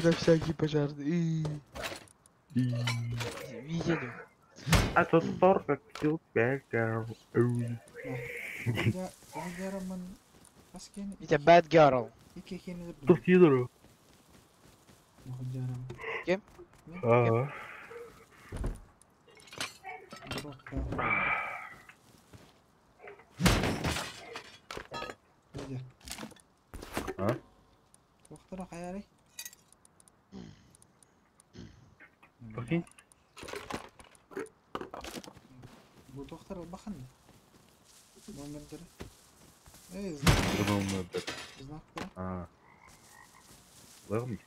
На всякий пожарный. Видели? А тут торка килпекер. Жарамын баскен It's a bad girl. iki ekeni de Тут ядро. Жарам. Кем? Ага. Где? А? Доктора хаярый. Прикинь. Bu doktor bakın. Номердері. Ей, Гномный бэк. знак тұр. А. Левный?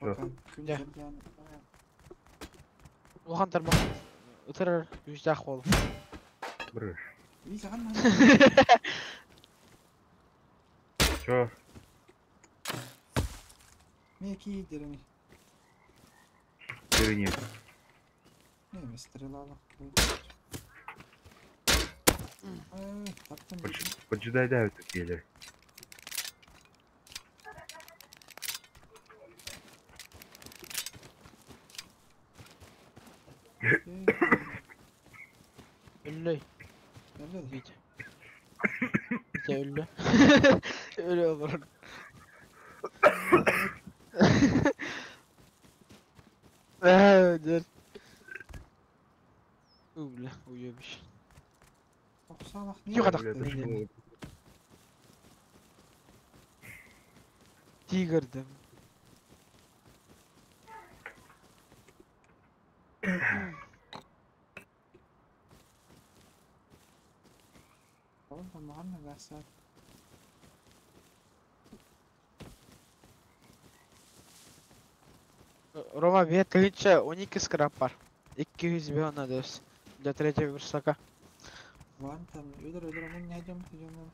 Bakın, күн Ya. жерден. Улхантар бак. Утырыр жүзді ақуал. Брыш. Үй, саған маған. Чё? Не, ки дерені. Перенес. Не, мен стрелала. Таптым. Поджидай давит тут еле. Өллөй. Nerede? Витя. Витя өллө. Өлі olur. Дер. Бля, уебище. Оксанах не. Yok adam. Это что? Тигрді. Oğlum mаған ne gasa. Рома, бет лича, 12 скрап бар. 200 беона дес. Для третьего верстака. Ван там. Ödür ama ne diyeceğim diyeceğim.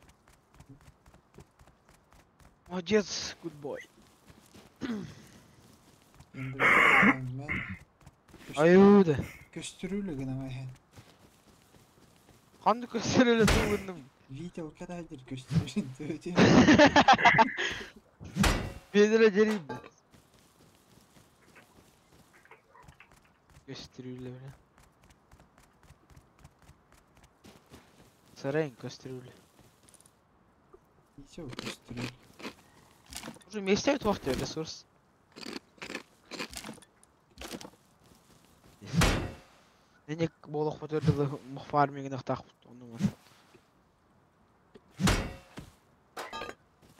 Молодец, good boy. Şimdi ben Аюуда. gösteriyle gene ben. Қанды көстерелі туындым. Video kadar gösteririn tövbe. Беділі дерейді. Көстерелі бля. Сарайын көстерелі. Video gösteriyor. Уже месте өтіп уақыт ресурс. Денек болох көтерді мұхфармиген ықтақ оның var.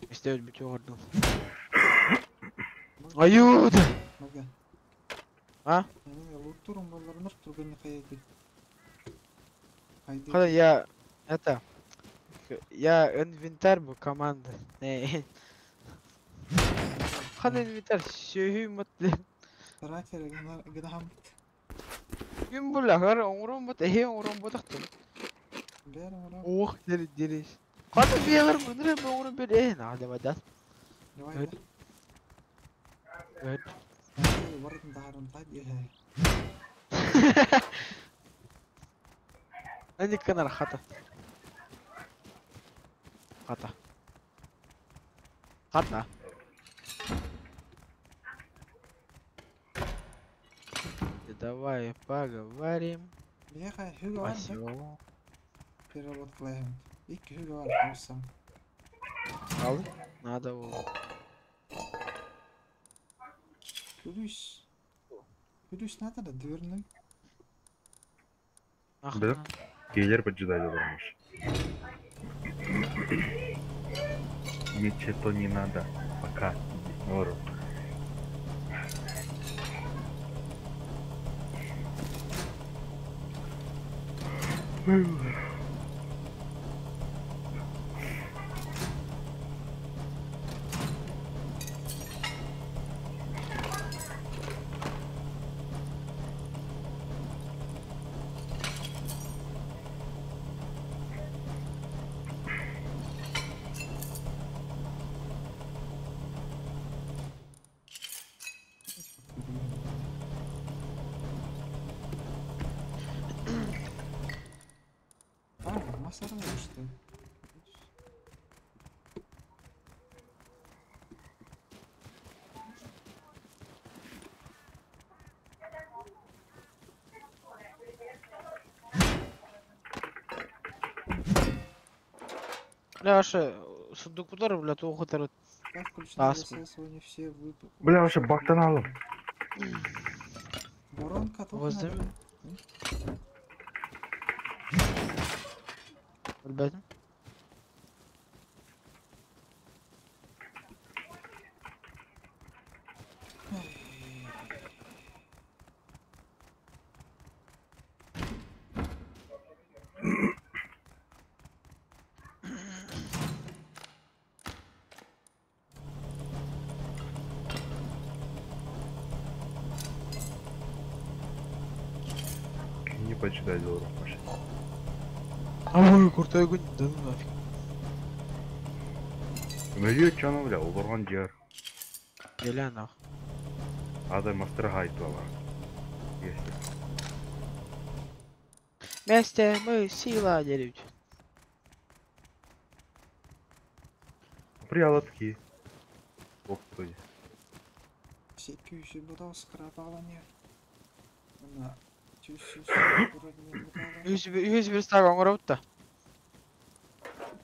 Месте өтіп бүте ордың. Аюуда! Bak. А? Yani loot'turun bunları turgani kaydı. Kaydı. Когда я... Это... Я инвентарь был команды. Когда инвентарь сөйім мұтлы. Tracker gene ham Gün bu lağır oğrum bot ehe oğrum botaktı. ber ora. Oh deriş. Kada bir yer mıdır bu oğrum bir ehe nade vadat. Давай. Evet. Evet. Varın darın tabi. Hadi kanar hata. Hata. Hata. Давай поговорим. Беха Hugo var. Спасибо. Перевод кылайым. İki Hugo var olsam. Al. Надо его. Huluş. Huluş nerede da dürünü? Ах. Да? Гейлер поджидать думаешь. Ничего не надо. Пока. Норм. Масарный, что ли? Бля, ошо сундуктар, бля, тоғытыр. Как включено Асман. засасывание все Бля, вообще бактан алып. Воронка тут Возле. надо. Білбедім. Не почитай долларов, Паша. Ой, куртай күн, да ну нафиг. Мөлі чаны, бля, олырған жер. Еле нах. Адай мастырға айтуала. Если. Вместе мы сила делить. Приялатки. Оптой. Все пьющие будал скрапалание. На тюсюс Yüz bir star оңыр өтті.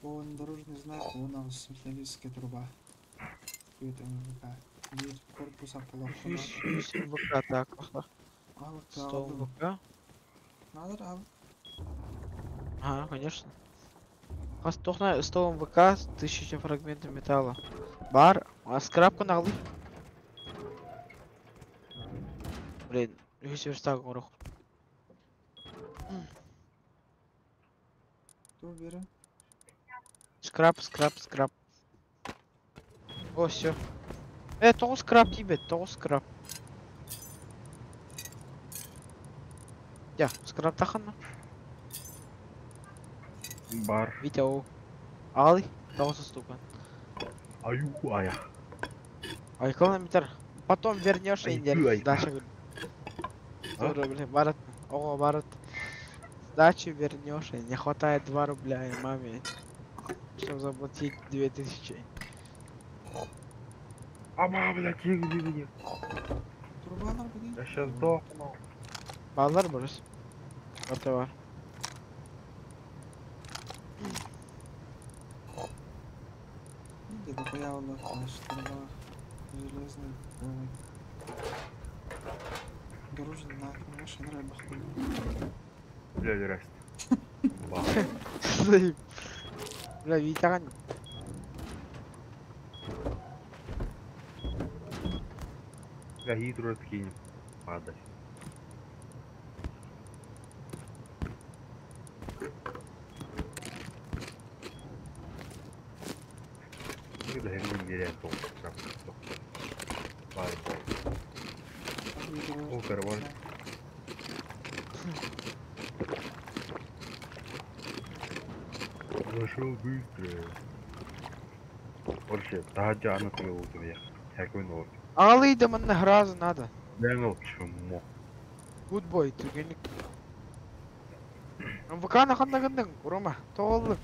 Он дорожный знак, он металлическая труба. Это МВК. Дверь корпуса полоха. Yüz ВК, так. Стол ВК. Надо, а Ага, конечно. Тоқна столом ВК с 1000 фрагментов металла. Бар, а скрабку нағылый. Блин, 100 верстак оңырық. кто берем? Скраб. О, все. Тоғыз скраб тебе, тоғыз скраб. Я, скраб тақанна. Бар. Витя, о. Алый, тоғыз ступан. Аю, ая. Километр. Потом вернешь Ай, индер. ай. Дача. Тоже, бля, барат. Ого, барат. Дачу вернешь, и не хватает 2 рубля и маме. Чтобы заплатить 2000. Ама, бля, тегли. Труба надо будет. Я сейчас сдохну. Балдар burası. Orta var. Где-то появилась труба. Железный. Дорожный знак. Машина рыба. Бля, здрасте. Ба. Стоим. Бля, Витя. Бля, гидру откинем. Падай. Бля, не неряет толку. Бай, О, караван. Зашел быстро. Короче, тахаджа анатолий у тебя. Хакой ног. Ağlıydı mı hrazı nada. Ben ol чмо. Good boy, tügenik. ВК қанда кындың, Рома, тоғылды.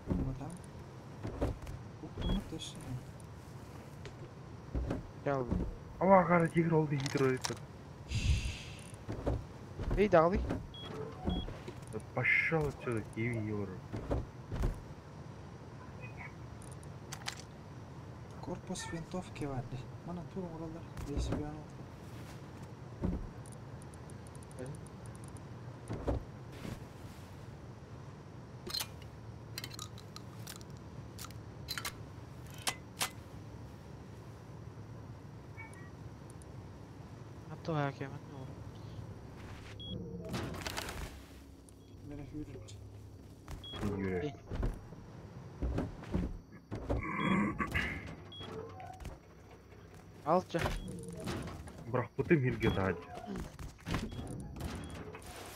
Вот так. Уктуму точно. Geldi. Ава кара тигр oldu гидро это. Нейді ağlый? Пошел отсюда, киви евро. Корпус винтовки варди. Мана турум уралдар. Здесь уянул. Hatta ayak yemen ne olur. Beni yürüt. Yürü. Alça. Бірақ бұтым елге тағады.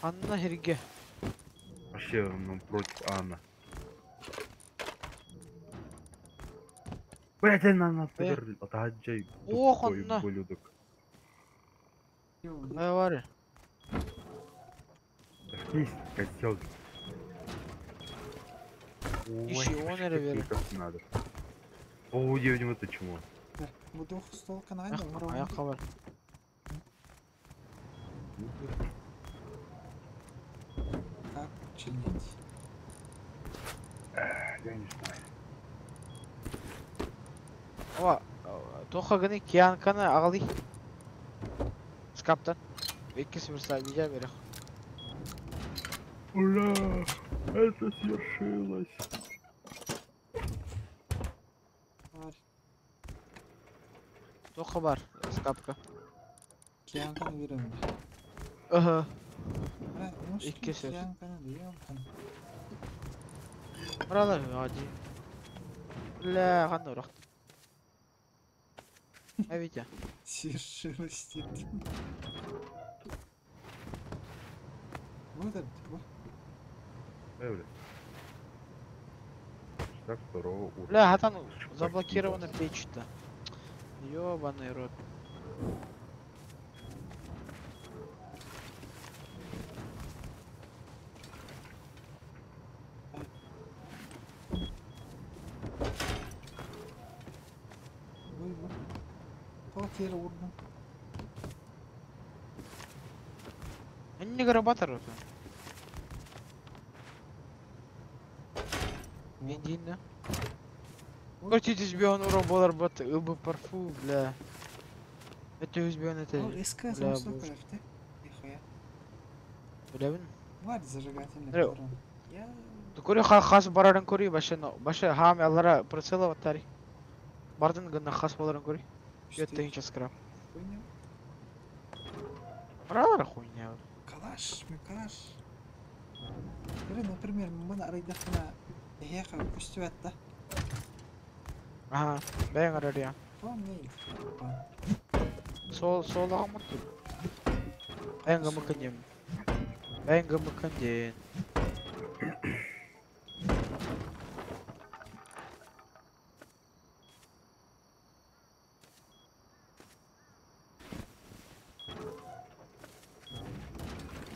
Анна херге. Вообще, ну, против Анна. Блять, она тағады жай. Ох, Анна. Ай var ya. Есть, козел. Ищи, он ревер. Надо. О, девочка, это чему? Bu 9 tol kanaydı. Аяққа бар. Как чинить? Я не знаю. Ова, тоқа гыны киянканы ағылый. Скаптан. Еккесі бір сай бейжа берек. Ура! Это свершилось! Var. Тоқа бар, скапка. Kiyankanı veriyorum. Ага. Bırak, nasıl İlk ki kez yaptım. kiyankanı diyorum sana. Buralar hadi. Ля, қандай ұрақ. Витя. Свершилось dedim. Вот это, вот. Эвли. Так, второго уровня. Бля, Хатан заблокирована печь-то. Ёбаный рот. Ой, вот. Потери урну. Они не грабатор. Бензин, да? Хотите сбён урон болар бат ыбы парфу, бля. Это үзбён это. О, СК Бля, замысл боже. проекта. Нихуя. Білебін? Var зажигательный Ре- патрон. Я... Көрі қас барарын көрі, башы хам аллара прицелы ваттари. Бардың гына қас боларын көрі. Еттеген часкрап. Хуйня. Баралары хуйня. Калаш, мы калаш. Смотри, например, мы арайдахна ехал пустят, да? Ага, бәйін арар я. Помни. Сол ағамын тұр. Бәйін гымықын дем. Бәйін гымықын ден.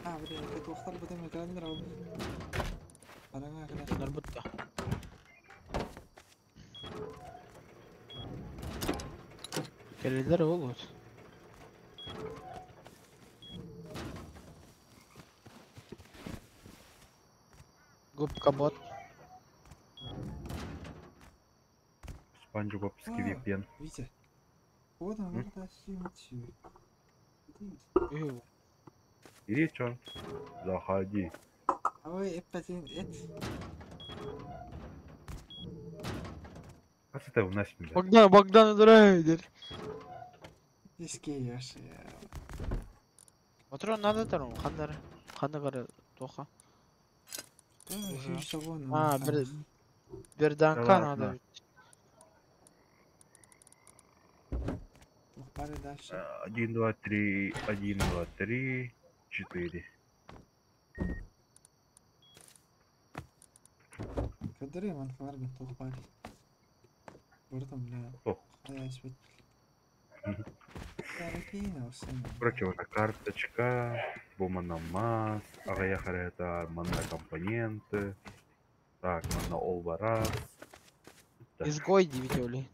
Бля, это уختар потом экран драл. Параңа калаш. Бұнар бұтта. Келелер ол өт. Губка бот. Спанч Бобский VPN. Витя. Вот он, вот это симчи. Үй. Иди, чё? Заходи. А вы эпатин, Как это у нас не Богдан драйдер. Еске яшы. Отыр надо тұрым, қандары. Қанды қары тоқа. А, бір данка надо. Пары дальше. 1, 2, 3, 1, 2, 3, 4. Кадри ман фарган тухпали. Buradan bile. Oh. Hayal etmek. Таракина усыны. Короче, вот карточка, боманамаз, агаяхарета, манна компоненты. Так, манна олбарас. Изгой девятёвли.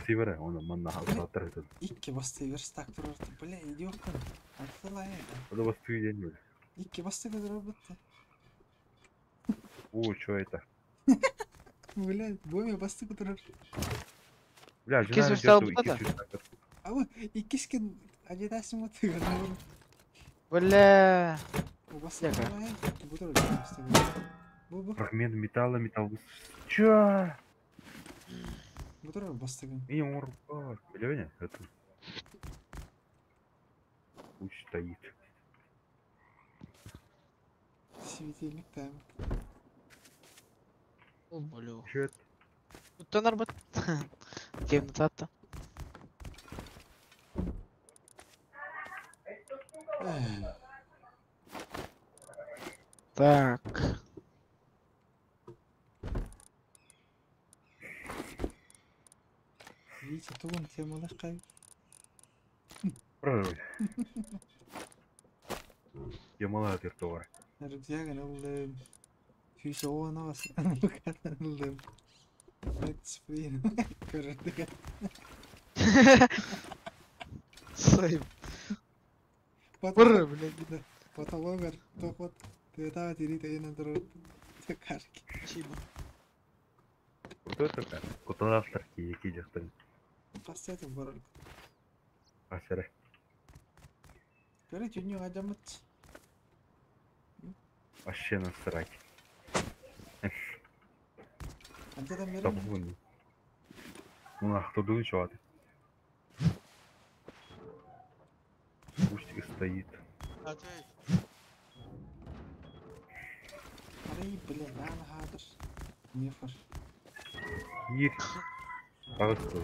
Севере, он манна халтатыр. İki bastığı verstak dururdu. Bля, идиоткан. Атыла ya. Это вас ты день были. İki bastığı kadar bitti. О, что это? Бля, боме bastığı durur. Бля, Кез жена устал идет, бутата? Ama ikisken acedasın atıyor. Бля. Bu bastığı Яка? kadar. Bu durur. Bu. Фрагмент металла, металл. Чё? Bu durur bastığı. И он руках. Бля, это. Пусть стоит. Светильник там. О, блю. Чё это? Тут нар бат. Темнотата. Так. Витя, туган темалар кай. Прорывай. Я молодец, товар. Рюкзагын ол Fysi oğana bas. Bakalım. Let's free. Gördük. Sayım. Foto. Vurur bile gider. Fotologger. Tokot. Teta diri tayına durur. Tekar. Şey bu. Кутота куталафтар кийки жактын Пассатым борор. асыры. Göre çünkü acamıt. Вообще насрать. Ancadan beri mi? Табун. Ну ахтудун чуады. Пусть стоит. Hadi. Parayı bile lan hadır. Niye fır? Ир. Пожалуйста.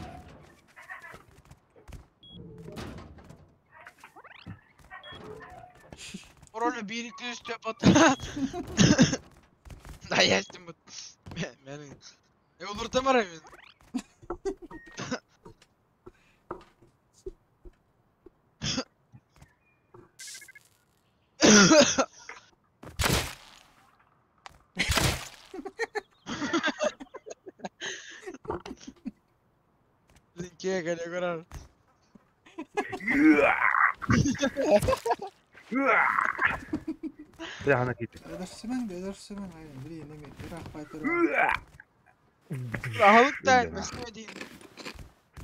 Orada bir iki üst yapat. Da yaştım bu. Benim. Olur da var emin. Linkiye geliyor karar. Я на кит. Edersimen aynen. Biri yine mi? Bir akbaytır. Rahalık da etmesine değil.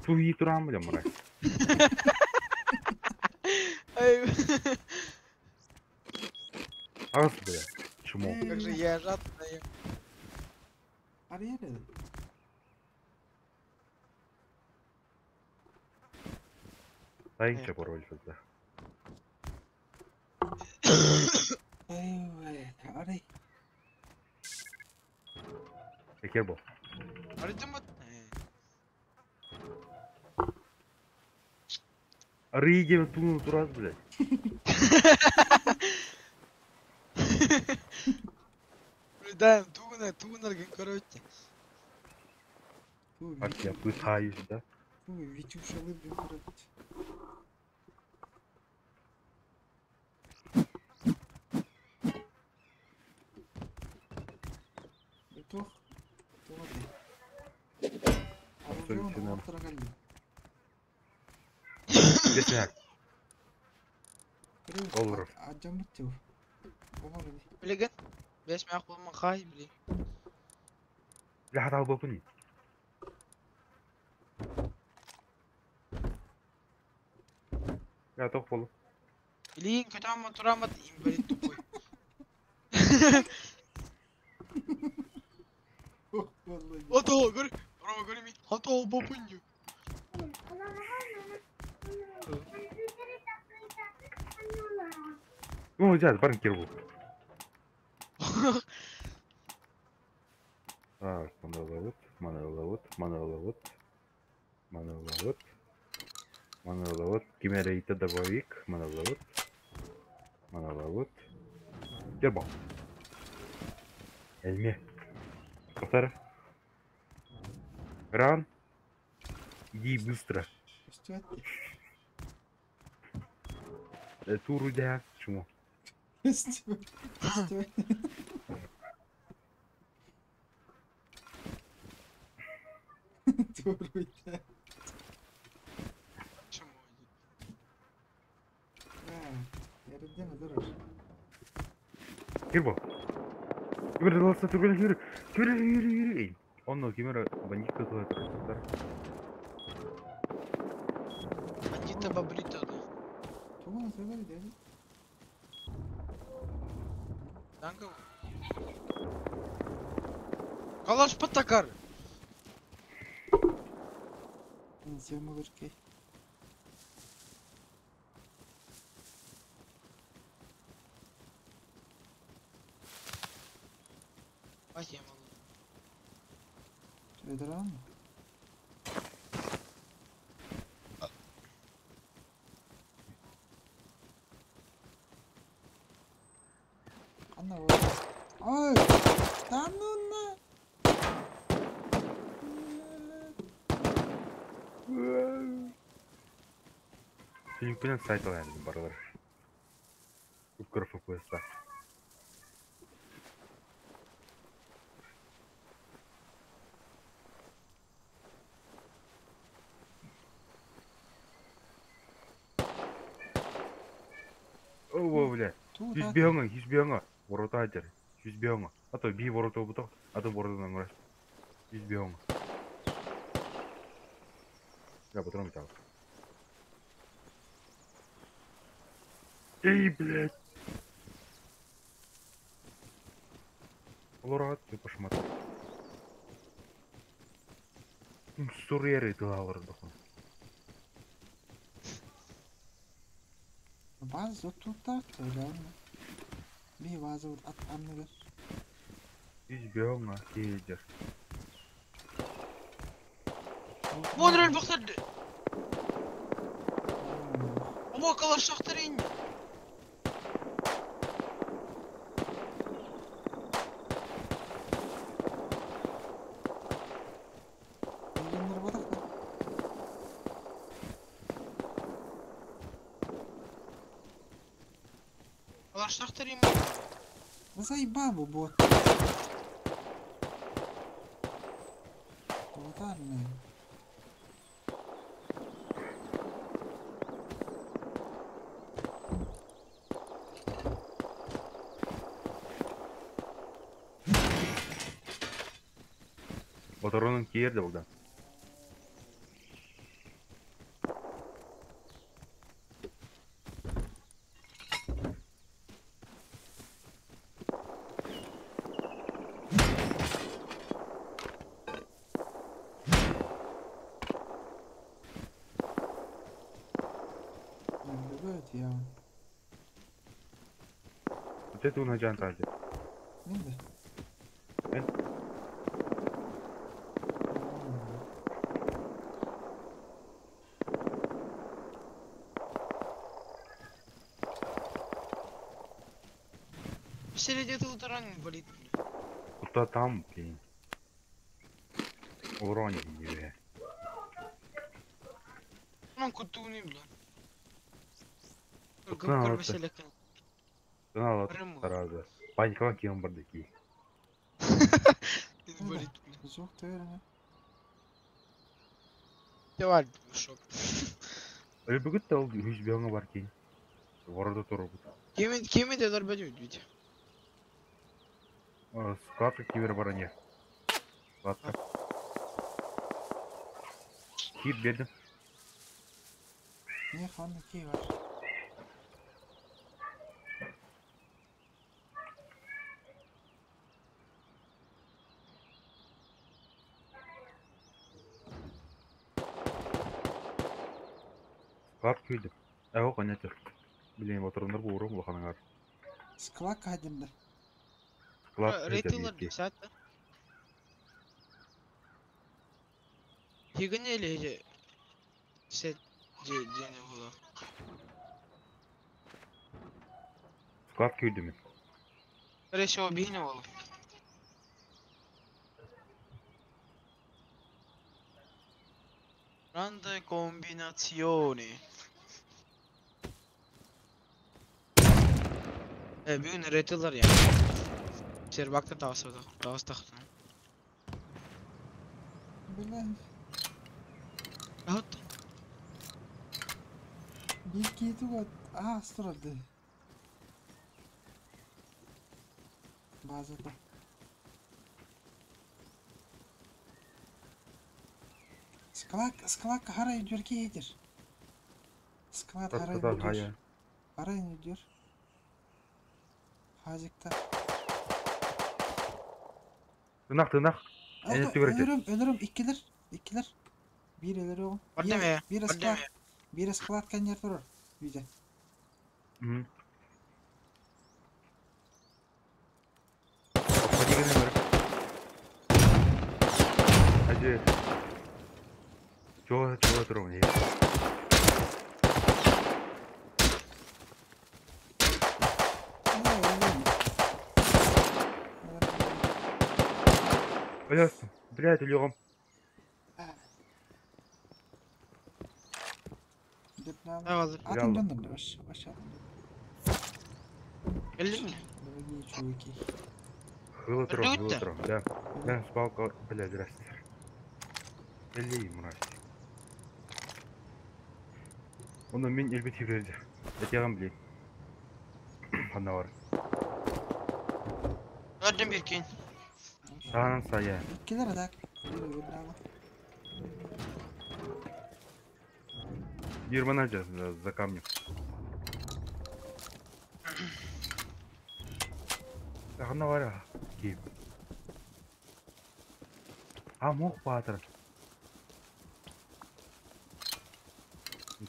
Туи турам белем мрак. Ay. Пожалуйста, бля. Чему? Как же я жадная. Araya dedim. Дайче пароль тогда. Evet. Arayı. Какие был? Aradım mı? Риге туну тураз, блядь. Да, тугнар короче. Как я пытаюсь, да? Витюшалы выбрать. Готов? Сантинел. Готов. Десняк. Долларов. Acamıt yok. Olmadı. Bilegen. Beş mi aklıma kay bile. Бля, хатал бапуни. Я тох полу. Bilin kötü ama turama diyeyim böyle topuy. Vallahi. Hata gör. Arama göreyim. Hata babuncu. Ну, взять, парень кирбу. Так, маноловод, маноловод, маноловод, маноловод, маноловод, кимерейта добавик, маноловод, маноловод. Кирбал. Эльме. Повтори. Ран. Иди быстро. Üstü attı. Туру дя. Чему? Üstü. Üstü. Doğru ya. Чому? Ha, yerinde mi durur? Кирбал. Кимер далса турган yürü. Yürü. Онно кимер бандит кызылы турар. Бандита бабрита да. Tamam söyler dedi. Danka. Kalaş patakar. İnsan olur ki. Bakayım. Söyler mı? Anne o. Ay! Tanrına! Filipin'in сайты yani baralar. Укр FPS. Туда. Хизбионга. Ворота ажар. Хизбионга. А то би ворота буток. А то ворота намраш. Хизбионга. Я патрон взял. Эй, блядь. Олорат, ты пошмат. Сурьеры ты алыр дохун. Bazı tuttar söylerim. Bir bazı at anılır. Хизбионга. Хейджер. Вон рөл бақтарды. Ома қалар шақтар ейін. Yıllar badak da. Қалар шақтар ейін. Заебал bu bot. Botar ne? Патронын киерді бұлдан. Evet ya. Öte tuğuna can tacı. Ne de? Ben- Середе тұлдыран болит. Куда там, блин. Урон ебе. Ман күттуіні білем. Құтқан Көп алады. көрмесе лекен. Тына алат Прямо. таразы. Паникалан киген барды ки. Болит. Yok değerine. Деваль шок. Өлбөгүт та ол Хизбионга бар ки. Ворота туру. Кеме де дорбадет ведь. Складка кибер баране. Складка. Хит бердим. Ne handaki var? Склад күйдім. Әу қанетер. Білейін отырындар бұл ұрым бұлқаныңар. Sklak hadimde. Склад Рейтилер күйдім. десат. Егін еле сет дені бұла. Склад күйдім мен. Ресо бейні ол. Grande combinazione. Bugün retiller yani. Serbakta tavsiye taktım. Bilen. Rahat. Bir kedi var. Aha sırada. Bazı da. Sklak harayı diyor ki iyidir. Sklak harayı Тастатар diyor. хая. Harayı ne diyor? Hazikta. Тынақ. Әне түгірді. Ölürüm. İkiler. Bir ileri o. Var deme. Bir Var sklak. deme. Bir sklak kan yer durur. Güzel. Патигене бар. Әже. Чоға тұру не? Блядь, блядь, үлігім. Ağzı. Atın döndüm de aşağı. Geldin mi? Дорогие чуваки. Хылы Блядь-то? тұру, да. Да, спалка, блядь, здрасте. Элей, мразь. Оны мен елбет еврейді. Әтеғам білейін. Handa var. Gördüm bir kin. Sağın saya. İkiler adak. Yürü bravo. Германадзе за камнем. Handa var ya. Kim? Ha mok batır.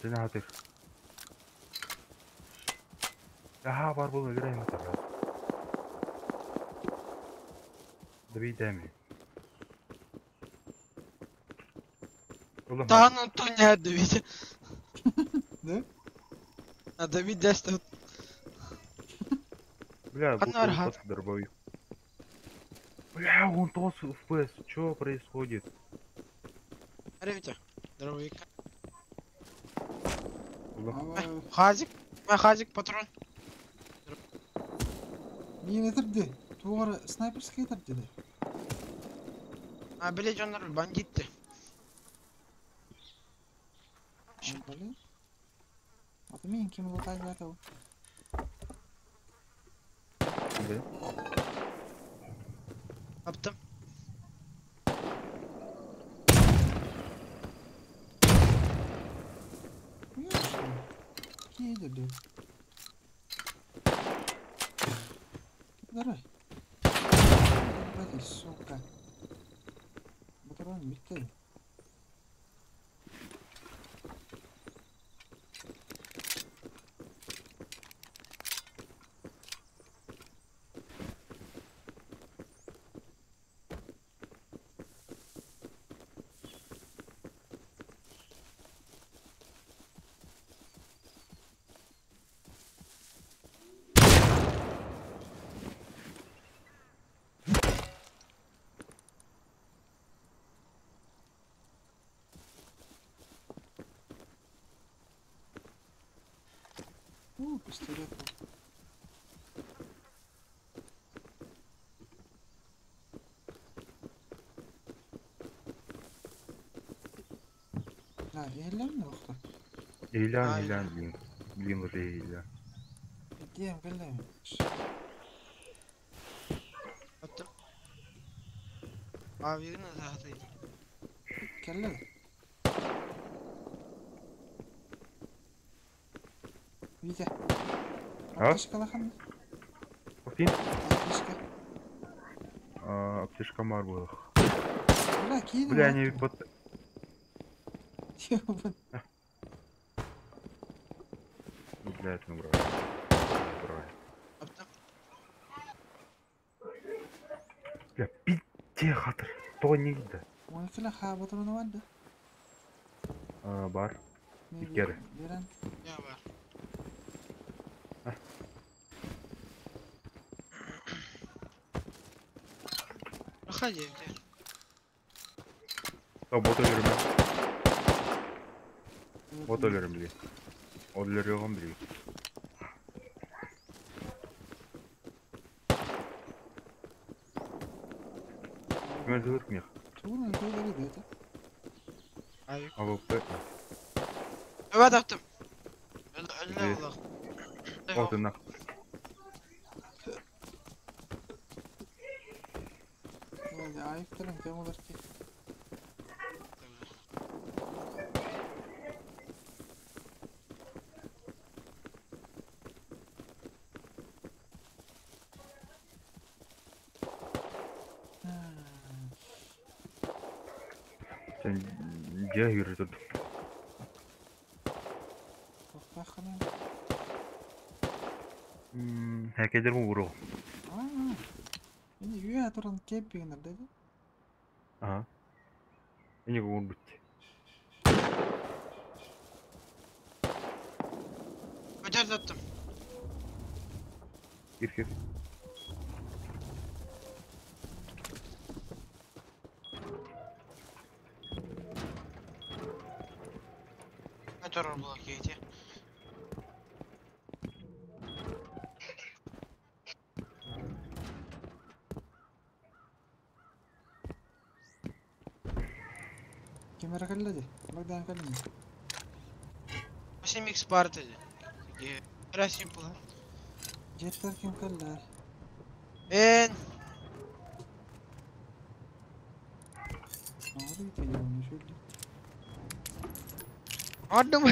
Seni hatır. Ya var bu öyle mi tabii? David demi. Oğlum. Тағын тоня Давид. Ne? А Давид дәсті. Бля, Фонарь, бутылка гад. с дробовик. Бля, он толстый FPS. Что происходит? Ревите. Дробовик. Ama Хазик. Хазик патрон. niye netirdi? Tuğara sniper skater dedi. А, блядь, он бандитты. Блин. Atı men kim bu tayga atav? Да. Аптым. Ne işte? Ki dedi. Daray. Hadi soka. Bu tarafın bitti. Pistolet bu. Ha, eğlen mi yoksa? İlan Aynen. ilan diyeyim. Bileyim oraya ilan. Diyem gelen. Аптым. А, верно, захотели. Kelle. Vite. Ha? Ateşka lakan. Bakayım. Ateşka. Аптечка var bu. Bırak iyi. Бля, они под... Для этого брали. Брали. Аптым. Bля, bitti hatır. Toniydi. 12 la ha patronu vardı. Бар. Ne Bir kere. Veren. Я бар. Проходи, где? Bot ölürüm ben. Bot ölürüm bile. Ölür yokum bile. Kime zıvırk mı? Tuğla ne böyle dedi. Ай. AWP. Evet аптым. Öyle Evet. Allah. Ortuna. Hadi ayıptırın tem olur ki. Sen diye yürüdün. Çok bakın. Herkedir mi vuru? Aa. Yine üye aturan campingler dedi. Aha. Yine gun bitti. Öder attım. Gir. Который блокируете. Kamera kalladi. Bagdan kalladi. 8 х Спарта. Раз не было. Jetler kim kallar? Ben Ağrı gidiyor onu şöyle. orada mı?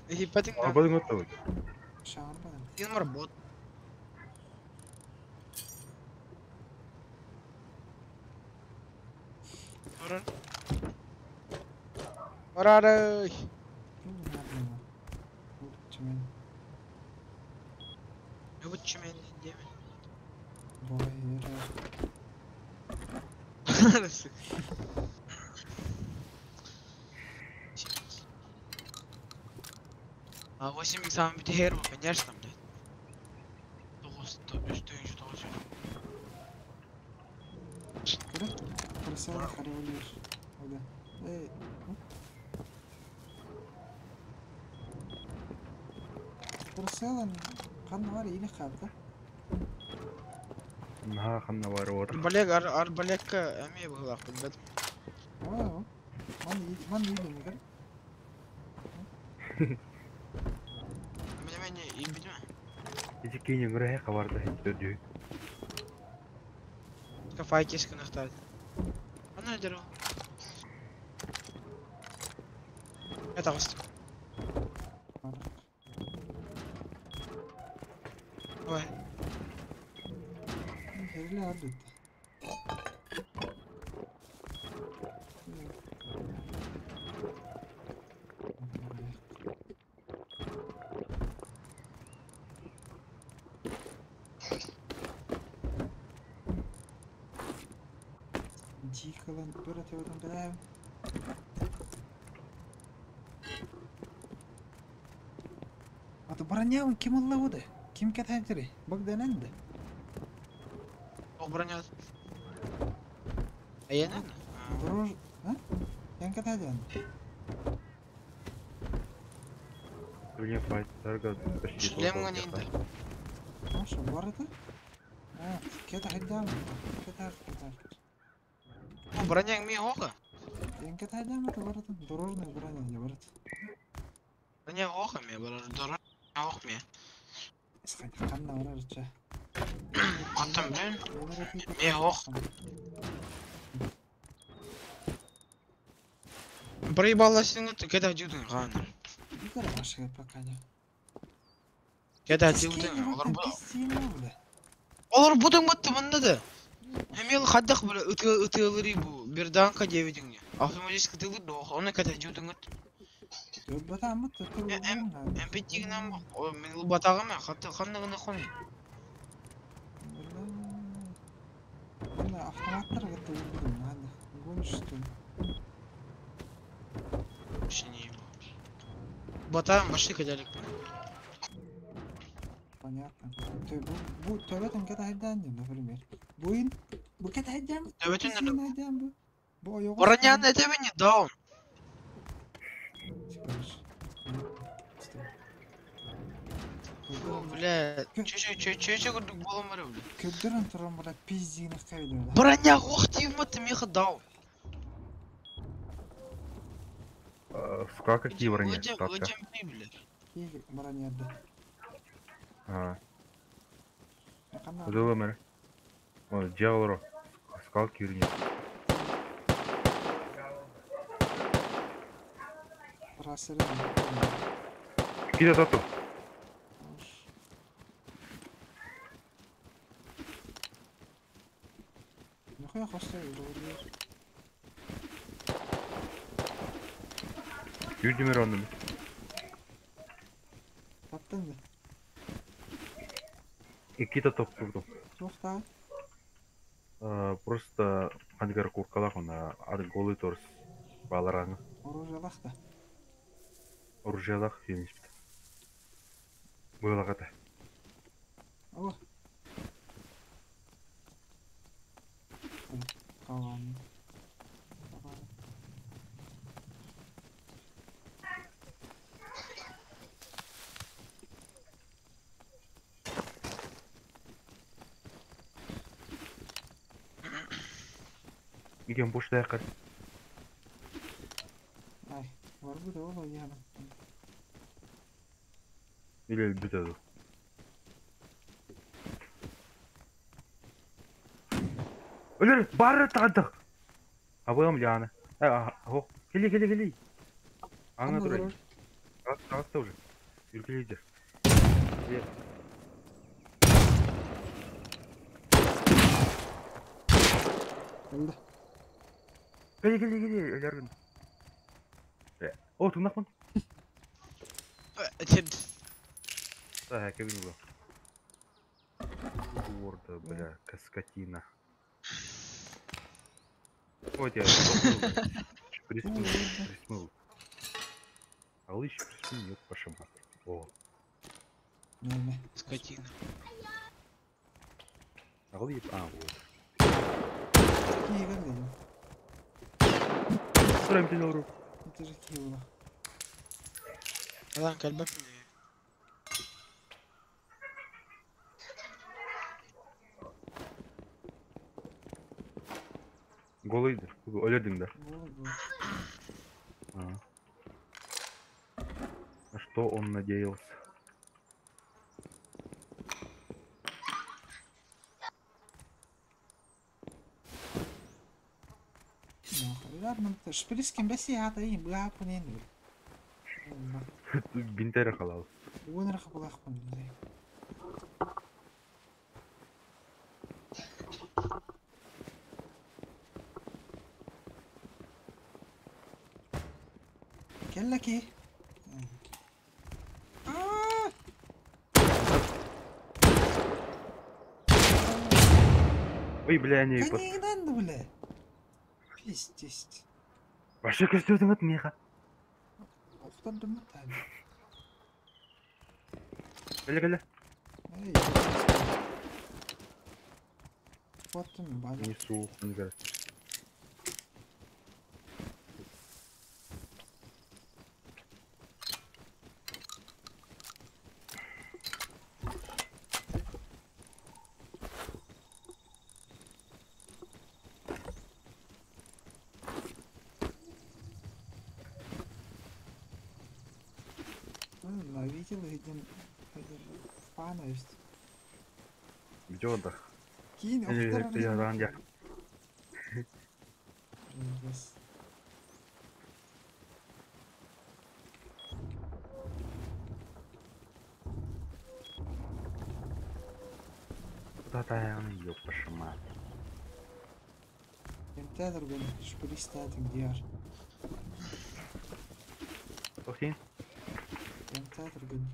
Hepatik lan. Арбадың отта бak. Çağırmadım. Yılmar bot. Orada. Orada. Bu nerede ya? Bu çimen. Ne bu çimen değil mi? Vay yere. Neresi? А 8 самый битер, конечно, блядь. Kırık. Kırsa da kare oluyor. Öyle. Kırsa lan. Kan var iyi kaldı. Наха ханна бар отыр. Арбалетка, әме бұғылақ білбет. Oo. Man iyi mi kan? Мен iyi bilmem. Ece кейінен гөрі хай хабарды дөй. Кафай кешкін ақтады. Ана өдер ол. Это ғыстым. Ой. Herle aldı. Дикалан böyle teodan da. Аты броня kim Allah o da? Kim ketentiri? Bak denendi. О, броня. А я не? Дорож, а? Yan keteden. Өлген файттарға почти Шлемға не инді? Маша, бар это? А, кетeden. Keter. О, броняң мен оғы. Yan keteden это бар это? Дорожный броня не бар это. Броняң оғы мен, броня оғы мен. Исхай, қанна бар арча. Қаттым мен, мен оғы. Бір ебаласың өтті, кеда жудың ғаны. Yukarı başka пока не. Кеда жудың, олар бұдың бұтты мұнда да. Емел қаддақ білі ұтығылыры бұл, бір даңқа деведіңне. Автоматически тылырды оғы, оны кеда жудың өтті. Batağım mı? Empettiğinden bak, o men batağı mı? Hatta kanlığını koy. Valla avtomatlar gitti vurdum hadi. Konuştum. Şimdi batağın başı kadarlık. Понятно. Bu tövbetin kadar hedden diyor например. Bu kadar hedden mi? Tövbetin ne? Hedden bu. Bu o yok. Oranyan ne demeni down. Бля, чё курдук боломар бля. Көддөрөн турам бара пиздигине кайдырды. Броня охтив мыты меха дау. Сколько какие брони? Өтем бля. Киги бронерді. Өдеуі мәрі. Оны жағылыру. Скал күйіріне. Расыры. Киде тату. Нихуя хостай ұрылыр. Юрдемер ондым. Таптың да? Кита топ тұрдым. Жоқ та? Просто қандығар қорқалақ оны ады голы торс балараңы. Оружиялақ та? Оружиялақ фенишпті. Бұйлағата. О! Қалғаны. Идем бош даяқар. Ай, бар бұда ол ойяны. Или бітеді. Ölür, barı tıkandık. Ablam yani. Ho, geli. Ana Anda durayım. durur. Kalk da уже. Ülkeleyeceğiz. Öldü. Geli. Öler gün. O, tırnak mı? Да, я как видел. Гордо, бля, скотина. Вот я присмыл. Алыч присмыл, ёб ваша мать. О, Не. Скотина. алыч, вот. Киев'e gidelim. Прям тебе Это же Киев'e. Adam kalbak mı? Голыйdı. Ölürdün de. Голубой. На что он надеялся? Ладно, шпилискин бәсиғата ең бұға бұн енді. Бинтері қалау. Өнір қапылақ бұн. Келләк е. Ой, бля, не... Канегінен ді бұлі. Пиздест. Вообще көстеудің ат меға. Оқтардым ма тәбі? Келе. Эй. Фотым база. Не суық, не керек. Видел, один пана есть. Где отдых? Кейін Я ран я. Куда таяны, ёб ваша мать. Театр gün шпилистатың дияр. Okey. Театр gün.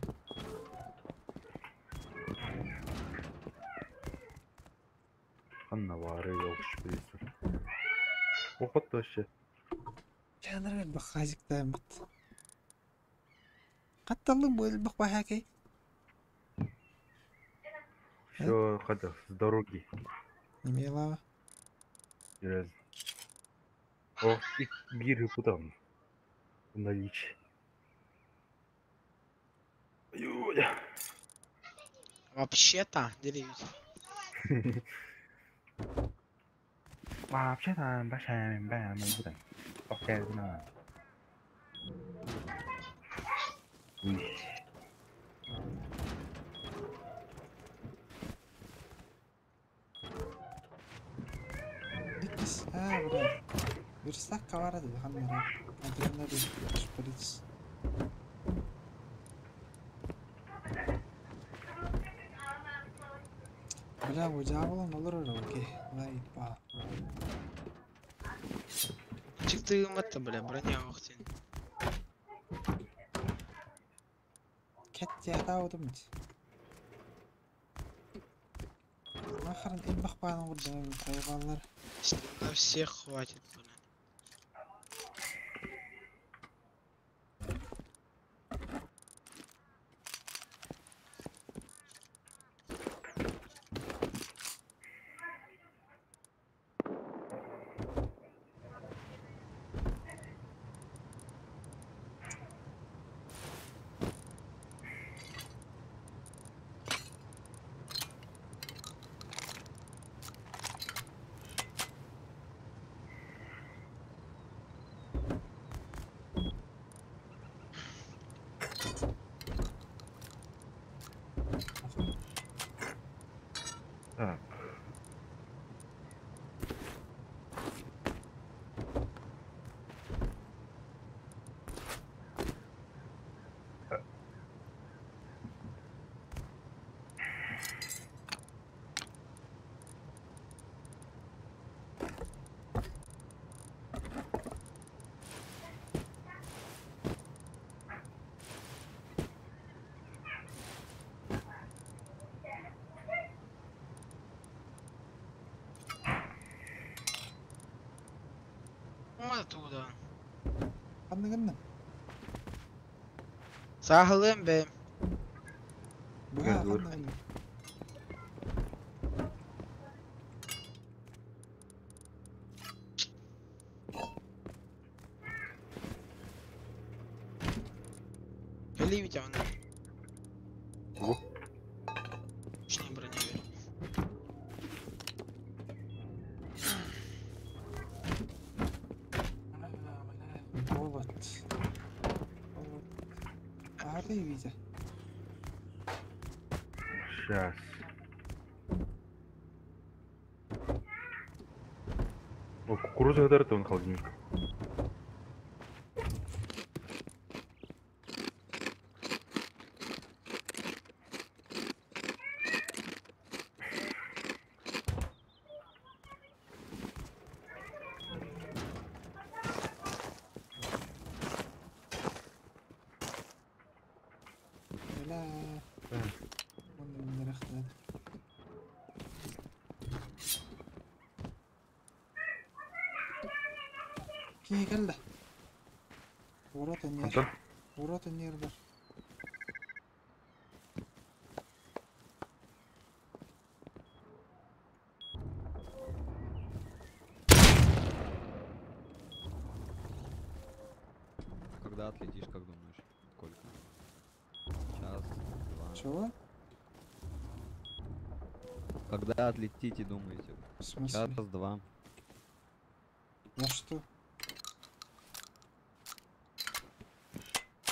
Анна вары ёлш бейсір. Оқыт вообще. Театр gün бақ хазиктайм бит. Қатталың бұл бақ бахакей. Все, хода, с дороги. Немелава. Biraz. О, и биры путам. Наличие. Юля. Вообще-то, деревья. Вообще-то, большая бая, мы будем. Окей, знаю. Gittis. Ha bura. Bir sakka var hadi kamera. Kontrolünde bir şpiliz. Bля, bu cevabı olur öyle okey. Vay ba. Çıktığım hatta bile bроня vaktin. Ket ya da oldum hiç. Нахрен им бахпаның құрдым хайванлар. На всех хватит, блин. Ошамады туудан. Кандай. Сахылым бе. Буга Dur. кандай. Кели ведь он. Во. Точнее броня верю. Вот. А ты Витя. Сейчас. О, кукуруза кадарты он холодильник. لا من الاختلاف كي قله ورات النير Антон? ورات النير بر Когда отлетишь, как думаешь? Сколько? Час, два. شو Когда отлетите, думаете? в смысле Час, два. за что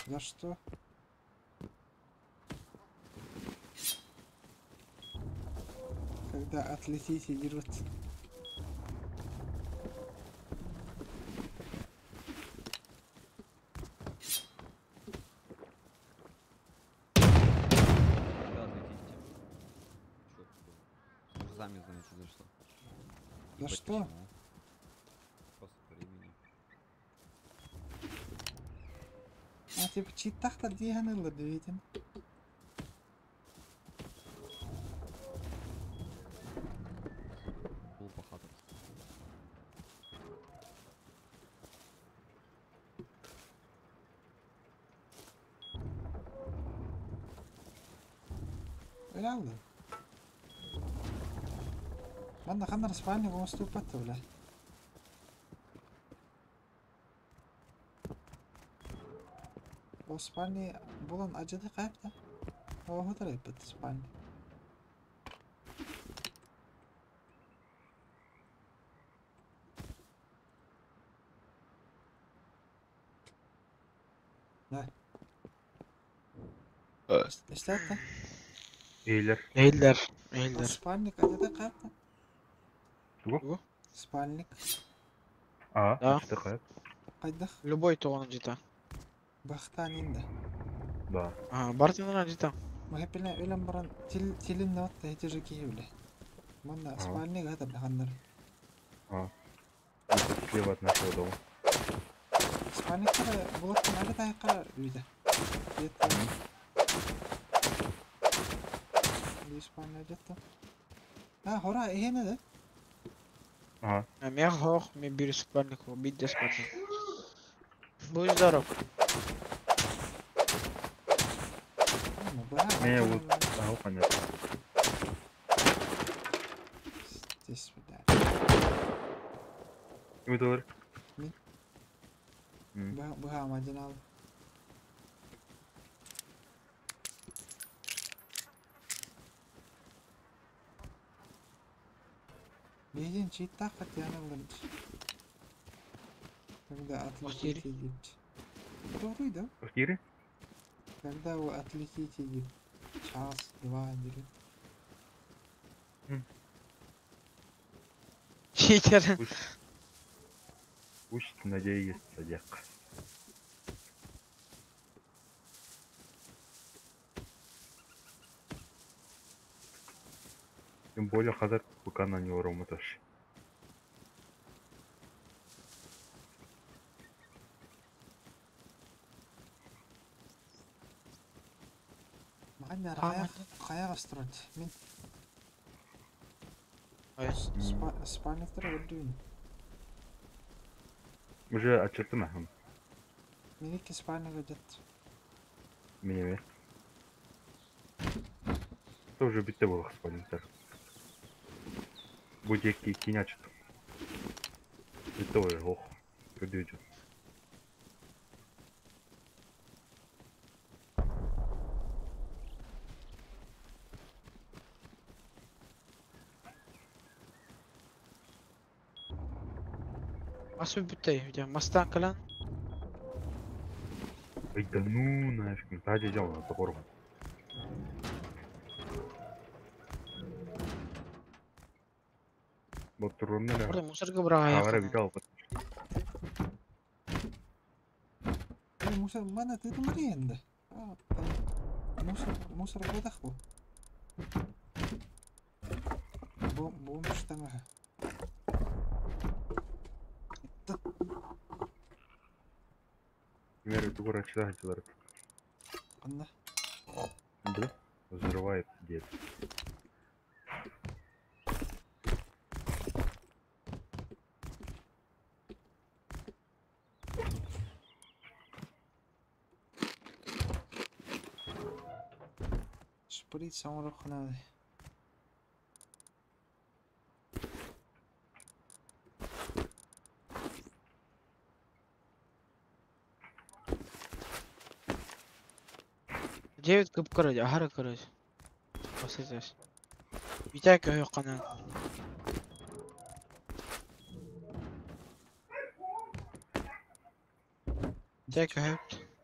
за что когда отлетите дерут Когда отлетите? Чё ты думаешь? Вы же сами знаете, за что. За Ебать, что? почему? Просто времени. а типа читахта диганы виден Был по-хакерски. يلا عندنا خلنا اسبانيا ومستوبته ولا اسبانيا بولن اجدي قاعدة هو دريبت اسبانيا لا اشتغلت Eyler. Эйлер. Эйлер. اسبانيا اجدي قاعدة Чего? اسبانيا А, Да. что такое? قاعدة Любой то он где-то. بختانين ده Да. А, Бартина где-то. ما هي بلا إلى مرة تل النوت تهجر كيه ولا من اسبانيا هذا بخنر Это слева от нашего дома. اسبانيا كده بغض على ده يقرأ ويدا اسبانيا جدا هورا هنا ده Ага. А меня хох, мне бери спальник, убить до спальник. Будь здоров. Не, вот, ага, понятно. здесь да Кім еді олар? Мен. М. بها ما جناب بيجين شي طاقة أنا ولد когда отлетите идет да Квартиры? когда вы отлетите идет час-два идет Читер. Пусть надеется, дяк. Тем более хазар пока на него ромоташ. معنا خيار استرد من اسبانيا ترى ودوني Уже отчетты ма? Меники спальняга жат. Менеме. Тоже битте болық спальниктер. Будь екі кейін açık. Битте ой, ох. Көдеу жүр. Масу бітей, где мастан калан. Ай, да ну, нафиг. Та же жауна, топорға. Вот турымны да. Burada мусорга браға Тағара яқын. бите алып. Мусор мана ты думари енді. Мусор бодақ бұл. Бұл мұштаңа. Меры тугур açılar. Қанда. Да? Взрывает дед. Шприц самұрық қынады. Девять кып кырыч, ахары кырыч. Басыташ. Битей көй қанан. Битей көй.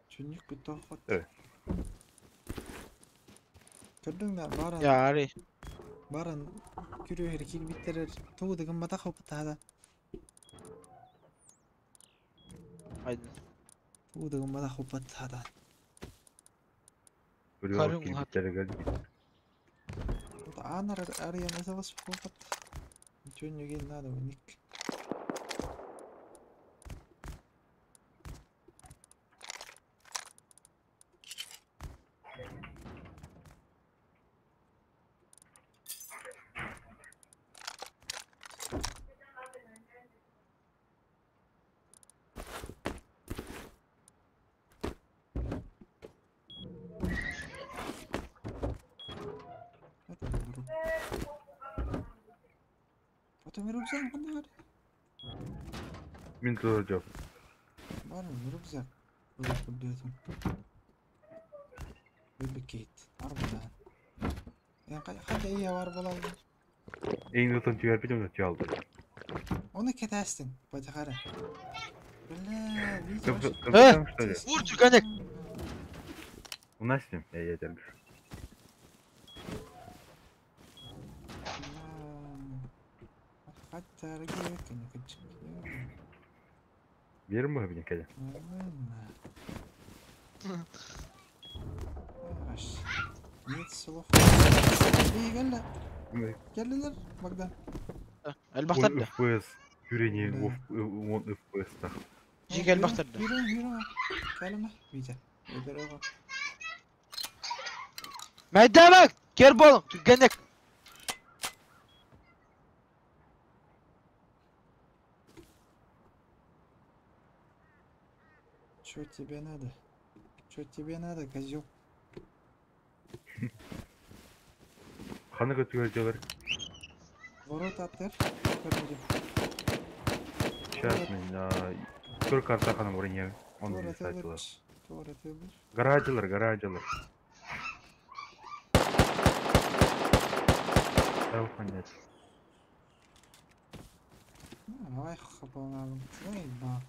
Чүнік күтті оқыт. Evet. Көрдің да барын. Я ари. Барын күрөйір келбеттерер. Туғыдығын бата қопытады. Айдын. Туғыдығын бата қопытады. Buraya Karım bak kirpikleri geldi. Анар арияны залысып қопыт. Чөнеге надо уник. Потом рюкзак қандай Min tutacağım. бар рюкзак. Бұлық күлдетім. Бөлікейт. Арбадан. Қайда ия бар болады. En uzun tüyer bir de çaldı. Оны кетәстің. Бәтіқары. Бля, видео. Kapıdan что ли? Ур, тюрканек! У нас с ним? Я yeterli. Hatta hareket etkin. Verin mi bir kere? Нет слов. İyi gel. Geldiler. Bak da. Elbaqtardı. FPS. Yürüyeni on FPS tak. Jig elbaqtardı. Yürü. Kelime. Bize. Öder oğlum. Мәйдәмәк! Кер болың, тюрканек! Что тебе надо? Что тебе надо, козел? Kanı götürüyorlar. Ворот attır. Görmedim. Сейчас меня. Kır karta kanı oraya. Onu Ворот müsait attır. var. Ворот attır. Garajcılar. Давай понять. Давай хапаналım. Ой, ба.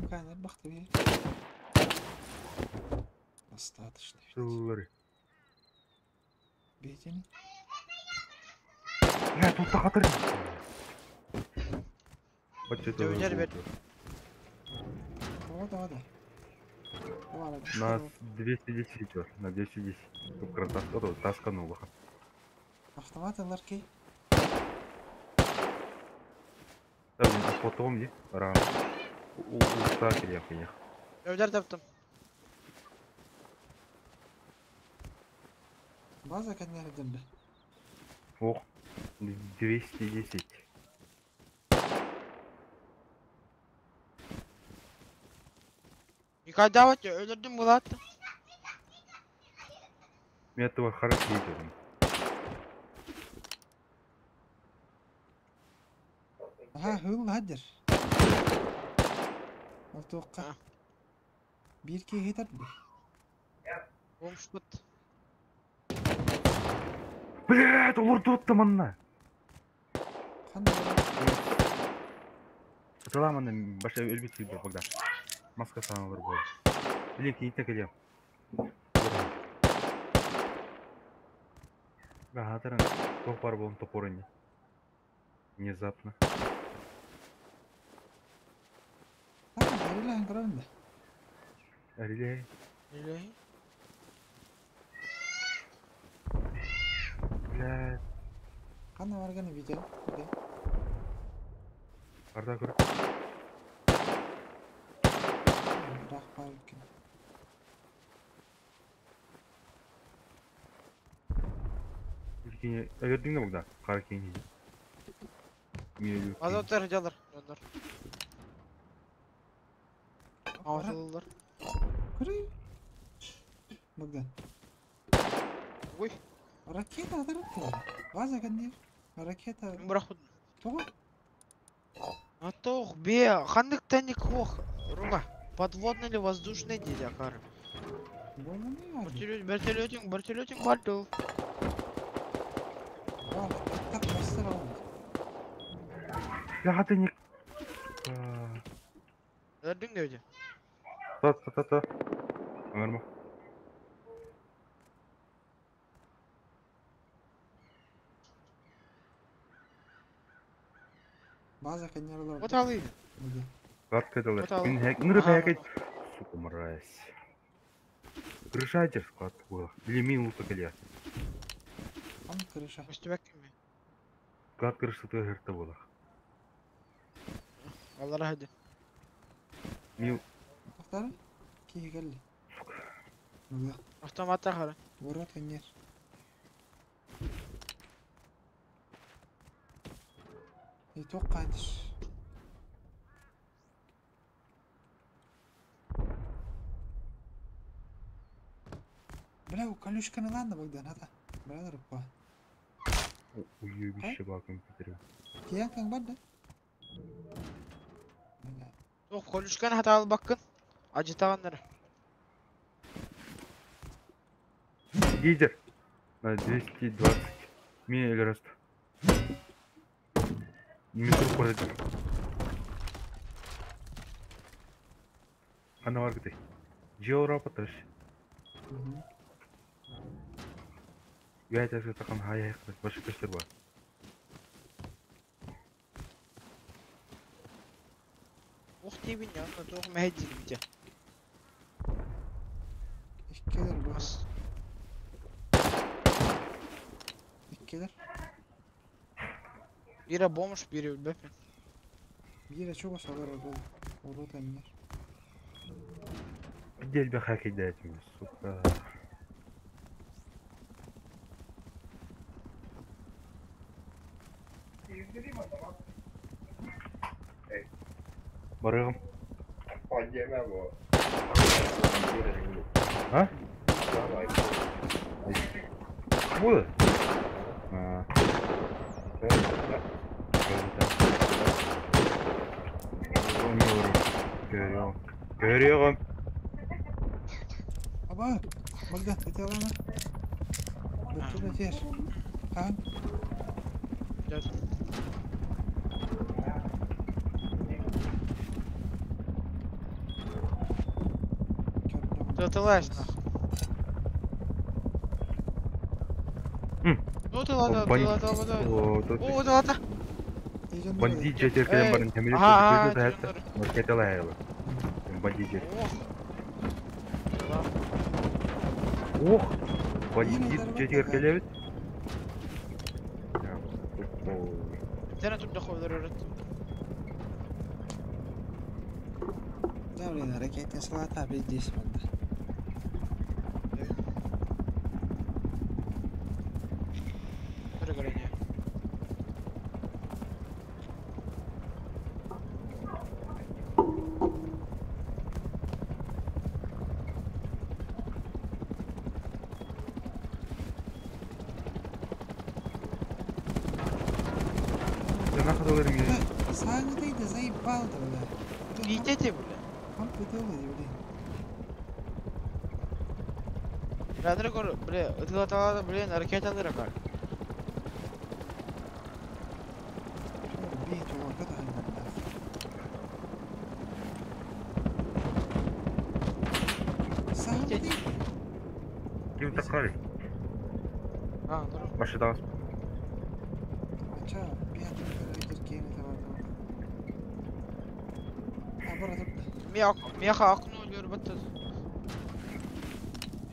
Камер бахты. Достаточно. Сылları. Бейте mi? Ya тут takatır. Dövüler ver. Давай. На 210 var. На 210. Çok kıran taskanu bakın. Автомат алар кей. Tabii fotoğrafım diye. Rağmen. Usta kiriyor kıyı. Өвдер таптым. База коннер дембе. Ох, 210. Никогда вот өлөрдүм булат. Мен этого хорошо видел. Ага, хыл хадер. Алтуққа. А. Bir kere yeter mi? Бомшпыт. Блядь, олар туттым анна. Қандай? Салам анна, баша өлбет gibi богда. Маска саған бар болды. Блин, кейтне келем. Да, атырын. Тоқ бар болым топорыне. Внезапно. Tamam, verilen kırarım da. Арилей. Блядь. Қандай var gene video? Okey. Арда көр. Бірақ бар екен. Үлкене, әвердің де богда? Қара кейіне. Мен Азоттар жалар. Жондар. Аутылылар. Көрей. Богдан. Ой, Ракета атырып тұр. База коннер. Ракета. бирок Тоғы. атох бе, кандык таник хох. Руга. Подводный или воздушный дейді акар. Болма не var? Вертолетин барды. Al. Так, бастыр алды. Я ты не... Өлөрдүң деуде. Та. Норма. База коннер олар. Вот алыйды. Неге? Как кайдалар? Отал. Мен хәк... Нұры Ага, хәкет. Сука, мразь. Крышайтер склад было. Или мин лута келья. Там крыша. Өстүбәк кеме. Склад крыша ты гырта было. Аллар хadi. Мин... Тоқтары? Кей келді. Неге? Автоматта кара. Ворот коннер. И тоқ қайтыш. Бля, у колючканы ладно, Богдан, ата. Брадер, па. Уебище ба компьютере. Киянкаң бар да? Бля. Тох колушкан хата албаккын. Ажытагандар. Лидер. На 220. Мен или рост. Метр ходит. Ана бар кытай. Жеу рапоташ. Мгм. Я айтасыз тақан хаяқ. Башы көстер бар. Ух тибин я, но тох мәһәҗир бите. İkkeler bu. İkkeler. Бире бомж, бире өлбәп. Biri çok aşağılar oldu. Orada temler. Дель бы хаки дать мне, сука. Барыгым. А? Болды? Görüyorum. Aba! Bogdan, ete alana. Götür öter. Kaan. Тоталаш нах. Ну ты ладно, О, да. Бандит жетер келем барын темелеп Ага, көзді тәтті. Маркетала айылы. Бандит жетер. Ох! Бандит жетер келебет. Тена тут дохов дарырат. Да, блин, ракетный салат, а, здесь, банда. Торговый рынок. Да, Саня дейді заебал да, бля. Идите, бля. Камп өтелі, бля. Бля, гор, бля, ұтылаталады, блин, ракеталар акар. Бейт олар да хайнан. Саня дейді. Kim takari? А, дұрыс. Başladağız. Ача, биятын көрәйтер кейіні табарды. Бара тұрды. Меха окно өлер бітті.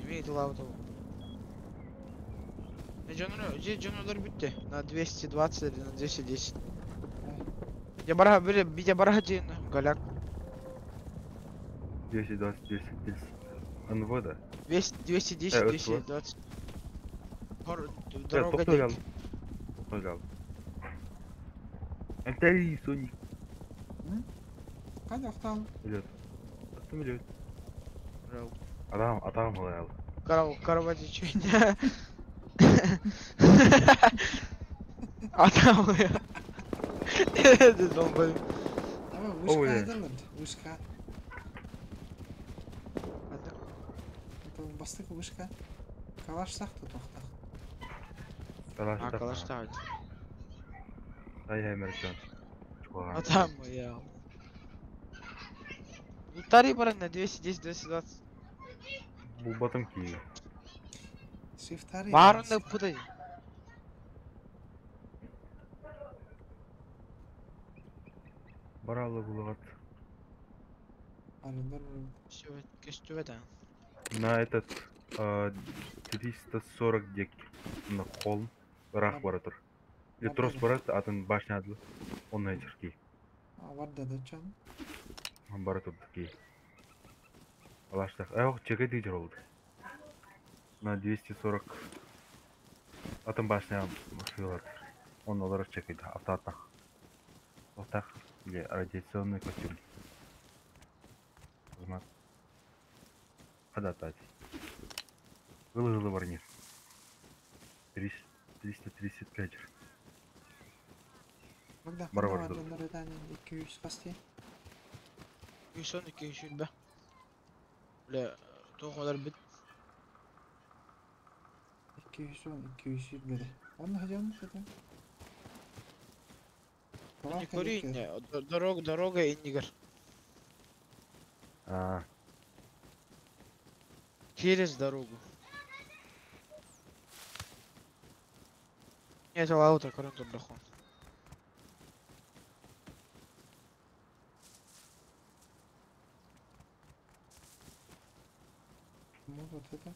Имеет лаута. Джонолар бітті. На 220 или на 210. Я бара, бля, бара дейін, галяк. 10, 20, 10, 10. НВ, да? 210, Evet, 220. Evet, Дорога topla дейін. geldim. Topla geldim. Enter Sonic. Қайда ақталып? Идет. Attım идет. Брау. Атағым қалай алды. Кровотечение. Атам я. Это долбой. Ама Ой. вышка айдарлар. Вышка. Это бастық вышка. Калаш сақты тоқтақ. А, калашта. Ай, американ. Атам я. Утари баран на 210, 220. Bu batım ki. Шифтари. Барында пудай. Баралы булығат. Арындар. Кестюве да. На этот 340 дек на холм рах баратыр. Или трос барат, атын башня адлы. Он на черки. Варда да чан. Баратыр такие. Алаштах. Ох, чекай дидер oldu. На 240. Атын башня сыйлар. Он olarak çekildi. Автоатах. Автоатах или радиационный костюм. Знак. Когда тать. Выложила варнир. 335. Богда. Барабар Варда dur. нарыдан 200 қасты. 210, 200 бе. Бля, тоғалар бит. 210, 200 беді. Оны хажамыз это. Не кури, дорога и нигер. Через дорогу. Это лаута, короче, браху. Ну вот это.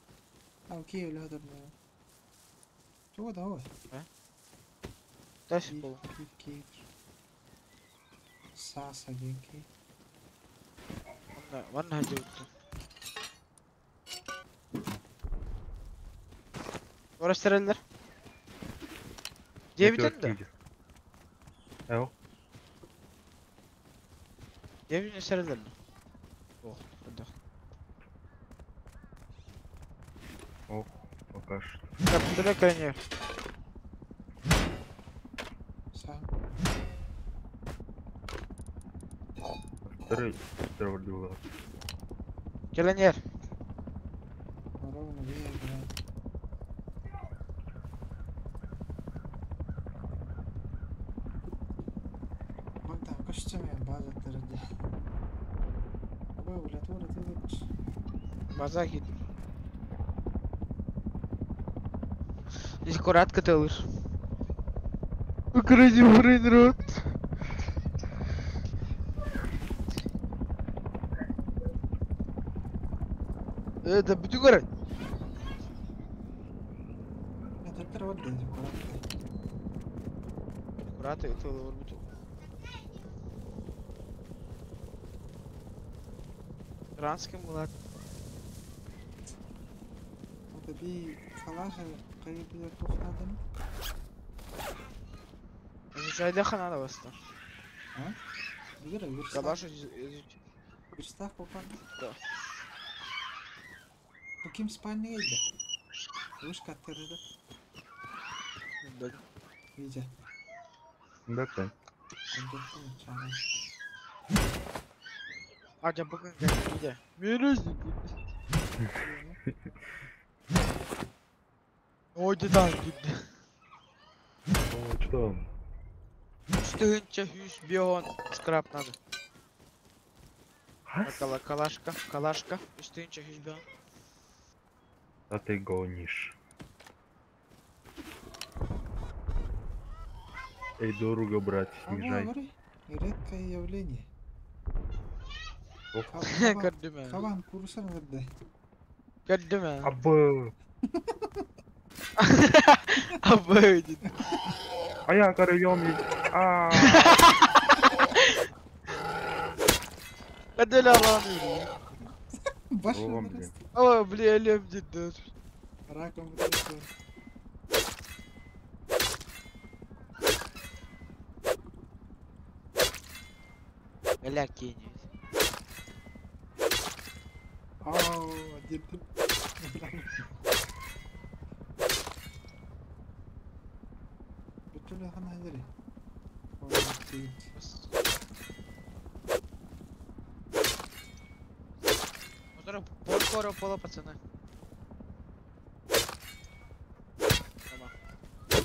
А, окей, лёдер, да. Чего да вот? Дальше был. Кейт. Сас один кейт. Ванна ходил. Орастырылдар. Дебитен да? Evo. Дебитен сырылдар. Ох, да. Ох, пока что. Так, туда крайне. Сам. Второй вроде было. Келенер. Ровно веер, да. Богда, костюме база тырды. Ой, улет. База хит. Здесь куратка ты лыж. Укради брейн рот. Это бути город. Это первый день, куратка. Курата это лыж. Иранский мулат. Это би халаша, кайбилер тухнадым. Изучай надо вас там. А? Бира, верстак. Кабашу изучай. Верстак попал. Да. Bu kim spawning edi? Вышка тырды. Да. Видя. Да, да. Öldürdüm çare. Acaba bakın geldi. Virüs. Oydu da gitti. Açtım. Üstünce 100 bion skrapnadı. Has? Калашка. Üstünce 100 bion. А ты гонишь. Эй, дорого, брат, снижай. Говори. Редкое явление. Ох, Gördüm Kavan kurusana nerede? Gördüm абы! Abi. Аяқ арыyorum. Aa! Hadi lan abi. Baş Oğlum öldürüz. benim. Ama biliyorum cidden. Rakam öldürüz. Melek giyiniyor. Girdim. Bütün lahan hazır. Мотора полкора пола, пацаны. Tamam.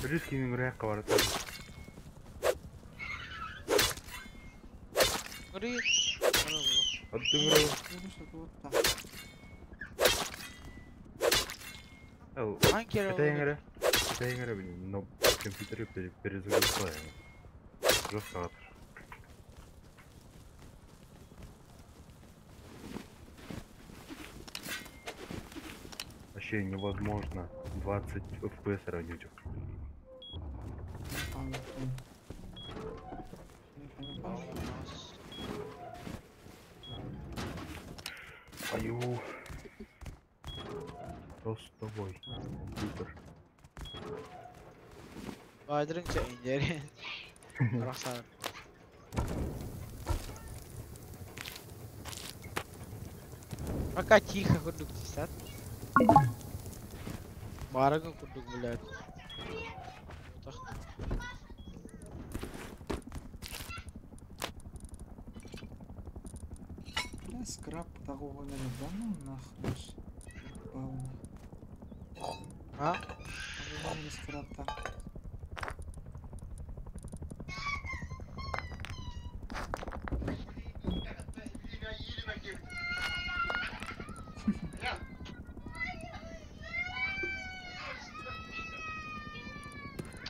Брюскинің раяққа барады. Горит. Отдыңырау. Ау, Анкера. это еңірі білем, но компьютере перезагрузила я. Жоқ сағат. Вообще невозможно 20 FPS равнять. Аю. Что с тобой, компьютер? Байдырынча индери. Рахсан. Пока тихо курдук тисат. Барыгын курдук, блядь. Бля, скраб такого не ну нахуй. Полно. А? Не скраб так.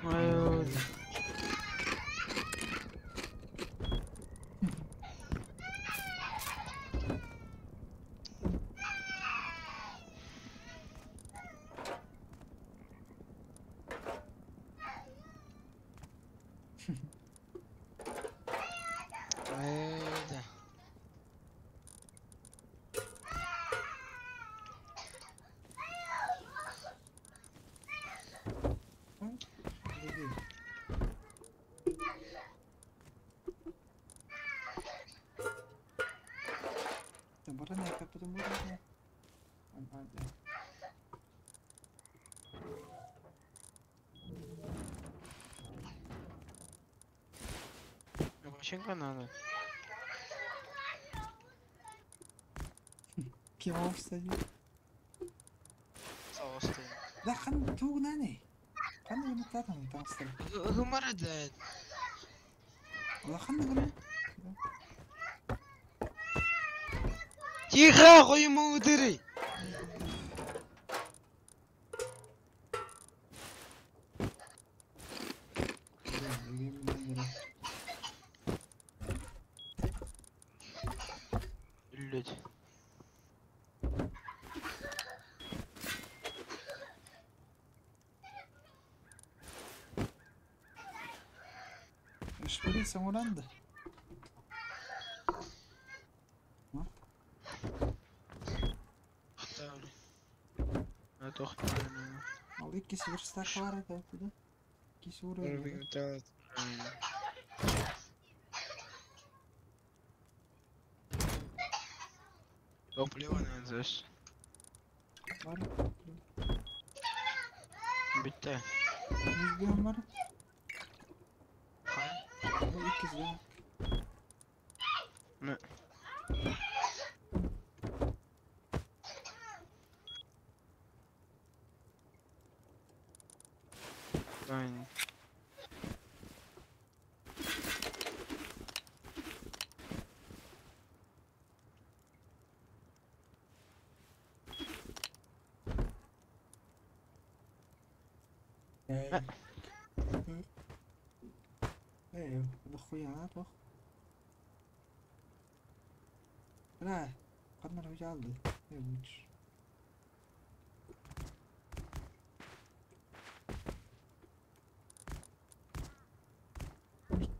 Ой. Hayda. Bara naik ke tuh murah. Ada. Машинка надо. Kim olmuş sadece? Sağ olsun. Da kan tuh nane. Kan bunu tatang tangsel. Гумарадает. Allah kan bunu. Тихо, хуй ему удыри. Блять. Şöyle samurandı. Это Al ikisi bir stack var ya da. İkisi vuruyor. Топливо здесь. Var. Bitti. 100 gram var. Ha? Bu İkizler. Ne? Aynen. ايه اخويا عارف لا قد ما رجع لي وش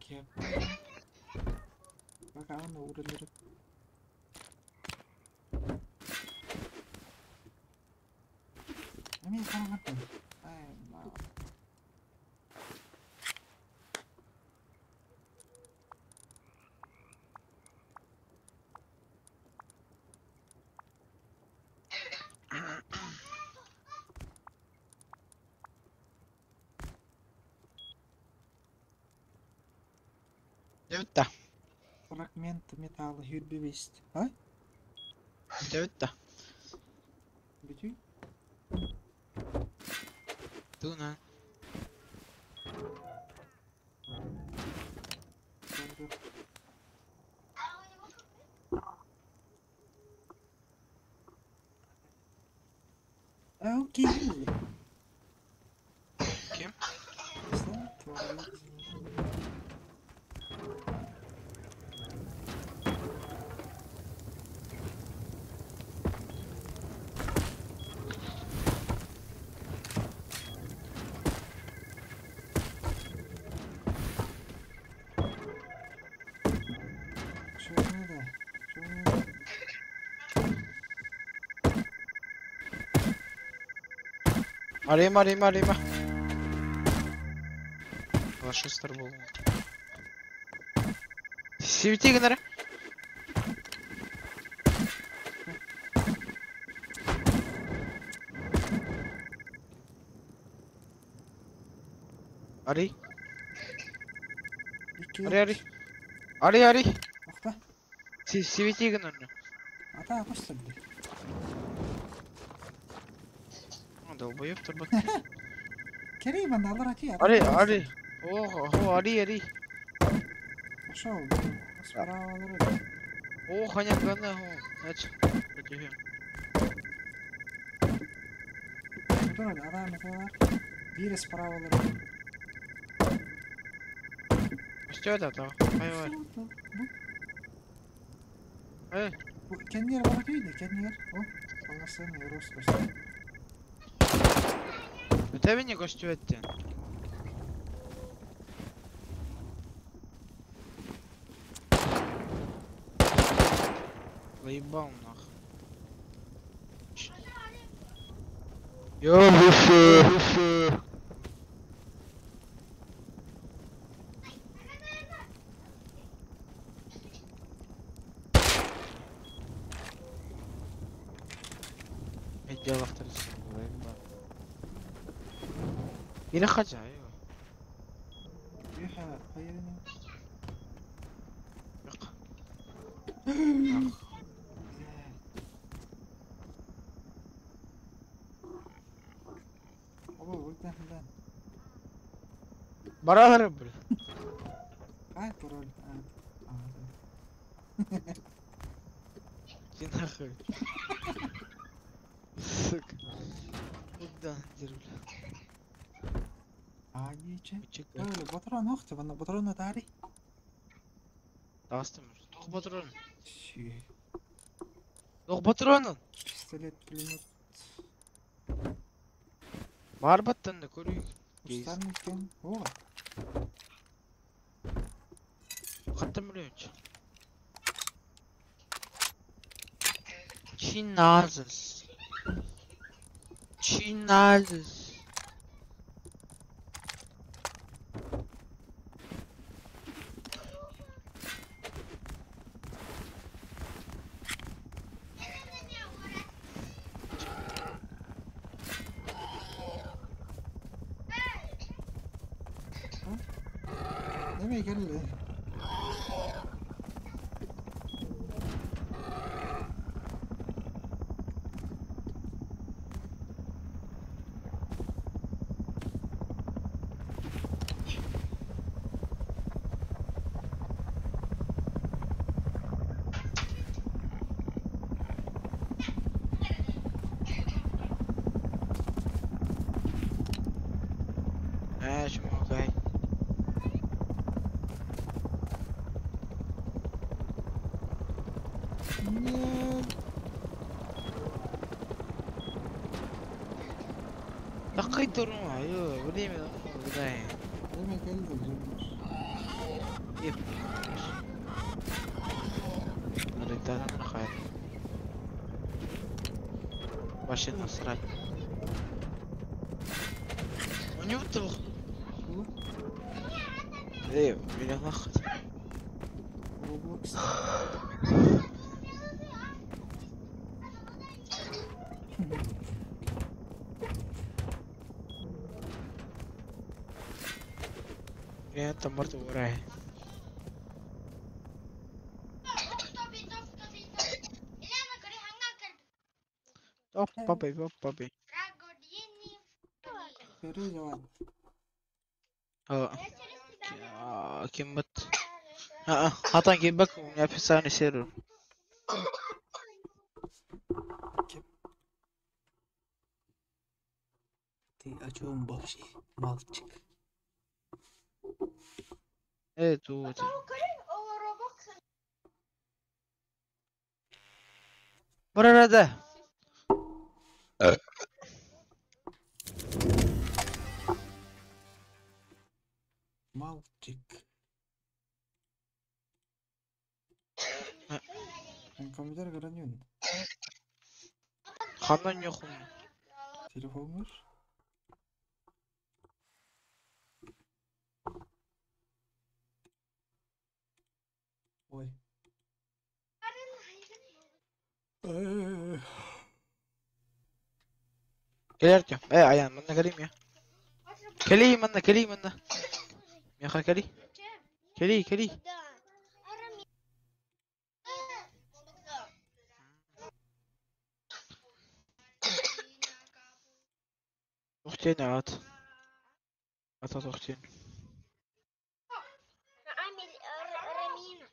كيف بقى عنا ورا اللي امين خلاص حتى Täyttä. fragment metall hyrdbevisst ha Täyttä. betyg Tunnen. okej Okej. snart var det şöyle de Arayayım. Лашестер был. Свети, Гнара. Arı. iki Arı. Akta. Свети, Гнара. Ата başladı. Долбоёб турбат. Kerim ben de alır atıyor. Arı. О, Арı. Пошел. Справа алır. О, ханя гана, ач. Ötüyor. Dur hadi adam mesela. Biri справа alır. Что это то? Hayır. Hey. Bu kendi yere bakıyordu. Kendi yer. O. Anlasın ya Rus göster. Это меня гостюете. Заебал нах. Выше. Дело второе. Или хотя, Yuha. Hayırını. Oba buradan buradan. Барагары, блин. Ай пароль. Иди нахуй. Сука. Куда дыр, бля? Ниче. Чекай. Böyle patron yoktu. Bana patronla tarih. Дастым. Тох патрон. Şey. Тох патронун. Pistolet, pulemyot. Бар баттанды көрейік. Kuşların iken. Ola. Қаттым білемінші. Чиназыз. Nereye geldi? Takay durma yo. Bu değil mi? Bu da iyi. Demek geldi Junior. Yep. Naritada na kaya. Başın nasıl? On YouTube. ايه من اخذ Roblox. يا تمرت وراي اوب بابي اوب بابي Verir cevap. اه كمت هاتان كيبك يا في ثاني سيرو Ти açıyorum boş şey. Malçık. ايه تو برا ده Malçık. Sen kompüter görünüyorsun. خمن يخون Telefon var. Oy. كليرتيو ايه عيان منا كريم يا كلي منا كلي منا يا اخي كلي كلي كلي اختين عاد عطت اختين عامل رمينا.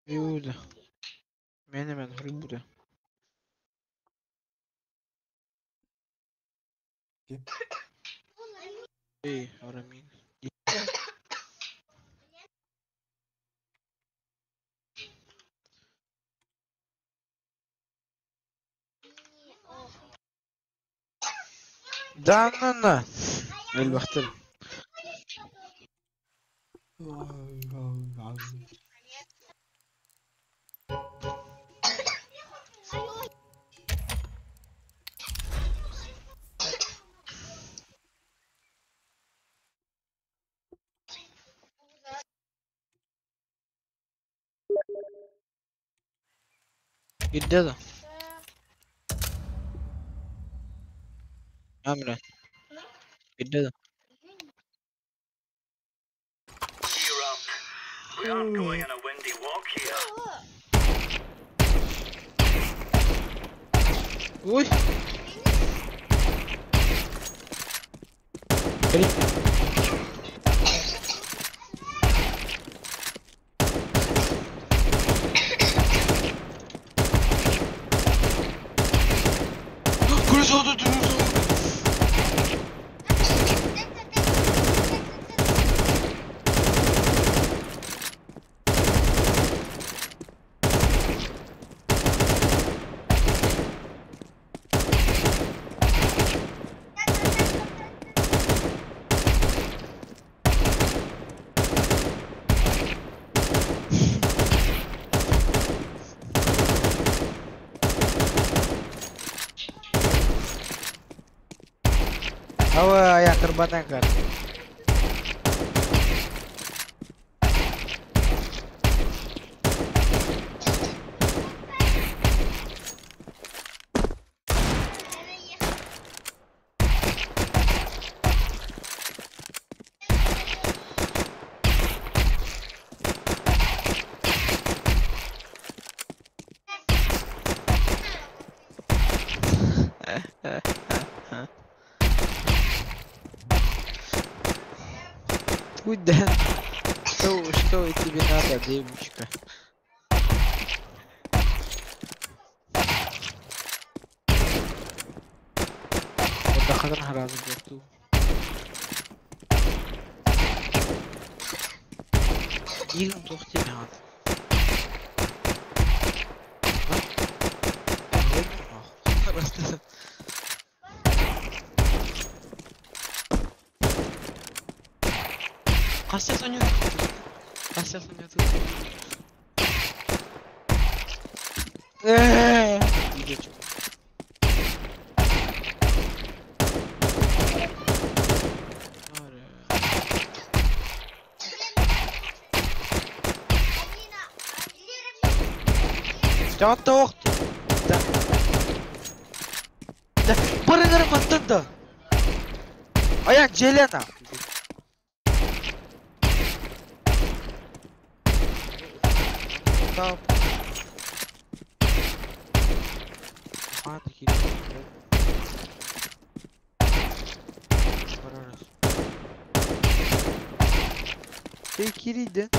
يودا من هربودا Kim? ايه ورا مين دعنا البختل جددا عامله جددا Uy. Kerim. Kriz oldu, kriz oldu. Awa yang terbatangkan. Уйда. Что тебе надо, девочка? kadar razı oldu. Yerim toxtu ya. Kaçta sanıyorsun? Kaçta sanıyorsun? İyice çok. Jangan tok. Dah, berengar mantan dah. Ayak jelena. Stop. Hadi gidelim. Vararız. Take it then.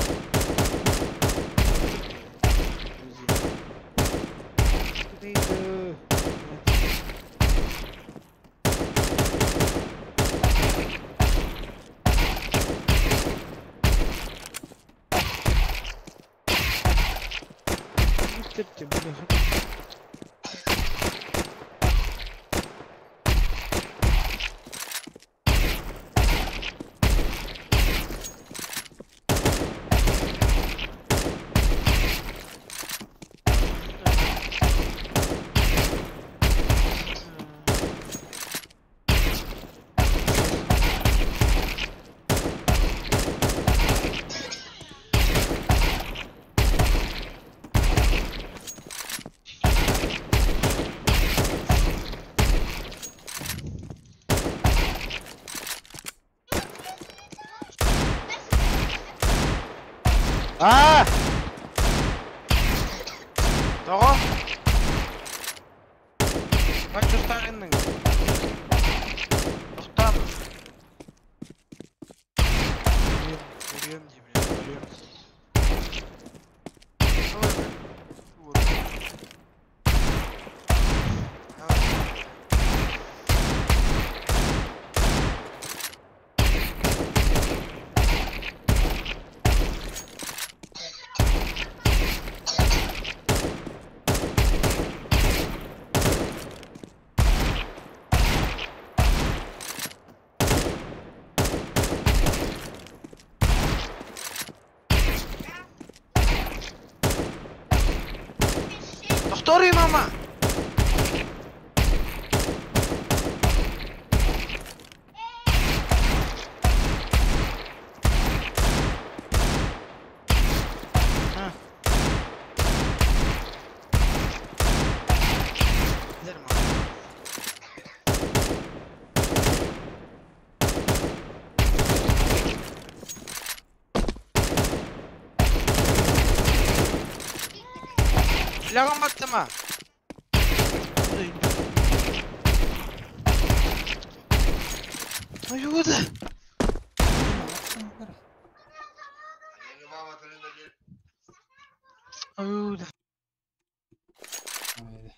Ah! Tamam. Kaç gösterdin? Doktor. Vuruyorum diyeyim ya. Vuruyorum. Vur. Doktor mama. Silahım battı mı? Ayuda. Ayuda. Haydi.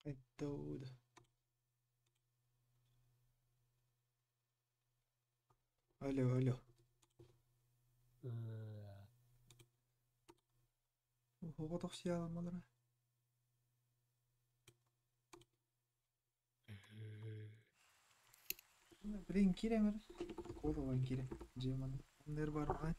Оттуда. Алло, алло. What of siellä madra? Блин, киремер. Колован кире. Жеман. Нер бармайт.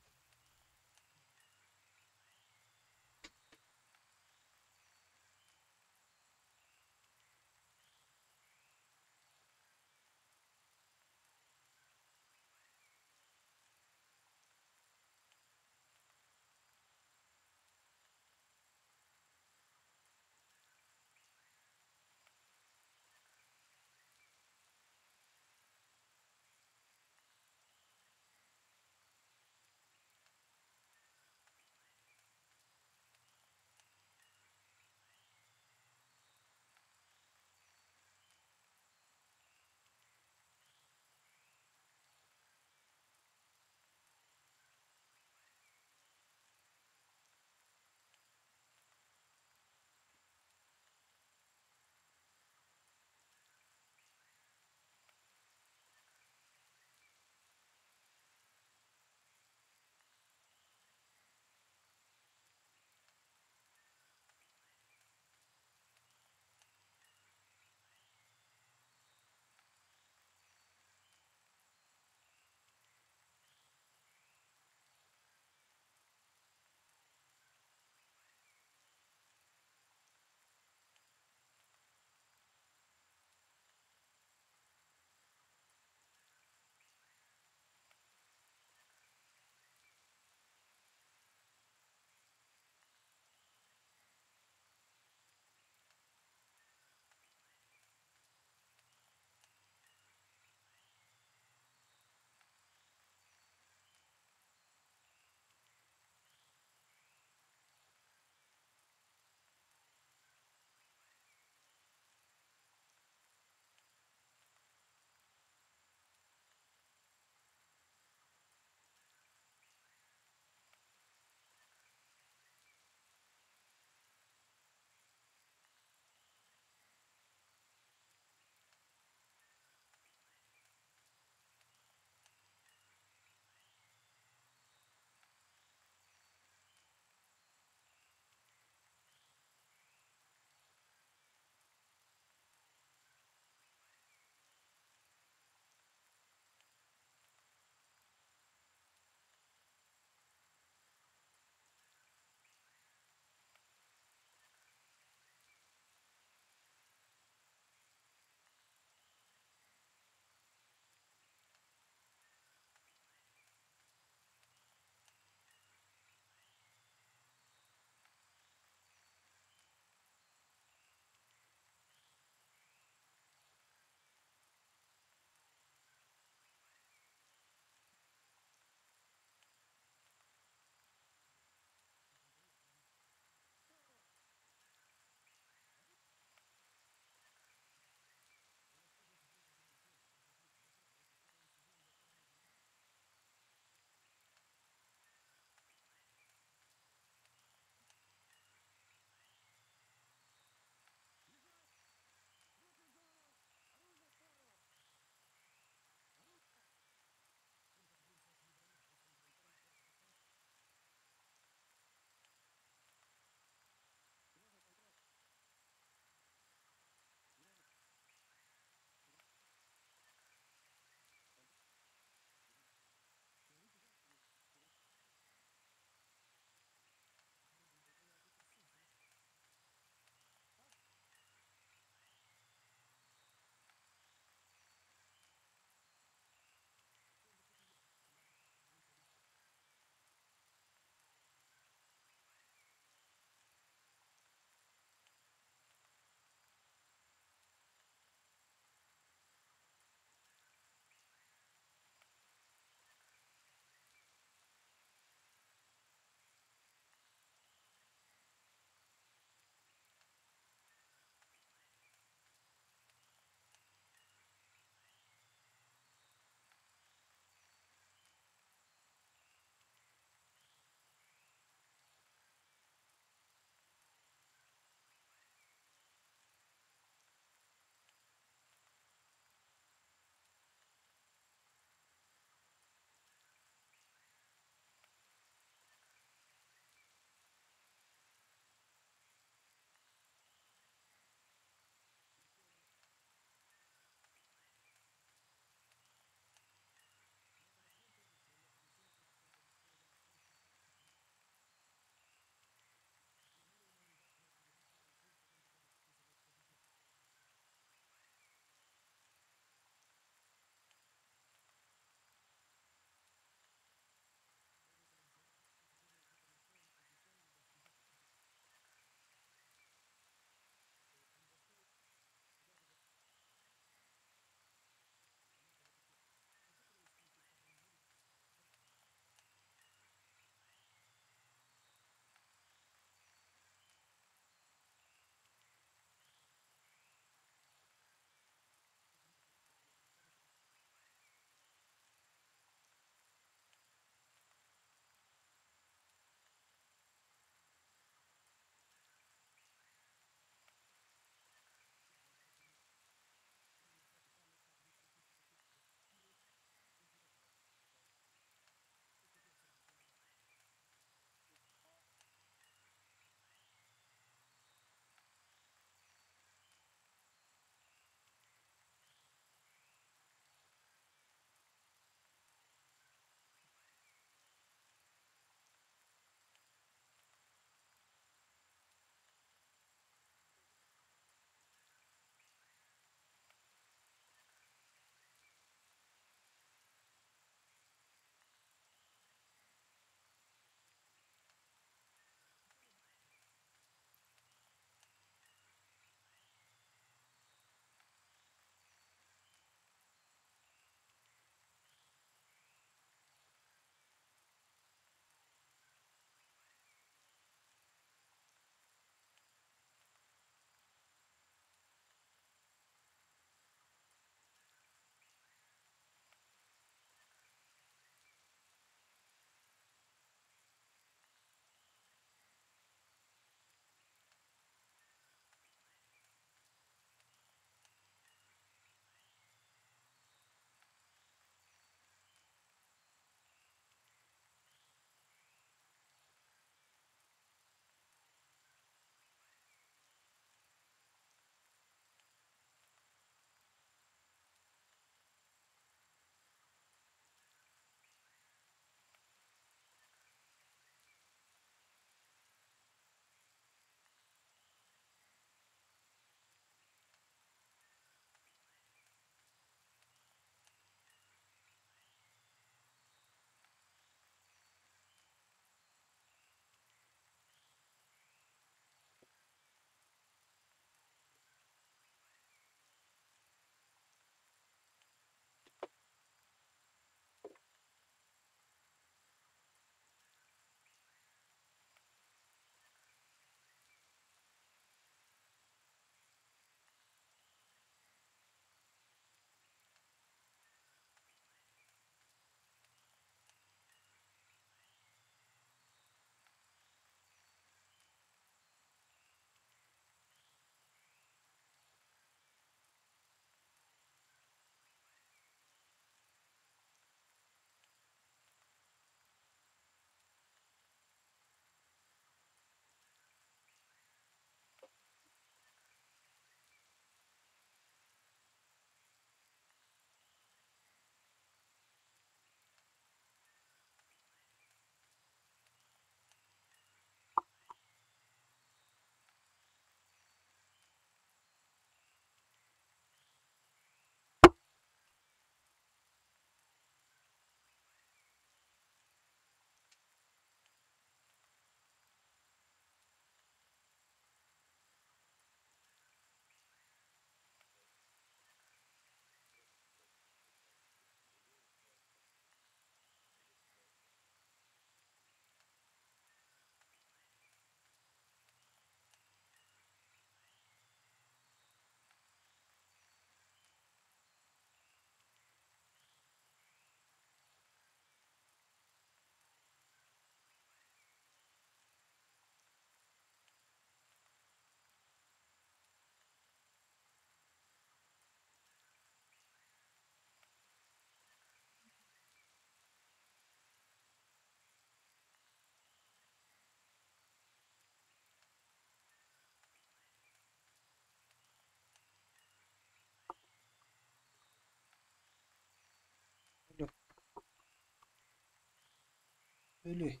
Öyle.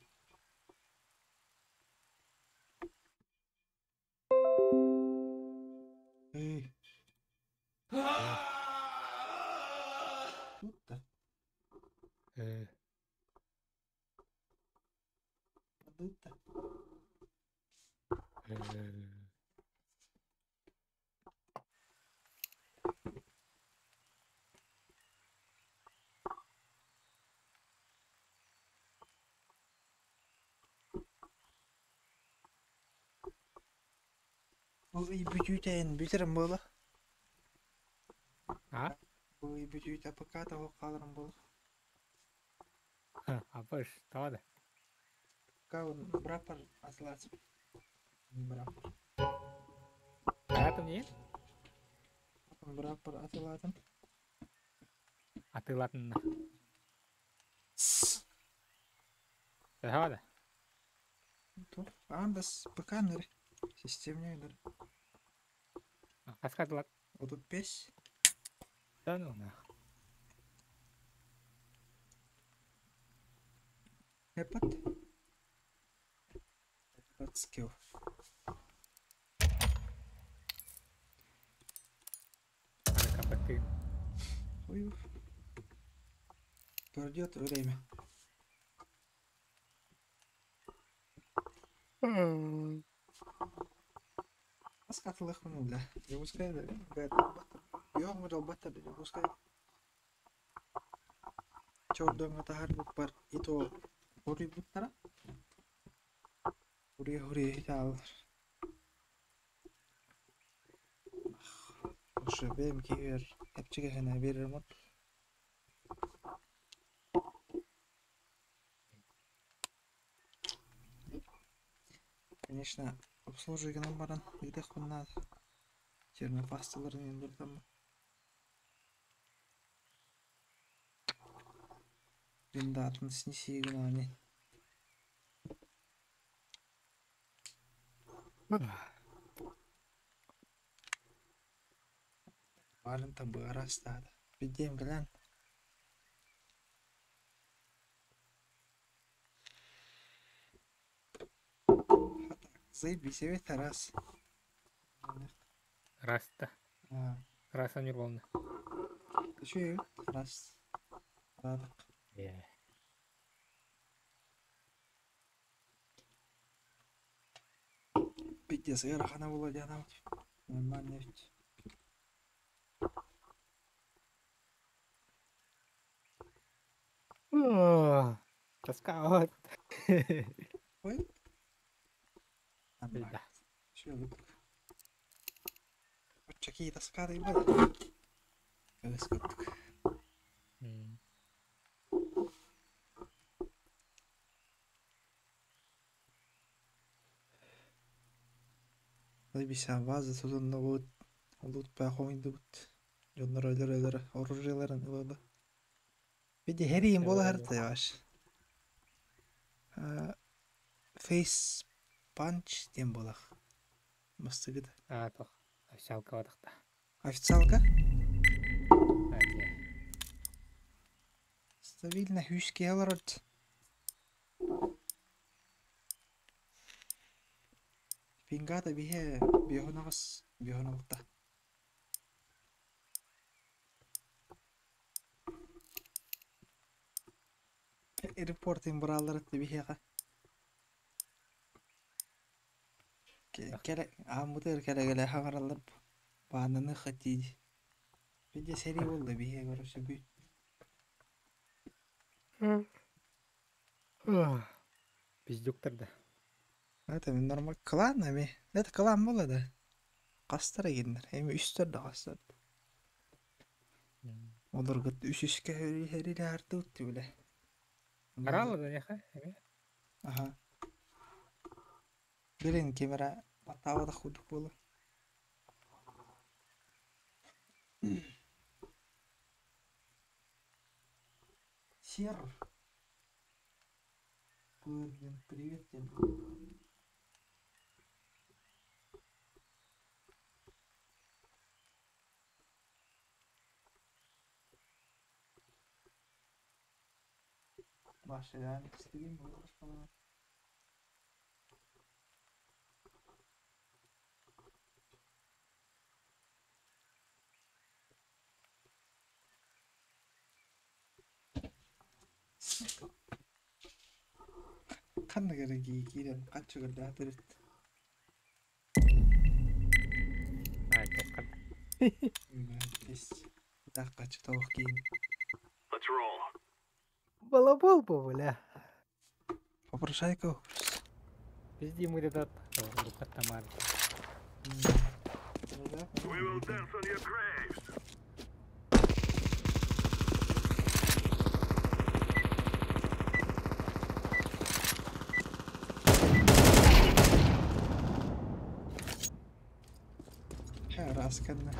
Ey. Tut da. Tut da. Bu iyi büyüteyin bitirin böyle. Ha? Bu iyi büyüte pakata o kalırım böyle. Apa iş? Tamam da. Kavun berapa aslas? Berapa? Hayatım niye? Berapa aslasın? Atılatın. Tamam da. Tuh, andas pekan dari sistemnya dari Kas katulat. 35 Dan ona. hebat. Hebat skill. Ada kapetin. Uyuh. Görüyor öyle mi? Mas katılık mı da? Yavuzkaya da gayet yok mu da batta da Yavuzkaya. Çordan atahar par itu huri buttara. Huri hital. Şu benim ki ver. Hep çıkana veririm. Конечно, обслуживание баран где надо. Чернопастыларын ендірдім. Енді атын снесейгін ане. Барын табы арастады. Бидем білән. Заебись, ведь раз. Rasta. Rasa nyurbonda. Еще раз. Радық. Iya. Пиздец, ғана болады анау. Нормально ведь. Тоска. Ой. Beda. Шөлік. Чаки таскады болды. Өз көттік. Bisa bazı sözünde bu Lut baykoydu bu. Jonlar öyle orujelerin öyle. Bir de her yiyim bola harita yavaş. Face punch diyeyim bolak. Mıstık gıda. Toh. Şalka vatakta. Официалка? Iya. Стабильно хүйшке алырд. Пингата бихе бихонагас бихоналта. Репортин бураларытты бихега. Келе амутер келе хабарлар баананы хатиди. Биде сери болду бихе көрөсө бүй. Пиздюктарда. Это нормально кланами. Это клан было да. Кастар егендер. Эми үстөрдө кастар. Олар гыт үшүшкө хериле арты утты биле. Аралы да яха. Ага. Билин камера батава да худук болу. Сер. Привет тебе. Başka yani istediğim mi olur falan. Kan negara gigi dan kaca gede terus. А, Джокер. Без да kaca tavuk giyin. Балабол bu бля. Попрощай кого. Пизди мы этот. Рука Тамар. Ras kan. Nah.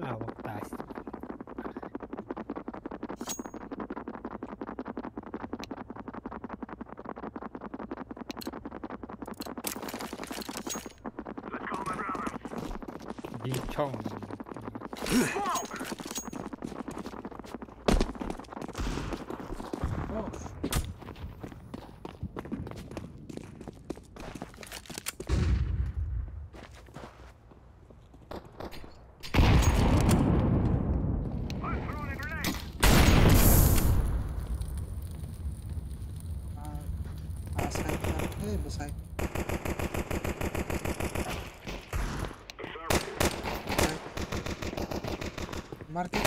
А, вот так. Динчон. Beside. Market.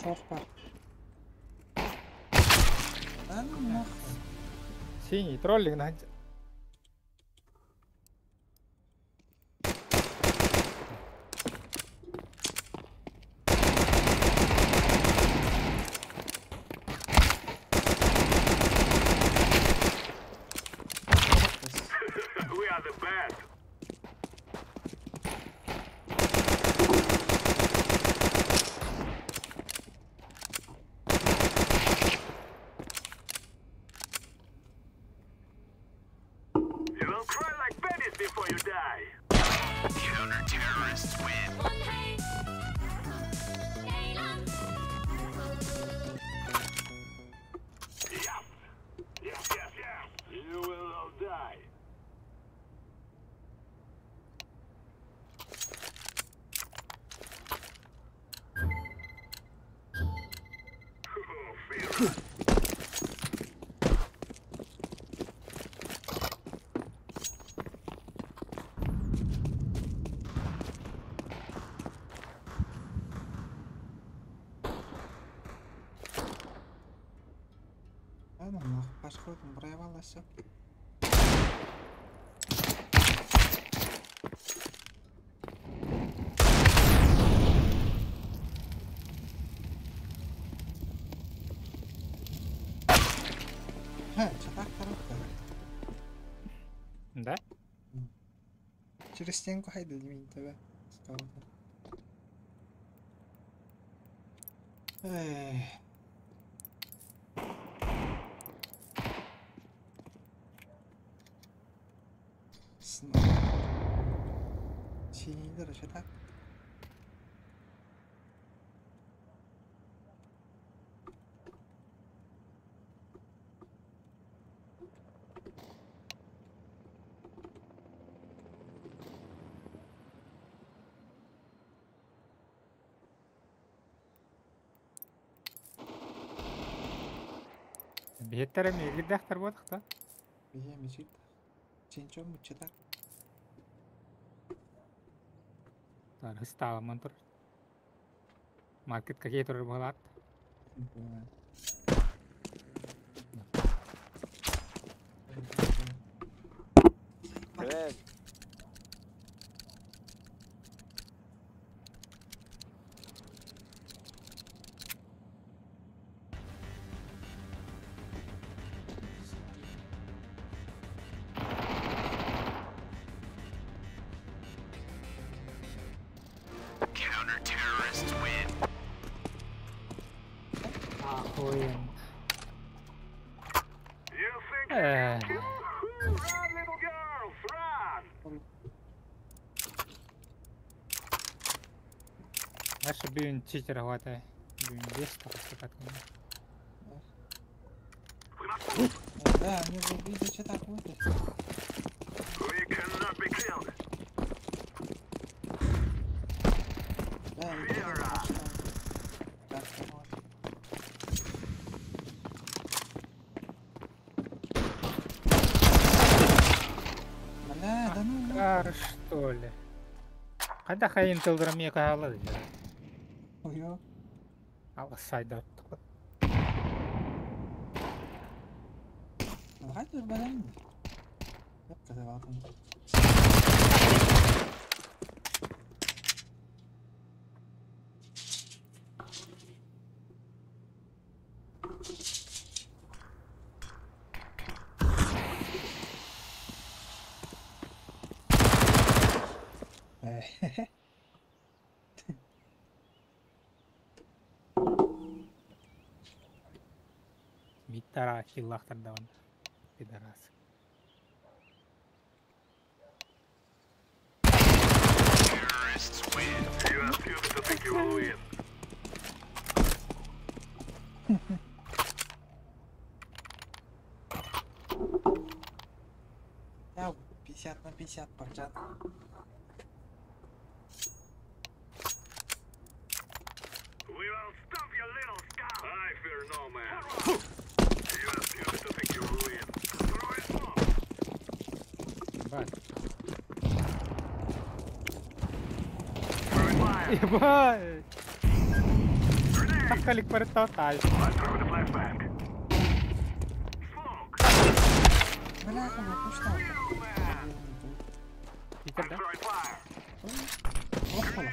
Short part. Синий троллик на. Пошел, проявалась. Что так коробка? Да? Через стенку хайду, не видно тебя. Эй. Синийдер, что так? Бехтер ми гидахтар бодох та. Бие мечит. Чинчон мучетак. Тар хстава мантор. Маркет какие туры болат. Привет. Охуенно. Дальше бүйін читер хватай. Бүйін 5 тапсы каткан. Да, мне бы видео что так будет. Да, бля, да ну. Кар, что ли? Қайда қайын тылдырым екі алады. Ой, Ал сайда тұқы. Hadi ben. Hep kadar aldım. Mittara killahtarda on. Pidaras. Я 50 на 50 поджат. Ебать! Такалик перетотай. Бляха, ну что? Питер, да? Опа.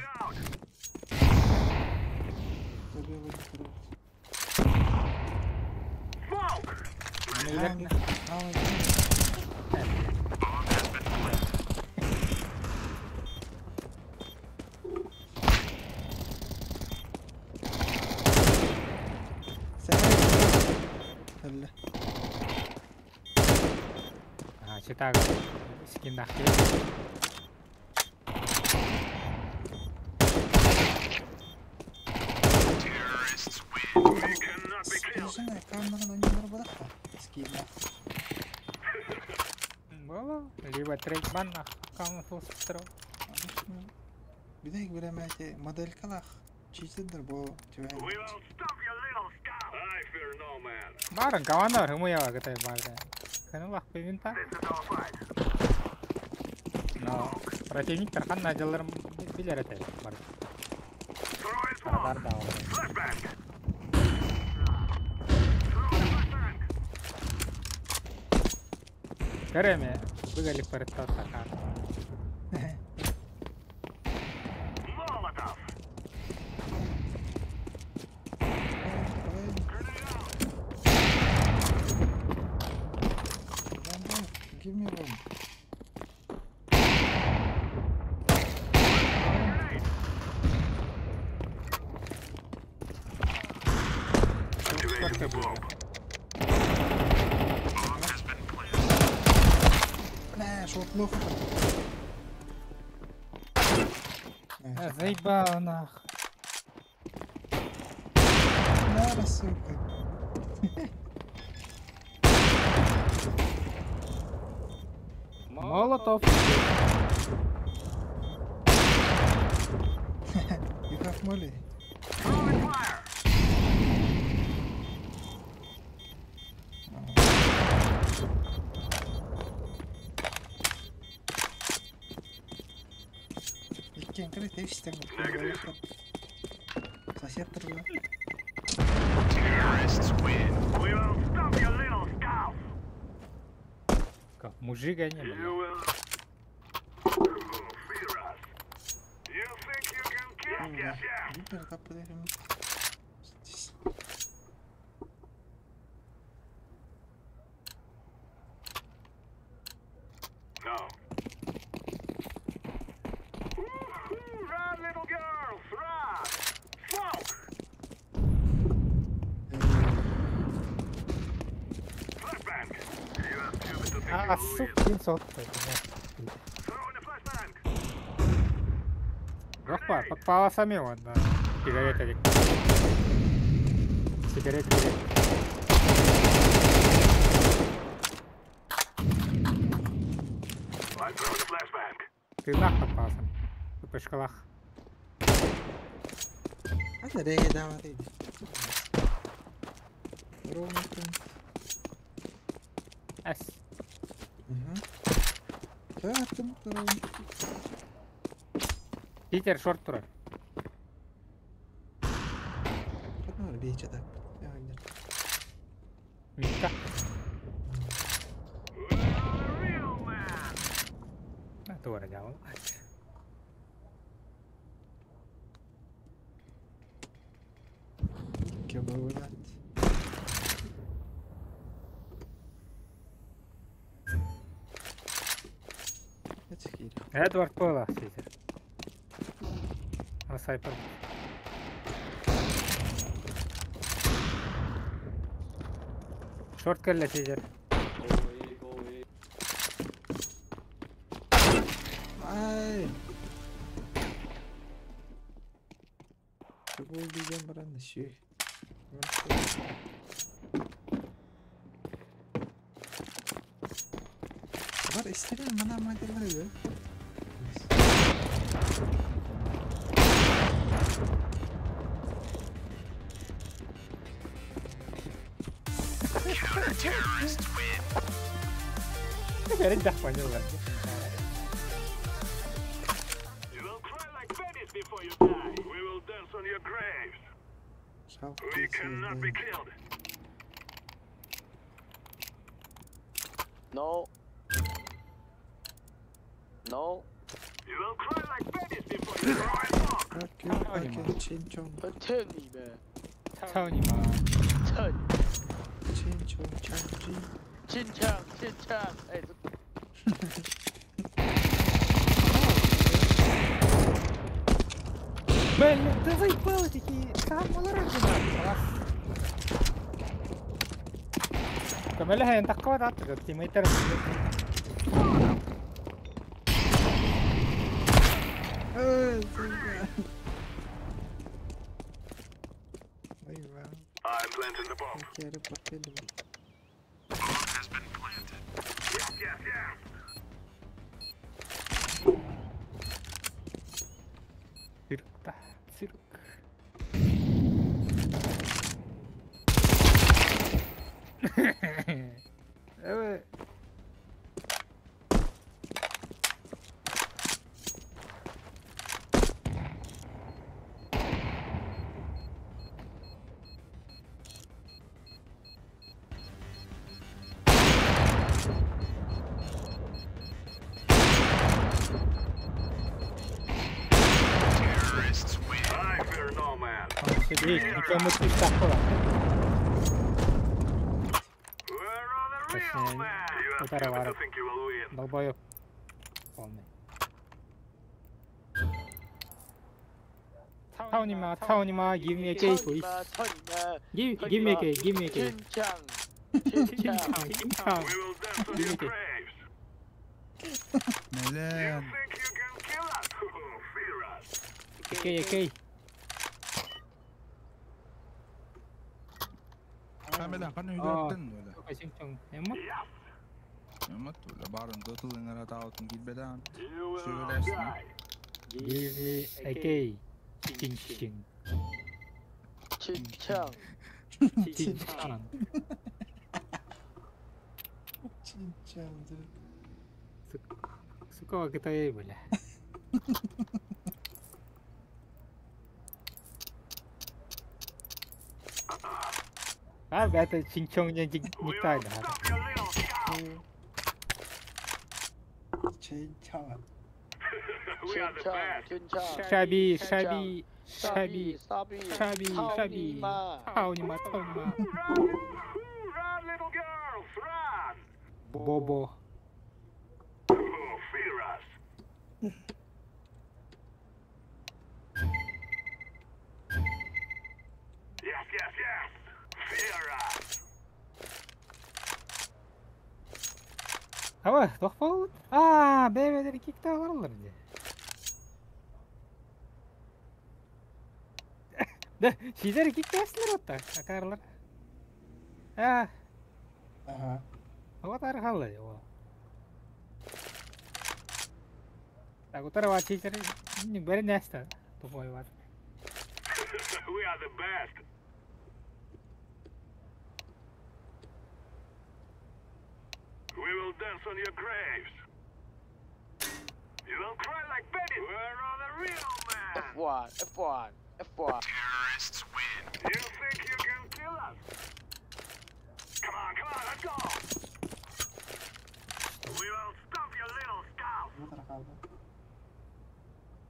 Cita skin akhir. Скажи, камера на не работает. Скидно. Было, либо трейд баннах, камера фулстро. Бидек беремете моделькалах. Чистидер бо тебе. Баран кавандар хумуя катай барда. Канулах пивинта. Но противник тархан жалар билер эте бар. Радар да. Кереме бигали перетта така. Give me room. Бля, что плохо? Заебал нах. Да, сука. Молотов. You have molly. Иккен кіре тепістер сосед тұрды. Как мужик они, бля. Гипер капаем. А, сукин сот. Гопа, под полосами вот, да. Сигарета дик. Сигарет керек. Ты нах попался. Тупышкалах. Hadi R'ye devam edeyim. Romatın. Әс. Attım. Питер шорт тұрар. Kadın var bir içe tak. Yani. Митка. Тура дявол. Кебавлят. Это хири. Эдвард Пойла, Питер. А Сайпер. Шорт кәллә Питер. Ay. Çubuğu diyeceğim bana şey. Var istediğin bana maddeler öyle. Гарик дах понял. We cannot be killed. No. No. You will cry like babies before you cry. Okay, 친총, 버튼이 배. 차은이마. 천. 친총, 찬지. 진창. 에이. Блин, ты заебал такие. Там малорожденные. كمان لها ينتقد عطر التيميتر. I'm planting the bomb. Bomb has been planted. Yes. Цирк. Evet. Değil, mükemmel bir dakika var. Udar'a var. Долбоёб. Полный. Taunyma, give me a case, please. Give me a case. 진창. Give me a case. Melem. Okay. Melem kan ücretten böyle. Washington. Emot. Emot böyle barın tutulunlara tağutun gilbeden. Söylersin. Give me a case. Çin. 진창. Çin. 진짜인데. Сука, китай, бля. Abi это Чинчонgne не тай да. 진짜. Шаби. 타오니마. Таунима. Run, little girls, run. Бобо. Fear us. Yes. Fear us. Ава, тохпол. Бебедер кикте алырлар ди. 시절이 킥패스로 왔다. 아까라. 아, Aha. apa taruh hal ya, wah. Aku taruh wajib cari ini baru nesta, tuh boy wat. We are the best. We will dance on your graves. You don't cry like Betty. Where are the real men? F1, F1, F1. Terrorists win. You think you can kill us? Come on, let's go. We will stop your little scout. Вот рахалда.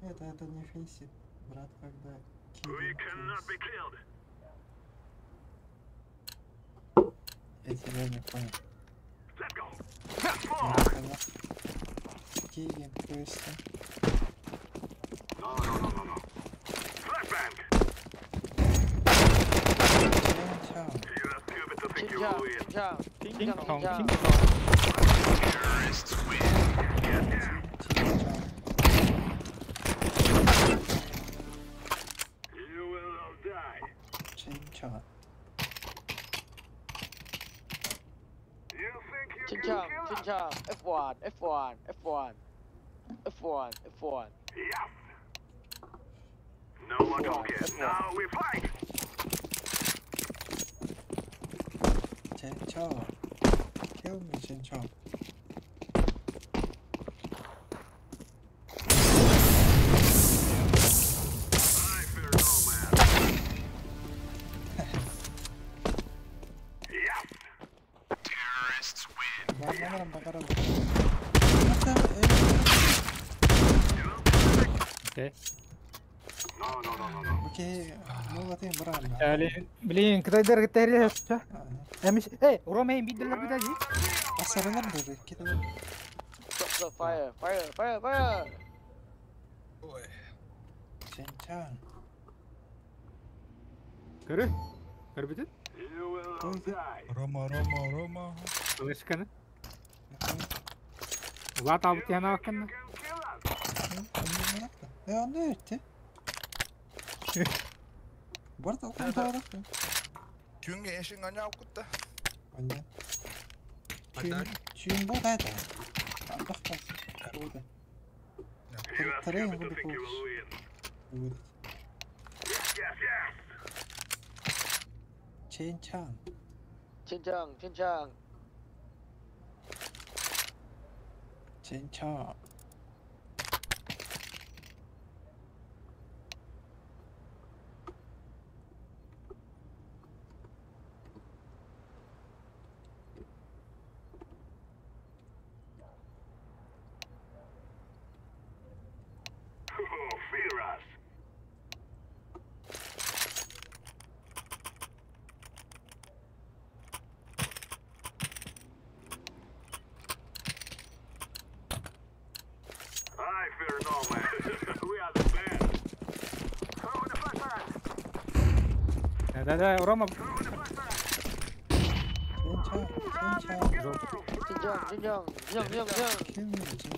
Это не фейсит, брат, когда We cannot be killed. Я тебя не понял. Let's go. Киллинг, фейси. No. Flashbang. Чао. You are stupid to think you will win. 킹콩, 킹장. 킹콩. Terrorists win. Yes. You will all die. Чао. You think you 진창, can kill us? 진창. F1, F1, F1. F1, F1. Yes. No more talking. Now we fight. Chao. Kill me, Chao. I fear no man. Yes. Terrorists win. Bakar. Oke. No. Okey, ну вот и брали. Блин, kita dari ya. Romain bidal lebih tadi. Pasaran dari kita. Stop, fire. Чан. Kere betul? You will all die. Рома. Tulis kan? Gua tahu You tiana think kan. you can kill us? Ja, nu ute. Borta okun doğru. 중에 애신 거냐 없겠다. Anne. Çün bu da da. Allah kahretsin. Bu da. You are Tereyağın stupid to burada think you koş. will win. Bu da. Yes. Çen. 진창. Çen. Fear us. I fear no man. We are the best. Throw in the flashbang. Ada Roma. Çen. 진창. Kill me, Çen.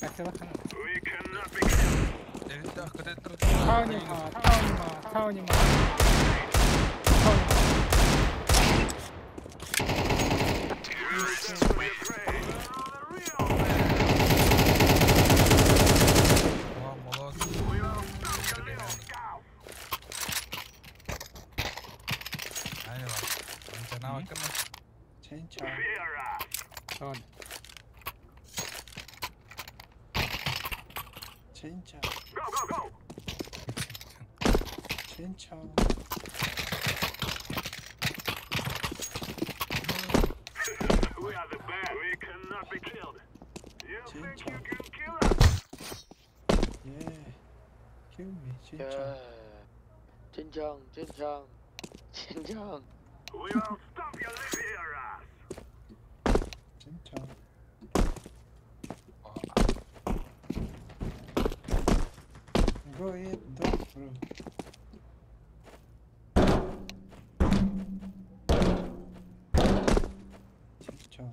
Kasih lah. We cannot be killed. 타운이마. Terrorists will be afraid. We will stop your little scout. Çen. Fear us. 타운. Çen. Go. Çen. We are the best. We cannot be killed. You think you Chin-chong. can kill us? Yeah. Kill me, Çen. 진창. We will stop your fear us. Çen. Go ahead, dog, bro. Çen.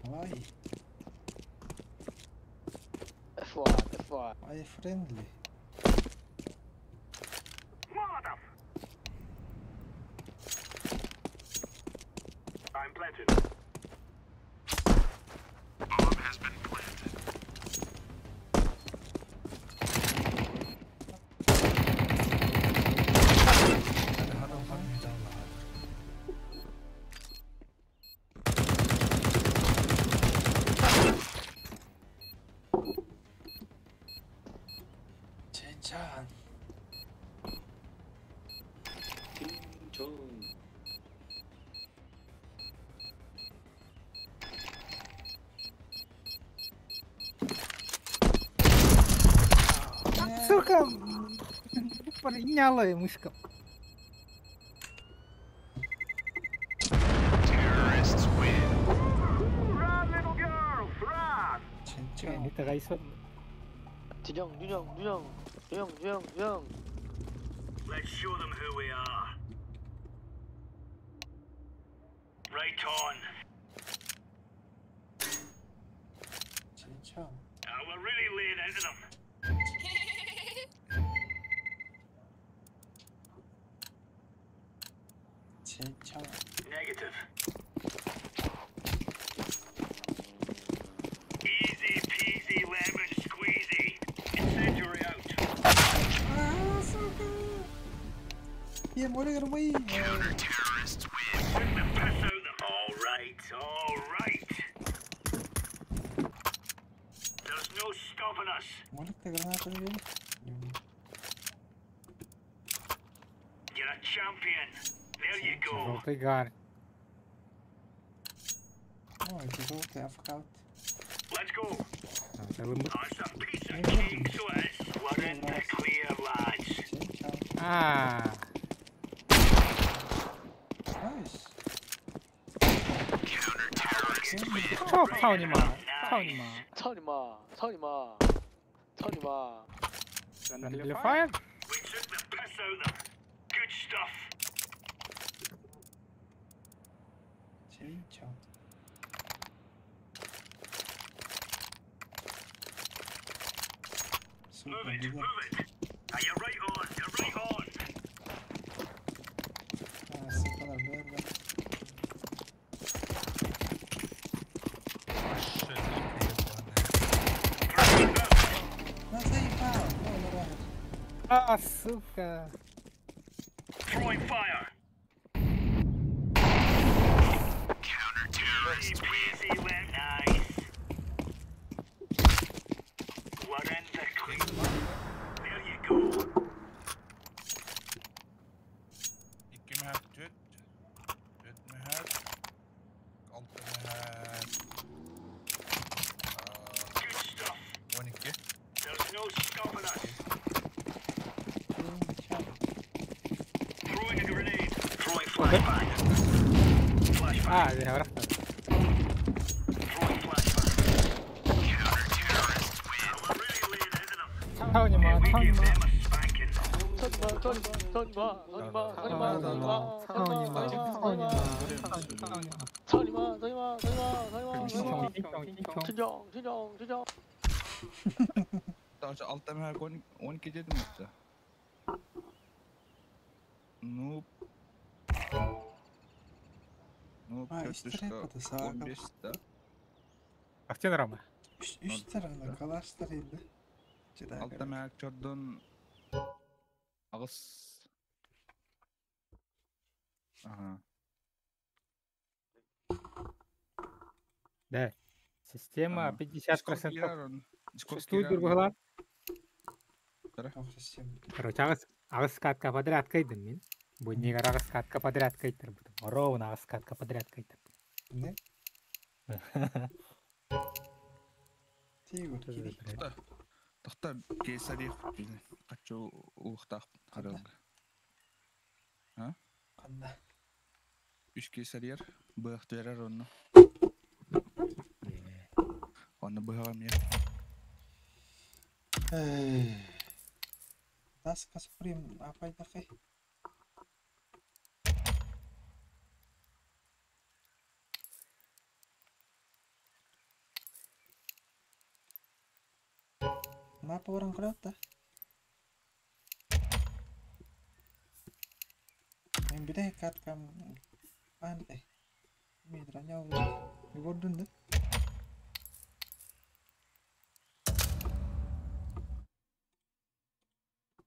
Why? F1. Why friendly? planted. Bomb has been planted. 젠장. Сука! Подняла мышка. Terrorists win. Run, little girls, run! 젠장. 이따가 있어. 준영. Let's show them who we are. Right on. 젠장. We're really laying into them. 젠장. Negative. Easy peasy lemon squeezy. Incendiary out. 얘 머리가 너무 이. Terrorists win. Took the piss out of them. All right. There's no stopping us. 머리때 그러나더니. You're a champion. There you go. Желтый гар. О, это желтый авкаут. Let's go. Целый мышь. That's a piece of cake, so it is. We're in the clear, lads. А, Найс. Counter-terrorists win.操你妈！操你妈！ 操你妈！ Амплифайер? We took the piss out of them. Good stuff. 젠장. Move it. You're right on. 아, 쓰다가 매일매일. 나 заебал. А, сука! Throwing fire. Counter-terrorists win. Nice. We're in the clear. There you go. İki mehat tüt. Tüt mehat. Altı mehat. Good stuff. 12. There's no stopping us. Throwing a grenade. Throwing flashbang. А, я враг. Throwing flashbang. Counter-terrorists win. We're really laying into them.操你妈！ We 操你 give 妈！ them a spanking. 준영. Daha altta mehat 12 dedim hatta. Noob. Noob А, 4 истрепата сага. 15 да. Актенрама. Üç tarafında kalaşlarıydı. Altta mehat çordun. Ağız. Ага. Да. Система Ага. 50%. Сколько Существует другой. Совсем. Короче, ағыс катка подряд кайдым мен. Бөднегер ағыс катка подряд кайтыр бұдым. Ровно ағыс катка подряд кайтыр. Ne? Тигр, кири. Тахта кейсарих bizden. Kaçı uğuhtaq qaralga. Ha? Qanda. 3 кейсарьер быхт верер onu. Onu bıham ya. Нас посмотрим, apa itu kayak. Kenapa orang kereta? Yang beda kat kamu. Midranya oldu. Gördün de.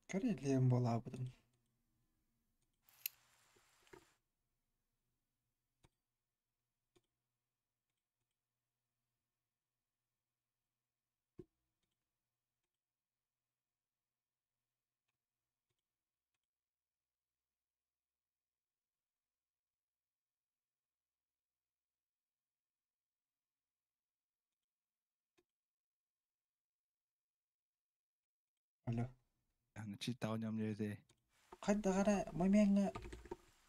Kareliyen bola budım. Alo. Yani çiğ oynayam yerde. Kayda kara mamiyenga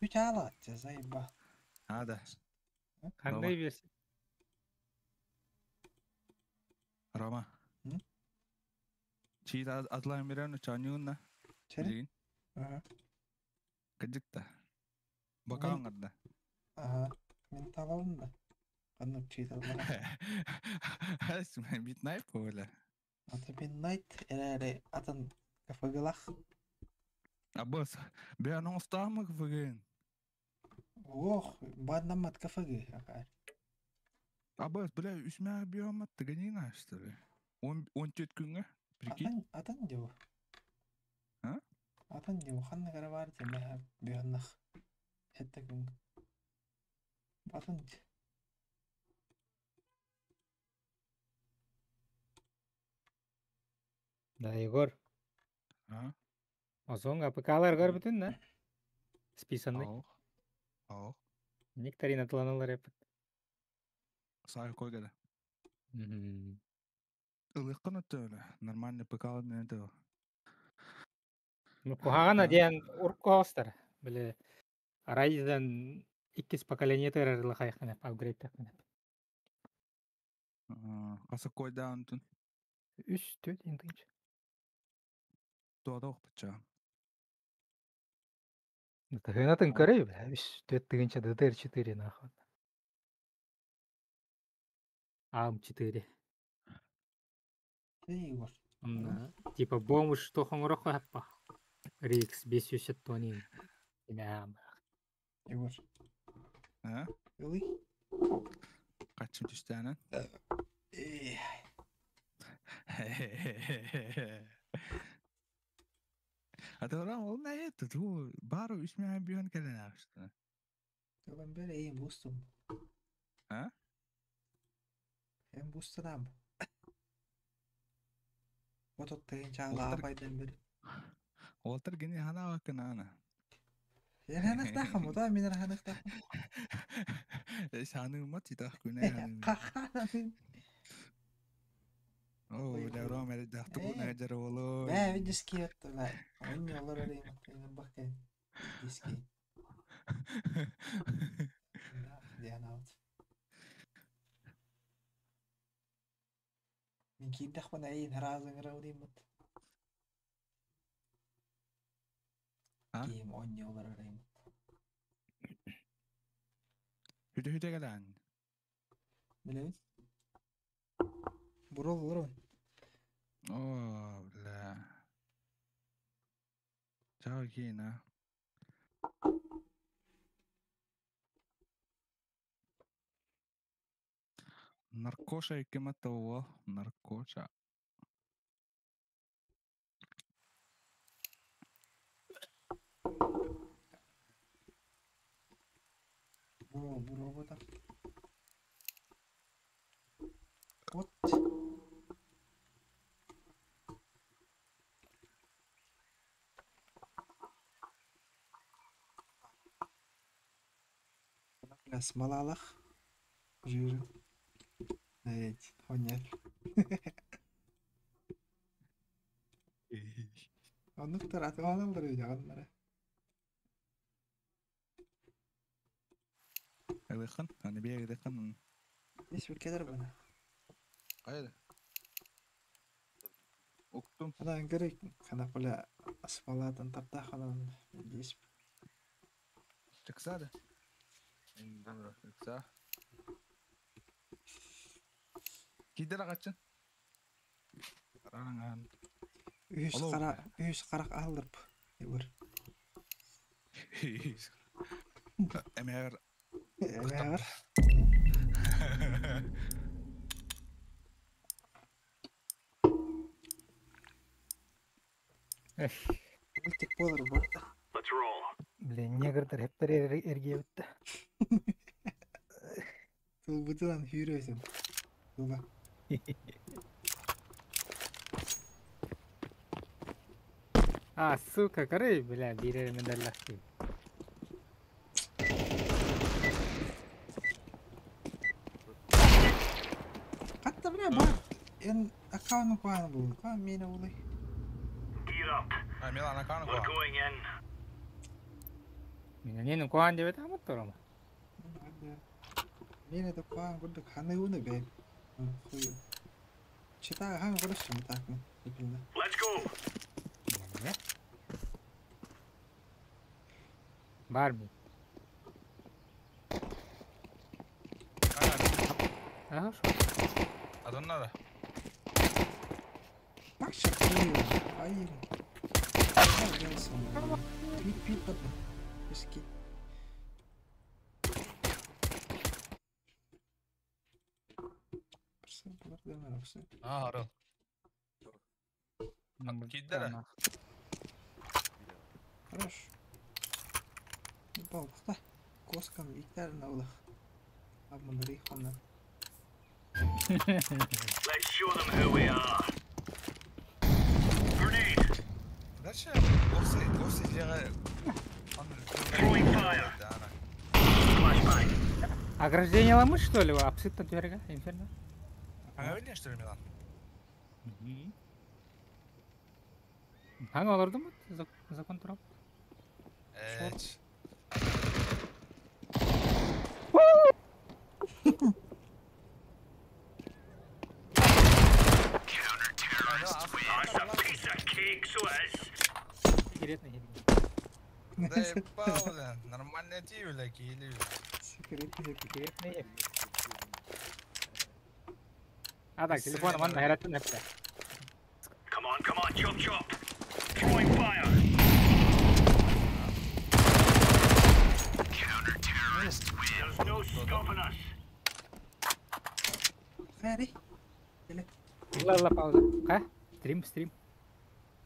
3 ala cezayı ba. Hadi. Kандай берсин? Roma. Hı? Çiğ atlayın bir an çanyığında. Çere? Bilgin. Aha. Gıcıkta. Bakalım kadar. Aha. Men talalım da. Kanıp çiğdallar. Esmen bitnayıp böyle. Atı Midnight erere atın kafa gılak. Abbas. Ben usta mı kıfırın? Oh, bandamat kafa gı. Abbas bile üsme bir olmadı. Gönül açtı. 14 günü. Prikin. Atan diyor. Ha? Atan diyor. Kanna kara var cemah bir annak. Hatta gün. Atan diyor. Да, Егор. Ha? Озон АПК-лар көрбүтүн да? Списанный. Ау. Ау. Некоторые натыланалар yapıp. Sağ koy gele. Ilıkın ötü öyle. Normalde pıkalı ne de o. Кухагана диэн уркоостар. Биле Ryzen 2 поколение терерлы хайхана апгрейд такына. Kasa koy da antun. Üstü deyintinç. Doğada okpatacağım. Тыгынатын көрөй биле. Üstü тыгынча DDR4 нахуй. ARM4. Егор. Типа бомж что хонгорох хаппа. RX 570 имям. Егор. Ha? Ылый. Kaçım tüstenen? Hadi oran oğlum ne yetti? Tu baro üsmeyen bir yön kelen ağaçtı. Ben böyle iyiyim boostum. Ha? Hem boostum. Otottayın çağla abaydan beri. Walter gini hana bakın ana. Yani hanak takım o da minir hanak takım. Sanığıma titak güne hanım. Kahhanın. Oo, devran meri dahtı bu necer oğlum. Ben bir diski yattı lan. Onun yollar arayayım. Benim bakayım. Diski. Diyan out. Min kidak pa na iyin. Harazang raw din mo. Game on yollar arayayım. Hüde gelen. Bileyin. Burol olur mu? Oo, la. Çok iyi na. Narkoša ikima tavo, narkoša. Burol bu da. What? Biraz malalak. Jürü. Evet, Honyal. Onluklar atı alındırıyor canlara. Yakın, hani bir yakın. Hiç ülkeler bana. Hayır. Oktum. Adan gerek kana pula asfalatan tartah kalan. Hiç. Çıksa da. Doğru, çıksa. Gider kaçın. Karangan. Üç karak aldırıp. Yavur. Emer Ne var? Ultik olur bu. Let's roll. Bilen негрдер hepleri ergiye bitti. Tul bıtılan hürüyorsun. Tula. А, сука, коры, бля, бирер медаллахи. Hatta bile bak. En account'u puanı bu. Kan mine olay. Gear up. Ai, Milan, akkaan We're going in. Minä niin kuhan devet amat torama. Mine de puan burada kanı bunu be. Koyu. Çita hangi burası mı takma? Let's go. Ne? Barbie. Aha şu. Adamlar da. Bak şakayı. Hayır. Gel sana. Pit tabi. Eski. Bunlar demir olsun. Harun. Gider. Хорош. Балықта. Коскам иттәрін аулақ. Абмын рейхоннан. Let's show them who we are. Grenade. Дальше. Гости сделали. Throwing fire. Flashbang. Ограждение ломы, что ли? Абсолютно тверга, инферно. А видишь, что ли, Милан? Hangi olurdu mu? Zakon Trump. Evet. Counter-terrorist. That's a piece of cake, so is. Секретный хит. Да ебал, бля. Нормальные тивы, бля, кили. Секретный. Секретный хит. А так, телефоном он награтын hep de. Come on, chop chop. Throwing fire. Counter-terrorist win. There's no stopping us. Hadi. Allah pauza. Ha? Stream.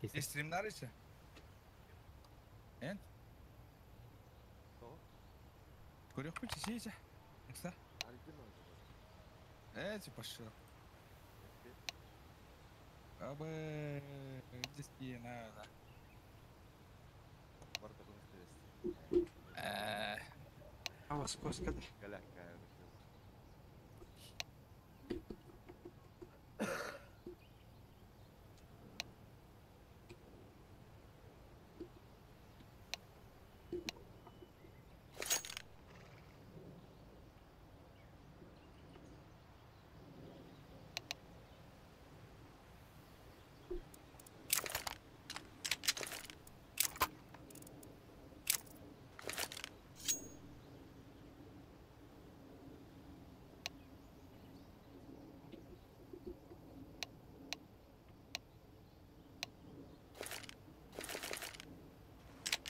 И стримнар еще? Нет? Курёк почесите. Что? Типа что? Абы... Действительно, да. Avas koskada.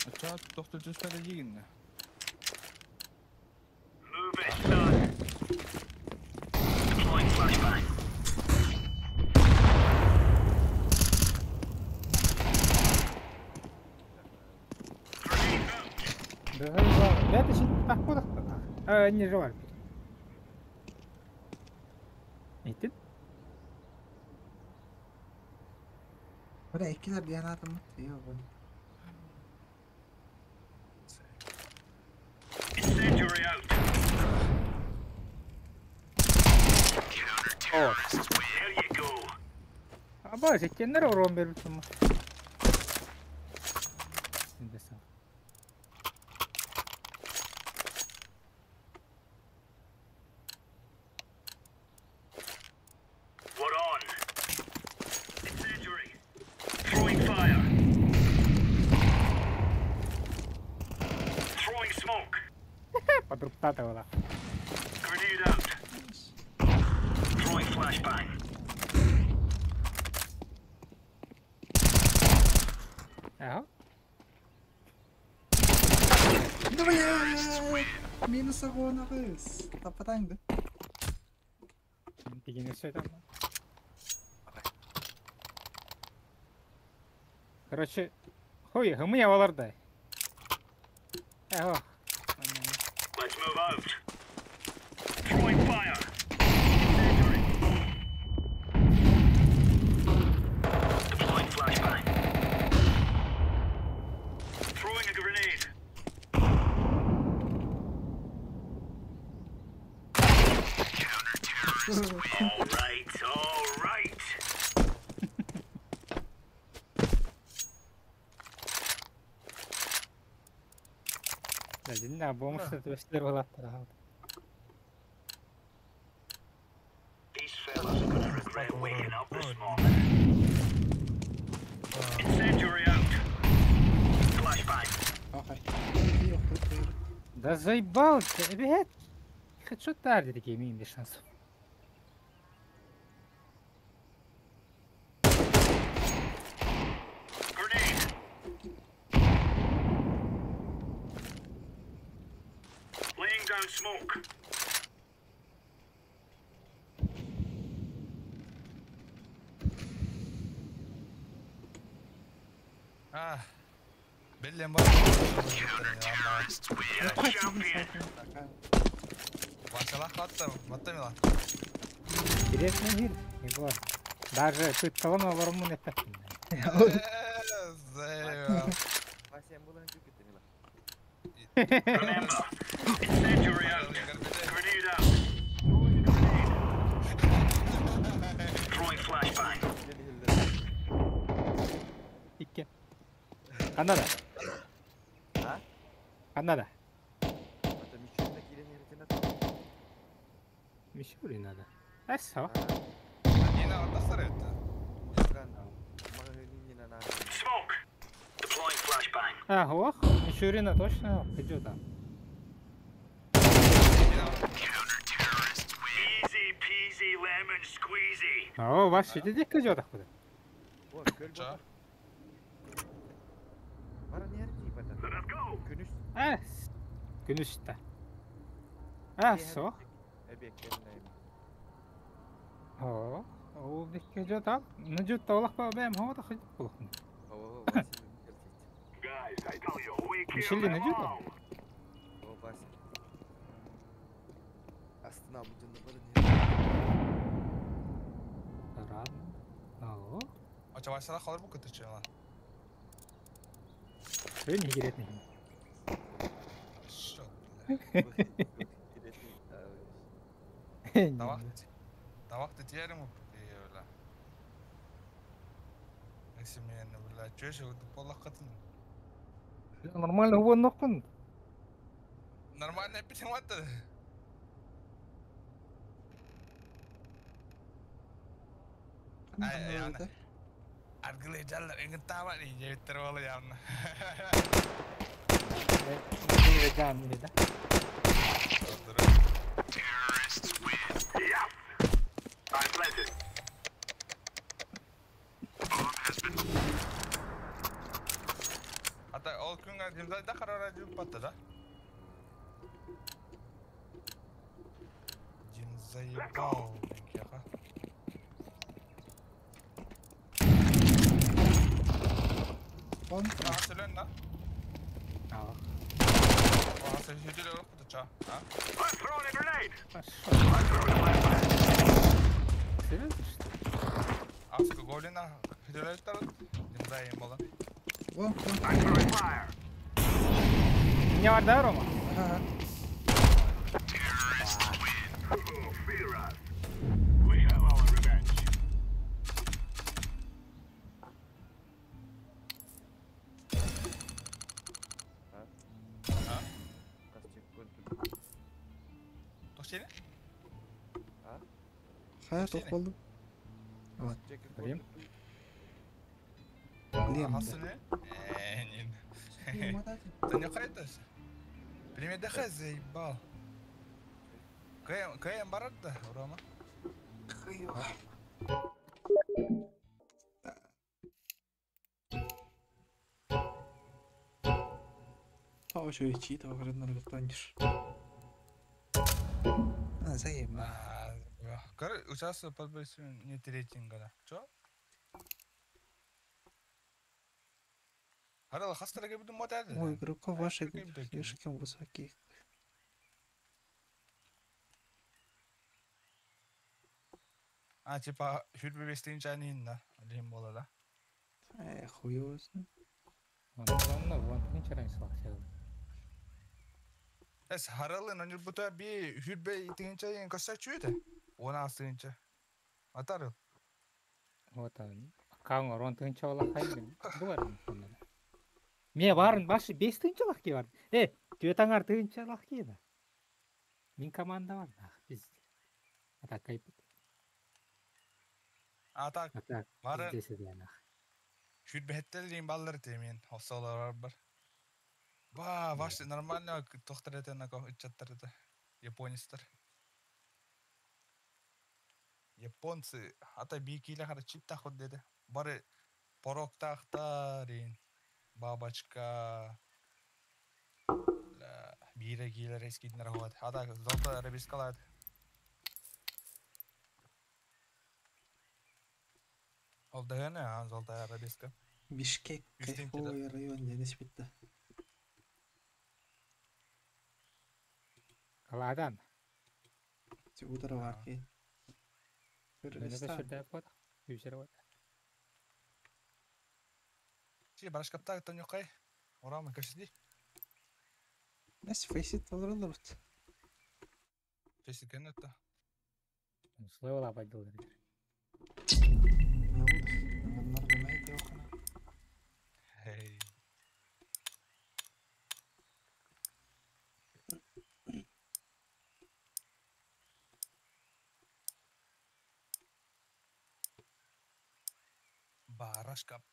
Aşağı doktorcu söyleyeceğin yine. Move it, son. Deploying flashbang. Да это же походу. Не жевали. Eğitim. Burada ikiler bir yana atılmak diyor bu. Incendiary out. Counter-terrorist win. There you go. Aba seçenler oran verirsin mi? Şimdi sen. We're on. Incendiary. Throwing fire. Throwing smoke. Подруптата была. Grenade out. Throwing flashbang. Ага. Да блядь! Минус огонь, кыз. Тапатаңды. Дегенге сөйтем. Короче, хой, хымы авалардай. Ого. Let's move out. Throwing fire. Deploying flashbang. Throwing a grenade. All right, all right. Динна бомжты төстер болаттыр. These fellas are gonna regret waking up this morning. Incendiary out. Flashbang. Да заебал, ребят. Хочу тарди такие имеем без шансов. Grenade. Laying down smoke. Беллем бар. Champion. Ваншалах хатта, маттамила. Интересный мир, Егор. Даже тут колонна ворму не так. Remember, incendiary out. Grenade out. Throwing flashbang. İki. Kanada. Kanada. Мишури надо. Хорошо. Smoke. Deploying flashbang. Ого, Мишурина точно идет там. Easy peasy lemon squeezy. О, ваш идет откуда? Let us go. Günüşte. Хорошо. О, ол дикке идет там. Ну идет толық па бәм, хо да ходит толық. Guys, I tell you, we kill Мишелин them идет all. там. Ого. Ача Ваншалах қалар бұл көтірчі ала. Ön higiretni. Тавақ тетиярым öyle. Нексеменне бля, чөші өтіп болақ қатын. Нормально уон нокпун. Нормально әппетен ватты. Аргылы жаллар еңін таба не жевіттер болы явны. Vegan ini dah. Terrorists win. Yeah. I planted. Bomb has been. Hatta ol күнге демзайда қарара жүріп батты да. Демзайбау. Söylüyorsun lan. Tamam. Sen hücre yok mu tutacağım? Ha? I'm throwing a grenade. Хорошо. I'm throwing a flashbang. Серьезно, что ли? Aslında golüne hücre tutarız. Demzayım bola. I'm throwing fire. У меня var da Рома? Terrorists win. Oh, fear us. We have our revenge. Toşyeni? Hayır, top oldu. Evet. Блин. Блин. Hasını? Ты не қайтасың? Примерде хазей бал. Каям барады, Рома. О, что чит, говорит, на тонешь. Заебно. Короче, участвую под бойцом не третьим года. Чё? Харал хастарга будем мотать. Ой, группа ваша, слишком высоких. А, типа, хюрбе бестин чанин, да? Лим бола, да? Хуёвосно. Вон ничего не слышал. Эс харалы, но не будто би хюрбе итин чанин косак чуйте. Она астынча. Атарыл. Вот он. Каң орон тынча ола хайын. Бұлар мұнда. Ме барын башы 5 тынча лақ ке бар. Түйетаңар тынча лақ ке да. Мен команда бар. Біз. Атак кайпыт. Атак. Атак. Бары. Біздесі дейін ақ. Хюрбе хеттел дейін баллар деймін. Осалар бар. Ба, ваши нормально тоқтар етен ако үтчаттар еді. Японистар. Японцы ата бикиле хара чип тахот dedi. Бары порок тахтарин. Бабачка. Бире гилер ескиднер хот. Ата золото арабискалат. Ол дагана золото арабиска. Бишкек, кайфовый район, дениз битті. Қаладан. Утро var ki. Бені де шүрді әпот. Үйсері бот. Барашкапта тон юқай. Орамы көшіді. Нәс фейсит olur olur. Фейсит кән өтті. Слой ола байдылдар. Ne oldu? Onlar demeydi yok ana. Hey. Барашкап.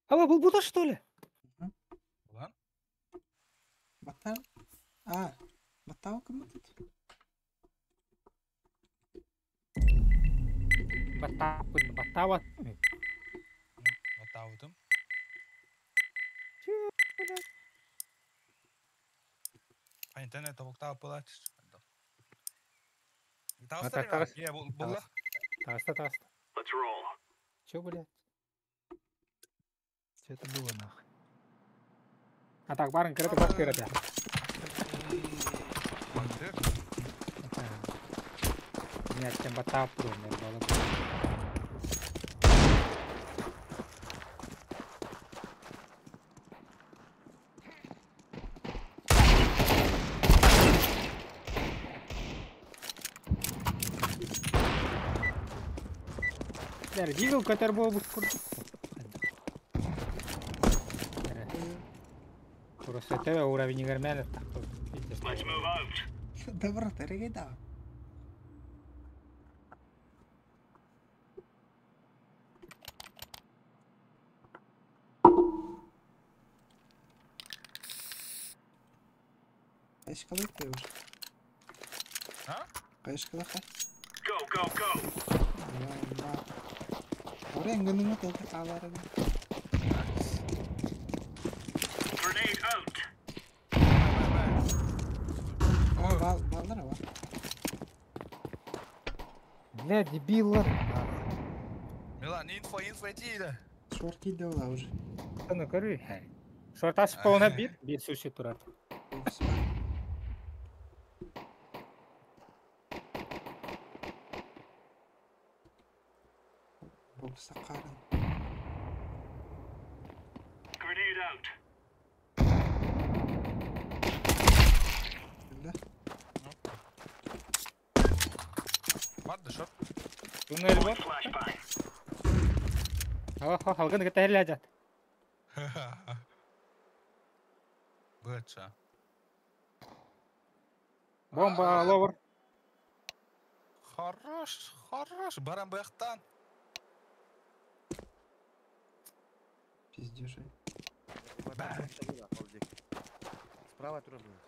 Ала бұл бұда что ли? Ulan? Батал? Батал кім өтеді? Батават. Батавытым. А интернет табуктава пылать. Тағыс. Е, бұлла. Тағыста. Let's roll. Чё, блядь? Что это было нахуй? А так, барын кірді бас береді. Мен әттен батап бұрын, мен болып. Дигл көтер болып құрды. Просто тебе уровень игрмена. Let's move out. Добро, ты регида. Кайшкалы ты уже. А? Кайшкалы хай. Go. Орен гынымы толды қалары. Grenade out. Баллар var. Бля, дебилlar. Милан, инфо етейді. Шорт келді ола уже. Оны көрі. Шорт ашып қолына бет суши тұрады. Бокса қарын. Grenade out. Барды шорт. Туннель бар. Flashbang. Халқын кітті әлі әжат. Бөтші. Бомба ловер. Хорош. Баран бұяқтан. Пиздюши. Справа тура будет.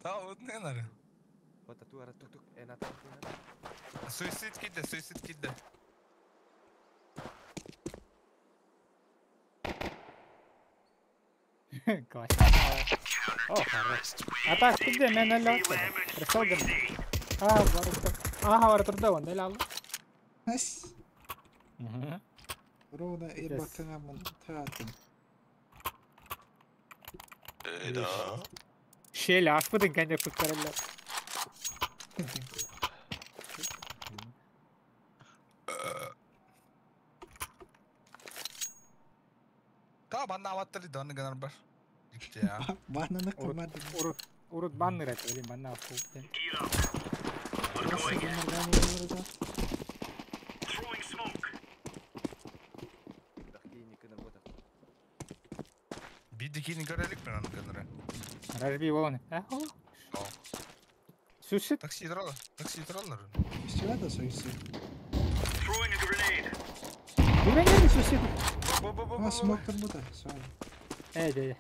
Та вот не надо. Вот а ту ара тук тук ena ta. Суицид кидді. Класс. О, хорош. А так, где мен әлі алды? Присылдым. Бар тұрда онда әлі алды. Ас. Ровно ирбатыңа мұн тағатым. Шел ашпыдың кәнде күттірілі. Та банна аваттыры да оны генер бар. Гитте я. Бананы қымады. Урут банныр әті, өлім банна авқу. Осы генердан өлімірді. Биддикini görelik mi onu gönere? Рожби вон. Сусід? Такси тұралар. Все да сойсы. Бүмен еді сусід? Ама смоктыр бұда. Әйді.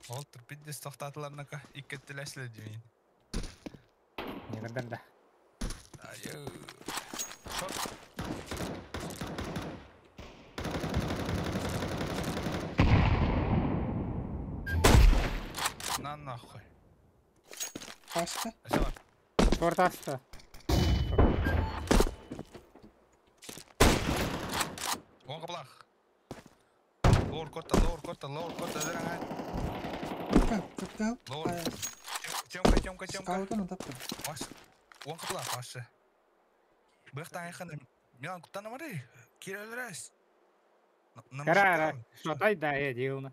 Олтыр биддес тоқтатыларынақа иккеттілі әсілі деймейін. Не қырдарда. Айыу. На нахуй. Паста? Шорт асты. Оң қыблақ. Лор корта, дәрің ай. Көпті Темка. Скаутын ұтапты. Оң қыблақ, ашы. Бұяқтан айқаны, мен құттаны мары, кері өлірәс. Кара, шотай да дейіліні.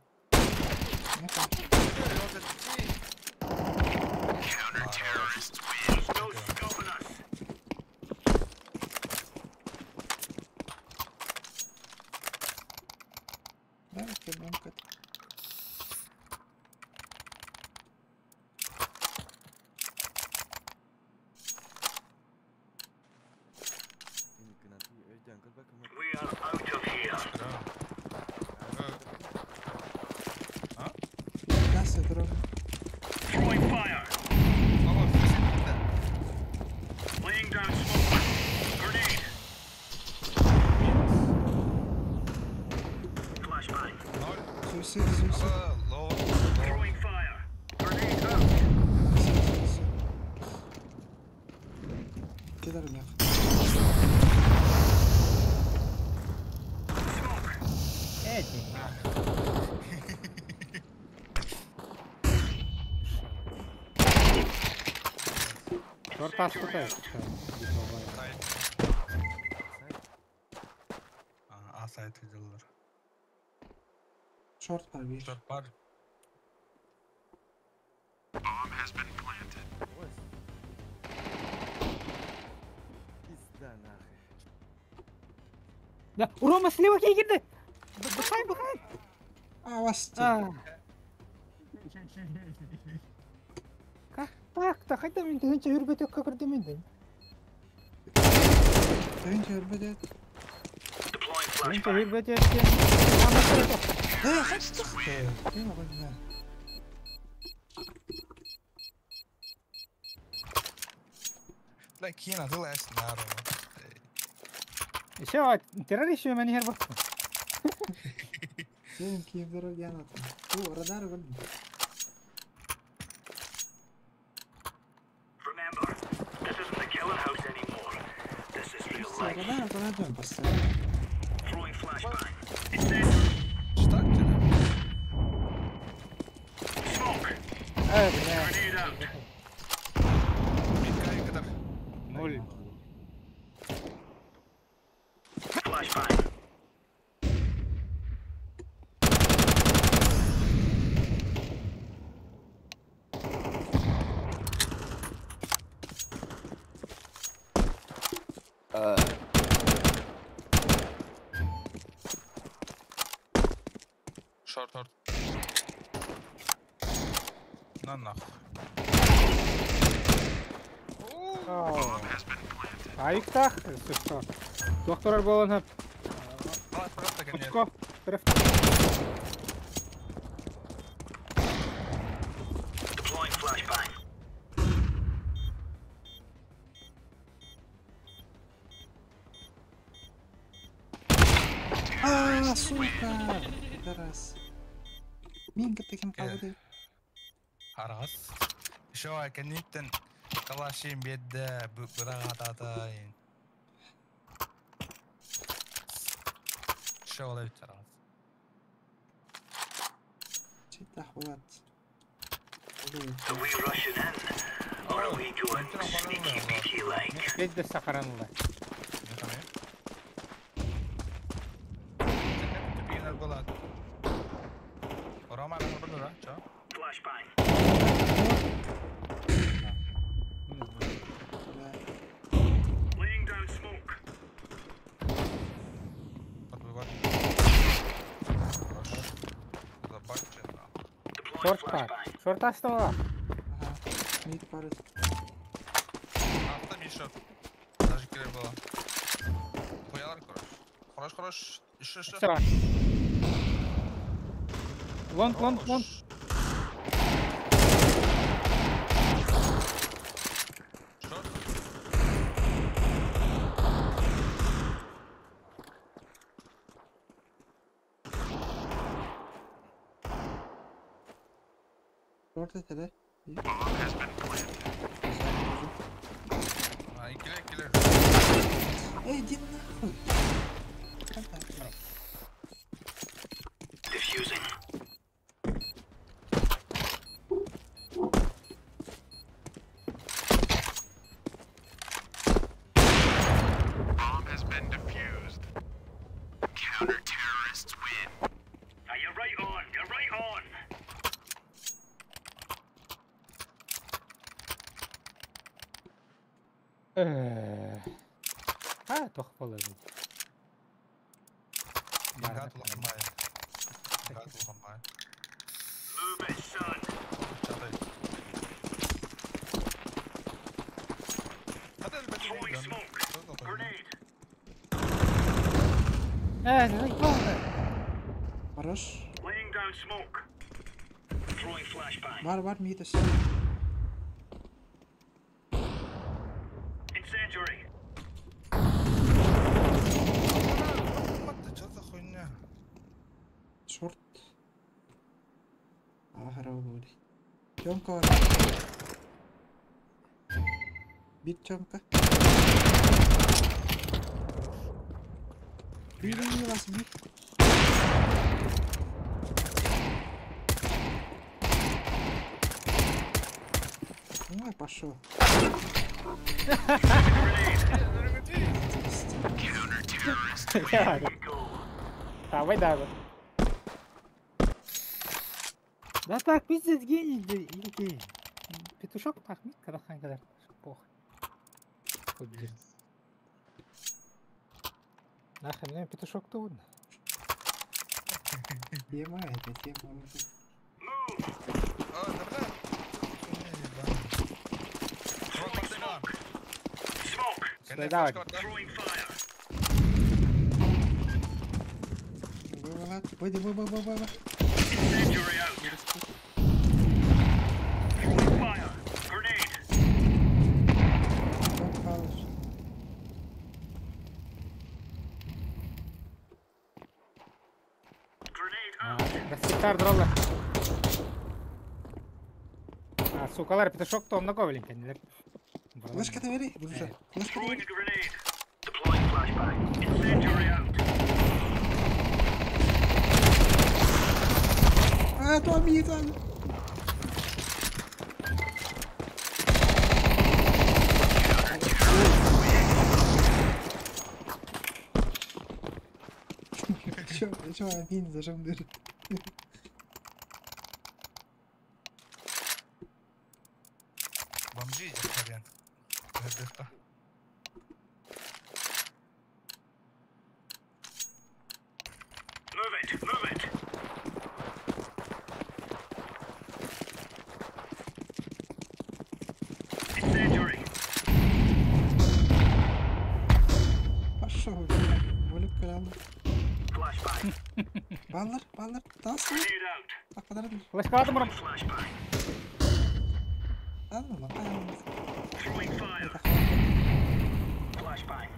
We are out of here. Nasıl durum? Throwing fire. Laying down smoke. Grenade. Flashbang. Suicide. Throwing fire. Grenade out. Giderim ya. Шорт асты да. Асайт виделер. Шорт бар bir. Шорт бар. Bomb has been planted. Да, Рома слева кей кирді. Бықай. Авасты. Так, қайда мен тегенше үрбет өкке кірді менден. Тегенше үрбет өт. Тегенше үрбет өткен. Дай кина, ты лазь на Рома. Еще террорист мен хер бақты. Senin kiyimleri yanatın. Bu radar var mı? Remember, this isn't the killer house anymore. This is real life. Radar dön basta. Throwing flashbang. It's dead. Stuck to them. Smoke. Evet. Grenade out. Mitkaya kadar. 0. Flashbang. Short. На нахуй. Айықтақ. Сұшқа. Доқтырар болын әп. Ұшқа. сука! Пидорас. Минга-то кем қалды? Арас. Шо кенниттен калашин бедде быраға ататайын. Шо олай чарас. Читах болады. Are we rushing in? Or are we going sneaky beaky like? Бедді сақаранылы. Flashbang. Laying down smoke. Шорт бар. Шорт ашты ола. Ага. Мид барыз. Atla bir shot. Даже кере было. Хуялар, хорош. Хорош. Еще. Все. Лонг. Shot. Short etede. İkiler. Иди нахуй. Diffusing. Bomb has been defused. Counter-terrorists win. Now you're right on. Тоқ болады. Гад уланмай. Move it, son. Throwing smoke. Grenade. Хорош. Laying down smoke. Throwing flashbang. Var мидас. Incendiary. Что за хуйня? Шорт. Ахарау болды. Чомка бар. Бит чомка. Били вас бит. Ну, пошел. Давай. Да так, пиздец, гений, или петушок так, когда хангар, похуй. Хуй. Нахуй, мне петушок-то удно. Тема это, тема. Давай. Выйди. Incendiary out. Throwing fire. Grenade. Grenade out. Рассекар дролла. Сукалар, петушок то много валенький. Флешка-то бери, дружа. Throwing a grenade. Deploying flashbang. Incendiary out. Tua amiga. Чё, один зажим дыры. Бомжи, хрен. Это. Move it. Incendiary. Пошел. Волю коляну. Flashbang. Баллар. Тас. Grenade out. Так, подожди. Флешка атомом. Flashbang. Throwing fire. Flashbang.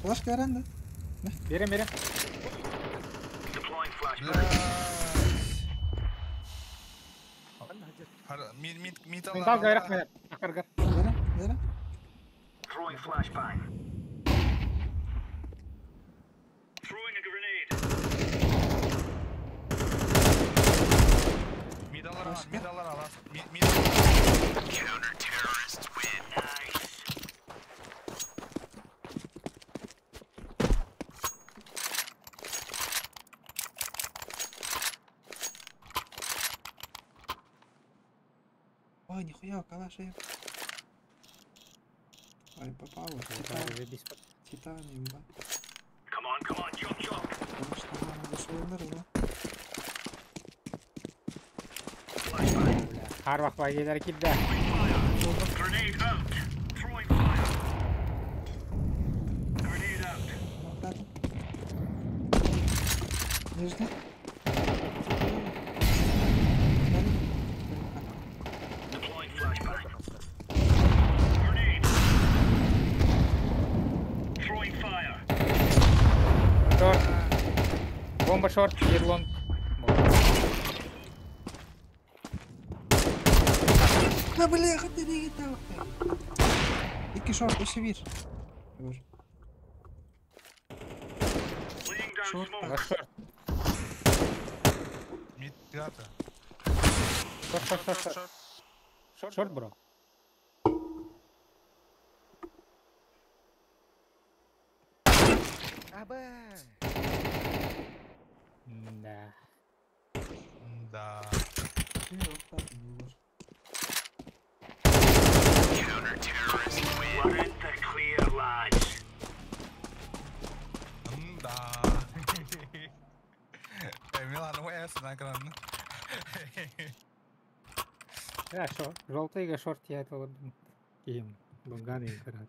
Флешка веранда. Берем. Deploying flashbang. Мид Дал гайрак менен. Акыргар. Бері. Throwing flashbang. Throwing a grenade. Мидалар алас. Counter terrorists win. Nice. Ой, нихуя, калаши. Ой, попал уже. Титаниум, ба. Come on, jump. Конечно, надо своего. Har vaqt vagiylari keldi. Grenade out. Throwing fire. Grenade out. Нижний. Deploying flashbang. Grenade. Throwing fire. Short. Bomba short, long. Да, бля, хоть не летал. Iki short, isi bir. Dur. Laying down Short. smoke. Last short. Мид пятый. Short, bro. Да. Да. Counter terrorists win. Let it clear, lads. Да. Милан, уэс на экран. Хорошо. Желтый шорт я это вот ким. Лунганы играть.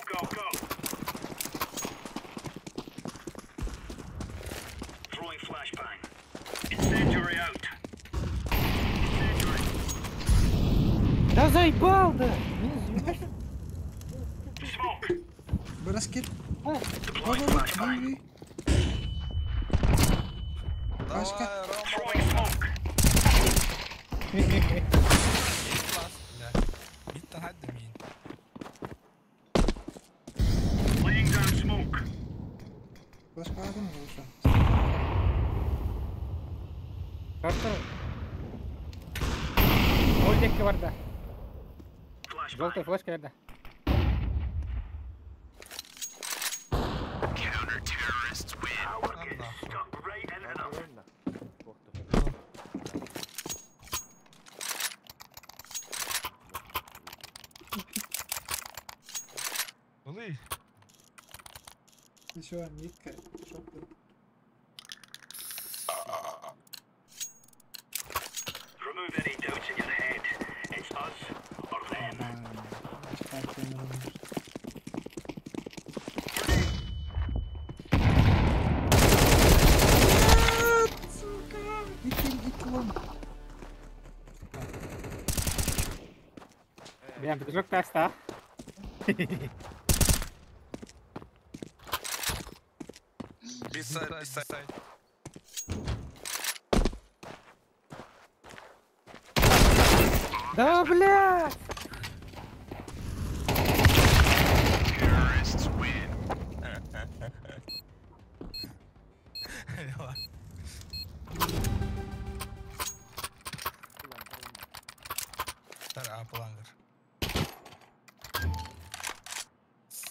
Go. Throwing flashbang. Incendiary out. Incendiary. Да заебал, да! Smoke. Браскет. Deploying flashbang. Пашка. Throwing smoke. Мид تحدى مين؟ Laying down smoke. Пашка aldın mı bu şu an? Шорт. Мультик var da. Flashbang. Желтая флешка верда. Counter terrorists win. Power gets stuck right in and out. Uli. Şu an Yitka. Çok da. Remove any doubts in your head. It's us or them. Çıkarttığını olmuş. Git lan. Bien, pero ya está. This side. Да, блядь! Terrorists win. Daar Apelanger.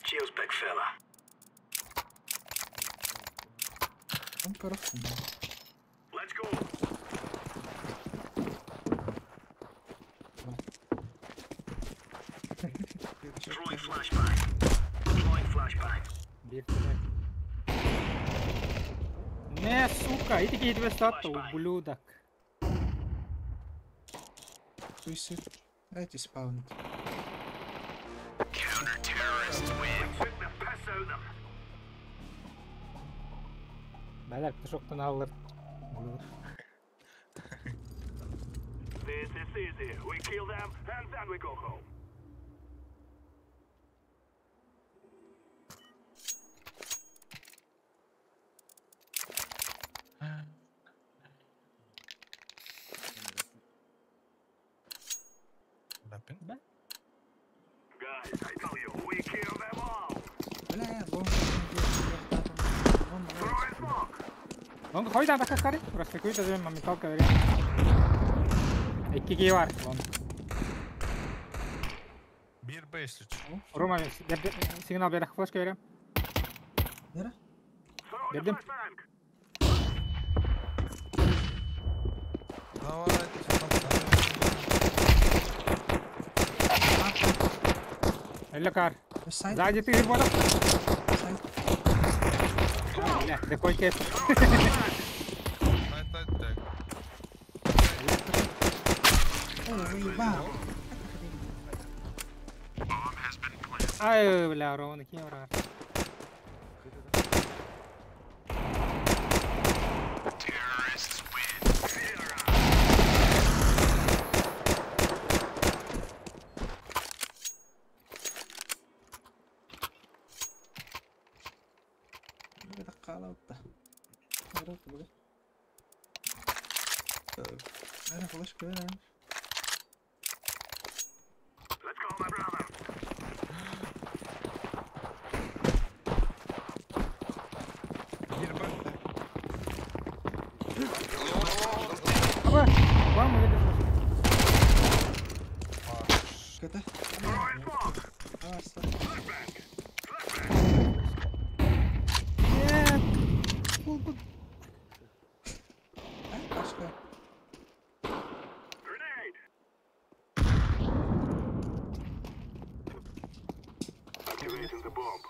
Cheers, big fella. Tam tarafım. Let's go. Throwing flashbang. Deploying flashbang. Bir tane. Не, сука, иди ки тебе стату, ублюдок. Suicide. Эти спаунят. Counter terrorists win. Took the piss out of them. Бәләр, тышоқтан алыр. This is easy. We kill them and then we go home. Guys, I tell you, we kill them all. Throwing smoke. Long hoidaan takkas kari. Просто какой-то зря мами толка верен. İki var. Long. Bir beş üç. Roma signal berek flash verem. Nere? Verdim. Давай. Ello kar. Side. Сзади ты ирбода. Side. Бля, да кой кеп. Ай, бля, Рома кем враг. Flash kör. Let's call my brother. Bir bak. Aba, var mı dedi? Kötü. Throwing smoke. Varsa. Flashbang. Başka. Grenade. Activating the bomb.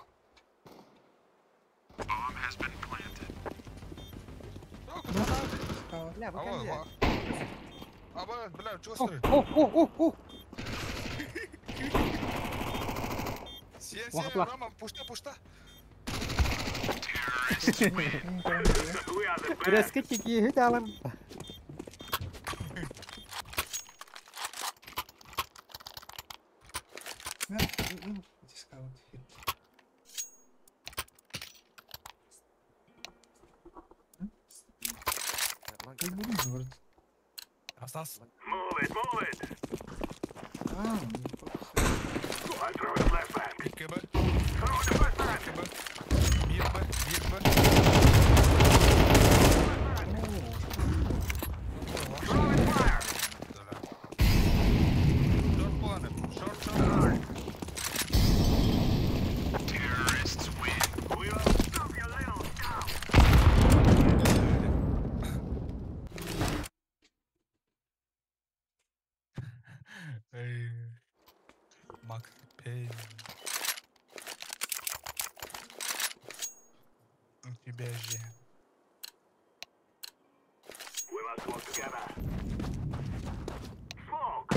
Bomb has been planted. Tamam. Aba, бля, чего стоит? О. Сен, Вахла. Рома, пушта. We are the best. Biraz kekik hiç alın. Discount. Остался. Move it, move it. Ah, I'm throwing a flashbang. İki bak. Throwing a flashbang. İki bak. Bir bak. Throwing fire. Dört puanı. Short. Terrorists win. We will stop your little scout. Ey. Max Payne. Тебя же. We must work together. Smoke.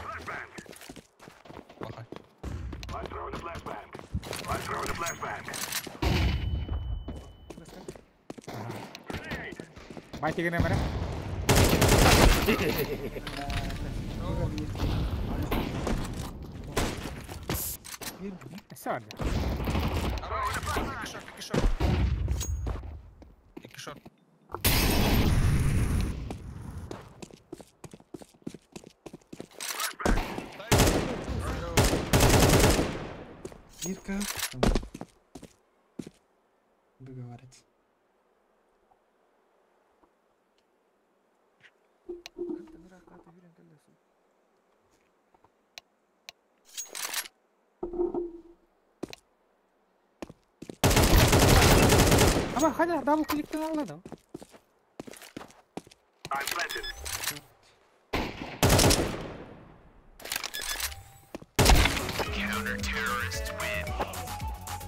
Flashbang. Бахай. I'm throwing a flashbang. I'm throwing a flashbang. Grenade. Мать игры номера. Все. İki short. Ирка. Договориться. Ama hadi double click'ten aldım. I'm planted. Counter-terrorists win.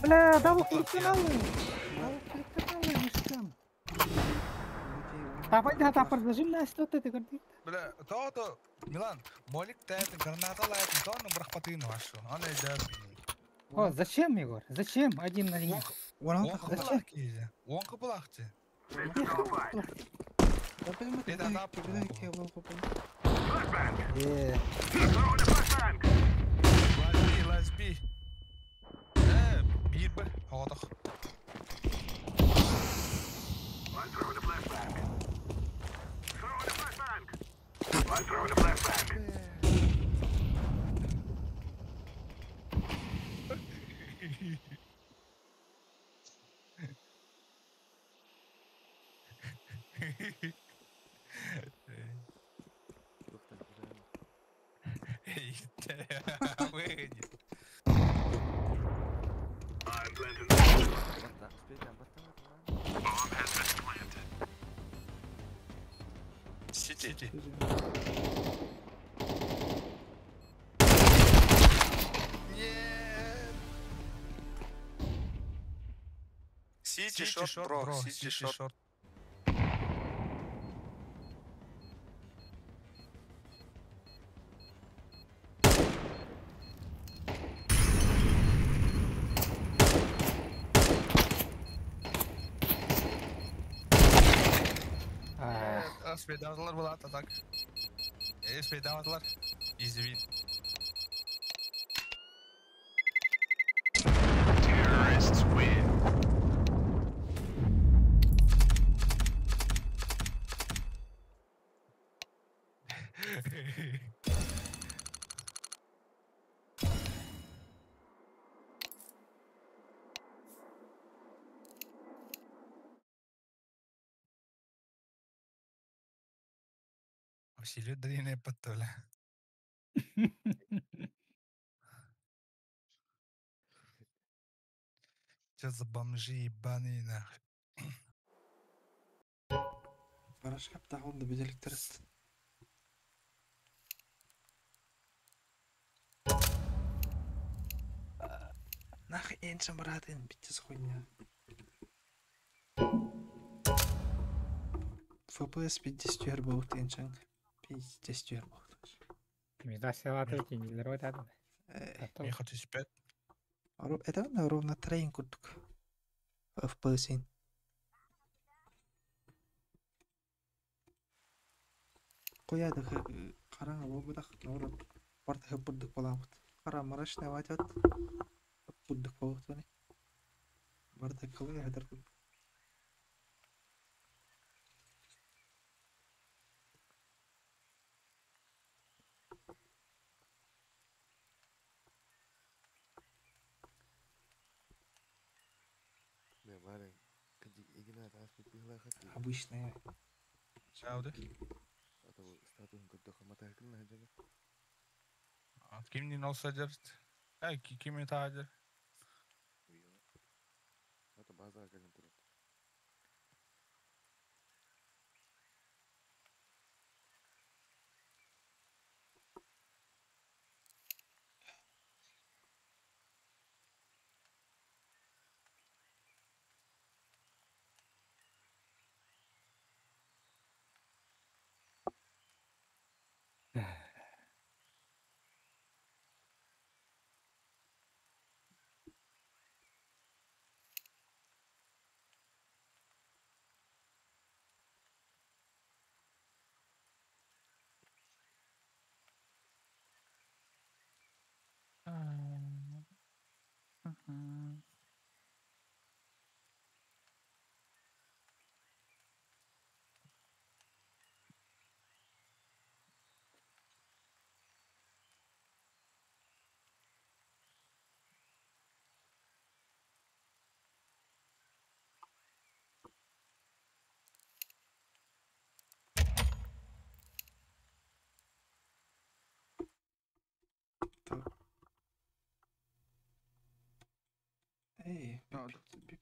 Бля, double click'ten aldım. Double click'ten aldım işte. Тапай продолжим на что ты говоришь? Бля, то Милан, молик тает граната лает, то на брахпатину вашу. Он идет. О, зачем, Егор? Зачем? Один на один. Вон кабулахти. Вон кабулахти. Я понимаю, Это да, я был куплен. Flashbang. Eee. Throwing a flashbang. Let's be. Bir be. Havada. I'm throwing a flashbang. Throwing a flashbang. I'm throwing a flashbang. Выгонит. I'm planting Бата, спейден, бата. bomb has been planted. Сити. Нет. Сити шорт, бро, Сити шорт. Спейдаматылар болады атак. Спейдаматылар. Easy win. Terrorists win. Усилие длинное подтоля. Что за бомжи ебаные нахуй. Порошка тағылды беделіктеріс. Нахуй еншін баратын бітчіз қойня. ФПС 50 болды еншін. 50 болды. Имитацияларды теңгелер өтеді. Я хочу спать. Это ровно трейн күрдік. FPS-ін. Қояды қараңа болбыдақ. Барда хөппүрдік боламыз. Қара мұрашына ватят. Хөппүрдік болуды. Барда қылы әдір күрдік. Не, Варя, Игнат, пила хотел. Обычная. Шауды. А то статуин курдық матайкын нәжәге. Kimden olsa dert. Kimi tadır. А то базар келген тұрады.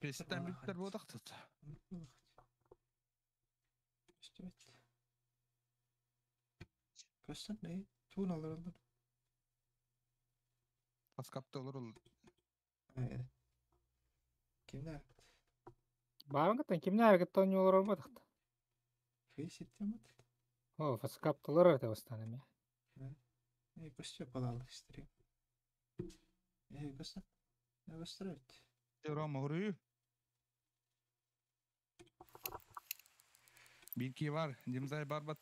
Песеттен биттер болдық тут. Көстен не? Туын алыр алыр. Таскапты olur olur. Kimler? Баарыңгаттан кимне әрекеттен олар болмадық. Фейсеттен бат. О, фаскаптылар өте бастан эме. Көстен балалы істерем. Көстен. Көстен. Рома uruyу. Bilgi var. Dimzay barbat.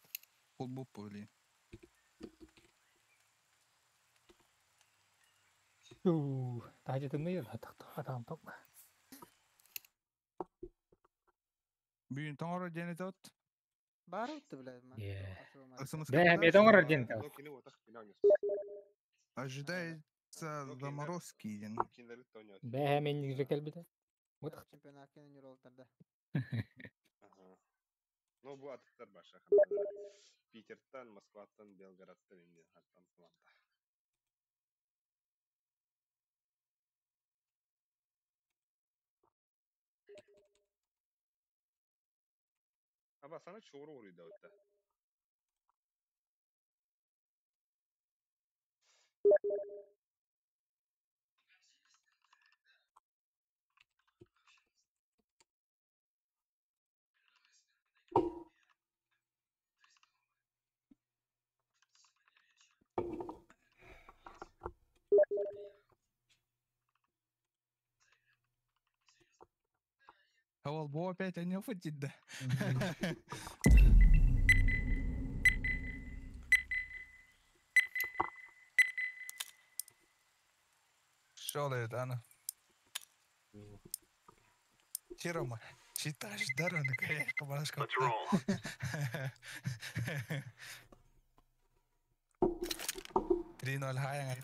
Pul bu puli. Тажытымны адам топ. Büyün toңора денет от. Бар өтті біләдім. Бедоңор ден. Ожидается заморозки ден. Бәһә мен жекел биде. Чемпионат кенен юролтарда. Ну, bu atıklar başka. Питертен, Москватан, Белгородтан, Индия, Алтан, Aba sana çoğru oraydı öte. هو البو опять они офатит да. Что это она? Тирома, читаешь дорогу, конечно, башка. Let's roll. 3-0 high.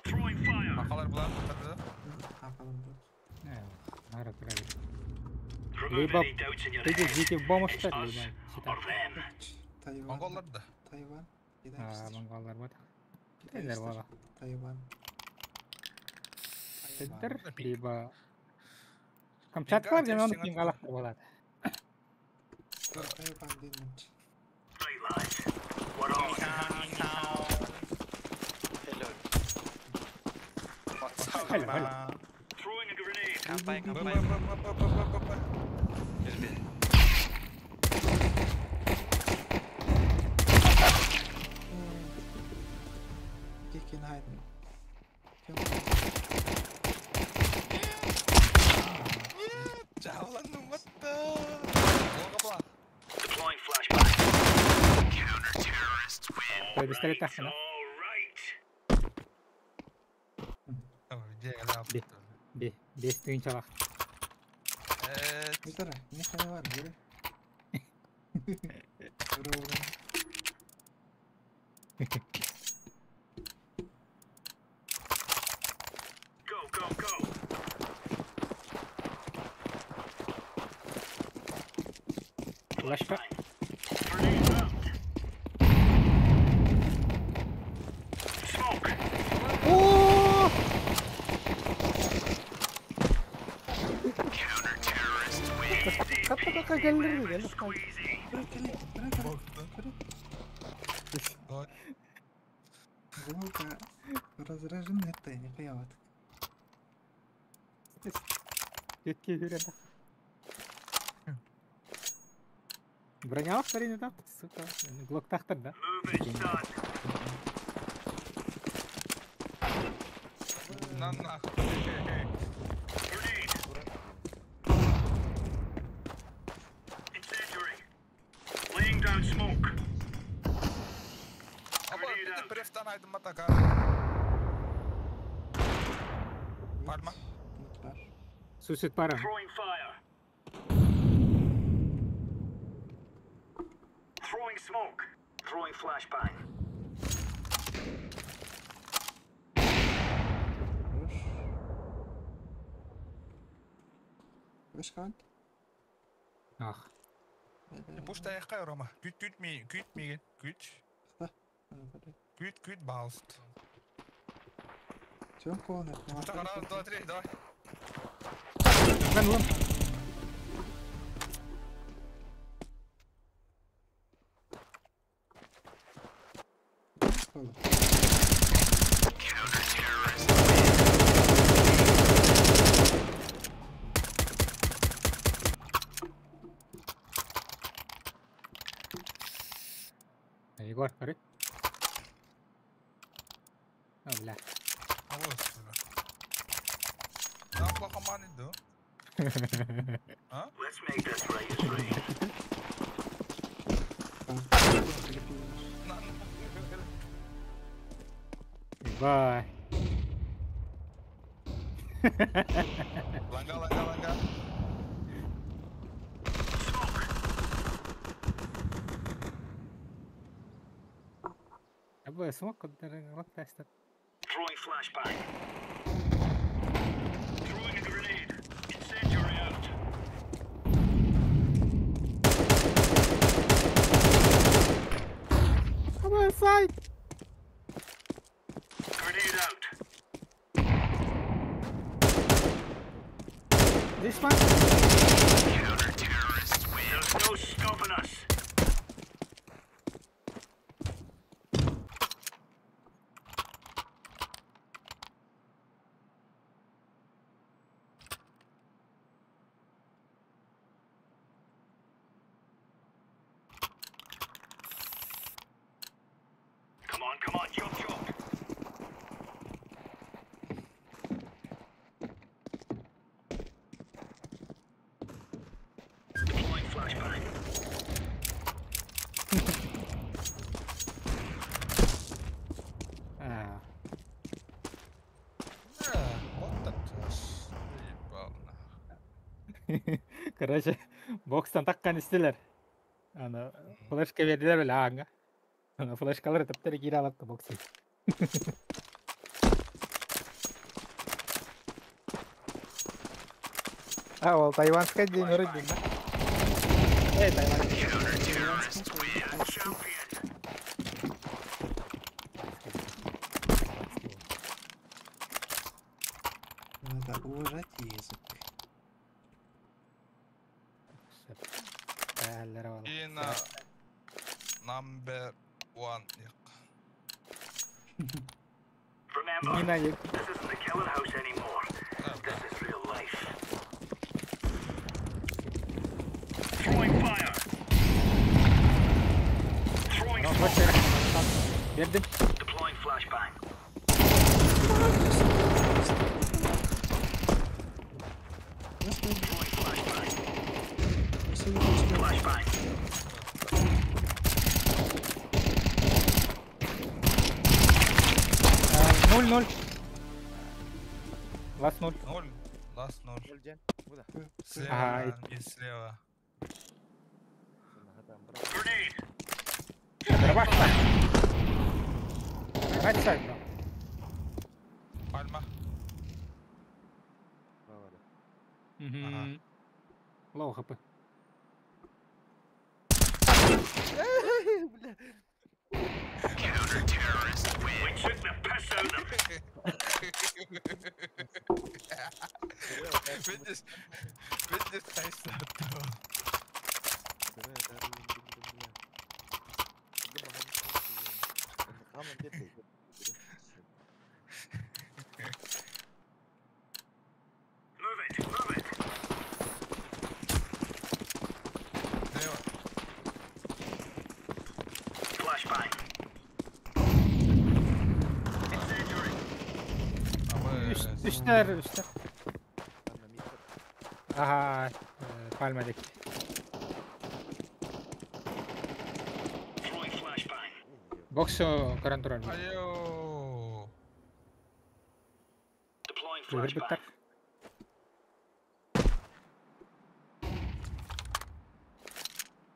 Throwing fire. Makalar bulan tabii. Нара край. Remove Либо any doubts in your ты head. зайти в помощь, It's либо us считать. or them. Tayvan. Mongoller da. Tayvan. Монголдар вот. Китайлар бала. Tayvan. Тендер, либо Камчаткалар және оны пингалақтар болады. Tayvan деймін. Right, lads. We're on. Hello. Throwing a grenade. Kampai. Kick in hiding. Jalan numata. Gua Deploying flashbang. Counter-terrorists win. Той пистолет тахсана. All right. Oh, dia Бес түйінчалақ. Митара, не хайван, жүре. Go. Flashback. Grenade out. Smoke. Counter-terrorists win. Kapı gelir. Squeezy. Звука разражены не появат. Кетке жүреді. Бронялық бәріне тақ, сука. Глок тақтыр да. Move it, son. Grenade. Incendiary. Laying down smoke. Grenade out. Префтан айдым матака. Парма. Сусет пара. Throwing fire. Throwing smoke. Throwing flashbang. Виш хан? Ах. Пушта яққа Рома. Күйтмеген. Күт балст. Чон коны. Раз, два, три, давай. Мен лым. Егор, смотри. О, бля. Плохо манит, да? Let's make this right as rain. Бай. Ланга. Абы смог лак тастат. Throwing flashbang. Throwing a grenade. Incendiary out. Абы сайт. flashbang. There's no stopping us. Come on, jump. Deploying flashbang. Ah, Вот так аж. Ебална. короче, бокстан таккан истелер. Флешка бердилер беле аңга. Флешкалар таптары кире алатты боксы. Ол тайванская день вроде, да? Тайванская. Надо уважать язык. Ina number 1. Remember, this isn't the killing house anymore. This is real life. Throwing fire. Throwing smoke. Бердим. Deploying flashbang. Deploying flashbang. Flashbang. 0-0. Ласт 0. 0. Last 0. Слева. Ага, И слева. Grenade. Дробаш так. Right side, bro. Пальма. Мгм. Лоу хп. Counter-terrorists win. We took the piss out of them. Видишь, Тайсон. Move it. Слева. Flashbang. Incendiary. Üstler. Aha, palmadaki. Throwing flashbang. Боксу карантуран. Айо. Deploying Кырбыттар. flashbang.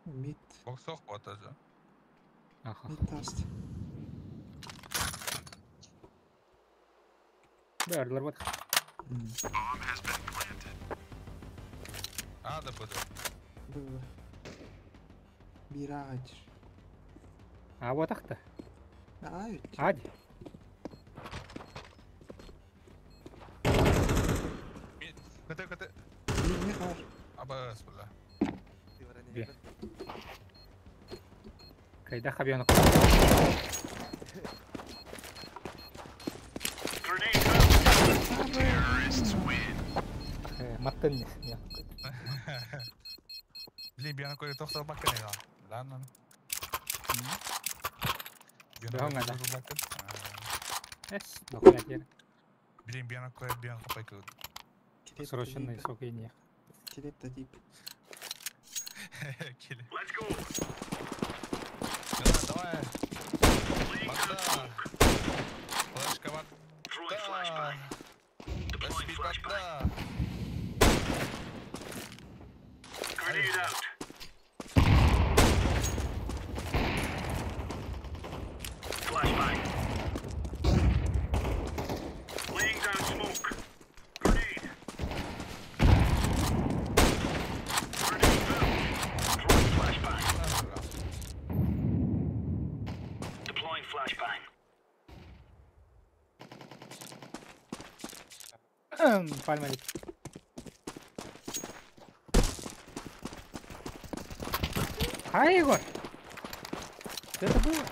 Mid. Боксох батажа. Аха. Mid таст. Барлар бат. А, да буду. Было. Бирать. А вот так-то. Ай. Ади. Ката. Не хаш. Абас бля. Бе. Кайда хабионок. Grenade out. Terrorists win. Маттен. Блин, бияна кое тоқтап баккен ega. Ланнан. Бияна да. Эс, нахуя кер. Блин, бияна кое бияна копай кыд. Срочно сокение. Келет тип. Кили. Let's go. Давай. Банда. Флешка банда. Throwing flashbang. Deploying Спид flashbang. банда. Grenade out. Flashbang. Laying down smoke. Grenade. Grenade out. Throwing flashbang. Deploying flashbang. Palmadaki. А, Егор! Что это было?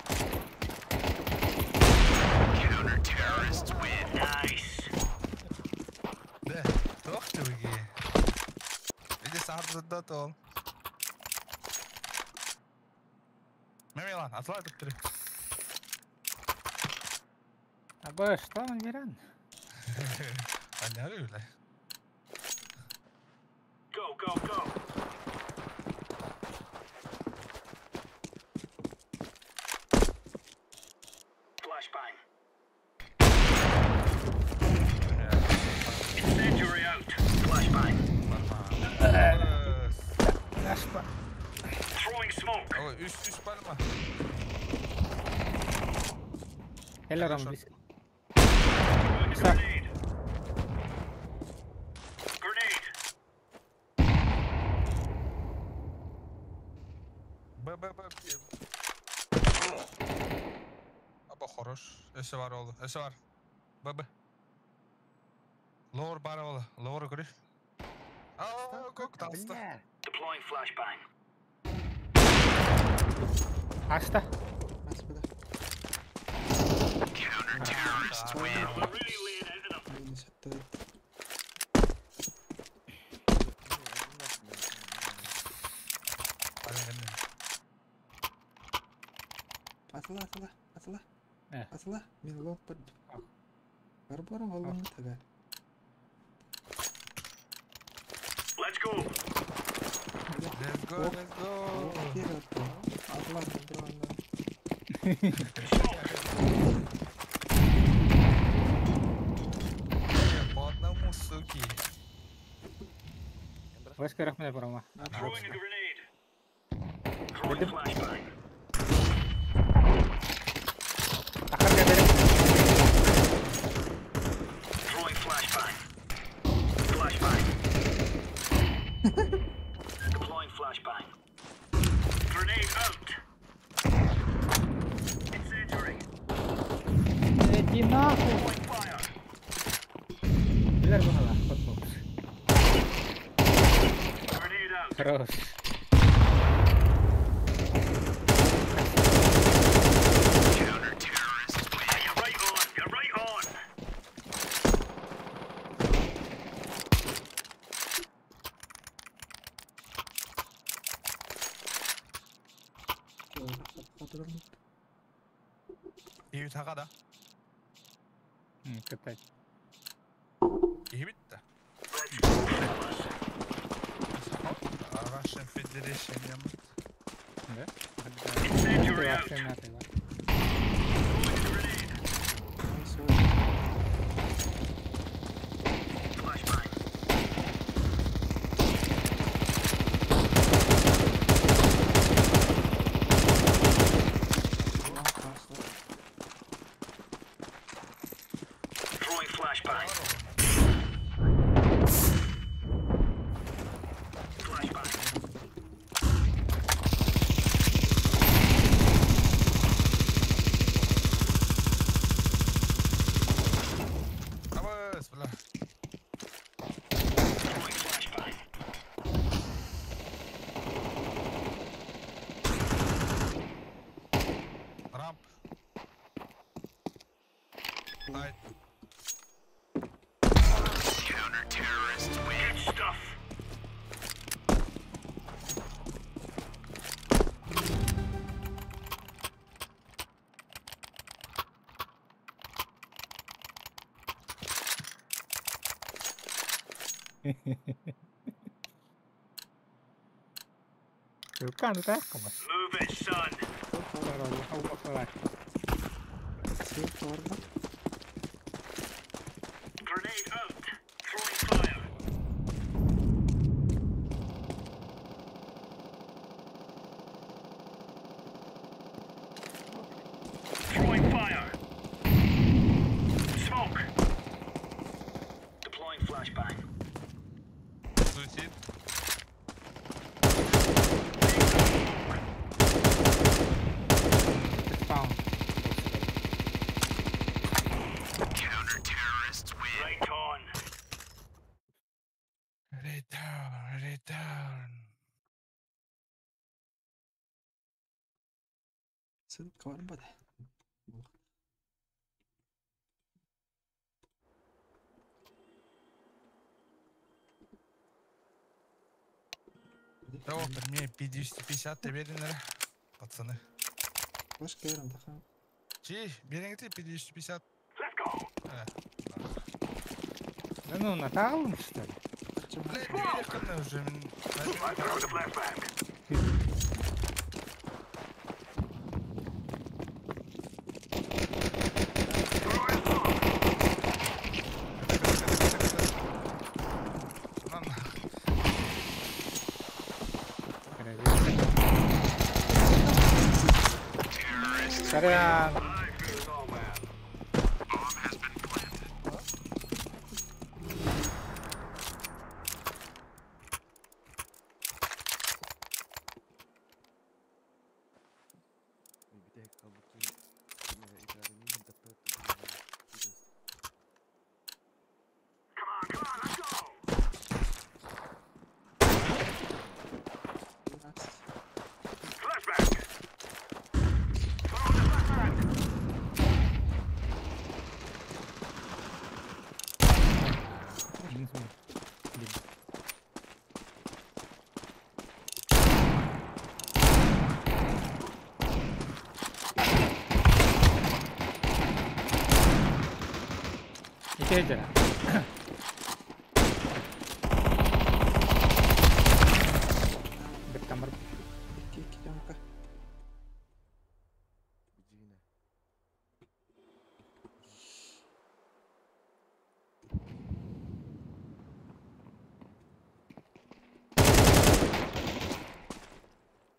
Да, тоқты беге. Иди сардырда тол. Мемелан, атлай тұп тұры. Абы, что он веран? А не арыйлай. Go, go, go. Flashbang. Incendiary out. Flashbang. Throwing smoke. Ой, üst palma. Eller om vi... Grenade. Grenade. Б. Аба хорош. Эсі бар олды. Эсі бар. Б. Лор бар олды. Лор көрі. Ау, көк талысты. Deploying flashbang. Açta. We're really laying into them. Beni sattı. Atla. Atla. Meni long pad. Baru-baru ngolong taga. Let's go. Let's go. Atla. По одному, суки. Войска рахмет парома. Throwing a grenade. Throwing flashbang. Throwing flashbang. Flashbang. Deploying flashbang. Grenade out. Incendiary. Иди нахуй! Throwing fire. Biler bu hala. Foto. Grenade out. Хорош. You're right on. You're right on. İyi bir takada. Катать. İyi bitti. Let's go, fellas. Russian Federation yapmış. Да? Incendiary Ты out. вообще мятый, да? Throwing a grenade. Flashbang. Throwing flashbang. Flashbang. Ama bismillah. Throwing flashbang. Ramp. Light. Counter-terrorists win. Good stuff. Rukan du tak mas. Move it, son. Apa kelar? Grenade out. Throwing fire. Throwing fire. Smoke. Deploying flashbang. Suicide. Spawn. Ссылка var mı da? Да вот, мне 250 беріңдер, пацаны. Başka yerim takım. Беріңдер 250. Ну, на таун, что ли? Блядь, не великаны уже. Сорян. İçeri. Bir kamar. İki camka.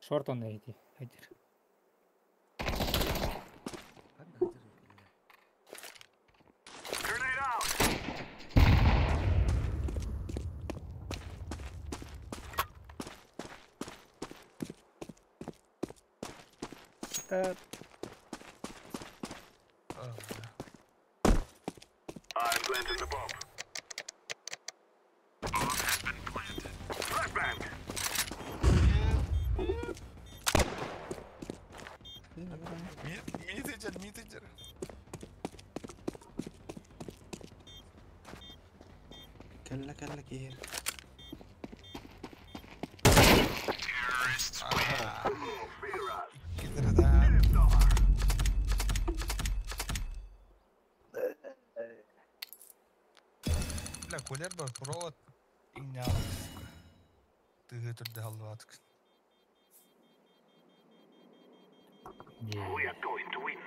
Short on eighty. Hayır. Grenade out! That. I'm planting the bomb. Bomb has been planted. Flashbang! Митинджер. Kelle kelle gir. Бля, кулер бар, провод. Иңне тыгы түрдө алып. We are going to win.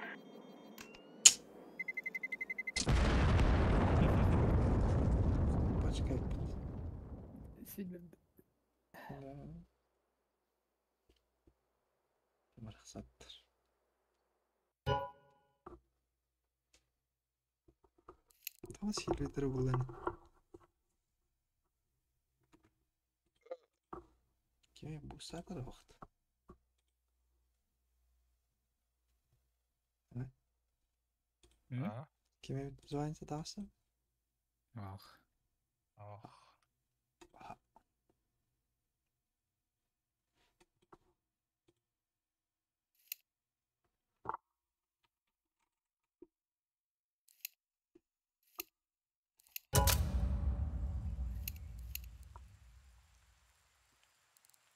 Başka. Sinirdi. Ruhsattır. Tamam silverleri kullanın. Kime bu saatler vakti? Kime звонится дався? Ах.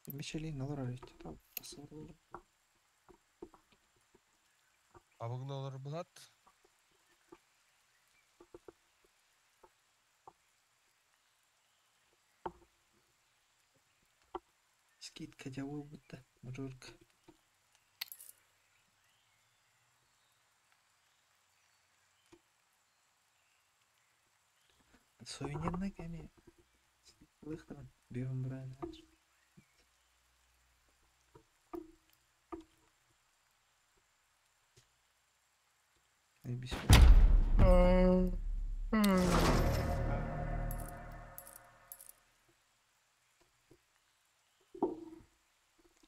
Мишелин алар арайт. Там асыр olur. Абыглалар булат. Скидка делаю будто. Мажорка. Сувенирный ками. Выхтан. Бьем брань. Ай, без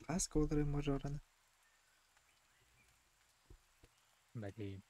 Каска олары мажораны. Бәдейім.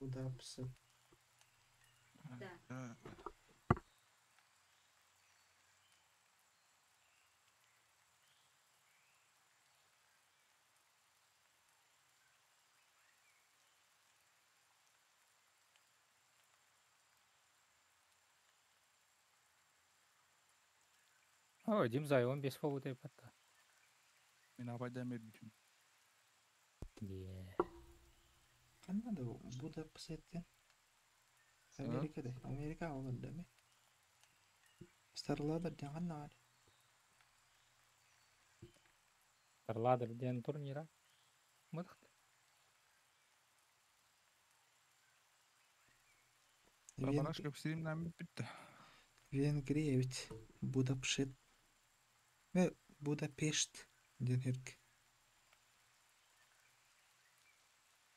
Budapest. О, Димзай 15 болу деп атты. Мен абайдан бердім. Қандай да Budapest еттен? Америкада, Америка оларда ме? Старладыр ден қандай бар? Старладыр ден турнира. Мықты. Бараш көпсірімнен бітті. Венгрия ведь Будапешт. Будапешт денерг.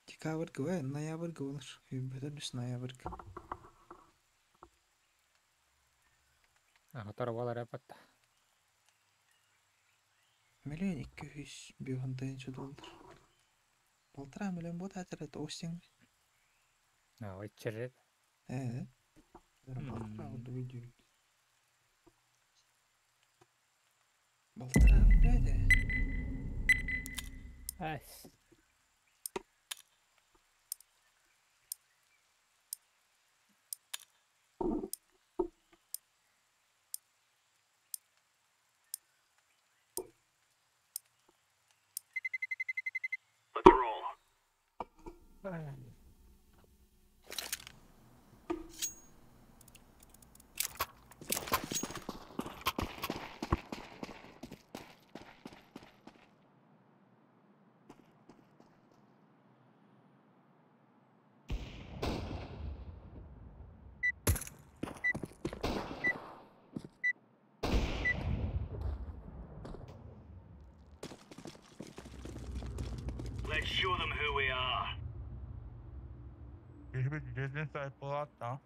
Декабрьгі бай, ноябрьгі олар. Бөтен үш ноябрьгі. Атары балар апатты. Миллион 200 доллар. Полтора миллион бот әтірет остин. Өйтчерет. Полтора олды видео. Полтора біледі. Айс. Let's roll. Let's show them who we are. Gezden sahip olarak da.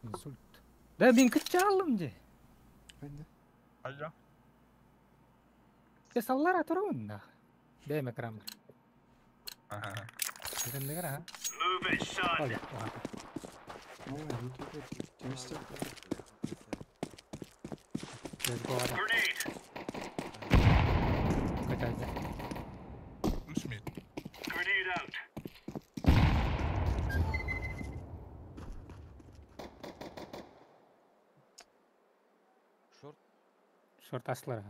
Insult. Да мен кітчі алым же. Алья. Саллар атырауын да. Бәйім экранға. Кедендігір, ха? Move it, son. Grenade. Grenade out. Шорт асылар.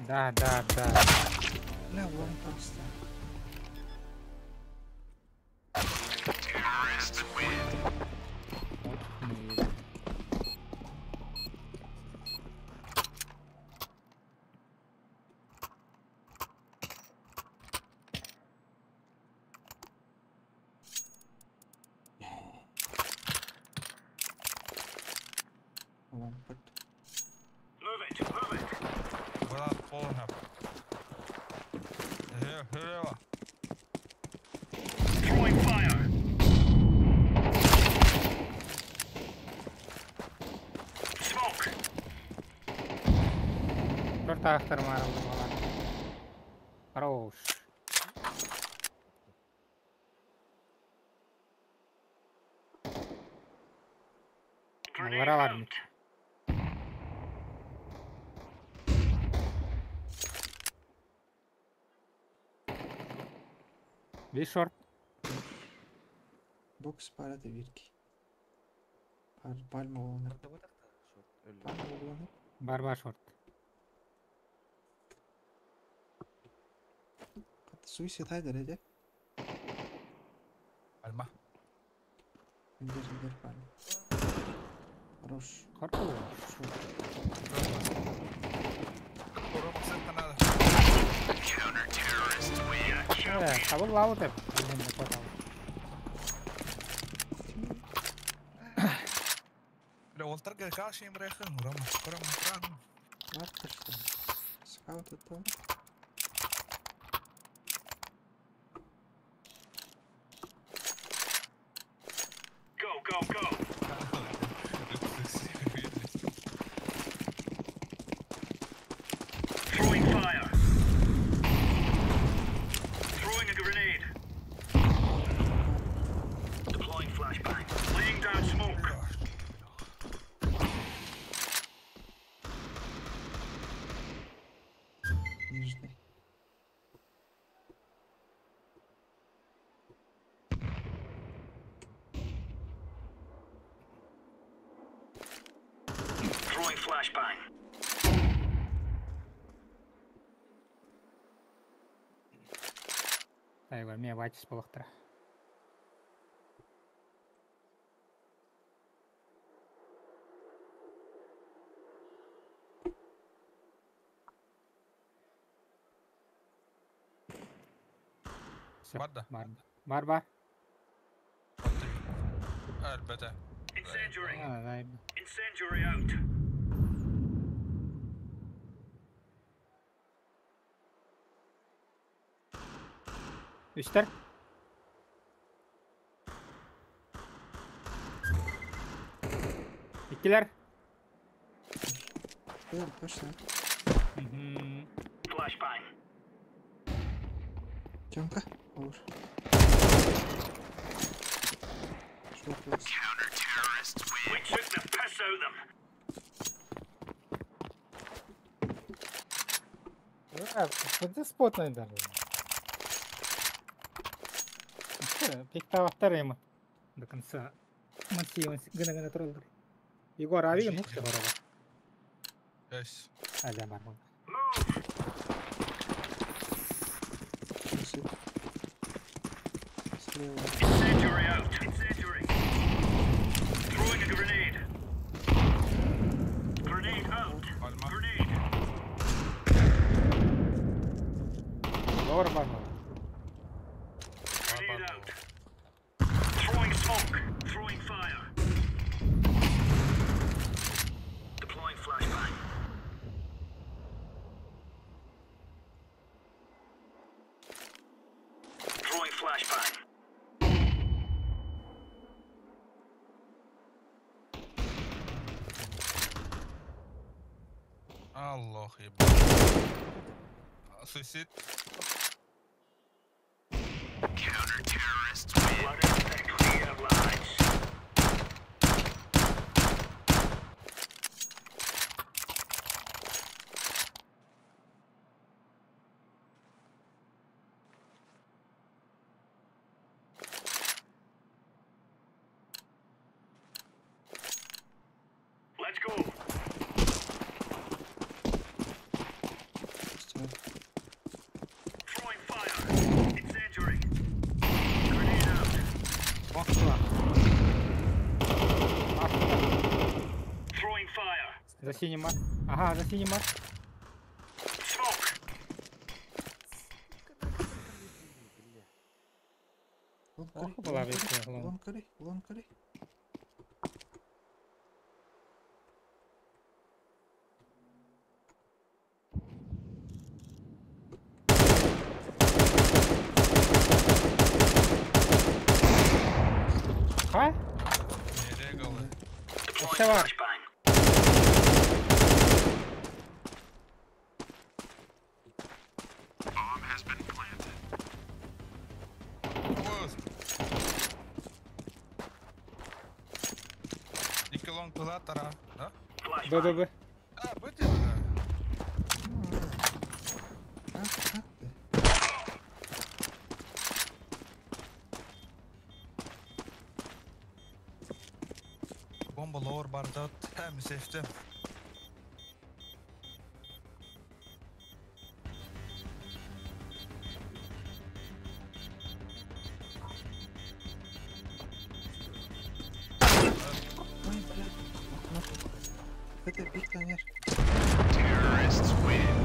Да. Не, вон просто. Move it. Voilà, полон hap. Here. Throwing fire. Smoke. Шорт ақтармары болған. Хорош. Grenade Варалар out. мит. Бей шорт. Бокс парады вирки. Пальма болғаны. Бар шорт. Қатты суицид айдар еді. Альма. Индер пальма. Хорош. Counter-terrorist win. Қабыл лауы деп. Олтарға кашем рехын, урам. Ладно, что? Скаут это. Go. нижний. Throwing flashbang. Айгор, мен вайтис болуктура. Бар да. Бар. Әлбәттә. Incendiary. Ай, Incendiary out. Üstler. İkiler. Gel başla. Flashbang. Canka. Olur. Çok iyi. We took the piss out of them. Це спотно даже. Пиктаваттар ему до конца. Массивен гына троллер. Егор, ави мукты барага. Yes. Аля барман. Incendiary out. Incendiary. Throwing a grenade. Grenade out. Grenade. Doğru barmан. Grenade out. Throwing smoke. Throwing fire. Deploying flashbang. Throwing flashbang. Allah ебать. Suicide. Counter-terrorists win. What is the clear lines? Let's go. Throwing fire. Incendiary. Grenade out. Throwing fire. За синим мат. Ага, за синим мат. Smoke. Была вещь, Лонкари. Ha? Nereye kaldı? İşte var. Oğuz. İki long kıla tara. Ha? Dı. Ha, bu değil mi? Bombalar var da hem seçtim. Это бig конер. Terrorists win.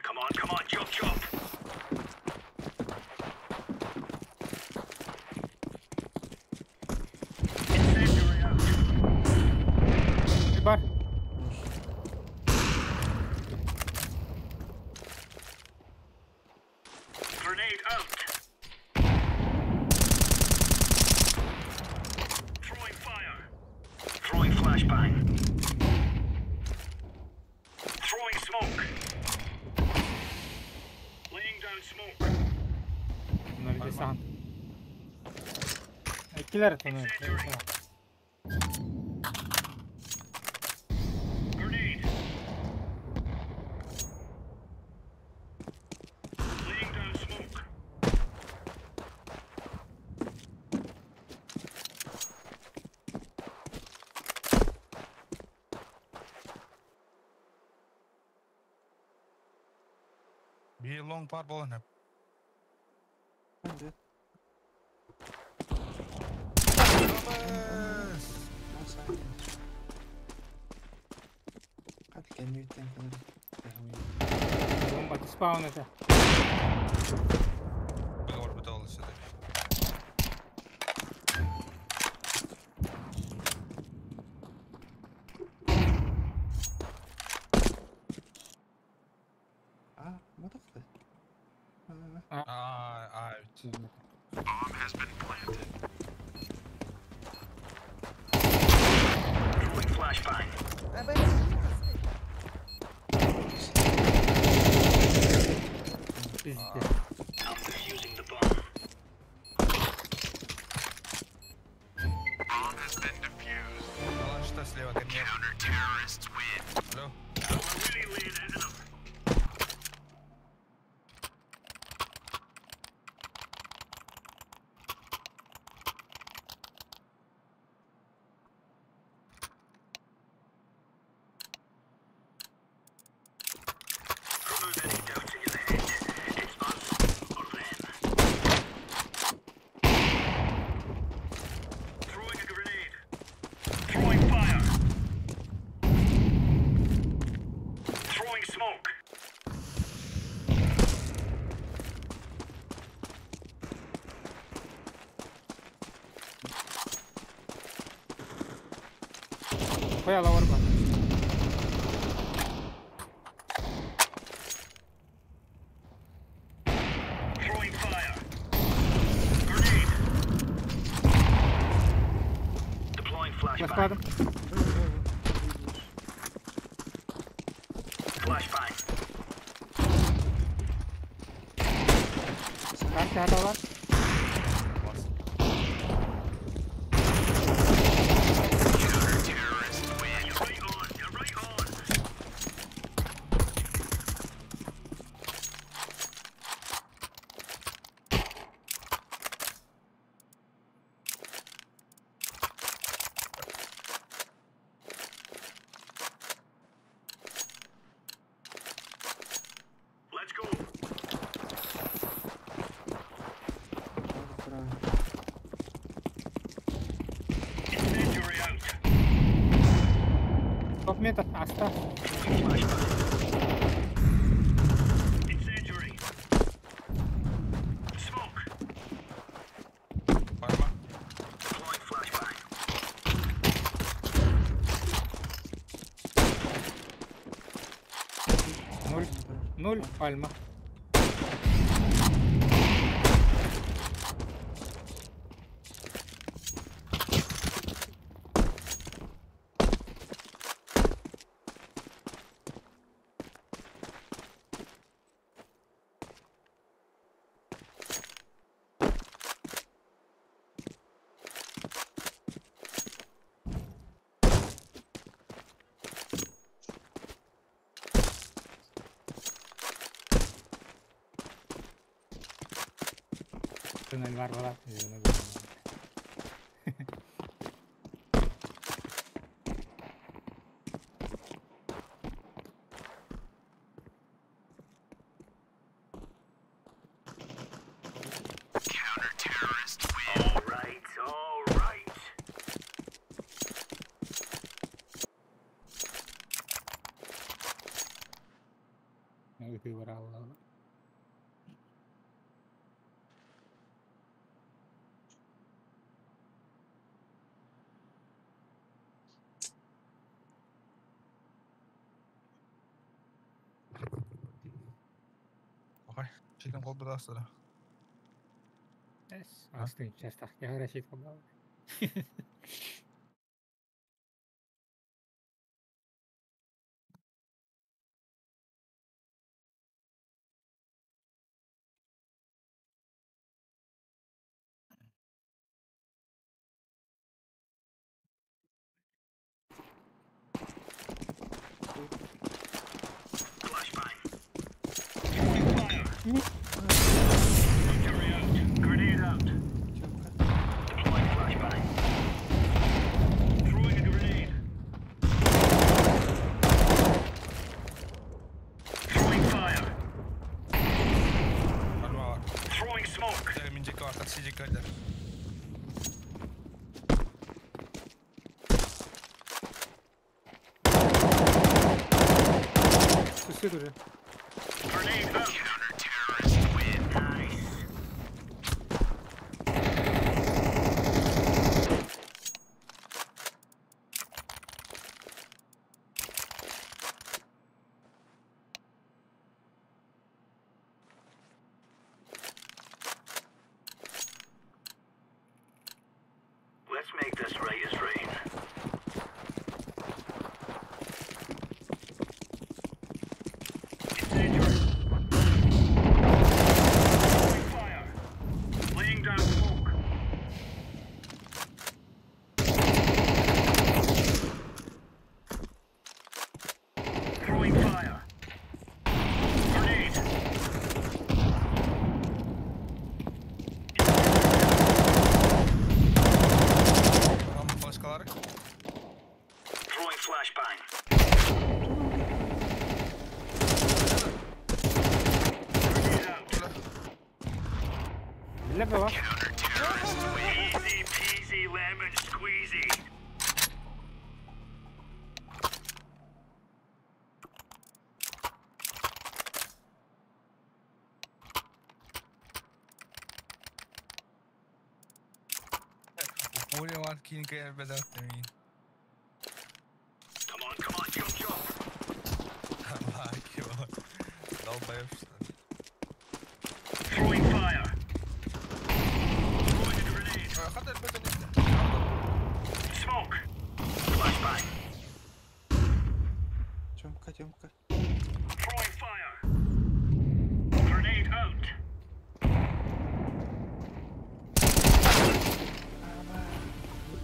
Come on, jump. Incendiary out. Bir bar. Grenade out. Throwing fire. Throwing flashbang. Tünelde sağın. İkiler tünelde. Bir long par bolun hep. Hadi. Hadi kendi bitten kadar. Bomba spawn ete. Bir orbita oluştu da. Aa, mutlu. Evet. Bomb has been planted. Throwing flashbang. Bizde. Out there using the bomb. Bomb has been defused. Alan что слева ко мне. Counter terrorists win. Алло. We're really laying into them. Remove any doubts in your head. It's us or them. Throwing a grenade. Throwing fire. Throwing smoke. Koy ala var bak. Throwing fire. Grenade. Deploying flashbang. Başladım. Flashbang. Belki hata var. Counter terrorists win. You're right on. You're right on. Let's go. Incendiary out. Top meter. Asta. Incendiary. Smoke. Var mı? Deploying flashbang. Nul. Nul. Palma. Tünel var valla. Counter terrorists win. All right, all right. Ötü var Allah Allah. Okey. Chicken kol bir daha sıra. Yes. Astın chest ya her şey kaldı. Grenade out. Deploying flashbang. Throwing a grenade. Throwing fire. Throwing smoke. Сусід уже. Grenade out. Let's make this right as rain. Incendiary. Throwing fire. Laying down smoke. Throwing fire. Grenade. Throwing flashbang. Grenade out. Level var. Easy peasy lemon squeezy. Поле var кинькая бедат мин. Come on, jump. Лаки var. Долбаешься. Throwing fire. Throwing a grenade. Хатер бедат. Smoke. Flashbang. Тёмка. Throwing fire. Grenade out.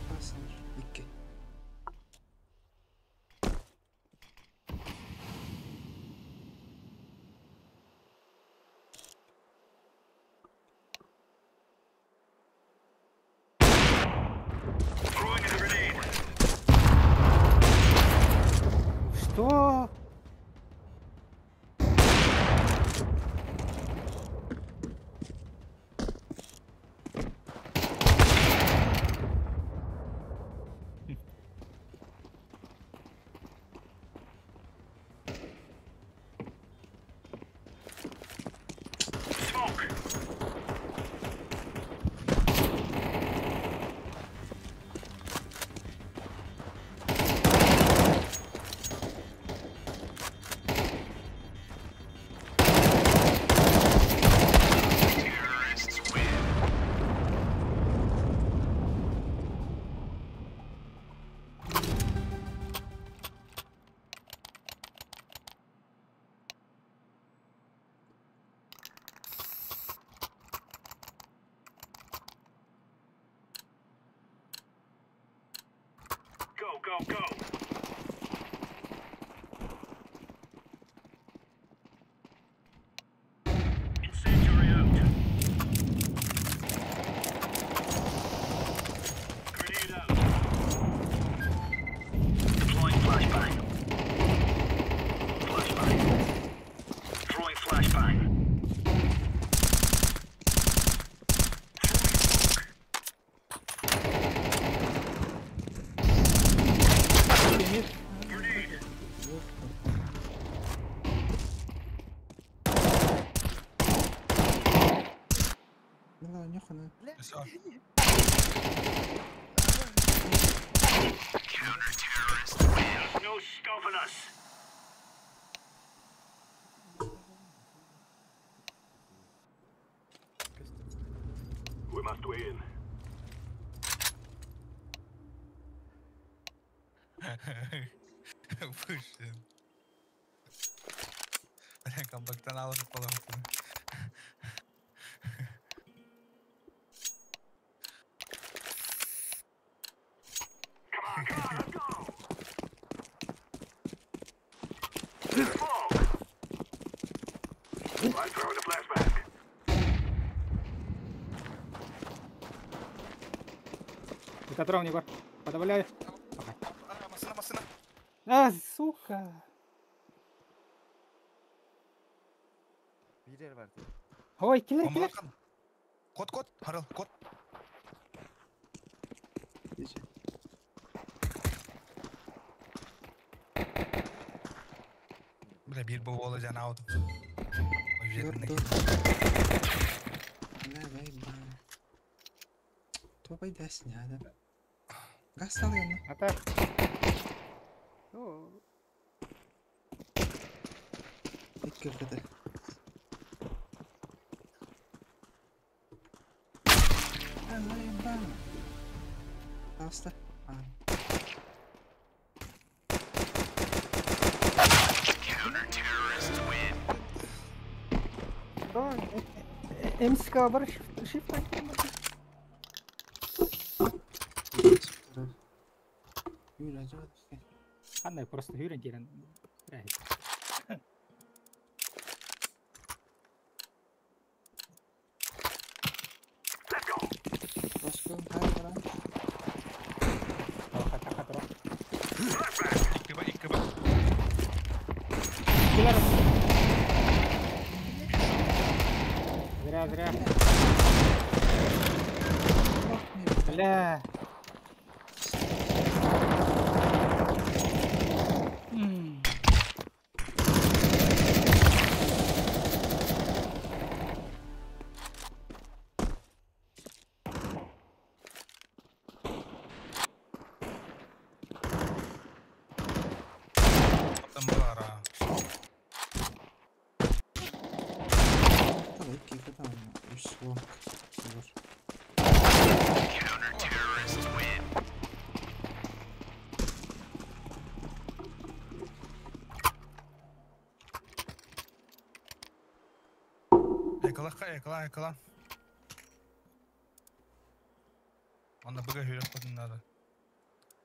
Basınır. 2. Throwing a grenade. Что? Smoke. Terrorists win. Go. Incendiary out. Grenade out. Deploying flashbang. Throwing flashbang. Grenade. يلا نخنا. Counter-terrorist win. No stopping us. We must win. Pushing. Ben kabaktan alıp falan. Come on, let's go. Smoke. I'm throwing the flashbang. Дроне бар. Подавляю. Машина. А, сука. Ой, келер. Код. Харал, код. Бля, bir bu olacağını aldım. O yerine Топай дәсін, адам. Газ сал yanına. Атар. Dik kırdı. Ben. Hasta. MSK бар, shift айтқан бар. Қандай просто үйрен керен. İki bak. Зря. Бля. Там бар. Yakala. Onda bugün hüyre kodunları.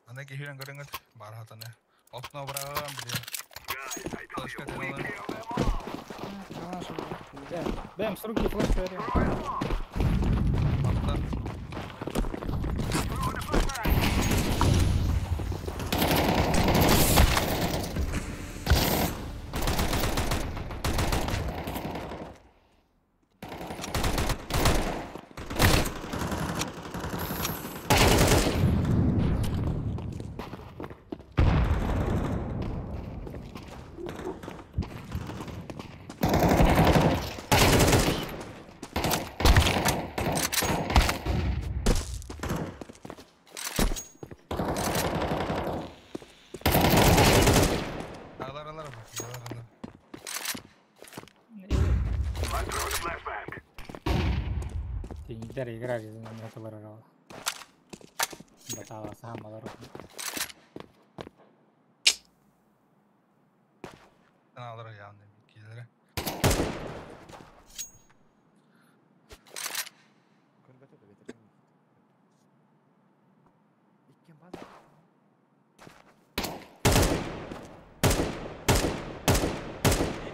Anda ki hüyren görünür. Bar hatanı. Altına bırakalım diye. Başka deneler. Бэм, с руки флеш берем. Atla. Dari garage ini mereka berada. Betapa sama baru. Alır yani bilgileri.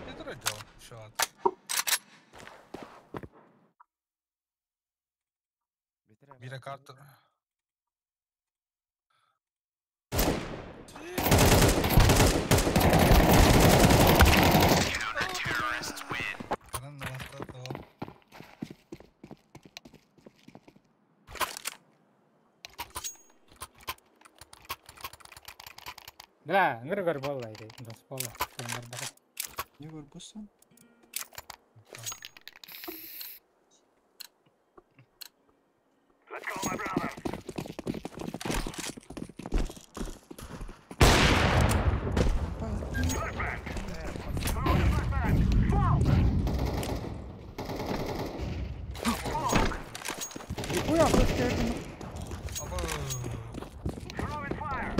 Nedir acaba şu an? Bir kartı. Да, ngeri bola itu, terus bola. Ne görüyorsun? Let's go, my brother. Нихуя, просто это... Throwing fire.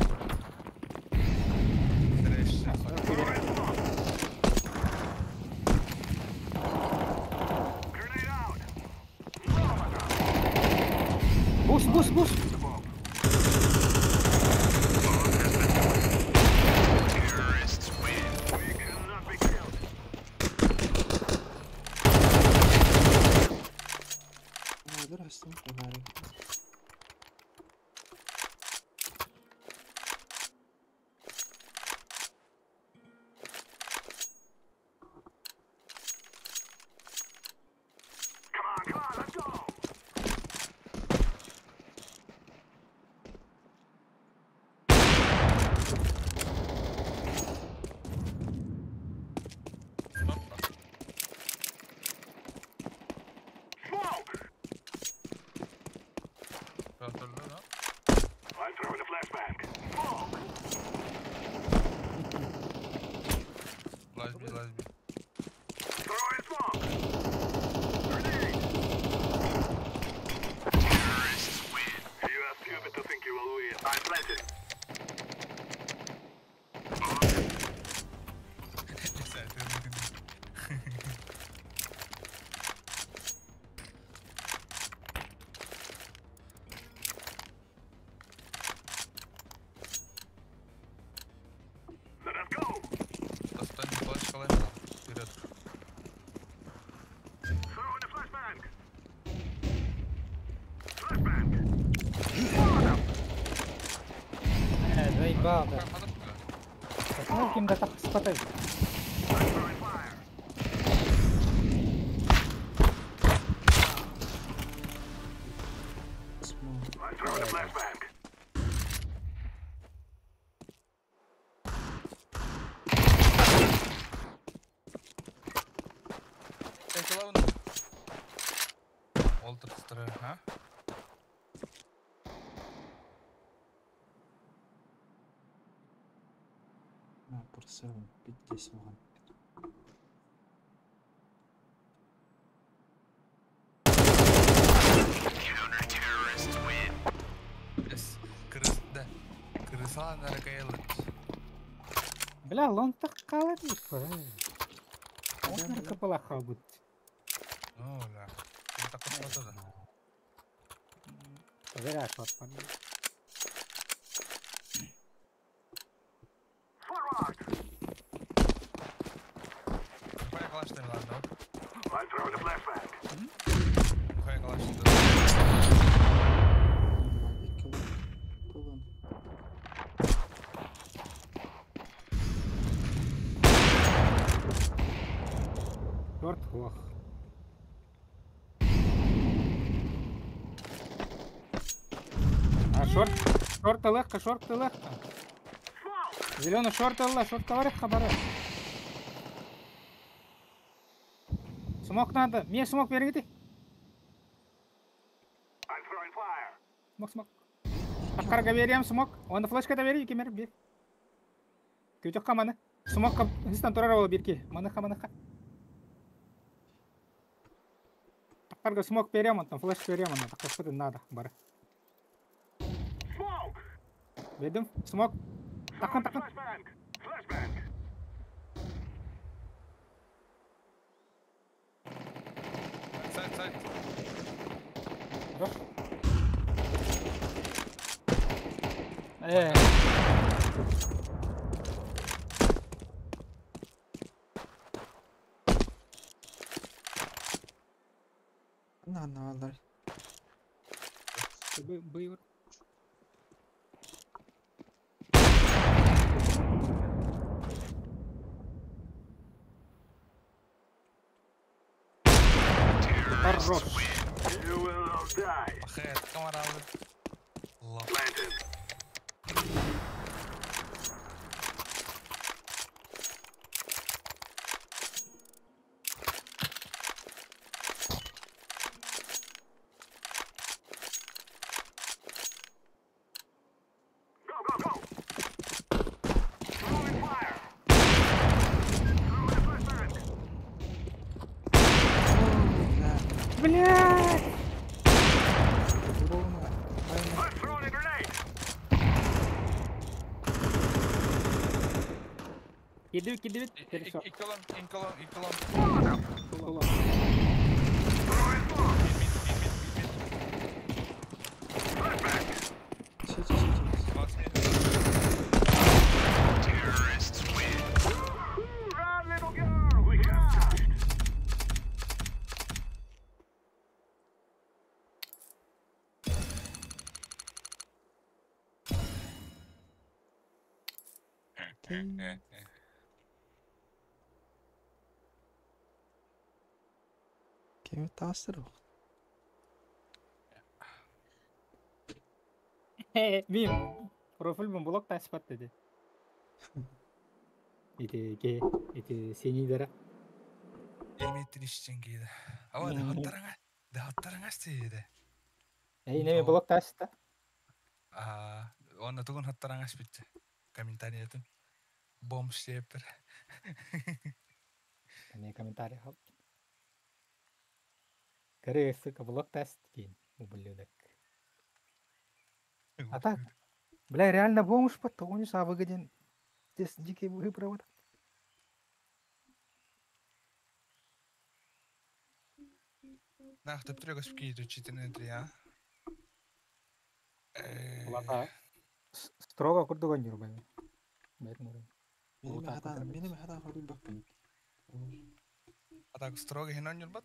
Буст! Да, да. Почему кем-то так спатай? I'm throwing a flashbang. Олтыртыстыры, а? Пұрсырым, биттес маған. Крысалан әрекайлы. Бля, лон так қалады. Он ракапалаха будет. О, ля. Кім таққыз батады? Зря шот. Қоя қалашты меланды? I'm throwing a flashbang. Қоя қалашты? Шорт хох. А шорт легко. Зеленый шорт алла, шорт товарищ хабары. Смок надо. Мне смок бергите. I'm throwing fire. Смок. Аккарга берем смок. Он флешка да бери, кемер бер. Көтөк каманы. Смок хистан турар ол бирки. Маны. Аккарга смок берем, он флеш берем, он так надо, бары. Ведем смок. Такан. Flashbang. Сайт. Хорош. Алар. Быйвыр. Хорош. You will all die. Ахет, камаралы. Лап. Planted. Go. Throwing fire. Throwing a flashbang. Блядь! I'm throwing a grenade. Кидывай. Перешел. Инколон. Throwing bomb. Flashbang. Terrorists win. Run, little girl. We got. Кем тастыру? Мим. Профиль блок таспат dedi. Ити сенидера. Эметтир ишчен кейді. Ава, дағыттарыңа істейді. Неме блок таспта? Оны тұғын хаттарыңа спитті. Комментарий етім. Бомб штепер. Не комментарий хал. Коресы блок таст кейін. Ублюдок. А так, бля, реально бомж потонешь, а выгоден. Здесь дикий выпровод. Нах, ты трёгаш в кейду, читинен трия. Улака строго курдуган жүрбайм. Менің хата хору бақпын. А так строго хинон юрбат?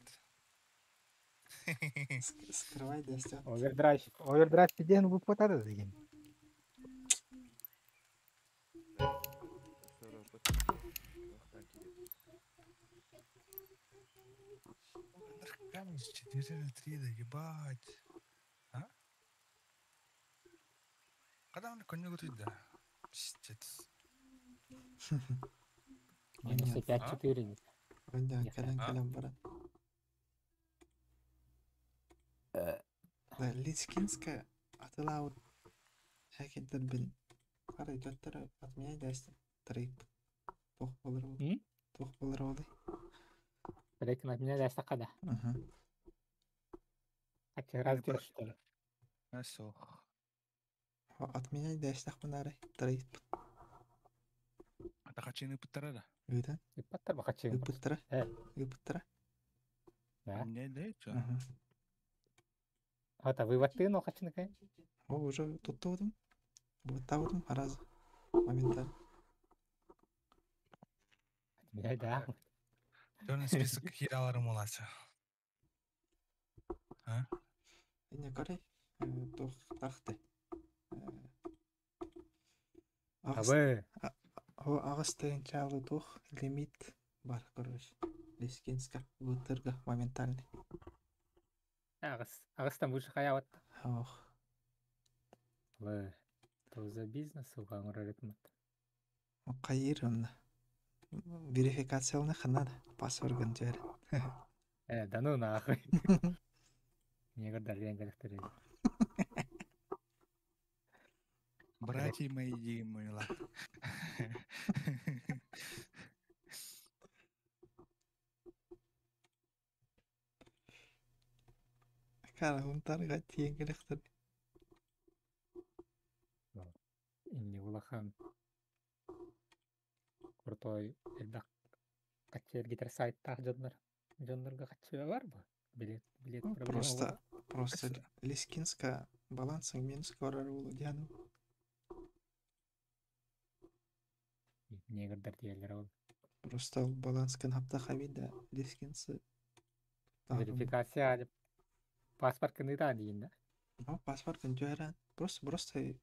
Скрывай дестят. Овердрайв деген бұл потады деген. Камень 4 на 3, да ебать. А? Когда он коню говорит, да? Пиздец. Минус 5-4. Ваня, Ехай. калям барат. Да, Личкинская атылауыт. Хакеттер бил. Қарай төттері атмия дәсті. Тірейіп. Тоқ болыр ол. Тоқ болыр олай. Трейкин от меня дальше когда. Хотя раздел что ли? Насо. Атмия дәсті ақпынары. Тірейіп. Ата қачыны пыттара да. Үйден. Ыппаттар бақачы. Үпіттірі. Үпіттірі. Да. Не дейчу. Вот, а вывод ты, но хочу наконец. О, уже тут будем. Вот там будем, раз. Моментально. Да. Жөнün список хираларым оласы. А? Не қарай. Тоқ тақты. Абы. Ағыстығын чалы тоқ лимит бар, короче. Лискинска бұтырға моментальный. Ағыстан бұшы қаяват. Ох. Абы. Тоже бизнес ұған ұрарытмат. Қайыр онна. Верификациялны қынады. Паспоргын жәрі. Да ну нахуй. Не гордар еңгіліктер еді. Братья мои, мой лак. Қарағымтарға теңгіліктер. Инне улахан. Крутой элдак. Качер гитар сайттағы жондар. Жондарға качы бар ба? Билет проблема. Просто Лискинска балансың минус көрер болу дияну. Не гордар диялер ол. Просто ол баланскын хапта хабида Лискинсы. Верификация алып. Паспорт кыныда дейін да? Паспорт жойран. Просто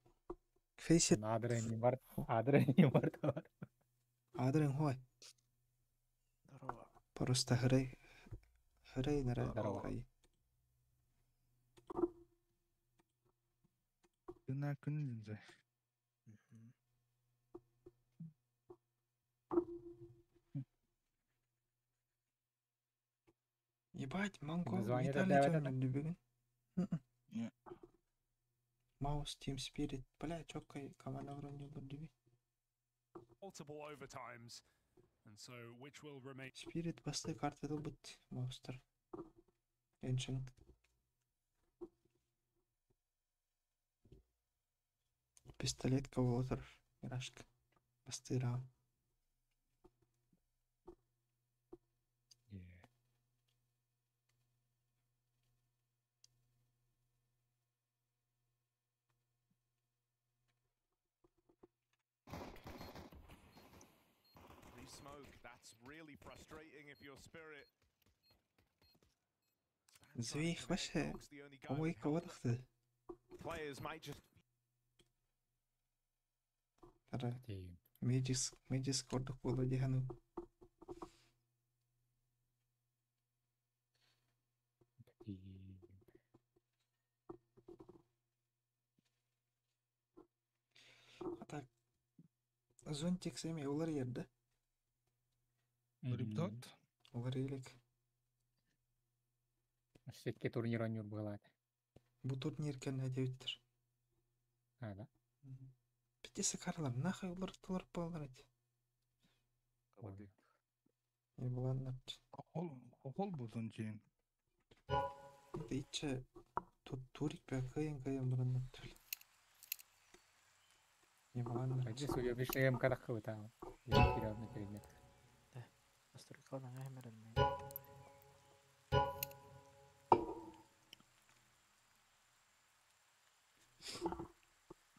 фейсер. Адрен бар. Адрен бар. Адрен хой. Просто хырай. Хырай нара. Күнә күнінде. Ебать, Монгол Название Виталий добавят, Тёмин любит. Не. Маус, Team Spirit. Бля, чокай, команда вроде бы любит. Multiple overtimes, and so which will remain. Spirit басты карты быть маустер. Ancient. Пистолетка Water. Мирашка. Басты раунд. Smoke. That's really frustrating if your spirit. Звих вообще. Ой, кого-то ты. Players might just. Ара. Медис кордук болу дияну. Ата. Зонтик семи олар ерді. Рибдот. Олар елік. Шетке турнир ойнур болады. Бұл турнир кәне деуіттір. Да? Бітесі қарлар, нахай олар тұлар балар әді. Не боланлар. Қол бұзын жейін. Это итче турик бе кайын бұрыннан түл. Не боланлар. Ради судя обычно МК тақы өтағы. Вперед на передмет. Настройкалдан әмірін.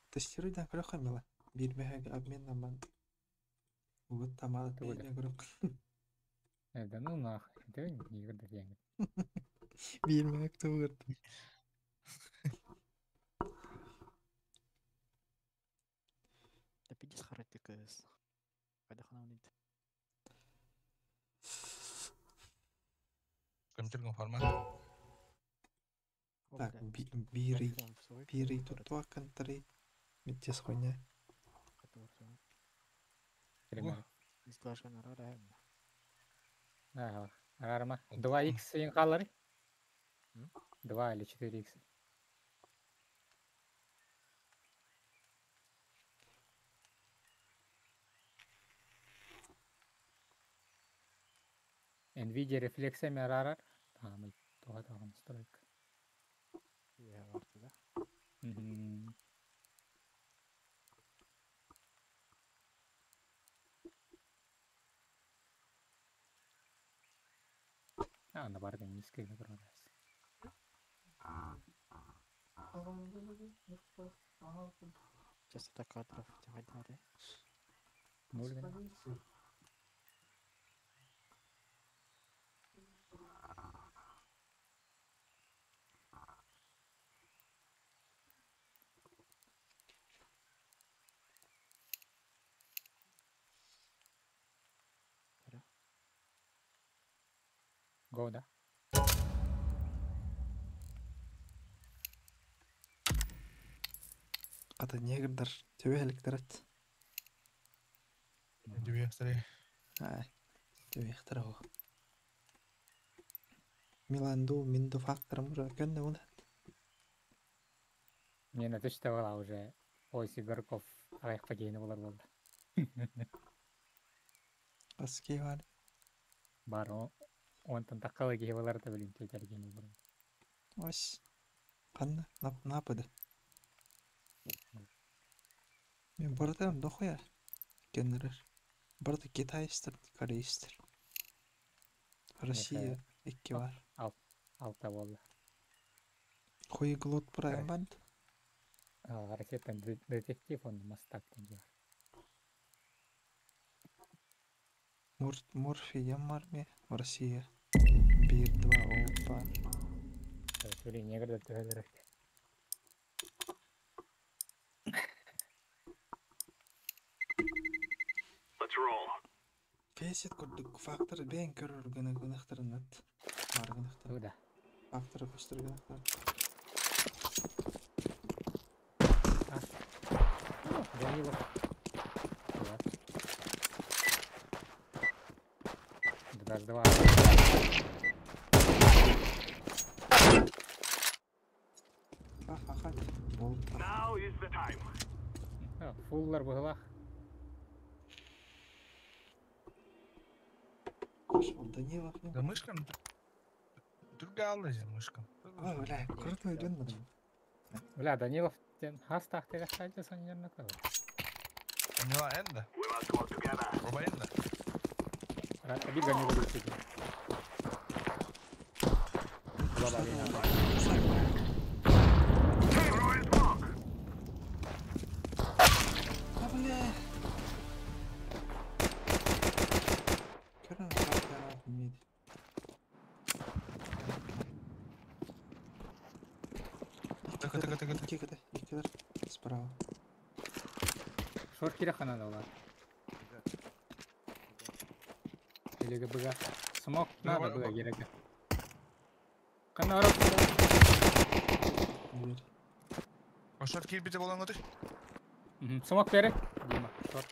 Тестируйдан көріқ әмела. Бермеге обменна ман. Вот тамады бейне көріқ. Да ну нахуй. Это не гордар еңгіл. Бермеге кто көрді. Да 50 характер кыз. Қайда қана ойнайды. Битирген формат. Так, бирий тут вакантри. Миттес хуйня. Installation арара. Ага, арама. 2х ең қалары? 2 или 4х. NVIDIA рефлексиями арарар. Тамай, тоға настройка. Иә, барды да. Ана бардың низкийге тұрады. Частота кадров айтады. 0 гана. Go да. Ата негрдар төбеліктер ет. Төбеліктер. Төбеліктер о. Минду фактором уже көнне оны. Мен өтішті ола уже Ойс Игорков ағайықпа кейіні болар болды. Аскей бар. Бар о. Онтан таққалы кей болар да білін төтер кейіні болар. Ось. Қанна, напады. Мен бардым дохуя. Кеннерер. Барды китайстер, корейстер. Россия икки бар. Алта болды. Хуй глот бұрайын банд. Россияттан детектив онды мастак денде бар. Морфия бар ме? Россия. 1-2 опа. Сөйлей негірді төһелер. Let's roll. Фесет көрдік фактор бен көрір гынақтарын ат. Бар гынақтарын. Да. Фактор көстір гынақтарын. Данилов. Два. Now is the time. Фуллар бұғылақ. Данилов. Да мышкам. Түрге алды же мышкам. Бля, крутой ден бұдым. Бля, Данилов хастақ теға қайда сон жеріне қойы. Данила энда. Оба энда. Раби Данилов өтсеге. Баба бля. Көрін фактор білмейді. Иккедер справа. Шорт керек қана да олар. Елегі бұға. Смок надо бұға керегі. Қана арап бұға. Шорт келбеде болан өтір? Смок берек. Дима, шорт.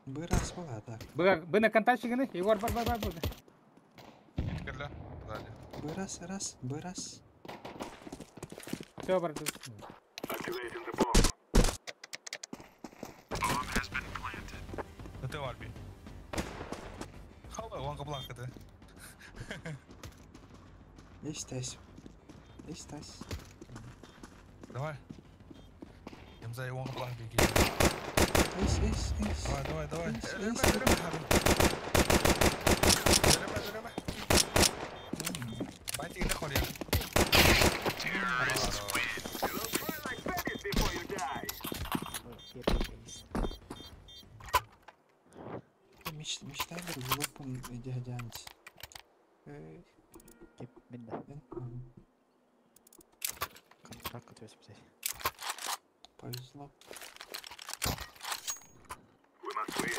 Бұрас бұға так. Бұны контактшігіні, Егор бар бұға. Керлі. Бұрас. Все бар. Activating the bomb. Bomb has been planted. Өте бар бей. Қалай, оңға бұлан қыды. Естайс. Давай. Емзай оңға бұлан бей. Ес. Давай. Жүріме. Байтигіне қория. Terrorists win. You will cry like babies before you die. Мечтайдыр глупым дядянец. Кеп бенді. Контракт өтіп бізей. Повезло. We must win.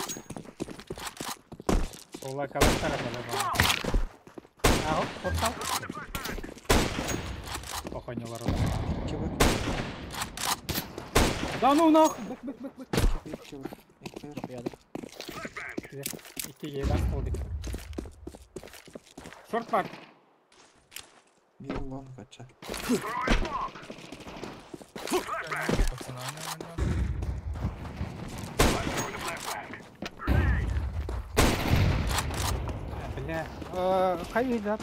Sola kalan tarafına bak. Aho, portal. Pokoknya luar biasa. Coba. Да ну нах! Бык. Coba. Ya da. Güzel. 2 Y'den olduk. Short var. Bir long kaçar. Baksana aynen. Бля. Кайы да.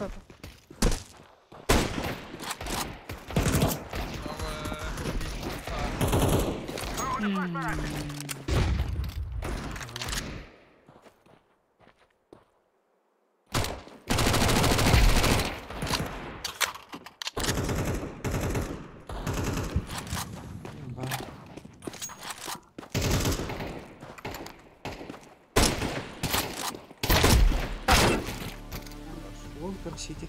Волком Сити.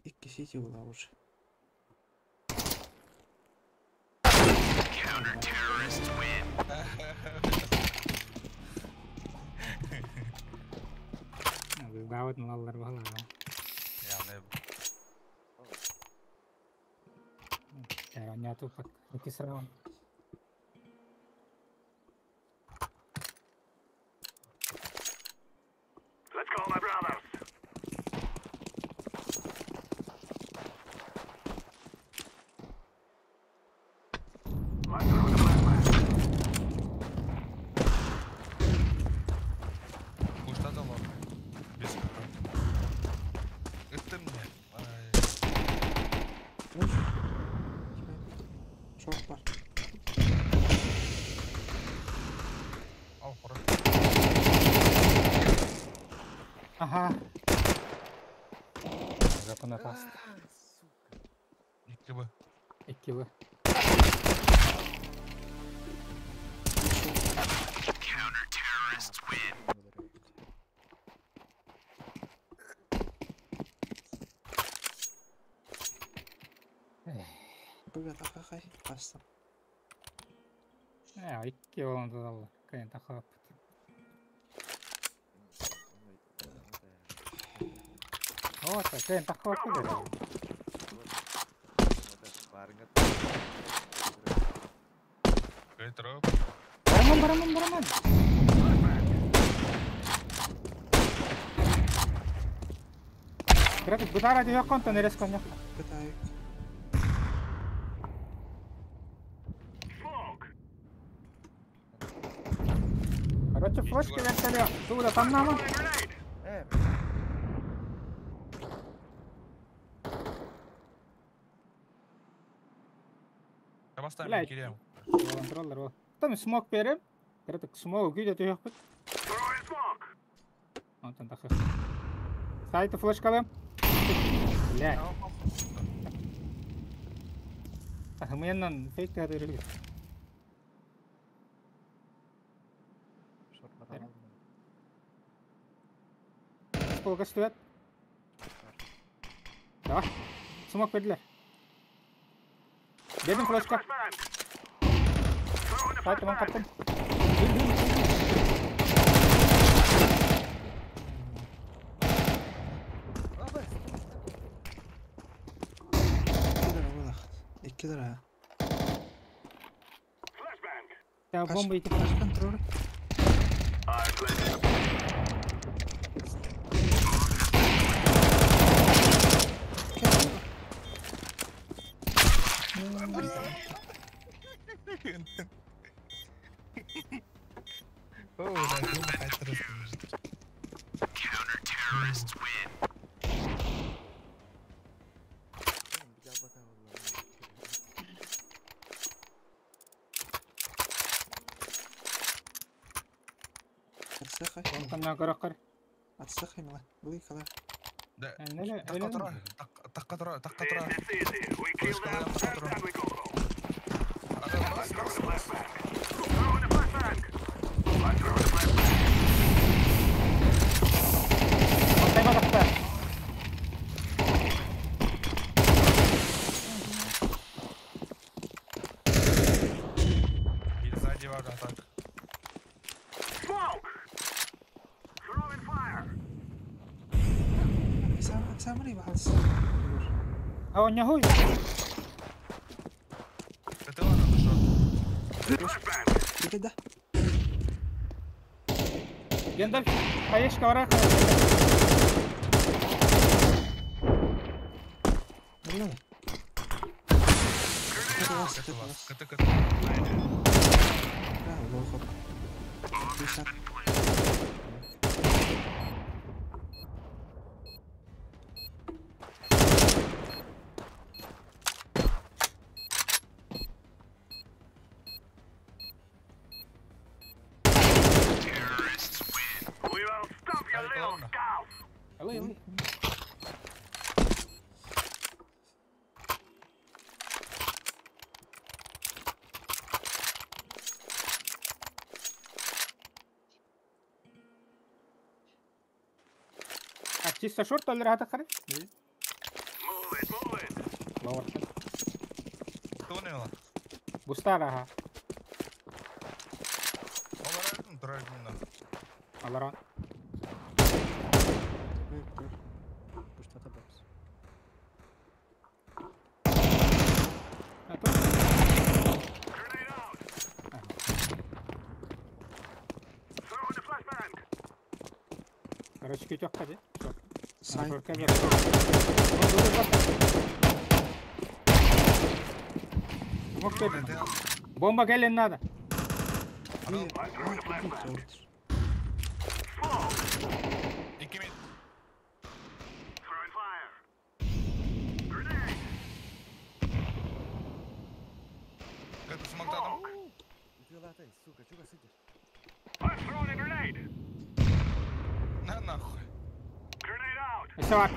İki City была уже. Counter-terrorist win. Дават маллар бала. Yani Caranya tuh pakai serang. Let's call my brothers. Let's throw the flashbang. kuşta da var. Biz Gittin mi? Ay. Çok var. Al kurak. Aha. Запана пас. İki bu. 2 bu. Counter-terrorist win. Bıga takakay. Bastım. Ya 2 oldu Allah. Kayın takap. Oh, kayın takap dedi. Retro. Baraman. Berarti bentar aja ya konten dari sekolahnya. Питаю. Короче, флешки вертолет. Туда, там нам. Kapastan Блядь. gireyim. Контроллер вот. Там смог берем. Короче, смог видят ее. Вот он так. Сайты флешкалым. Блядь. Менен фейк кадыр. Сколько стоит? Да. Смог бердилер. Бердим флешка. Сайты ман каптым. İki lira. Ya bomba итеп. Контроль. Counter-terrorist win. Отсыхай. Контан каракар. Отсыхай мала. Былай кала. Takka tura. Flaşkalayam takka tura. Bir saniye var da tak. Камерой бахалсın. А он не хуй. Это ладно, Bir de. Гендальф, хаешка варах. Öyle mi? Кыты. Bravo, hop. Bir saat. Alay. Чисто шорт или рада харе? Ловар. Кто не ла? Бустара. Оларайдын драйвина. Аларан. Пуштата бокс. Короче, кютёк ходи. Сайн. Бомба gelin надо. Как ты смогтадым? Сука, чего сидишь? На нахуй. Все var.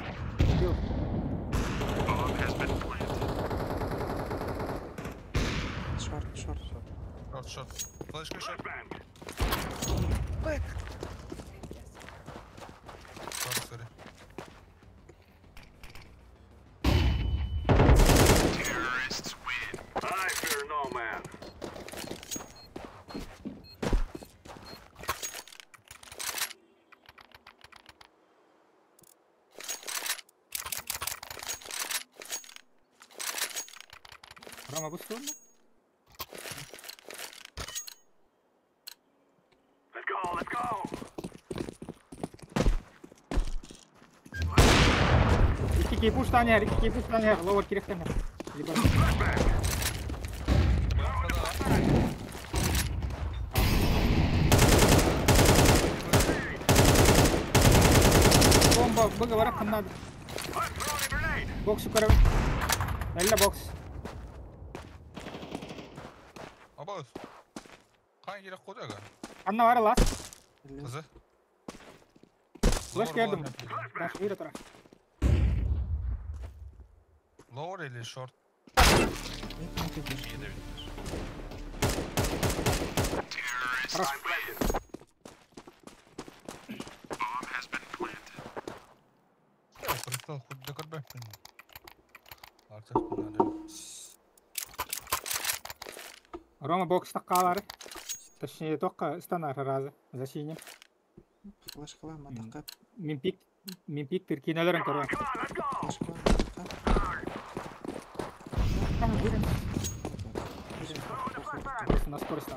Short. Флешка шот. Sorry. Terrorists win. I fear no man. Рома, bu sorun mu? Let's go. İki push tane her. Lower kirikten her. Libar. Bomba, bug'a var kanad. Box yukarı. Elle box. Abaz. Hangi yere koyacak? Anna var la. Kızı. Flash geldim. Flash bir taraf. Lower или short? Пристал хоть до корбя. Рома бокс таққалары. Точнее, только станар разы. За синим. Флешкалар матаққа. Мен пик тіркенелерін көрі. На скорость.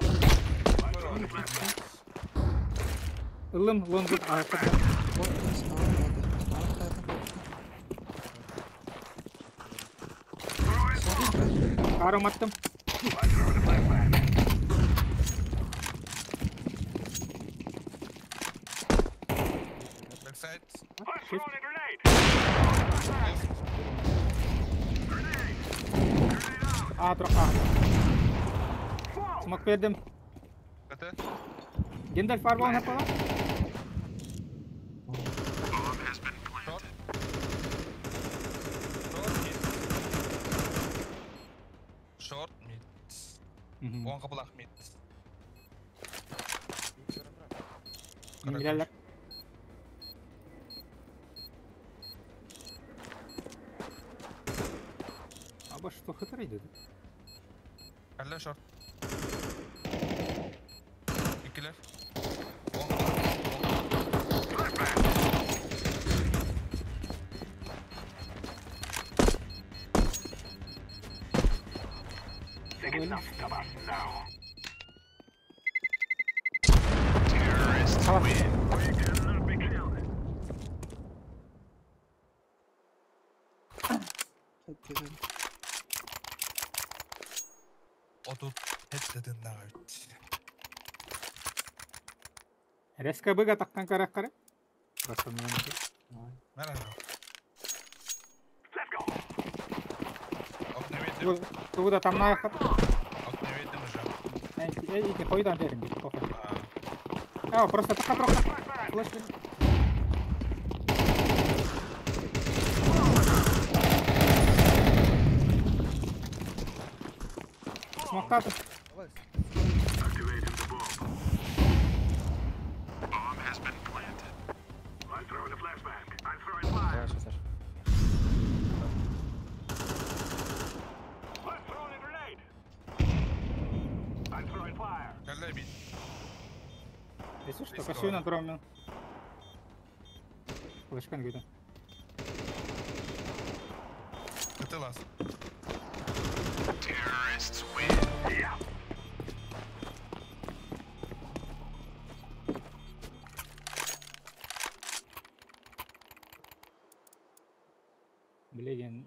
Ылым, лонгут, аяқтады. Қарым аттым. Backside. Тұрқа. Смок бердім. Ката. Гендальф бар болған апала? Short mid. Оң қапылақ mid. Меңгілерлік. Аба что хытыр еді? Әлі short. Икілер. think enough of us now. Terrorists win. We cannot be killed. Отут хеттеден нағайт. Резко быга таққан қарақ қара. Мәлі жоқ. Let's go. Окна видим. Туда там нахат. Окна видим уже. Иди пойдан дерем. А, просто таққа троқа. Флеш. Смоктаты. Activating the bomb. Bomb has been planted. I'm throwing a flashbang. I'm throwing fire. I'm throwing a grenade. I'm throwing fire. Кәлі бит. Если что, кашуй на дроме. Флешкан где-то. Кытылас. Terrorists win. Yeah. Блин.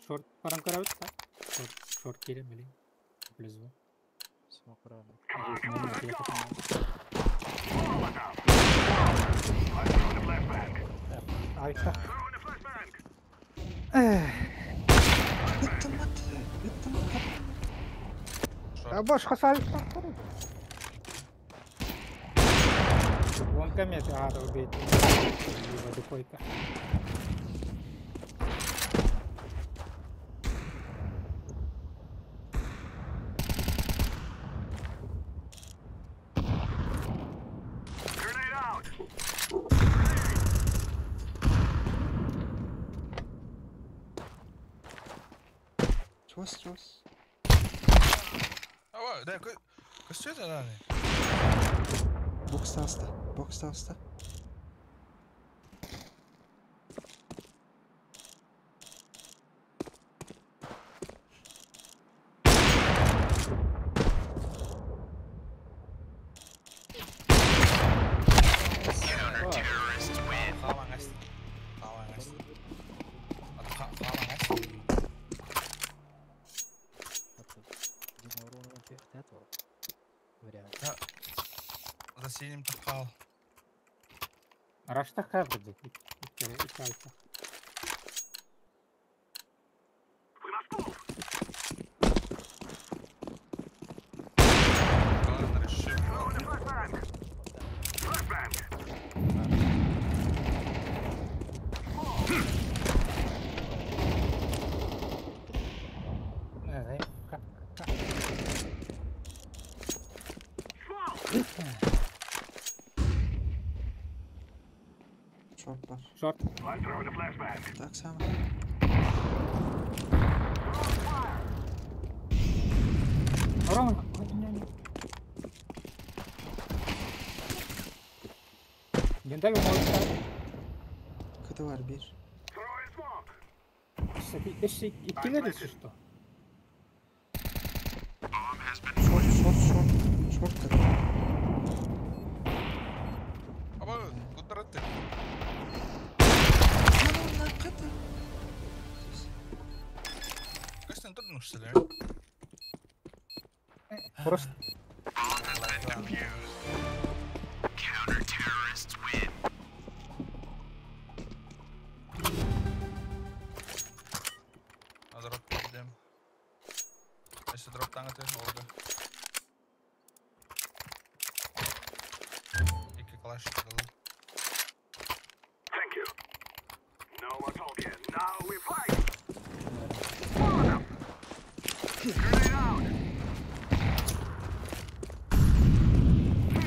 Шорт парам караут. Шорт кире, блин. Близу. Смотрю. I'm throwing a flashbang. Айса. Throwing a flashbang. А бош хасал. Вон комет, убить. Духойка. Grenade out. Чувс. Ава, да, что это надо? Бокста аста. Terrorists win. Хавангас. За синим тахал. Рашта хаврди. Икайта. Он решил. Шорт бар. Шорт. I'm throwing a flashbang. Так само. Ром. Гендал может. Кыты бар бир. Throwing smoke. Эшек иккилер что? Bomb has been Шорт кыты. Аба, куда ты? Кыты. Кастен трудно что ли? Просто. Bomb has been defused. Counter-terrorists win. Дроп идем. Если дроп танк, Олга. Iki клаш дал. Thank you. No more talking. Now we fight. Grenade out.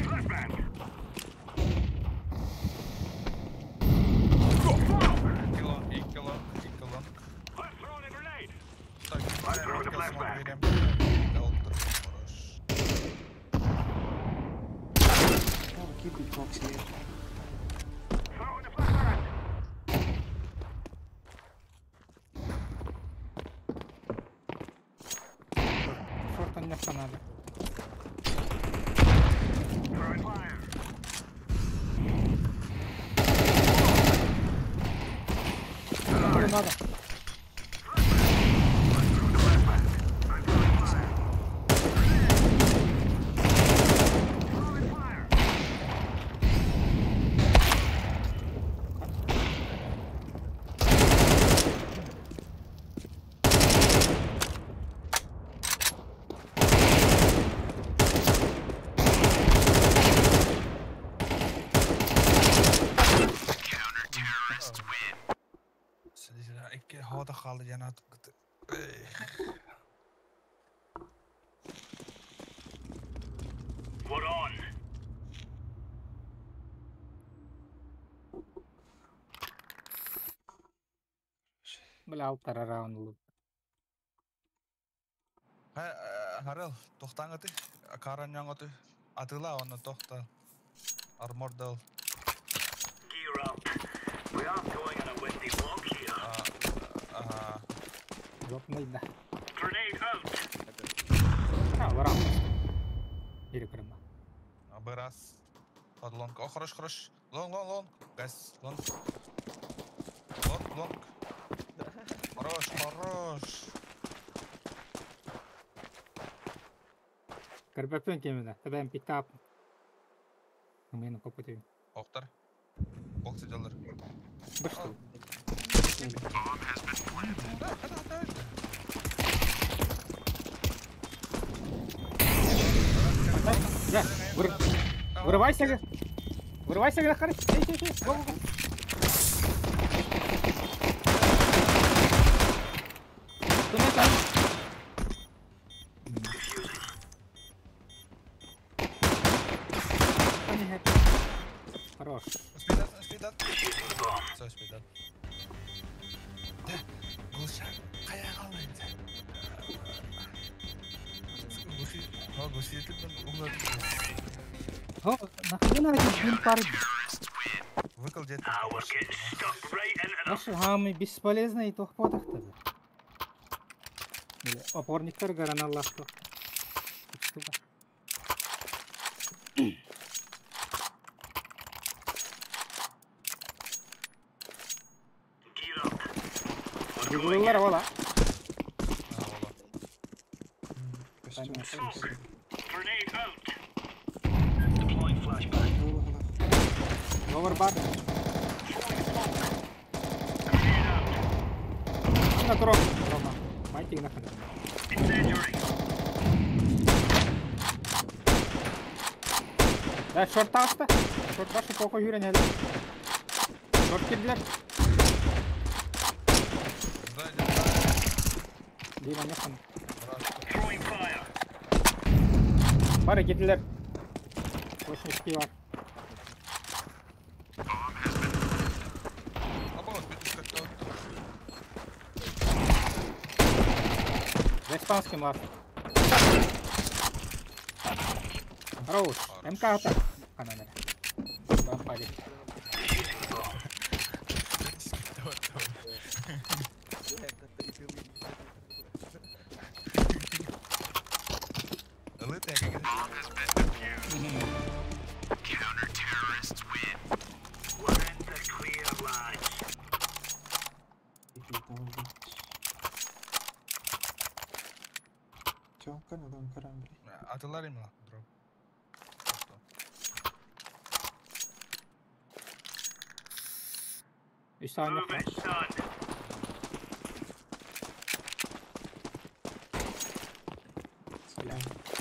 Flashbang. Кило. I'm throwing a grenade. Так, I'm throwing a flashbang. Keep it box here. Throwing a flashbang. oynasam abi. Vurun adam. İki havada kaldı yana tıktı. We're on. Böyle altara round. Harel, tohtan ötü. Karan yang ötü. Atıla onu tohta. Armor dal. Gear up. We aren't going on a windy walk here. Yok mıydı? Grenade out. Ha, var ama. Yürü kırma. Biraz. Под лонг. О, хорош, хорош. Лонг. Гайс, лонг. Лонг. Хорош. Кырбапен кемеде. Тадан питап. Мені копотую. Оқтар. Боксы жалар. Башты. Да, вырывайся. Вырывайся, Захар. Го. Хорош. Спидат. Все, спидат. Гулша, қаяқ алайын. Гулши етілден ұңғады. Нахрена один парень? Выкол дед. Наши гаммы бесполезны и тох подах тогда. Или опорниктер гаран Аллахту. Гуглар вала. Grenade out. Deploying flashbang. Over button. На трон. Рома. Майтик на ходу. Да, шорт таста. Шорт баşı poko yürен hadi. Şort girdiler. Değil mi? Yapın. Bari gittiler. Boşun işki var. Респаунс кем var? Хорош. МК атак. Канада. Бампари. Counter-terrorists win. We're in the clear, lads. Чонка на дом карамбри. Атылар мı lan? Drop. Üç saniye Move it, son.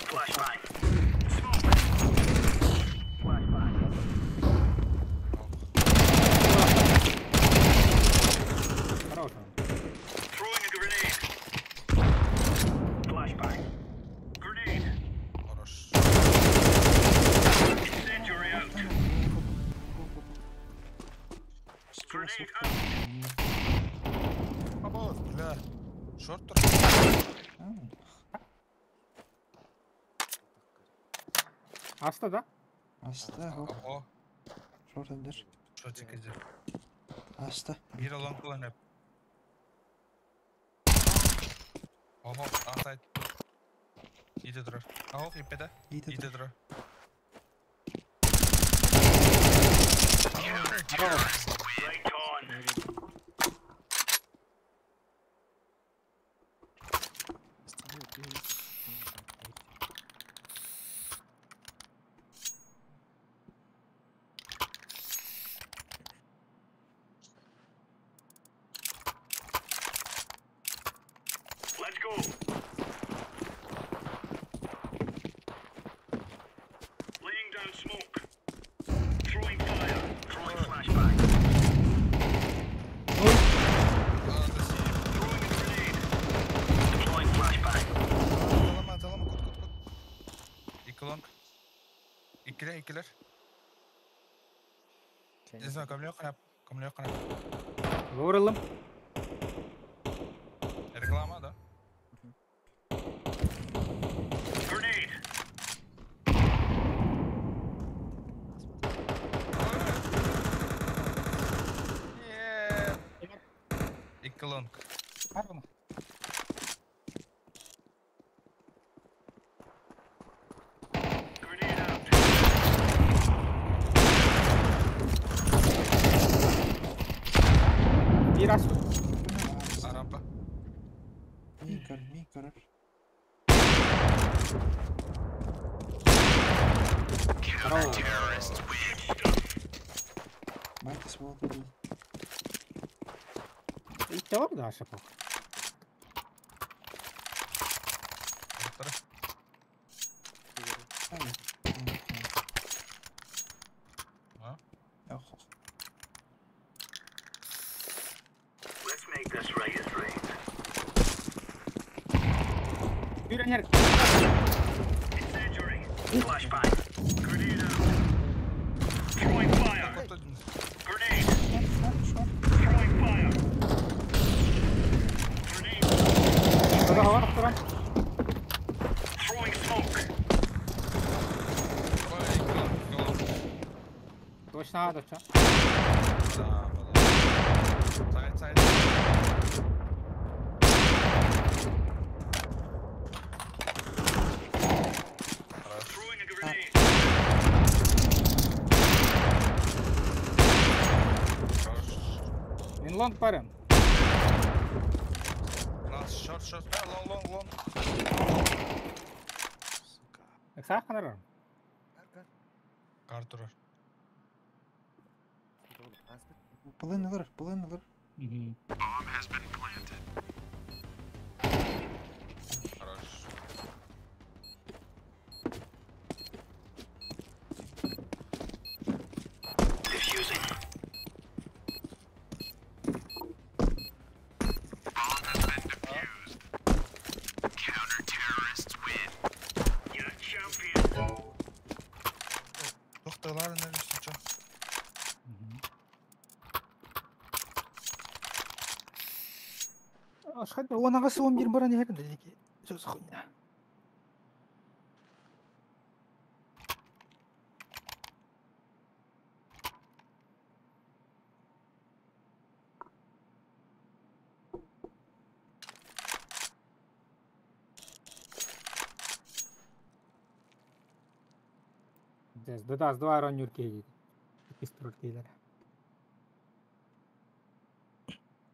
Flashbang. Хорош. Throwing a grenade. Flashbang. Grenade. Хорош. Incendiary out. Grenade out. Abo, bля. Шорт тұр. Аста да? Аста, хоп. О, Шорт ендер. шорт секездер. Аста. Бері лонг қылан әп. Ого, атайд. İyi durur. Ahok ipede. İyi de İyi dur. durur. Right on. Let's go. Laying down smoke. Throwing fire. Throwing flashbang. Throwing a grenade. Deploying flashbang. Atalama kut. İki long. İkiler. İzle kamyon kanap. Vuralım. Reklama da. Grenade. İki long. Pardon. Grenade out. Bir aç. Rampa. Мій корор. Майте свого туди. İlk cevap da aşağı bak. Ай. Ha? Ох. Let's make this right as rain. Bir yer. Incendiary. Flashbang. Grenade out. Throwing fire. Grenade. Throwing fire. Grenade. Şurada hava attıran. Throwing smoke. Точно доча. Side. Throwing a grenade. Мен лонг барам. Last short. Long. Сақ қанар. Kar durur. Полин alır. Хорош. Diffusing. Counter-terrorists win. You're champion. Doktorlar ne düştü? Ашхад онага суум бир баран яһар да дики. Сөз хуйна. Дас два ронюр кейди. Пистолет кейлер.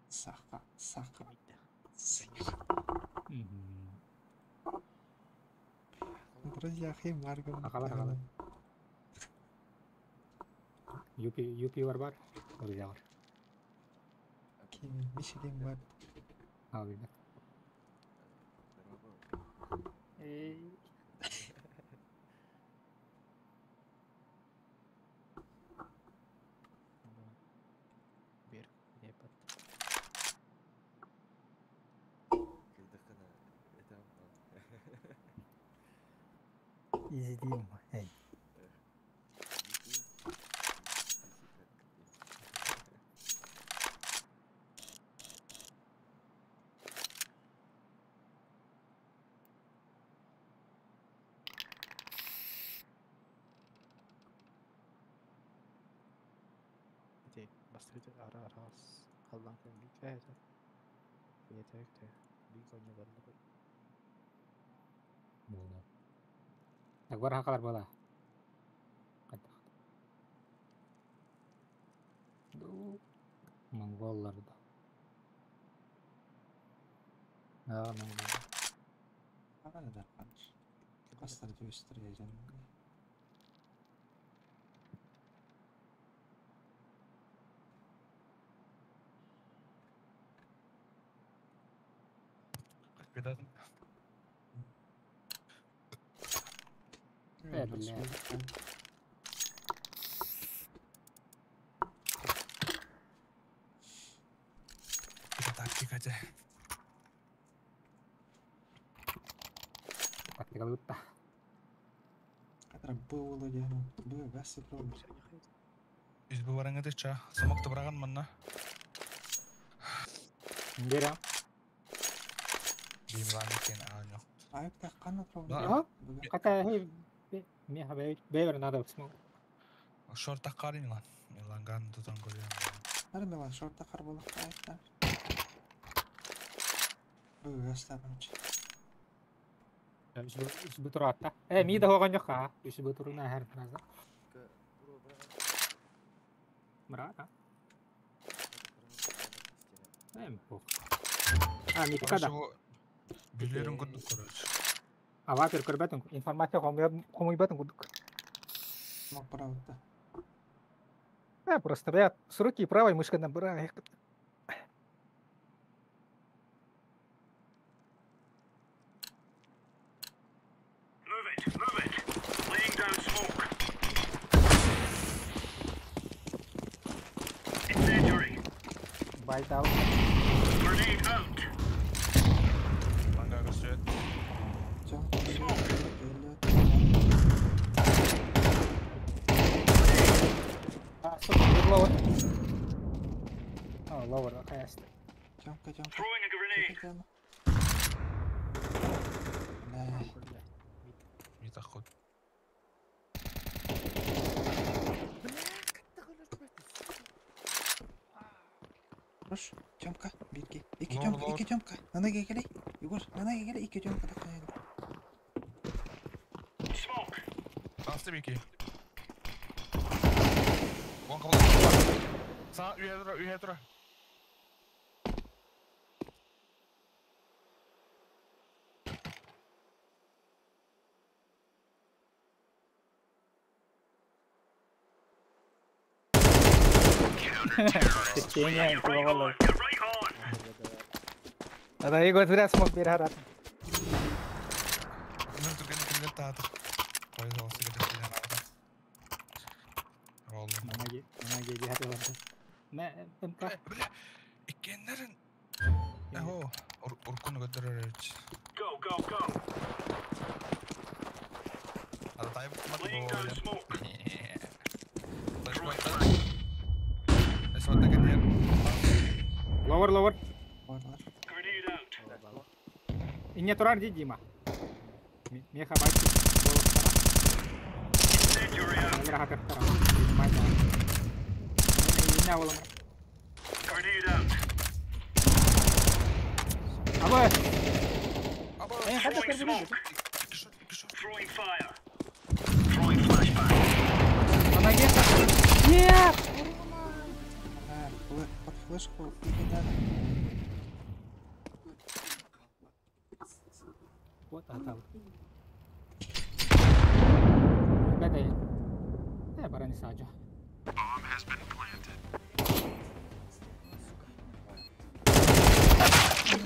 Саха. Друзья, хей Марган. Акалар. Юпи бар. Друзья бар. Мичиган бар. Алды. İzleyeyim. Hey. Bastırdı ara Allah'ın büyük ve yeter. Büyük oyunu var. Болды. Так, бар хақалар бола. Монголларда. Қағанадар қаныш. Қастарды өстірге жаным. Кетатын. Тактика же. Тактика лутта. Қатырам бұлы дегенім. Бұлы ғасы пробур. Үзбі бараңа деча. Самоқты біраған мұнна. Берем. Беймілан екен ағын жоқ. Айыпта қаны пробур. Қата мен бейбір надо смог. Шорта қарин лан. Меланған тұтан көрген. Әрі мелан шорта қар болық айыпта. Бұлы ғастабымчы. Үшбі тұру атта. Мейді оған жоқ қа. Үшбі тұруына әр біразда. Мұрат, Пух. Мейді қада? Билерін күндік көрәді. Вапер көрбәтін, информация қомойбәтін күндік. Мақ правда. Просто я с руки правой мышкой набираю. Move it. Laying down smoke. Incendiary. Bite out. Grenade out. Manga gösteriyor. Lower. Oh, lower. Okay, I stay. Throwing a grenade. Не таход. Хош, Тёмка, битки. Iki Тёмка. Нанаға келей. Егор, нанаға келей. Iki Тёмка таққан Smoke. Bastı bir iki. One kapalı. Sağ üye dura. Ada Igor sudah smoke biar harap. Menurut kita tahu. Kau itu harus kita pilih apa? Roll. Mana gigi hati lantai. Nah, tempat. İkenlerin. Orkun götürür. Go. Ada tayip mati Laying down smoke. Lower. Grenade out. Ini turar di Jima. Mia kabar. Incendiary out. Lagi hacker terang. Mana? Ini awal. Grenade out. Apa? Throwing smoke. Throwing fire. Throwing flashbang. Mana gitu? Yeah. Под флешку кидали. Вот это. Ada ya? Barani saja. Bomb has been planted.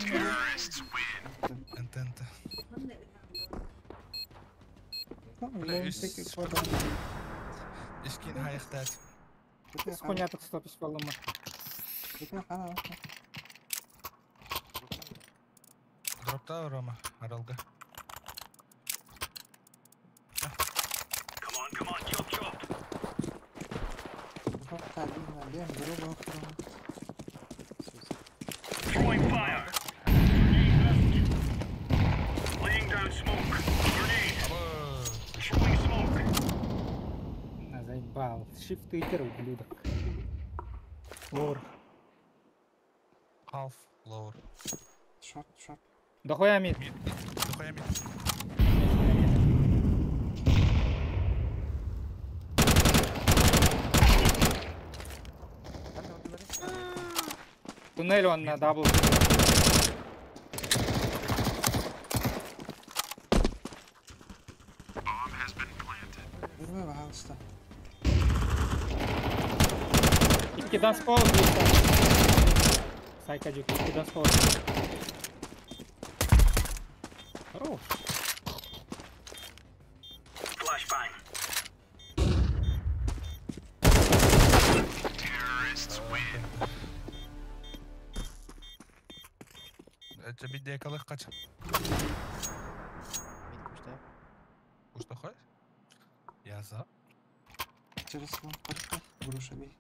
Terrorists win. Entente. Iskin hayıqtat. Понятно, что писал ему. Дропта Рома, аралга. Come on, chop. Throwing fire. Laying down smoke. Grenade. Throwing smoke. Заебал. Shift и кер, ублюдок. Lower. Half lower. Short. Дохуя мид. Дохуя мид. Туннель онна дабл. Вырвай, пожалуйста. İki dans kol. Saykacık iki dans kol. Хорош. Flashbang. Terrorists win. Это беде колых кач. Кушта хой? Яза. Через лом парка, груша бей.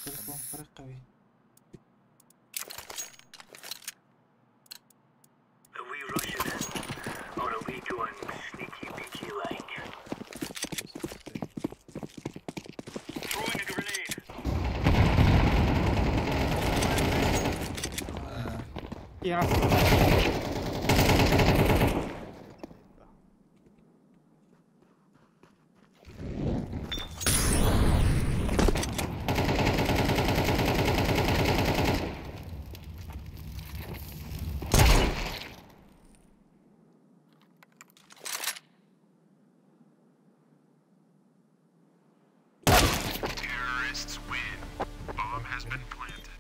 Через лом парка бей. Are we rushing in? Or are we going sneaky beaky like? Throwing a grenade. Ya. Terrorists win. Bomb has been planted.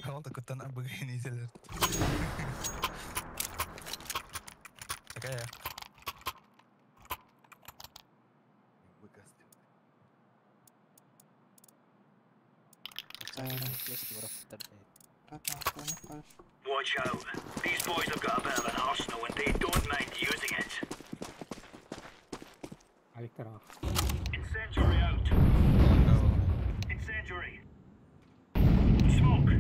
Al takuttan abagay ni sila. Kaya. Watch out. These boys have got a bit of an arsenal and they don't mind using it. Ayıktır ha. Incendiary out. Incendiary. Smoke.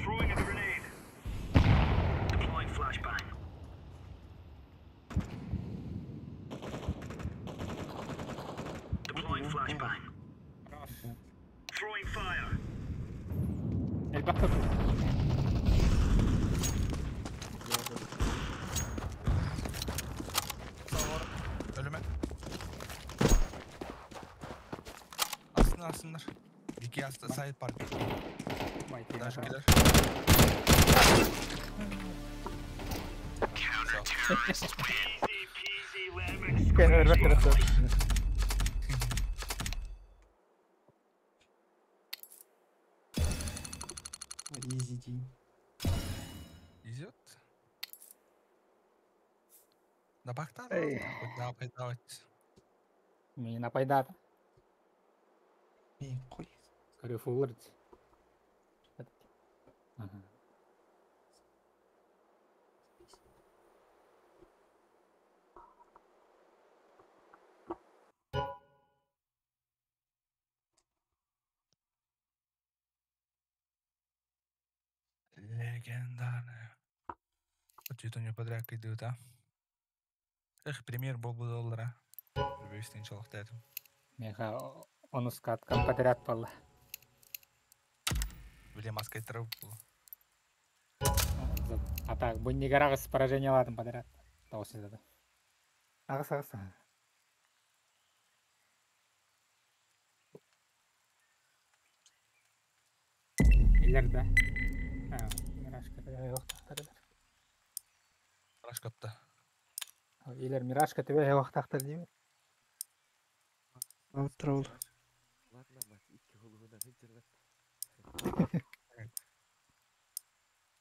Throwing a grenade. Deploying flashbang. Deploying flashbang. Throwing fire. El bakır. Ölüme. Aslınlar. İki yasta side park. Dash killer. Counter-terrorists win. Easy peasy lemon Kenara bak tarafta. Easy G. Идет. Да бахта. Эй. Давай. Мені напайдати. Ей, қой. Скорее фуллерить. Ага. Легендарная. Вот это не подряд идут, а? Эх, премьер был бы $1. Любейся, ничего лохтает. Меха onu skatkam подряд пала. Бля, маска труп. А так, Бундигарагас поражение ладно подряд. Того сезона. Агас. Илерде. Мирашка тебе вақтақтар. Раш капта. Илер Мирашка тебе вақтақтар деймін. Аутроул.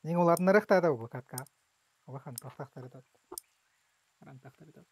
Нең олардың ырықтады бұл катка. Олахан тақтақтар етеді. Аран тақтар етеді.